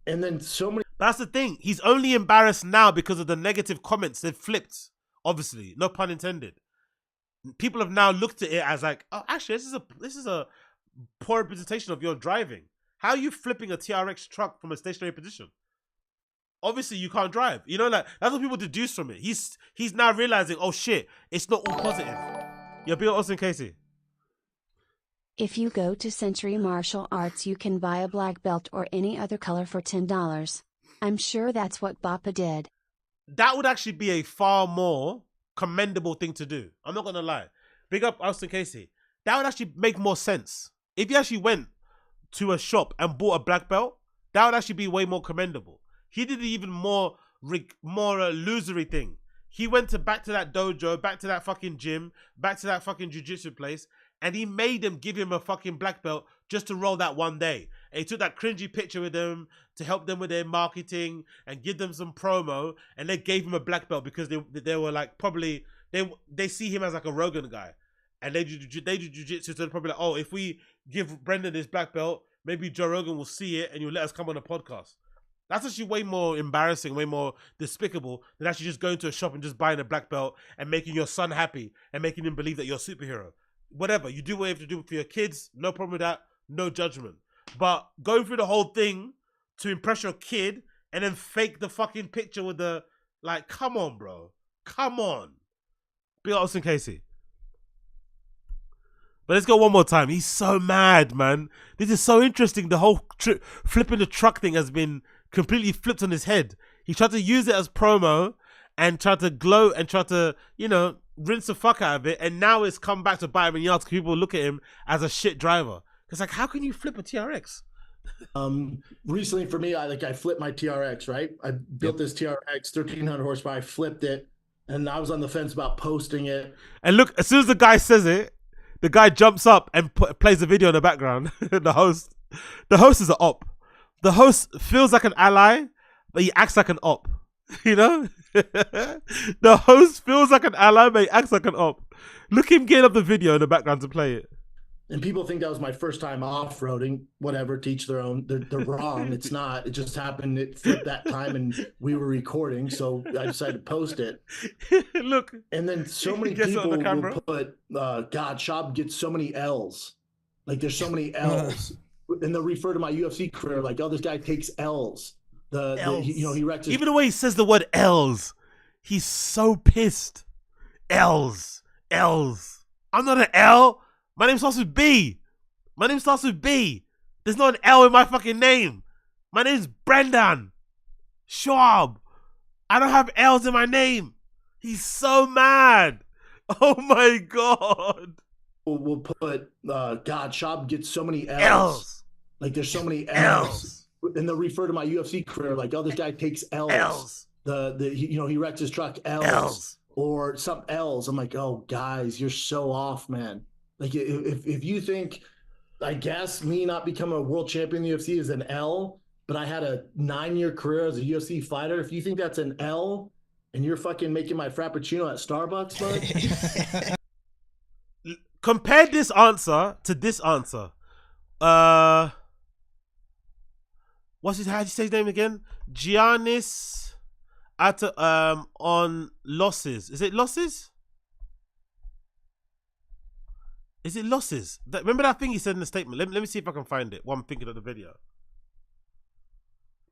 And then so many. That's the thing. He's only embarrassed now because of the negative comments. They've flipped. Obviously, no pun intended. People have now looked at it as like, oh, actually, this is a poor representation of your driving. How are you flipping a TRX truck from a stationary position? Obviously, you can't drive. You know, like that's what people deduce from it. He's now realizing, oh shit, it's not all positive. Yeah, Bill Austin Casey. If you go to Century Martial Arts, you can buy a black belt or any other color for $10. I'm sure that's what Bappa did. That would actually be a far more commendable thing to do. I'm not gonna lie. Big up Austin Casey. That would actually make more sense. If you actually went to a shop and bought a black belt, that would actually be way more commendable. He did the even more illusory thing. He went back to that dojo, back to that fucking gym, back to that fucking jiu-jitsu place, and he made them give him a fucking black belt just to roll that one day. And he took that cringy picture with them to help them with their marketing and give them some promo, and they gave him a black belt because they were like, probably they see him as like a Rogan guy, and they do jiu-jitsu, so they're probably like, oh, if we give Brendan this black belt, maybe Joe Rogan will see it and you'll let us come on a podcast. That's actually way more embarrassing, way more despicable than actually just going to a shop and just buying a black belt and making your son happy and making him believe that you're a superhero. Whatever, you do what you have to do for your kids, no problem with that, no judgment. But going through the whole thing to impress your kid and then fake the fucking picture with the, like, come on, bro. Come on. Bill Austin Casey. But let's go one more time. He's so mad, man. This is so interesting. The whole flipping the truck thing has been completely flipped on his head. He tried to use it as promo and tried to gloat and tried to, you know, rinse the fuck out of it. And now it's come back to bite him in the yards because people look at him as a shit driver. It's like, how can you flip a TRX? Recently for me, I flipped my TRX, right? I built this TRX, 1,300 horsepower. I flipped it, and I was on the fence about posting it. And look, as soon as the guy says it, the guy jumps up and plays a video in the background. The host is an op. The host feels like an ally, but he acts like an op. You know? The host feels like an ally, but he acts like an op. Look him get up the video in the background to play it. And people think that was my first time off-roading, whatever, teach their own. They're wrong. It's not. It just happened. It flipped that time, and we were recording, so I decided to post it. Look. And then so many people will put, God, Schaub gets so many L's. Like, there's so many L's. And they'll refer to my UFC career like, oh, this guy takes L's. He wrecked his... Even the way he says the word L's, he's so pissed. L's. I'm not an L. My name starts with B. There's not an L in my fucking name. My name's Brendan Schaub. I don't have L's in my name. He's so mad. Oh my God. We'll put, God, Schaub gets so many L's. Like, there's so many L's. And they'll refer to my UFC career like, oh, this guy takes L's. He wrecks his truck, L's. Or some L's. I'm like, oh, guys, you're so off, man. Like, if you think, I guess, me not becoming a world champion in the UFC is an L, but I had a 9-year career as a UFC fighter, if you think that's an L and you're fucking making my Frappuccino at Starbucks, bud. Compare this answer to this answer. How do you say his name again? Giannis on losses. Is it losses? Is it losses? Remember that thing he said in the statement? Let me see if I can find it while I'm thinking of the video.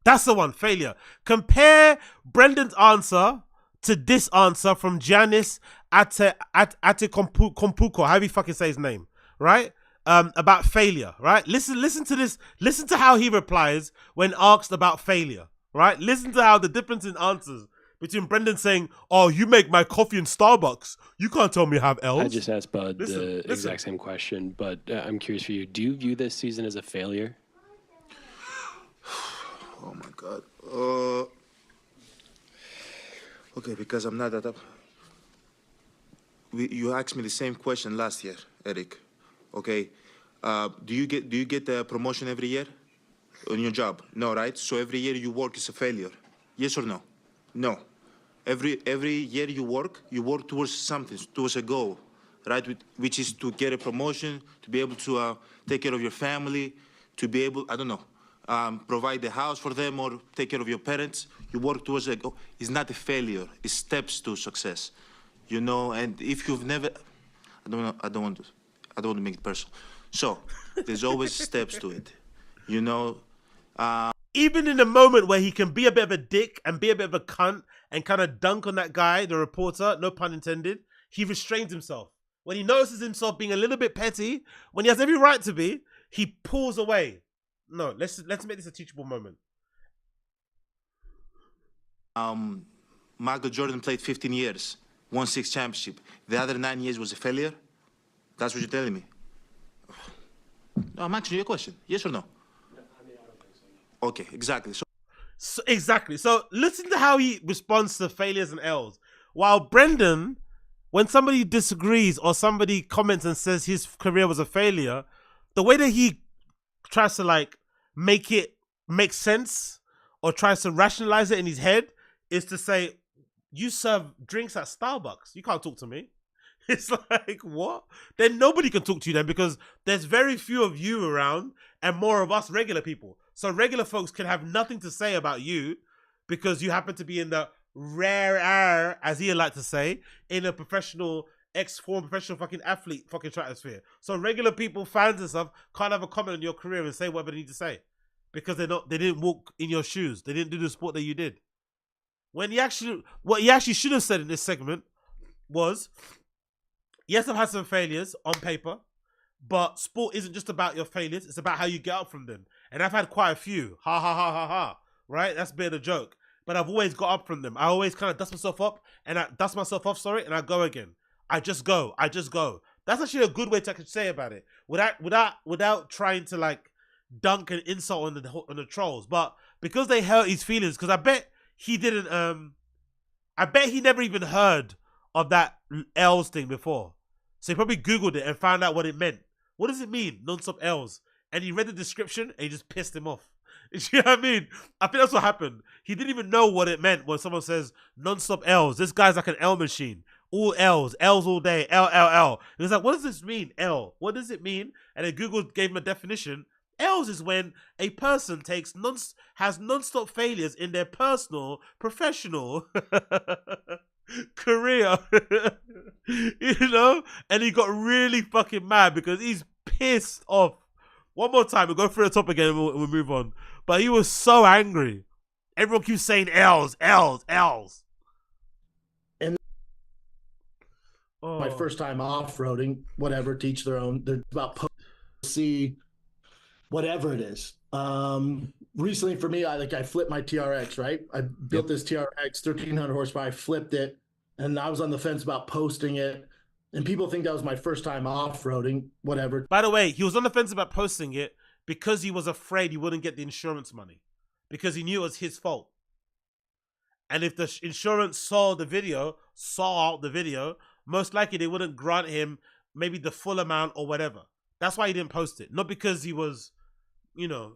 That's the one, failure. Compare Brendan's answer to this answer from Giannis Antetokounmpo, however you fucking say his name, right? About failure, right? Listen to this. Listen to how he replies when asked about failure, right? Listen to how the difference in answers between Brendan saying, oh, you make my coffee in Starbucks. You can't tell me I have L's. I just asked Bud the exact same question, but I'm curious for you. Do you view this season as a failure? God. Okay, because I'm not that up. You asked me the same question last year, Eric. Okay. Do you get the promotion every year on your job? No, right? So every year you work is a failure. Yes or no? No. Every year you work towards something, towards a goal, right? Which is to get a promotion, to be able to take care of your family, to be able, I don't know, provide the house for them or take care of your parents. You work towards a goal. It's not a failure. It's steps to success, you know. And if you've never, I don't want to make it personal. So there's always steps to it, you know. Even in a moment where he can be a bit of a dick and be a bit of a cunt and kind of dunk on that guy, the reporter, no pun intended, he restrains himself. When he notices himself being a little bit petty, when he has every right to be, he pulls away. No, let's make this a teachable moment. Michael Jordan played 15 years, won 6 championships. The other 9 years was a failure? That's what you're telling me? No, I'm asking you a question. Yes or no? Okay, exactly. So exactly. So listen to how he responds to failures and L's. While Brendan, when somebody disagrees or somebody comments and says his career was a failure, the way that he tries to like make it make sense or tries to rationalize it in his head is to say, you serve drinks at Starbucks. You can't talk to me. It's like, what? Then nobody can talk to you then because there's very few of you around and more of us regular people. So regular folks can have nothing to say about you because you happen to be in the rare air, as he like to say, in a professional, ex-form professional fucking athlete fucking stratosphere. So regular people, fans and stuff, can't have a comment on your career and say whatever they need to say because they didn't walk in your shoes. They didn't do the sport that you did. What he actually should have said in this segment was, yes, I've had some failures on paper, but sport isn't just about your failures. It's about how you get up from them. And I've had quite a few. Ha, ha, ha, ha, ha. Right? That's a bit of a joke. But I've always got up from them. I always kind of dust myself off, and I go again. I just go. That's actually a good way to say about it. Without trying to like dunk and insult on the trolls. But because they hurt his feelings, because I bet he didn't, I bet he never even heard of that L's thing before. So he probably Googled it and found out what it meant. What does it mean, non-stop L's? And he read the description and he just pissed him off. You know what I mean? I think that's what happened. He didn't even know what it meant when someone says non-stop L's. This guy's like an L machine. All L's all day, L, L, L. He was like, what does this mean, L? What does it mean? And then Google gave him a definition. L's is when a person has non-stop failures in their personal, professional career. You know? And he got really fucking mad because he's pissed off. One more time, we'll go through the top again and we'll move on. But he was so angry. Everyone keeps saying L's. And my first time off-roading, whatever, teach their own. They're about see whatever it is. Recently for me, I flipped my TRX, right? I built this TRX, 1,300 horsepower. I flipped it, and I was on the fence about posting it. And people think that was my first time off-roading, whatever. By the way, he was on the fence about posting it because he was afraid he wouldn't get the insurance money. Because he knew it was his fault. And if the insurance saw out the video, most likely they wouldn't grant him maybe the full amount or whatever. That's why he didn't post it. Not because he was, no,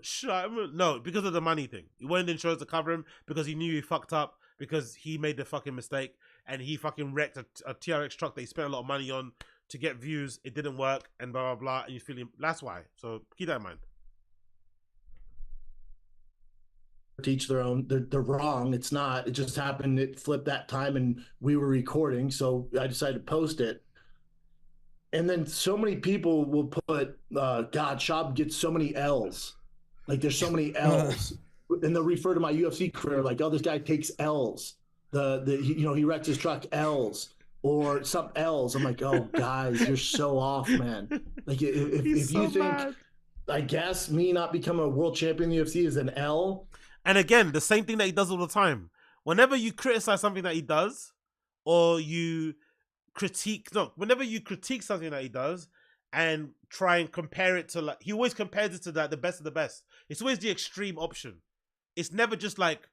because of the money thing. He wanted the insurance to cover him because he knew he fucked up, because he made the fucking mistake. And he fucking wrecked a TRX truck that he spent a lot of money on to get views. It didn't work and blah, blah, blah. And you feel him. That's why. So keep that in mind. Teach their own. They're wrong. It's not. It just happened. It flipped that time and we were recording. So I decided to post it. And then so many people will put, God, Schaub gets so many L's. Like there's so many L's. And they'll refer to my UFC career like, oh, this guy takes L's. He wrecks his truck, L's or some L's. I'm like, oh, guys, you're so off, man. Like, if you think, mad. I guess me not becoming a world champion in the UFC is an L. And again, the same thing that he does all the time. Whenever you criticize something that he does, or whenever you critique something that he does and try and compare it to, like, he always compares it to like the best of the best. It's always the extreme option. it's never just like,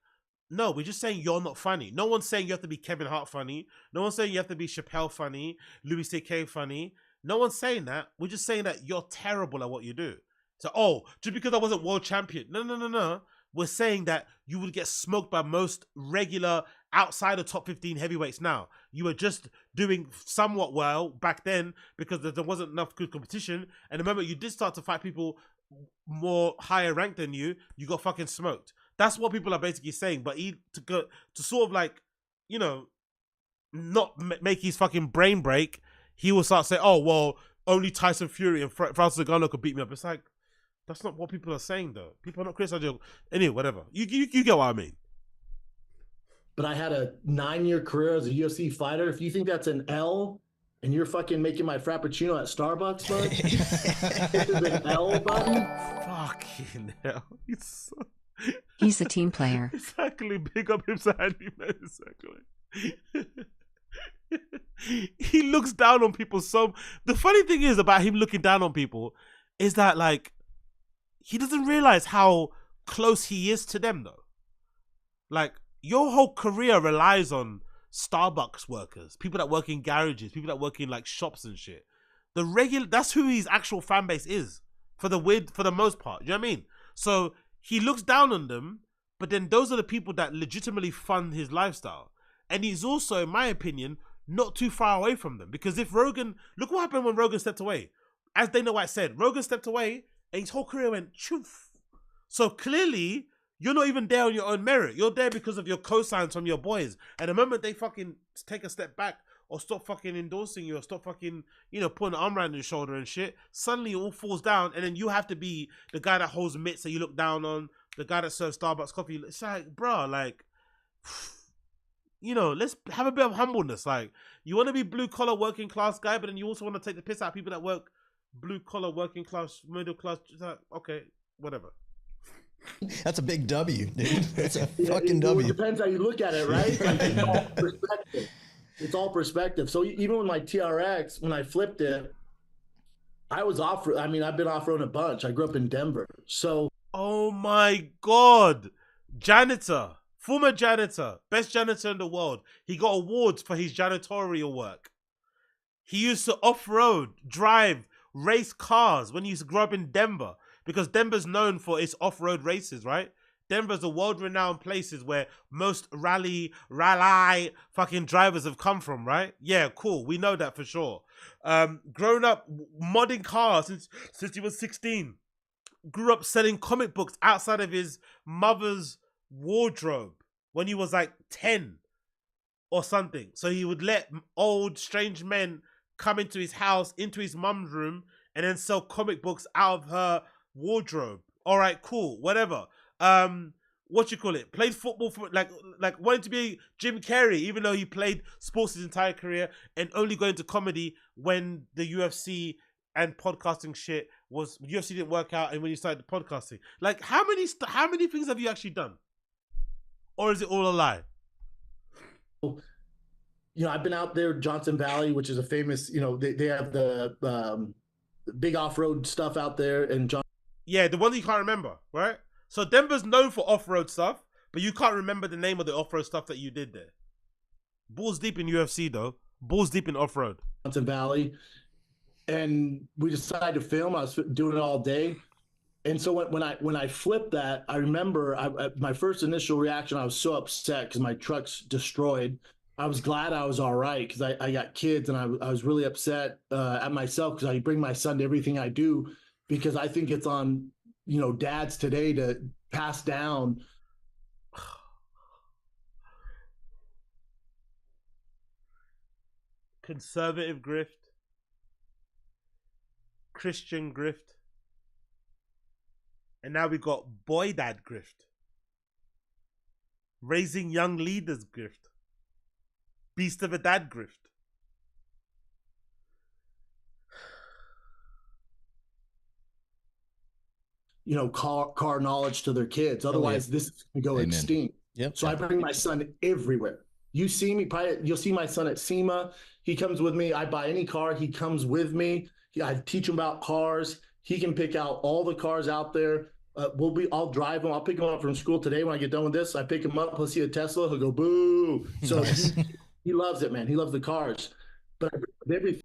no, we're just saying you're not funny. No one's saying you have to be Kevin Hart funny. No one's saying you have to be Chappelle funny, Louis C.K. funny. No one's saying that. We're just saying that you're terrible at what you do. So, oh, just because I wasn't world champion. No. We're saying that you would get smoked by most regular outside of top 15 heavyweights now. You were just doing somewhat well back then because there wasn't enough good competition. And the moment you did start to fight people more higher ranked than you, you got fucking smoked. That's what people are basically saying. But to sort of like, you know, not make his fucking brain break, he will start saying, oh, well, only Tyson Fury and Francis Ngannou could beat me up. It's like, that's not what people are saying, though. People are not criticizing. Anyway, whatever. You get what I mean. But I had a 9-year career as a UFC fighter. If you think that's an L, and you're fucking making my Frappuccino at Starbucks, bud, this is an L button. Fucking hell. He's a team player. Exactly. Big up himself. Exactly. He looks down on people. So the funny thing is about him looking down on people is that, like, he doesn't realize how close he is to them, though. Like, your whole career relies on Starbucks workers, people that work in garages, people that work in like shops and shit. That's who his actual fan base is for the most part. You know what I mean? So he looks down on them, but then those are the people that legitimately fund his lifestyle. And he's also, in my opinion, not too far away from them. Because if Rogan, look what happened when Rogan stepped away. As Dana White said, Rogan stepped away and his whole career went choof. So clearly, you're not even there on your own merit. You're there because of your cosigns from your boys. And the moment they fucking take a step back or stop fucking endorsing you or stop fucking, you know, putting an arm around your shoulder and shit, suddenly it all falls down. And then you have to be the guy that holds mitts that you look down on, the guy that serves Starbucks coffee. It's like, bro, like, you know, let's have a bit of humbleness. Like, you want to be blue collar working class guy, but then you also want to take the piss out of people that work blue collar working class, middle class. Like, okay, whatever. That's a big W, dude. That's a fucking W. It depends how you look at it, right? Like, it's all perspective. It's all perspective. So even with my TRX, when I flipped it, I was off. I mean, I've been off-road a bunch. I grew up in Denver. So. Oh my God. Janitor. Former janitor. Best janitor in the world. He got awards for his janitorial work. He used to off-road, drive, race cars when he used to grow up in Denver. Because Denver's known for its off-road races, right? Denver's a world-renowned places where most RYLEE fucking drivers have come from, right? Yeah, cool. We know that for sure. Grown up modding cars since he was 16. Grew up selling comic books outside of his mother's wardrobe when he was like 10 or something. So he would let old, strange men come into his house, into his mum's room, and then sell comic books out of her wardrobe. All right, cool, whatever. What you call it? Played football for like wanted to be Jim Carrey, even though he played sports his entire career, and only going to comedy when the UFC and podcasting shit was UFC didn't work out, and when you started the podcasting. Like, how many things have you actually done, or is it all a lie? You know, I've been out there, Johnson Valley, which is a famous. You know, they have the big off-road stuff out there, and yeah, the one that you can't remember, right? So Denver's known for off-road stuff, but you can't remember the name of the off-road stuff that you did there. Balls deep in UFC, though. Balls deep in off-road. Johnson Valley. And we decided to film. I was doing it all day. And so when I flipped that, I remember my first initial reaction, I was so upset because my truck's destroyed. I was glad I was all right because I got kids, and I was really upset at myself because I bring my son to everything I do, because I think it's on, you know, dads today to pass down. Conservative grift, Christian grift, and now we got boy dad grift, raising young leaders grift, beast of a dad grift. You know, car knowledge to their kids. Otherwise, this is going to go extinct. Yep. So I bring my son everywhere. You see me, probably you'll see my son at SEMA. He comes with me. I buy any car, he comes with me. I teach him about cars. He can pick out all the cars out there. I'll drive him. I'll pick him up from school today when I get done with this. I pick him up. He'll see a Tesla. He'll go boo. So he loves it, man. He loves the cars. But everything.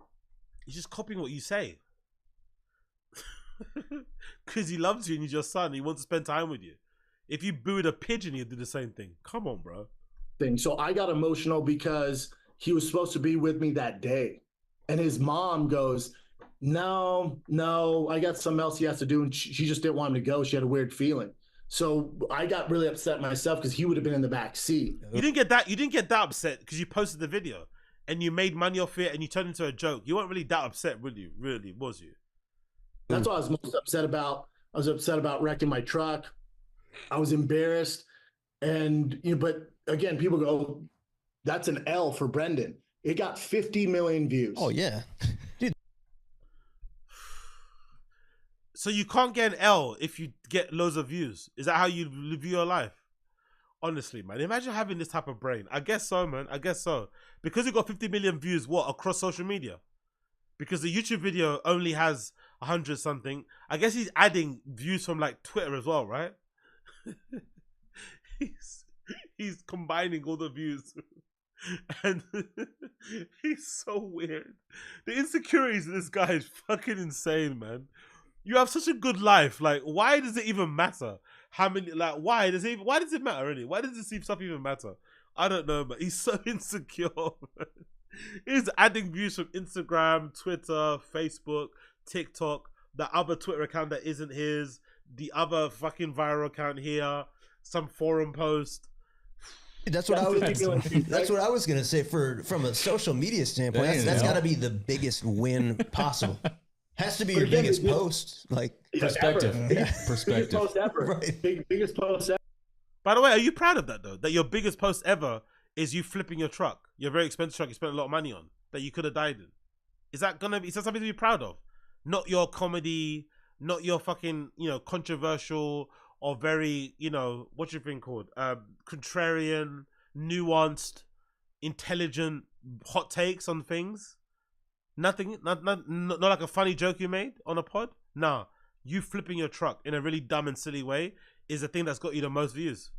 He's just copying what you say. Because he loves you and he's your son. He wants to spend time with you. If you booed a pigeon, he'd do the same thing. Come on, bro. So I got emotional because he was supposed to be with me that day. And his mom goes, no, I got something else he has to do. And she just didn't want him to go. She had a weird feeling. So I got really upset myself because he would have been in the back seat. You didn't get that upset because you posted the video and you made money off it and you turned into a joke. You weren't really that upset, really, was you? That's what I was most upset about. I was upset about wrecking my truck. I was embarrassed. And, but again, people go, oh, that's an L for Brendan. It got 50 million views. Oh, yeah. Dude. So you can't get an L if you get loads of views. Is that how you live your life? Honestly, man. Imagine having this type of brain. I guess so, man. I guess so. Because it got 50 million views, what, across social media? Because the YouTube video only has 100 something. I guess he's adding views from like Twitter as well, right? he's combining all the views. And he's so weird. The insecurities of this guy is fucking insane, man. You have such a good life. Like, why does it even matter? How many, like, why does it matter, really? Why does this stuff even matter? I don't know, but he's so insecure. He's adding views from Instagram, Twitter, Facebook, TikTok, the other Twitter account that isn't his, the other fucking viral account here, some forum post. That's what I was gonna say. From a social media standpoint, that's got to be the biggest win possible. Has to be your biggest post, like perspective. Perspective. Biggest post ever. Right. Biggest post ever. By the way, are you proud of that though? That your biggest post ever is you flipping your truck, your very expensive truck you spent a lot of money on, that you could have died in? Is that something to be proud of? Not your comedy, not your fucking, controversial or very, what's your thing called? Contrarian, nuanced, intelligent hot takes on things. Nothing, not like a funny joke you made on a pod. Nah, you flipping your truck in a really dumb and silly way is the thing that's got you the most views.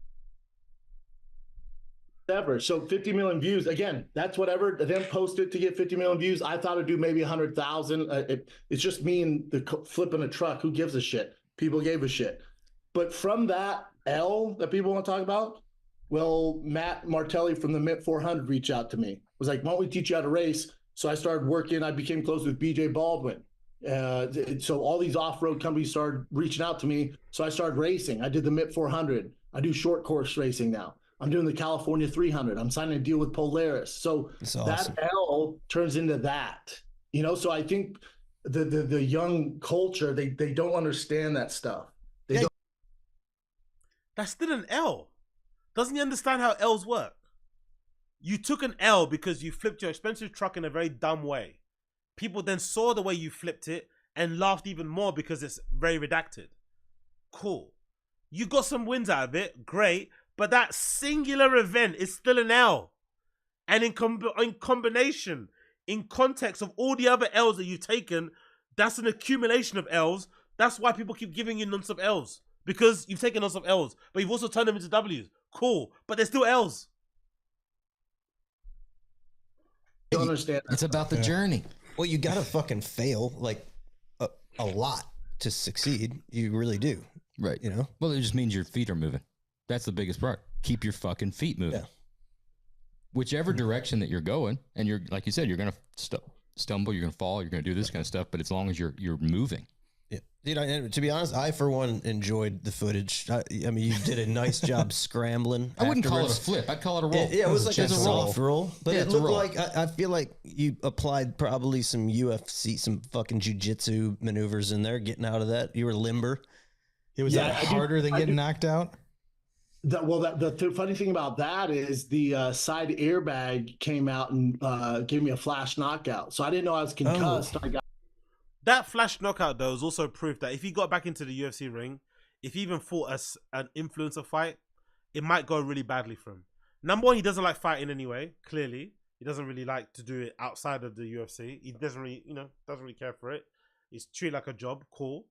Ever. So 50 million views. Again, that's whatever. Them posted to get 50 million views. I thought it'd do maybe 100,000. It's just me and the flipping a truck. Who gives a shit? People gave a shit. But from that L that people want to talk about, well, Matt Martelli from the Mint 400 reached out to me. Was like, why don't we teach you how to race? So I started working. I became close with BJ Baldwin. So all these off-road companies started reaching out to me. So I started racing. I did the Mint 400. I do short course racing now. I'm doing the California 300. I'm signing a deal with Polaris. So that L turns into that, so I think the young culture, they don't understand that stuff. They don't. That's still an L. Doesn't he understand how L's work? You took an L because you flipped your expensive truck in a very dumb way. People then saw the way you flipped it and laughed even more because it's very redacted. Cool. You got some wins out of it. Great. But that singular event is still an L. And in combination, in context of all the other L's that you've taken, that's an accumulation of L's. That's why people keep giving you non-stop L's. Because you've taken lots of L's. But you've also turned them into W's. Cool. But they're still L's. You understand? It's about the journey. Well, you got to fucking fail like a lot to succeed. You really do. Right. Well, it just means your feet are moving. That's the biggest part. Keep your fucking feet moving. Yeah. Whichever direction that you're going, and you're, like you said, you're going to stumble, you're going to fall, you're going to do this kind of stuff, but as long as you're moving. Yeah. To be honest, I, for one, enjoyed the footage. I mean, you did a nice job scrambling. I wouldn't call it a flip. I'd call it a roll. Yeah, it was like a soft roll. But yeah, it looked like, I feel like you applied probably some UFC, some fucking jiu-jitsu maneuvers in there, getting out of that. You were limber. It was harder than getting knocked out? The funny thing about that is the side airbag came out and gave me a flash knockout. So I didn't know I was concussed. Oh. That flash knockout, though, is also proof that if he got back into the UFC ring, if he even fought an influencer fight, it might go really badly for him. Number one, he doesn't like fighting anyway, clearly. He doesn't really like to do it outside of the UFC. He doesn't really, doesn't really care for it. He's treated like a job, cool.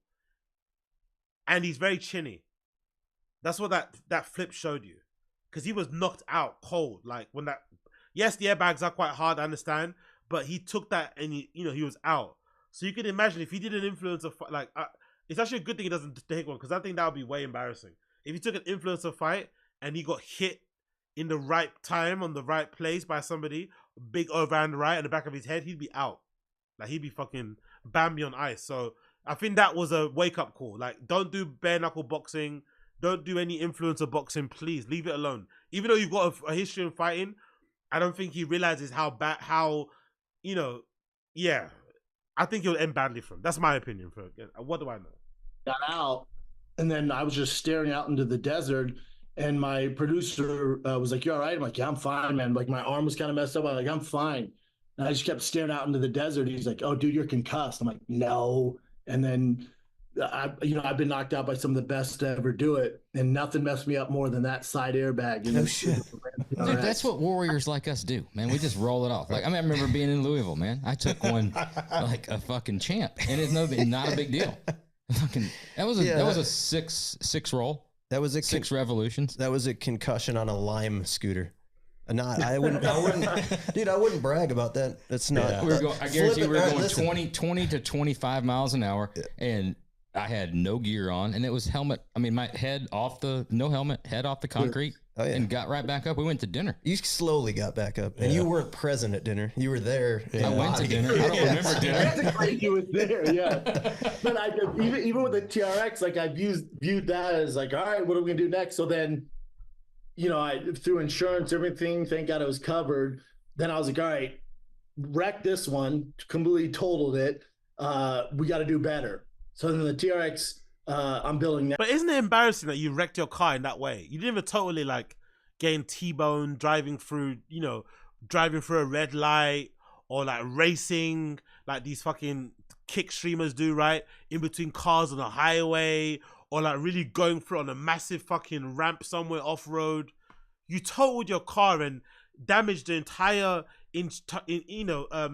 and he's very chinny. That's what that flip showed you, because he was knocked out cold. Like when that, yes, the airbags are quite hard, I understand, but he took that and he was out. So you can imagine if he did an influencer fight, like it's actually a good thing he doesn't take one, because I think that would be way embarrassing. If he took an influencer fight and he got hit in the right time on the right place by somebody, big overhand right in the back of his head, he'd be out. Like he'd be fucking Bambi on ice. So I think that was a wake up call. Like, don't do bare knuckle boxing. Don't do any influencer boxing. Please leave it alone. Even though you've got a history in fighting, I don't think he realizes how bad, yeah. I think he'll end badly for him. That's my opinion. What do I know? Got out, and then I was just staring out into the desert, and my producer was like, "You all right?" I'm like, "Yeah, I'm fine, man." Like my arm was kind of messed up. I'm like, "I'm fine." And I just kept staring out into the desert. He's like, "Oh, dude, you're concussed." I'm like, "No." And then I've been knocked out by some of the best to ever do it, and nothing messed me up more than that side airbag. No shit. Dude, that's what warriors like us do, man. We just roll it off. Like I remember being in Louisville, man. I took one like a fucking champ, and it's not a big deal. That was a six roll. That was a six revolutions. That was a concussion on a Lime scooter. I wouldn't, dude. I wouldn't brag about that. That's not. Yeah. I guarantee we were going 20 to 25 miles an hour, and I had no gear on, and it was helmet. I mean, my head off no helmet, head off the concrete, and got right back up. We went to dinner. You slowly got back up, and you weren't present at dinner. You were there. I went to dinner. I don't remember dinner. Technically, you was there, yeah. But even with the TRX, like I viewed that as like, all right, what are we gonna do next? So then, through insurance, everything, thank God it was covered. Then I was like, all right, wrecked this one, completely totaled it. We got to do better. So then the TRX, I'm building now. But isn't it embarrassing that you wrecked your car in that way? You didn't even totally like getting T-boned, driving through a red light, or like racing like these fucking kick streamers do, right? In between cars on a highway, or like really going through on a massive fucking ramp somewhere off-road. You totaled your car and damaged the entire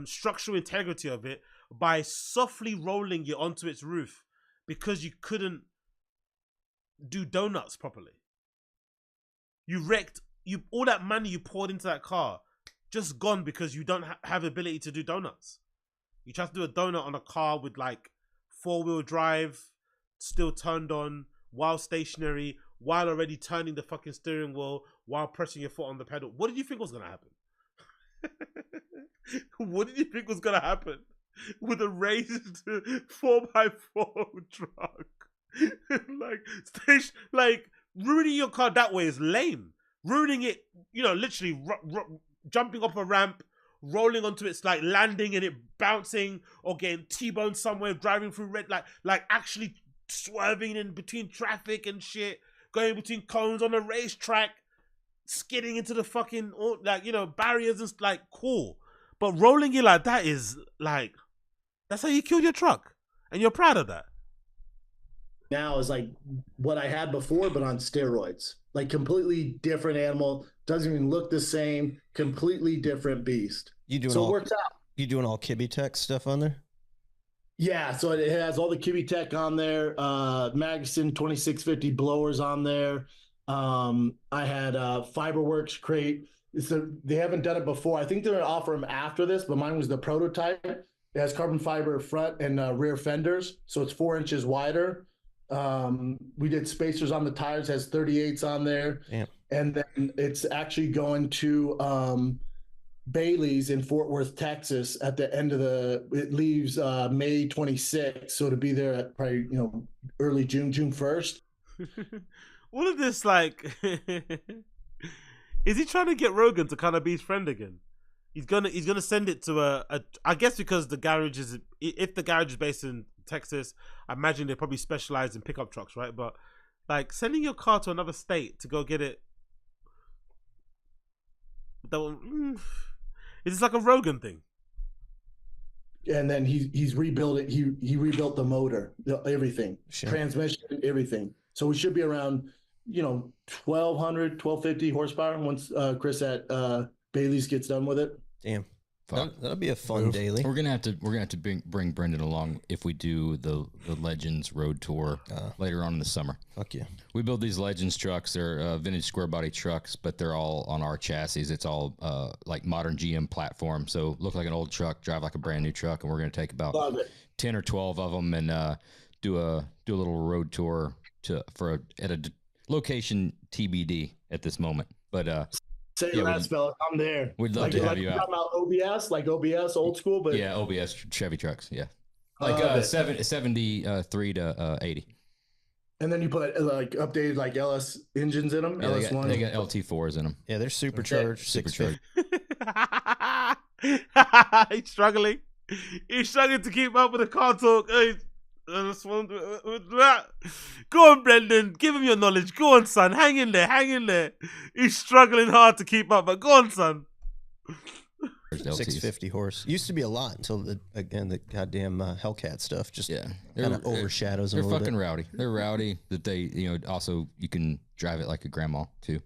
structural integrity of it by softly rolling it onto its roof because you couldn't do donuts properly. You wrecked all that money you poured into that car, just gone because you don't have the ability to do donuts. You tried to do a donut on a car with like 4-wheel drive, still turned on, while stationary, while already turning the fucking steering wheel, while pressing your foot on the pedal. What did you think was going to happen? What did you think was going to happen with a raised 4x4 truck? like ruining your car that way is lame. Ruining it, literally jumping off a ramp, rolling onto its like landing and it bouncing, or getting T-boned somewhere, driving through red, like actually swerving in between traffic and shit, going between cones on a racetrack, skidding into the fucking barriers and like cool. But rolling it like that is like, that's how you killed your truck, and you're proud of that. Now is like what I had before, but on steroids. Like completely different animal, doesn't even look the same, completely different beast. It works out. You doing all Kibby Tech stuff on there? Yeah, so it has all the Kibby Tech on there. Magnuson 2650 blowers on there. I had Fiberworks crate. They haven't done it before. I think they're gonna offer them after this, but mine was the prototype. It has carbon fiber front and rear fenders, so it's 4 inches wider. We did spacers on the tires, has 38s on there. Damn. And then it's actually going to Bailey's in Fort Worth, Texas at the end of it leaves May 26th. So to be there at probably, early June 1st. All of this, like, is he trying to get Rogan to kind of be his friend again? He's gonna send it to I guess because if the garage is based in Texas, I imagine they probably specialize in pickup trucks, right? But like sending your car to another state to go get it, is this like a Rogan thing? And then he's rebuilt it. He rebuilt the motor, everything, transmission, everything. So we should be around 1,200, 1,250 horsepower once Chris at Bailey's gets done with it. Damn. That'll be a fun daily. We're gonna have to bring Brendan along if we do the Legends Road Tour later on in the summer. Fuck yeah. We build these Legends trucks. They're vintage square body trucks, but they're all on our chassis. It's all like modern GM platform. So look like an old truck, drive like a brand new truck, and we're gonna take about 10 or 12 of them and do a little road tour at a location TBD at this moment. But say less, fella. I'm there. We'd love to have you out. Talking about OBS, like OBS, old school, but yeah, OBS Chevy trucks, yeah, like 73 to 80. And then you put like updated like LS engines in them. Yeah, LS1. They got LT4s in them. Yeah, they're supercharged. Supercharged. He's struggling. He's struggling to keep up with the car talk. Go on, Brendan. Give him your knowledge. Go on, son. Hang in there. Hang in there. He's struggling hard to keep up, but go on, son. 650 horse. Used to be a lot until the goddamn Hellcat stuff just kind of overshadows them. They're fucking rowdy. They're rowdy. That they, also you can drive it like a grandma too.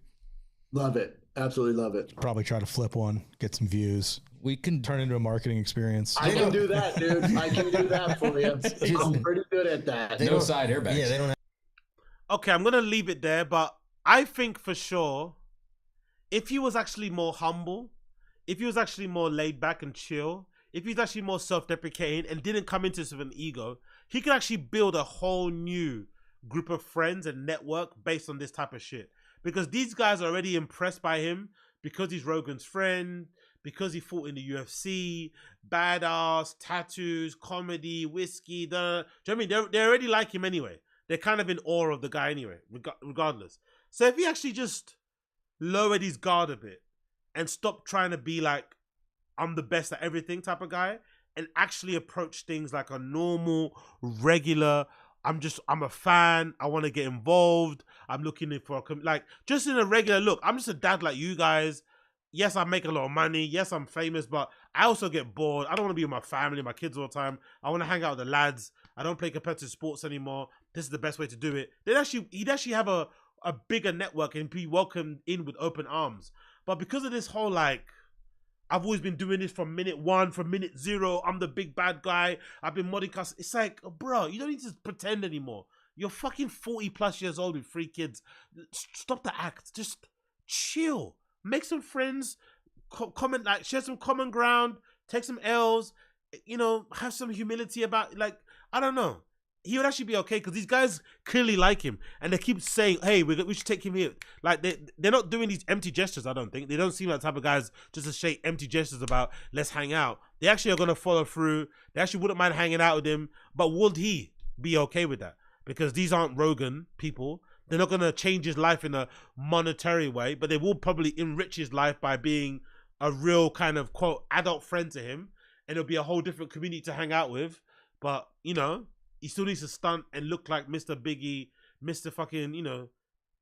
Love it. Absolutely love it. Probably try to flip one, get some views. We can turn into a marketing experience. I can do that, dude. I can do that for you. I'm pretty good at that. No side airbags. Yeah, they don't have. Okay, I'm gonna leave it there, but I think for sure, if he was actually more humble, if he was actually more laid back and chill, if he's actually more self-deprecating and didn't come into this with an ego, he could actually build a whole new group of friends and network based on this type of shit. Because these guys are already impressed by him because he's Rogan's friend, because he fought in the UFC, badass, tattoos, comedy, whiskey. Do you know what I mean? They already like him anyway. They're kind of in awe of the guy anyway, regardless. So if he actually just lowered his guard a bit and stopped trying to be like, I'm the best at everything type of guy, and actually approach things like a normal, regular, I'm a fan, I want to get involved, I'm looking for just in a regular look, I'm just a dad like you guys. Yes, I make a lot of money. Yes, I'm famous, but I also get bored. I don't want to be with my family, my kids all the time. I want to hang out with the lads. I don't play competitive sports anymore. This is the best way to do it. He'd actually have a bigger network and be welcomed in with open arms. But because of this whole I've always been doing this from minute 1, from minute 0. I'm the big bad guy. I've been modicus. It's like, bro, you don't need to pretend anymore. You're fucking 40 plus years old with 3 kids. Stop the act. Just chill. Make some friends. Share some common ground. Take some L's. Have some humility about, I don't know. He would actually be okay because these guys clearly like him and they keep saying, hey, we should take him here. They're not doing these empty gestures, I don't think. They don't seem like the type of guys just to say empty gestures about let's hang out. They actually are going to follow through. They actually wouldn't mind hanging out with him. But would he be okay with that? Because these aren't Rogan people. They're not going to change his life in a monetary way, but they will probably enrich his life by being a real kind of, quote, adult friend to him. And it'll be a whole different community to hang out with. But, he still needs to stunt and look like Mr. Biggie, Mr. fucking,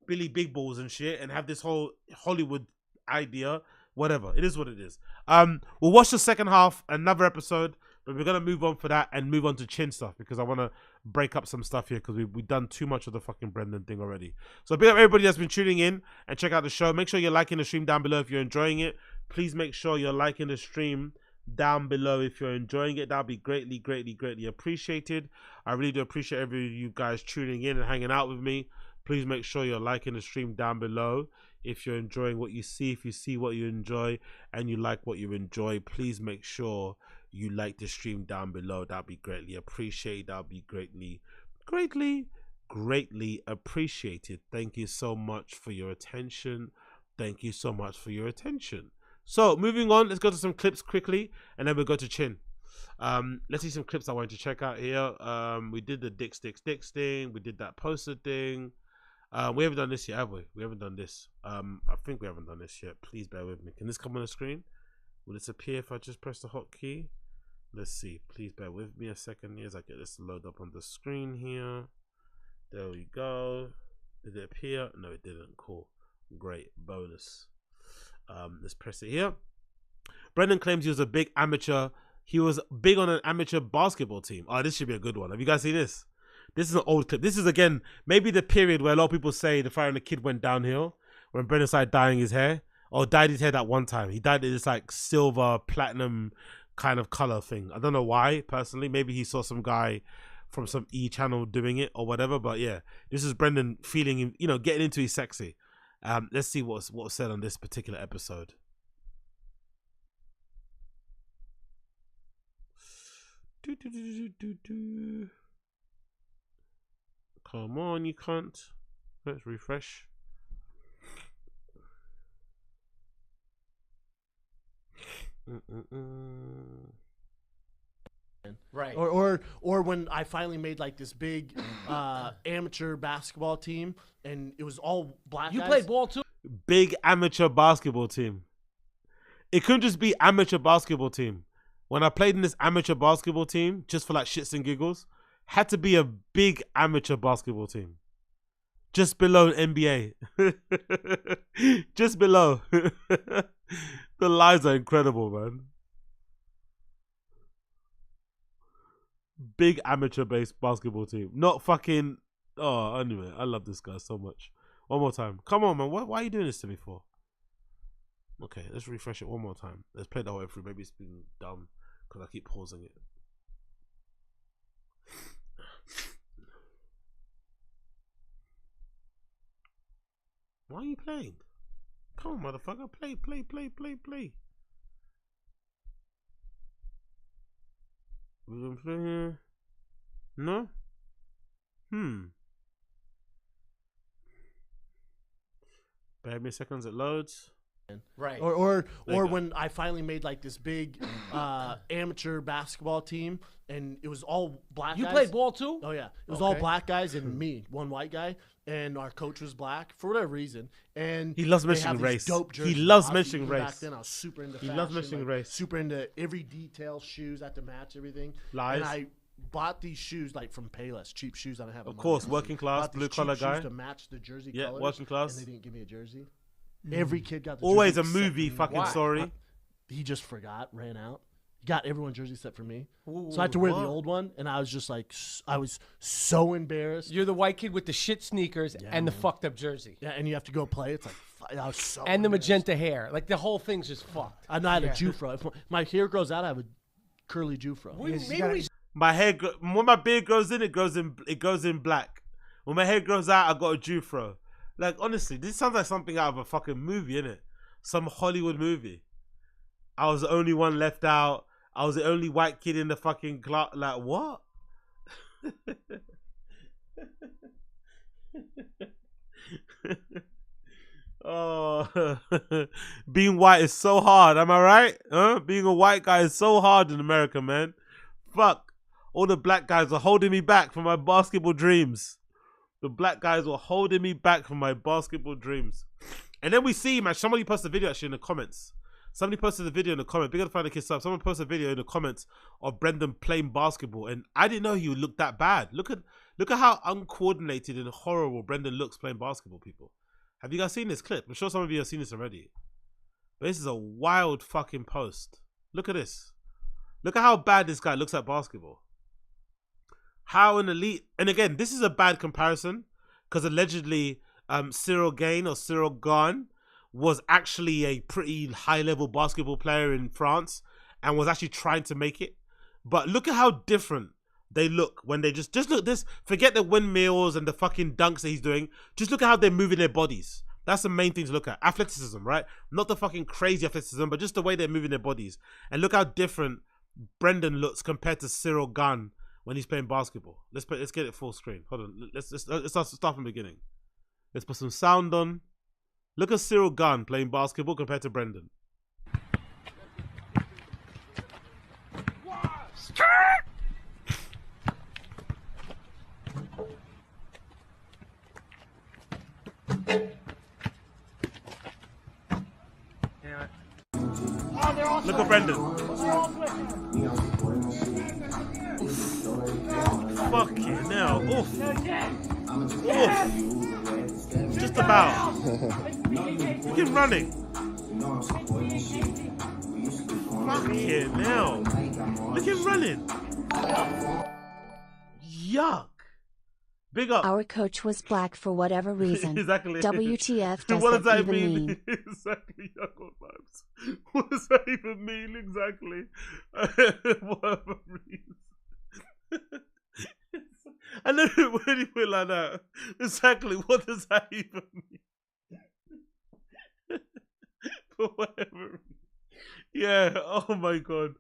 Billy Big Balls and shit, and have this whole Hollywood idea. Whatever. It is what it is. We'll watch the second half, another episode, but we're going to move on for that and move on to chin stuff because I want to break up some stuff here because we've done too much of the fucking Brendan thing already. So big up everybody that's been tuning in and check out the show. Make sure you're liking the stream down below if you're enjoying it. Please make sure you're liking the stream down below if you're enjoying it. That'll be greatly, greatly, greatly appreciated. I really do appreciate every of you guys tuning in and hanging out with me. Please make sure you're liking the stream down below if you're enjoying what you see. If you see what you enjoy and you like what you enjoy, please make sure you like the stream down below. That'll be greatly appreciated. That'll be greatly, greatly, greatly appreciated. Thank you so much for your attention. Thank you so much for your attention. So moving on, let's go to some clips quickly and then we'll go to chin. Let's see some clips I wanted to check out here. We did the Dick Sticks thing. We did that poster thing. We haven't done this yet, have we? We haven't done this. I think we haven't done this yet. Please bear with me. Can this come on the screen? Will this appear if I just press the hotkey? Let's see. Please bear with me a second here as I get this to load up on the screen here. There we go. Did it appear? No, it didn't. Cool. Great. Bonus. Let's press it here. Brendan claims he was a big amateur. He was big on an amateur basketball team. Oh, this should be a good one. Have you guys seen this? This is an old clip. This is, again, maybe the period where a lot of people say the Fire and the Kid went downhill when Brendan started dyeing his hair. or dyed his hair that one time. He dyed it this like silver platinum kind of color thing. I don't know why personally. Maybe he saw some guy from some E channel doing it or whatever. But yeah, this is Brendan feeling, you know, getting into his sexy. Let's see what was said on this particular episode. Come on, you can't. Let's refresh. Right. Or when I finally made like this big amateur basketball team and it was all black guys. You played ball too? Big amateur basketball team. It couldn't just be amateur basketball team. When I played in this amateur basketball team, just for like shits and giggles, had to be a big amateur basketball team. Just below NBA. Just below. The lies are incredible, man. Big amateur-based basketball team. Not fucking... Oh, anyway, I love this guy so much. One more time. Come on, man. Why are you doing this to me for? Okay, let's refresh it one more time. Let's play it the way through. Maybe it's been dumb because I keep pausing it. Why are you playing? Come on, motherfucker. Play. We're gonna play here. No? Bear me a second as it loads. Right. Or when I finally made like this big amateur basketball team and it was all black guys. You played ball too? Oh yeah. It was all black guys and me, one white guy, and our coach was black for whatever reason. And he loves mentioning race. Dope jerseys. He loves mentioning race. Back then I was super into fashion. He loves mentioning race. Super into every detail, shoes had to match everything. Lies. And I bought these shoes like from Payless, cheap shoes I don't have. Of course, working class, blue collar guy. To match the jersey colors. Yeah, working class. And they didn't give me a jersey. Every kid got the always jersey a movie fucking story. He just forgot, ran out. He got everyone jersey except for me. Ooh, so I had to wear the old one, and I was just like, I was so embarrassed. You're the white kid with the shit sneakers and the fucked up jersey. Yeah, and you have to go play. It's like, I was so and the magenta hair. Like the whole thing's just fucked. I had a Jufro. If my hair grows out, I have a curly Jufro. My hair, when my beard grows in, it goes in black. When my hair grows out, I got a Jufro. Like, honestly, this sounds like something out of a fucking movie, innit? Some Hollywood movie. I was the only one left out. I was the only white kid in the fucking class. Like, what? Oh, being white is so hard. Am I right? Huh? Being a white guy is so hard in America, man. Fuck. All the black guys are holding me back from my basketball dreams. The black guys were holding me back from my basketball dreams. And then we see, man, somebody posted a video actually in the comments. Somebody posted a video in the comments. Big up to find the kids up. Someone posted a video in the comments of Brendan playing basketball. And I didn't know he would look that bad. Look at how uncoordinated and horrible Brendan looks playing basketball, people. Have you guys seen this clip? I'm sure some of you have seen this already. But this is a wild fucking post. Look at this. Look at how bad this guy looks at basketball. How an elite, and again, this is a bad comparison because allegedly Cyril Gain or Cyril Gane was actually a pretty high-level basketball player in France and was actually trying to make it. But look at how different they look when they just look at this. Forget the windmills and the fucking dunks that he's doing. Just look at how they're moving their bodies. That's the main thing to look at. Athleticism, right? Not the fucking crazy athleticism, but just the way they're moving their bodies. And look how different Brendan looks compared to Cyril Gane when he's playing basketball. Let's get it full screen. Hold on. Let's start from the beginning. Let's put some sound on. Look at Cyril Gane playing basketball compared to Brendan. Look at Brendan. Fucking hell. Oof. Oof. Just about. Look at him running. Fucking hell. Look at him running. Yuck. Big up. Our coach was black for whatever reason. Exactly. WTF does What does that even mean? Exactly. Vibes. What does that even mean? Exactly. Whatever reason. I never really feel like that. Exactly. What does that even mean? For whatever reason. Yeah. Oh my god.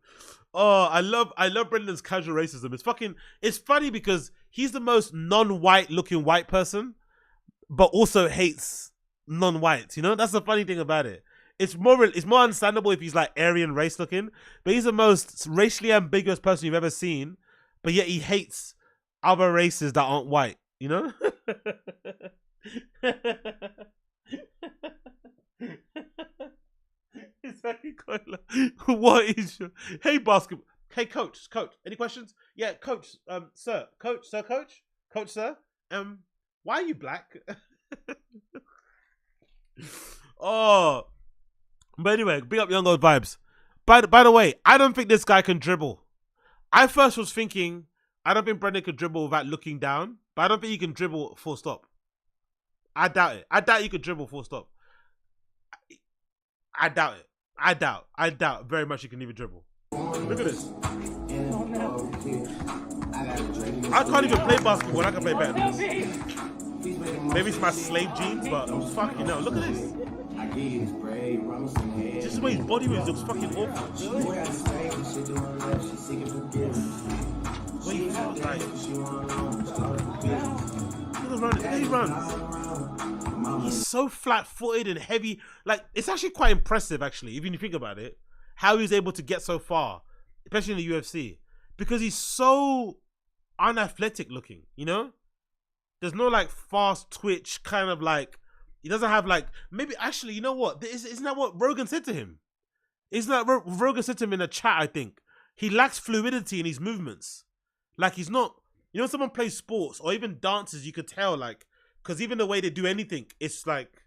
Oh, I love Brendan's casual racism. It's funny because he's the most non-white looking white person, but also hates non-whites. You know, that's the funny thing about it. It's more understandable if he's like Aryan race looking, but he's the most racially ambiguous person you've ever seen, but yet he hates other races that aren't white. You know. Exactly. What is your... Hey basketball, hey coach, any questions? Yeah, coach, sir, why are you black? Oh, but anyway, big up Young Old Vibes. By the way, I don't think this guy can dribble. I first was thinking I don't think Brendan could dribble without looking down, but I don't think he can dribble full stop. I doubt it. I doubt he could dribble full stop. I doubt it. I doubt very much he can even dribble. Look at this. I can't even play basketball. I can play better than this. Maybe it's my slave genes, but fucking no. Look at this. Just the way his body moves looks fucking awful. Wait, like, look at he runs. He's so flat-footed and heavy. Like, it's actually quite impressive, actually, even if you think about it, how he's able to get so far, especially in the UFC, because he's so unathletic looking, you know? There's no, like, fast twitch kind of, like, he doesn't have, like, maybe, actually, you know what? Isn't that what Rogan said to him? Isn't that what Rogan said to him in a chat, I think? He lacks fluidity in his movements. Like, he's not, you know, when someone plays sports or even dances, you could tell, like, because even the way they do anything, it's like,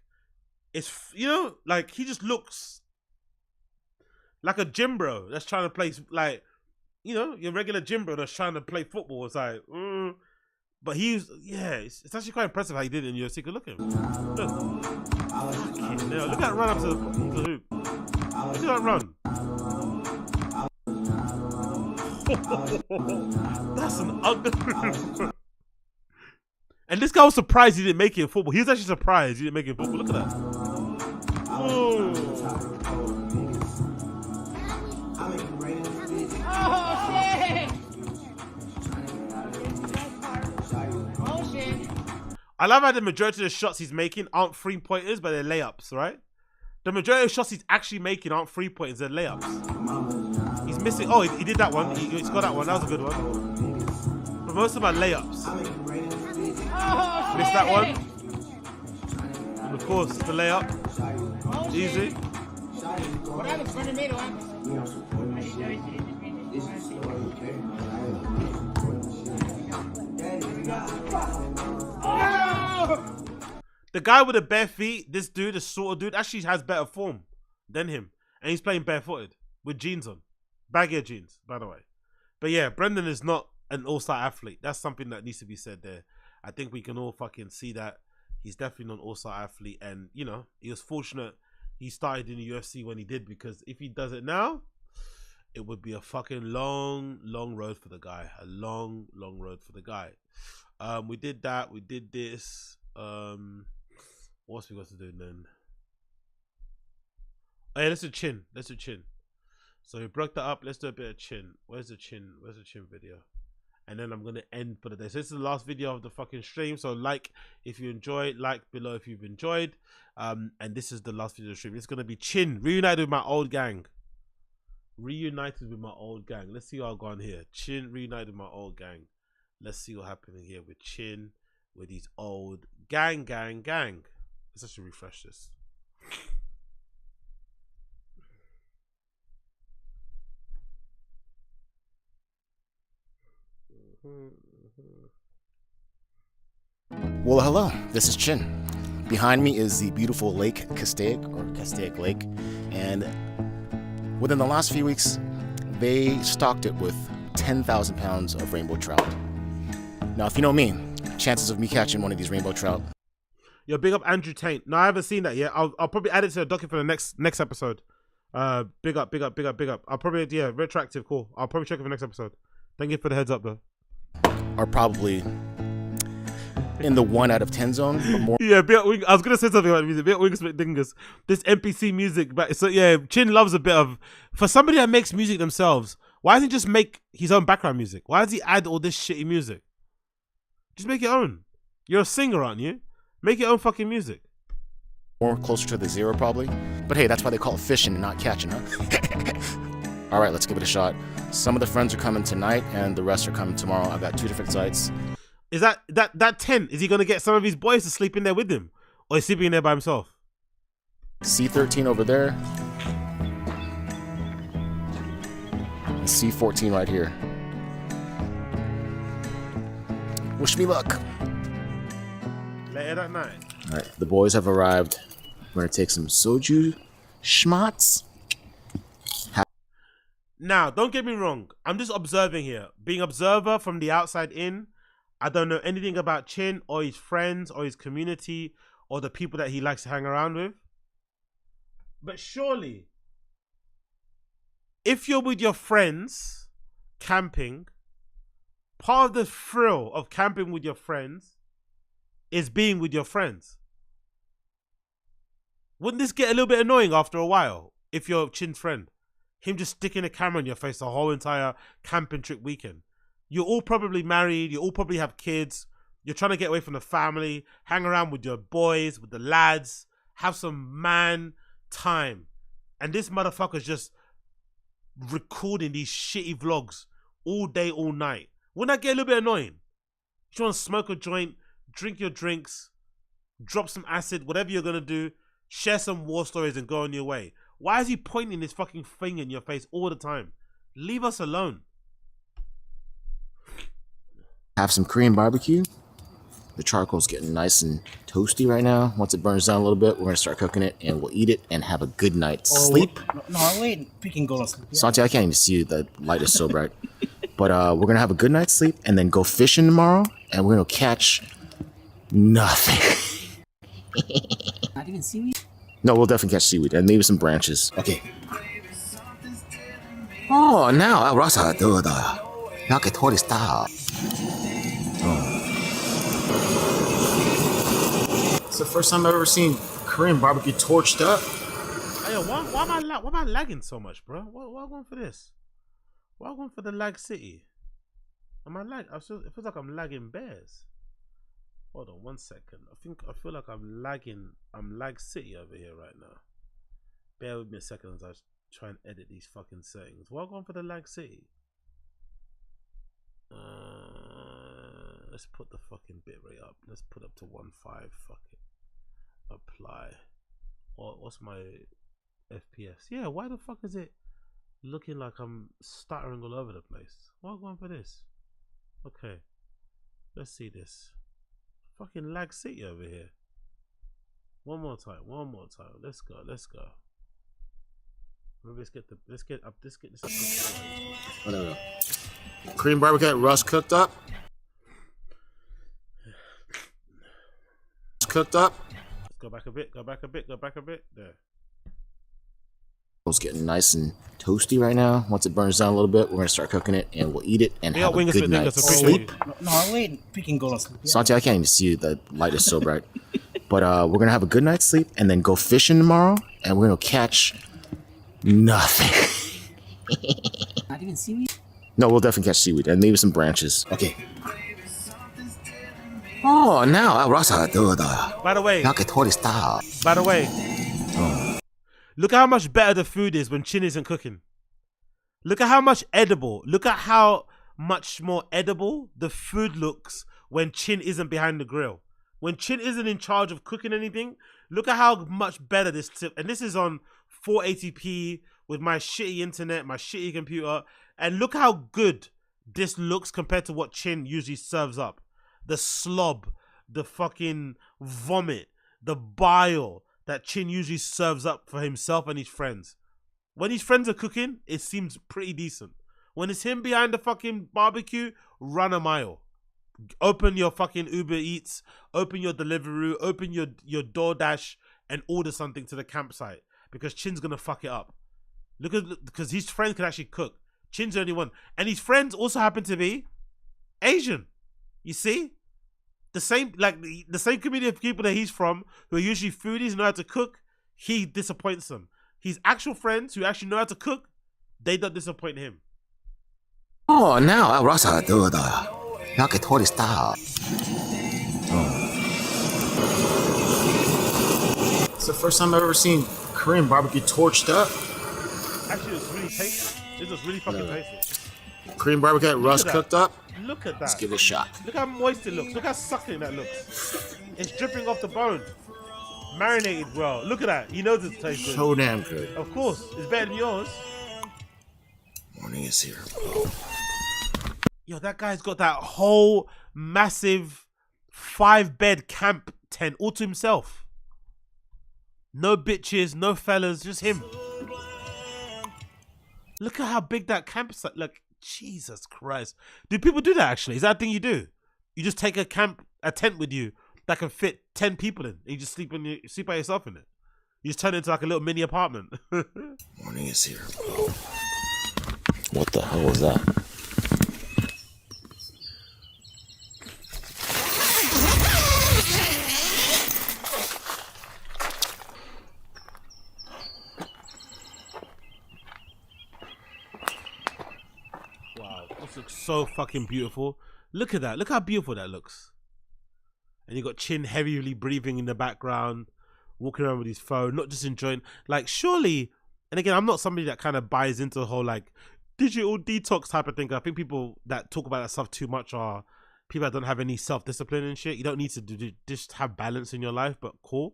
it's, you know, like, he just looks like a gym bro that's trying to play, like, you know, your regular gym bro that's trying to play football. It's like, but he's, yeah, it's actually quite impressive how he did it in UFC. Look at him. Look. Fucking hell. Look at that run up to the hoop. Look at that run. That's an ugly. And this guy was surprised he didn't make it in football. He was actually surprised he didn't make it in football. Look at that. Oh, shit. I love how the majority of the shots he's making aren't 3-pointers, but they're layups, right? The majority of the shots he's actually making aren't 3-pointers, they're layups. He's missing. Oh, he did that one. He's got that one. That was a good one. But most of them are layups. Missed that one. And of course, the layup. Easy. The guy with the bare feet, this dude, this sort of dude, actually has better form than him. And he's playing barefooted with jeans on. Baggier jeans, by the way. But yeah, Brendan is not an all-star athlete. That's something that needs to be said there. I think we can all fucking see that he's definitely not an all-star athlete. And, you know, he was fortunate he started in the UFC when he did, because if he does it now, it would be a fucking long, long road for the guy. A long, long road for the guy. We did that. We did this. What's we got to do then? Oh yeah, let's do chin. Let's do chin. So we broke that up. Let's do a bit of chin. Where's the chin? Where's the chin video? And then I'm going to end for the day. So this is the last video of the fucking stream. So like if you enjoyed, like below if you've enjoyed. And this is the last video of the stream. It's going to be chin. Reunited with my old gang. Reunited with my old gang. Let's see what I've gone here. Chin reunited with my old gang. Let's see what happened here with chin. With his old gang. Let's actually refresh this. Well, hello, this is Chin. Behind me is the beautiful Lake Castaic, or Castaic Lake, and within the last few weeks, they stocked it with 10,000 pounds of rainbow trout. Now, if you know me, chances of me catching one of these rainbow trout. Yo, big up Andrew Taint. No, I haven't seen that yet. I'll probably add it to the docket for the next episode. Big up. I'll probably, yeah, retroactive, cool. I'll probably check it for the next episode. Thank you for the heads up, though. Are probably in the 1 out of 10 zone. But more yeah, I was gonna say something about music. This NPC music, but so yeah, Chin loves a bit of. For somebody that makes music themselves, why doesn't he just make his own background music? Why does he add all this shitty music? Just make your own. You're a singer, aren't you? Make your own fucking music. More closer to the 0 probably. But hey, that's why they call it fishing and not catching, huh? All right, let's give it a shot. Some of the friends are coming tonight and the rest are coming tomorrow. I've got 2 different sites. Is that tent? Is he gonna get some of his boys to sleep in there with him, or is he sleeping in there by himself? C13 over there. And C14 right here. Wish me luck. Later that night. All right, the boys have arrived. We're gonna take some soju schmatz. Now, don't get me wrong. I'm just observing here. Being observer from the outside in, I don't know anything about Chin or his friends or his community or the people that he likes to hang around with. But surely, if you're with your friends camping, part of the thrill of camping with your friends is being with your friends. Wouldn't this get a little bit annoying after a while if you're Chin's friend? Him just sticking a camera in your face the whole entire camping trip weekend. You're all probably married. You all probably have kids. You're trying to get away from the family. Hang around with your boys, with the lads. Have some man time. And this motherfucker's just recording these shitty vlogs all day, all night. Wouldn't that get a little bit annoying? You want to smoke a joint, drink your drinks, drop some acid, whatever you're going to do, share some war stories and go on your way. Why is he pointing this fucking thing in your face all the time? Leave us alone. Have some Korean barbecue. The charcoal's getting nice and toasty right now. Once it burns down a little bit, we're gonna start cooking it and we'll eat it and have a good night's sleep. No, wait, we can go to sleep. Santi, I can't even see you. The light is so bright. But we're gonna have a good night's sleep and then go fishing tomorrow and we're gonna catch nothing. Not even seaweed? No, we'll definitely catch seaweed and maybe some branches. Okay. Oh, now Rasa duda. Nake torista. It's the first time I've ever seen Korean barbecue torched up. Hey, yo, why am I lagging so much, bro? Why am I going for this? Why am I going for the lag city? Am I lag? It feels like I'm lagging bears. Hold on 1 second. I feel like I'm lagging. I'm lag city over here right now. Bear with me a second as I try and edit these fucking settings. Why am I going for the lag city? Let's put the fucking bitrate up. Let's put up to 1.5. Fuck it. Apply. What's my FPS? Yeah, why the fuck is it looking like I'm stuttering all over the place? Why am I going for this? Okay. Let's see this. Fucking lag city over here. One more time. Let's go. Let's get this up. Whatever. Korean barbecue rust cooked up. Cooked up. Let's go back a bit. There. It's getting nice and toasty right now. Once it burns down a little bit, we're gonna start cooking it and we'll eat it and have a good night's sleep. No, wait, we can go to sleep. Santi, I can't even see you. The light is so bright. But we're gonna have a good night's sleep and then go fishing tomorrow and we're gonna catch nothing. Not even seaweed? No, we'll definitely catch seaweed and maybe some branches. Okay. Oh, now Rasa duda. By the way, look at how much better the food is when Chin isn't cooking. Look at how much more edible the food looks when Chin isn't behind the grill. When Chin isn't in charge of cooking anything, look at how much better this tip. And this is on 480p with my shitty internet, my shitty computer. And look how good this looks compared to what Chin usually serves up. The slob, the fucking vomit, the bile that Chin usually serves up for himself and his friends. When his friends are cooking, it seems pretty decent. When it's him behind the fucking barbecue, run a mile. Open your fucking Uber Eats, open your Deliveroo, open your DoorDash, and order something to the campsite because Chin's gonna fuck it up. Because his friends can actually cook. Chin's the only one, and his friends also happen to be Asian. You see, the same community of people that he's from, who are usually foodies and know how to cook. He disappoints them. His actual friends who actually know how to cook, they don't disappoint him. Oh, now I rasa do da. Now get holy style. It's the first time I've ever seen Korean barbecue torched up. Actually, it's really tasty. It's just really fucking tasty. Korean barbecue rust cooked up. Look at that. Let's give it a shot. Look how moist it looks. Look how succulent that looks. It's dripping off the bone. Marinated well. Look at that. He knows it's tasty. So damn good. Of course. It's better than yours. Morning is here. Yo, that guy's got that whole massive 5-bed camp tent all to himself. No bitches, no fellas, just him. Look at how big that campsite. Look, Jesus Christ. Do people do that actually? Is that a thing you do? You just take a tent with you that can fit 10 people in. And you just sleep by yourself in it. You just turn it into like a little mini apartment. Morning is here. What the hell was that? Looks so fucking beautiful. Look at that. Look how beautiful that looks. And you got Chin heavily breathing in the background, walking around with his phone, not just enjoying. Like, surely, and again, I'm not somebody that kind of buys into the whole like digital detox type of thing. I think people that talk about that stuff too much are people that don't have any self-discipline and shit. You don't need to just have balance in your life, but cool.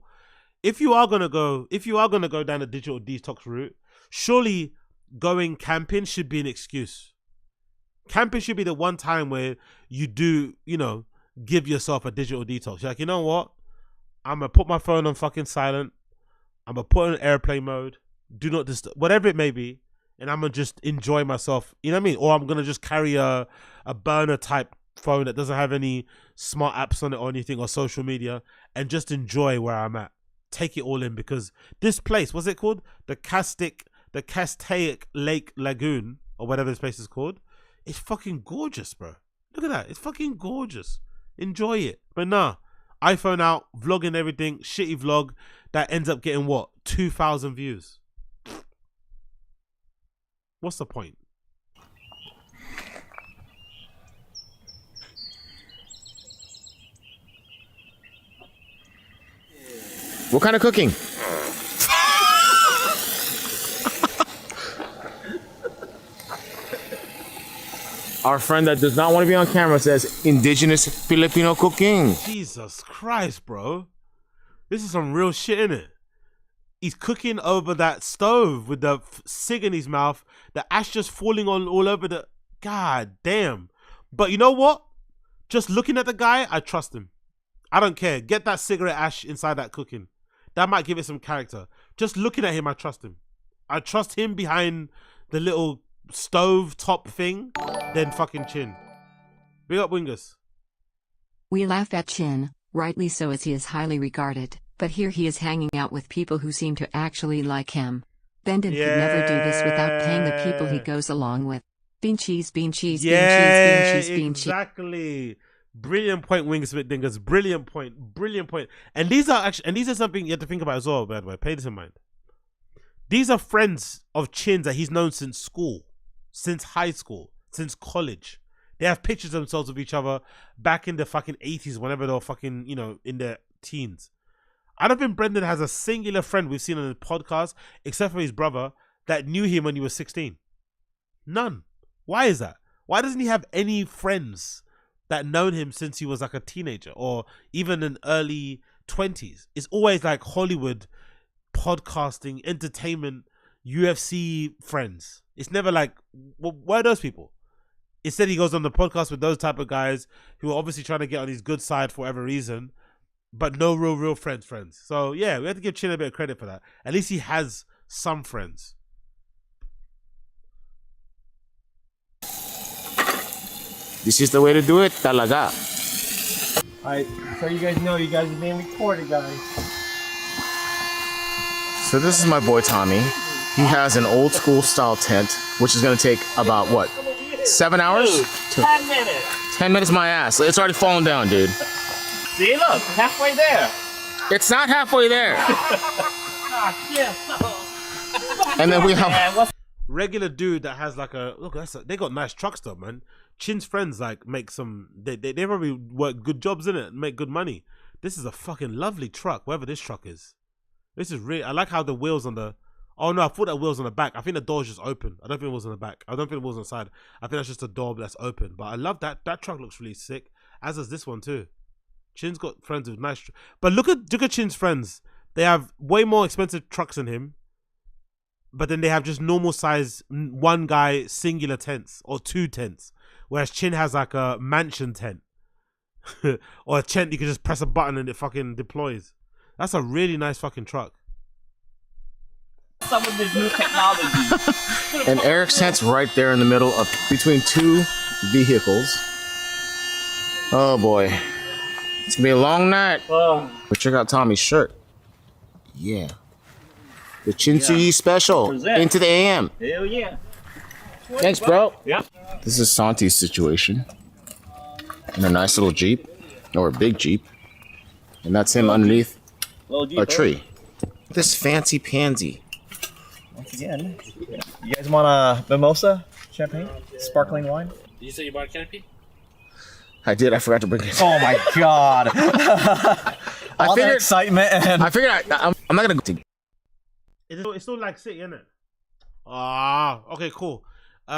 If you are gonna go down the digital detox route, surely going camping should be an excuse. Camping should be the one time where you do, give yourself a digital detox. You're like, you know what? I'm going to put my phone on fucking silent. I'm going to put it in airplane mode. Do not disturb, whatever it may be. And I'm going to just enjoy myself. You know what I mean? Or I'm going to just carry a burner type phone that doesn't have any smart apps on it or anything or social media and just enjoy where I'm at. Take it all in because this place, what's it called? The Castaic Lake Lagoon or whatever this place is called. It's fucking gorgeous, bro. Look at that. It's fucking gorgeous. Enjoy it. But nah, iPhone out, vlogging everything, shitty vlog that ends up getting what? 2,000 views. What's the point? What kind of cooking? Our friend that does not want to be on camera says indigenous Filipino cooking. Jesus Christ, bro. This is some real shit, innit? He's cooking over that stove with the cig in his mouth, the ash just falling on all over the... God damn. But you know what? Just looking at the guy, I trust him. I don't care. Get that cigarette ash inside that cooking. That might give it some character. Just looking at him, I trust him. I trust him behind the little stove top thing than fucking Chin. Big up Wingus. We laugh at Chin, rightly so as he is highly regarded, but here he is hanging out with people who seem to actually like him. Bendon could never do this without paying the people he goes along with. Bean cheese, bean cheese, bean cheese, bean cheese, bean cheese. Exactly. Brilliant point, Wingus Dingus. Brilliant point. Brilliant point. And these are something you have to think about as well, by the way. Pay this in mind. These are friends of Chin's that he's known since school, since high school, since college. They have pictures of themselves with each other back in the fucking 80s, whenever they were fucking, in their teens. I don't think Brendan has a singular friend we've seen on the podcast, except for his brother, that knew him when he was 16. None. Why is that? Why doesn't he have any friends that known him since he was like a teenager or even in early 20s? It's always like Hollywood, podcasting, entertainment, UFC friends. It's never like, well, where are those people? Instead, he goes on the podcast with those type of guys who are obviously trying to get on his good side for whatever reason, but no real friends. So yeah, we have to give Chin a bit of credit for that. At least he has some friends. This is the way to do it, talaga. Alright, so you guys know you guys are being recorded, guys. So this is my boy Tommy. He has an old school style tent, which is gonna take about what? 7 hours? 10 minutes. 10 minutes my ass. It's already falling down, dude. See, look, halfway there. It's not halfway there. And then we have regular dude that has like a look. They got nice trucks though, man. Chin's friends like make some. They probably work good jobs in it, and make good money. This is a fucking lovely truck, whatever this truck is. This is really. I like how the wheels on the. Oh no, I thought that wheel's on the back. I think the door's just open. I don't think it was on the back. I don't think it was on the side. I think that's just a door that's open. But I love that. That truck looks really sick. As does this one too. Chin's got friends with nice. But look at Chin's friends. They have way more expensive trucks than him. But then they have just normal size one guy singular tents or 2 tents. Whereas Chin has like a mansion tent. Or a tent you can just press a button and it fucking deploys. That's a really nice fucking truck. Some of this new technology. and Eric's tent's right there in the middle of between 2 vehicles. Oh boy. It's gonna be a long night. But check out Tommy's shirt. Yeah. The Chinsuyi special. Into the AM. Hell yeah. Thanks, bro. Yep. This is Santi's situation. In a nice little Jeep. Or a big Jeep. And that's him underneath a tree. This fancy pansy. Once again, you guys want a mimosa? Champagne? Sparkling wine? Did you say you bought a canopy? I did. I forgot to bring it. Oh my god. All that excitement and... I figured I'm not going to... It's still like City, isn't it? Ah, okay, cool. We're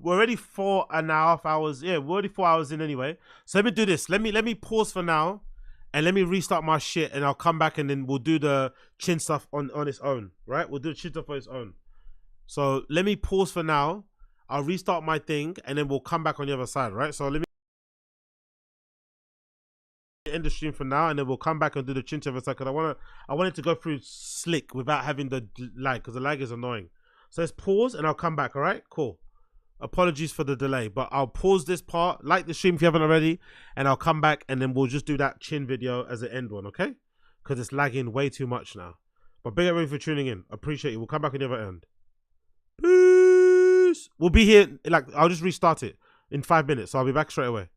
already 4.5 hours. Yeah, we're already 4 hours in anyway. So let me do this. Let me pause for now, and let me restart my shit, and I'll come back, and then we'll do the Chin stuff on its own, right? We'll do the Chin stuff on its own. So let me pause for now. I'll restart my thing, and then we'll come back on the other side, right? So let me end the stream for now, and then we'll come back and do the Chin stuff for a second. I want it to go through slick without having the lag, because the lag is annoying. So let's pause, and I'll come back. All right, cool. Apologies for the delay, but I'll pause this part, like the stream if you haven't already, and I'll come back, and then we'll just do that Chin video as an end one, okay? Because it's lagging way too much now. But big up everyone for tuning in. Appreciate you. We'll come back on the other end. Peace. We'll be here. Like, I'll just restart it in 5 minutes, so I'll be back straight away.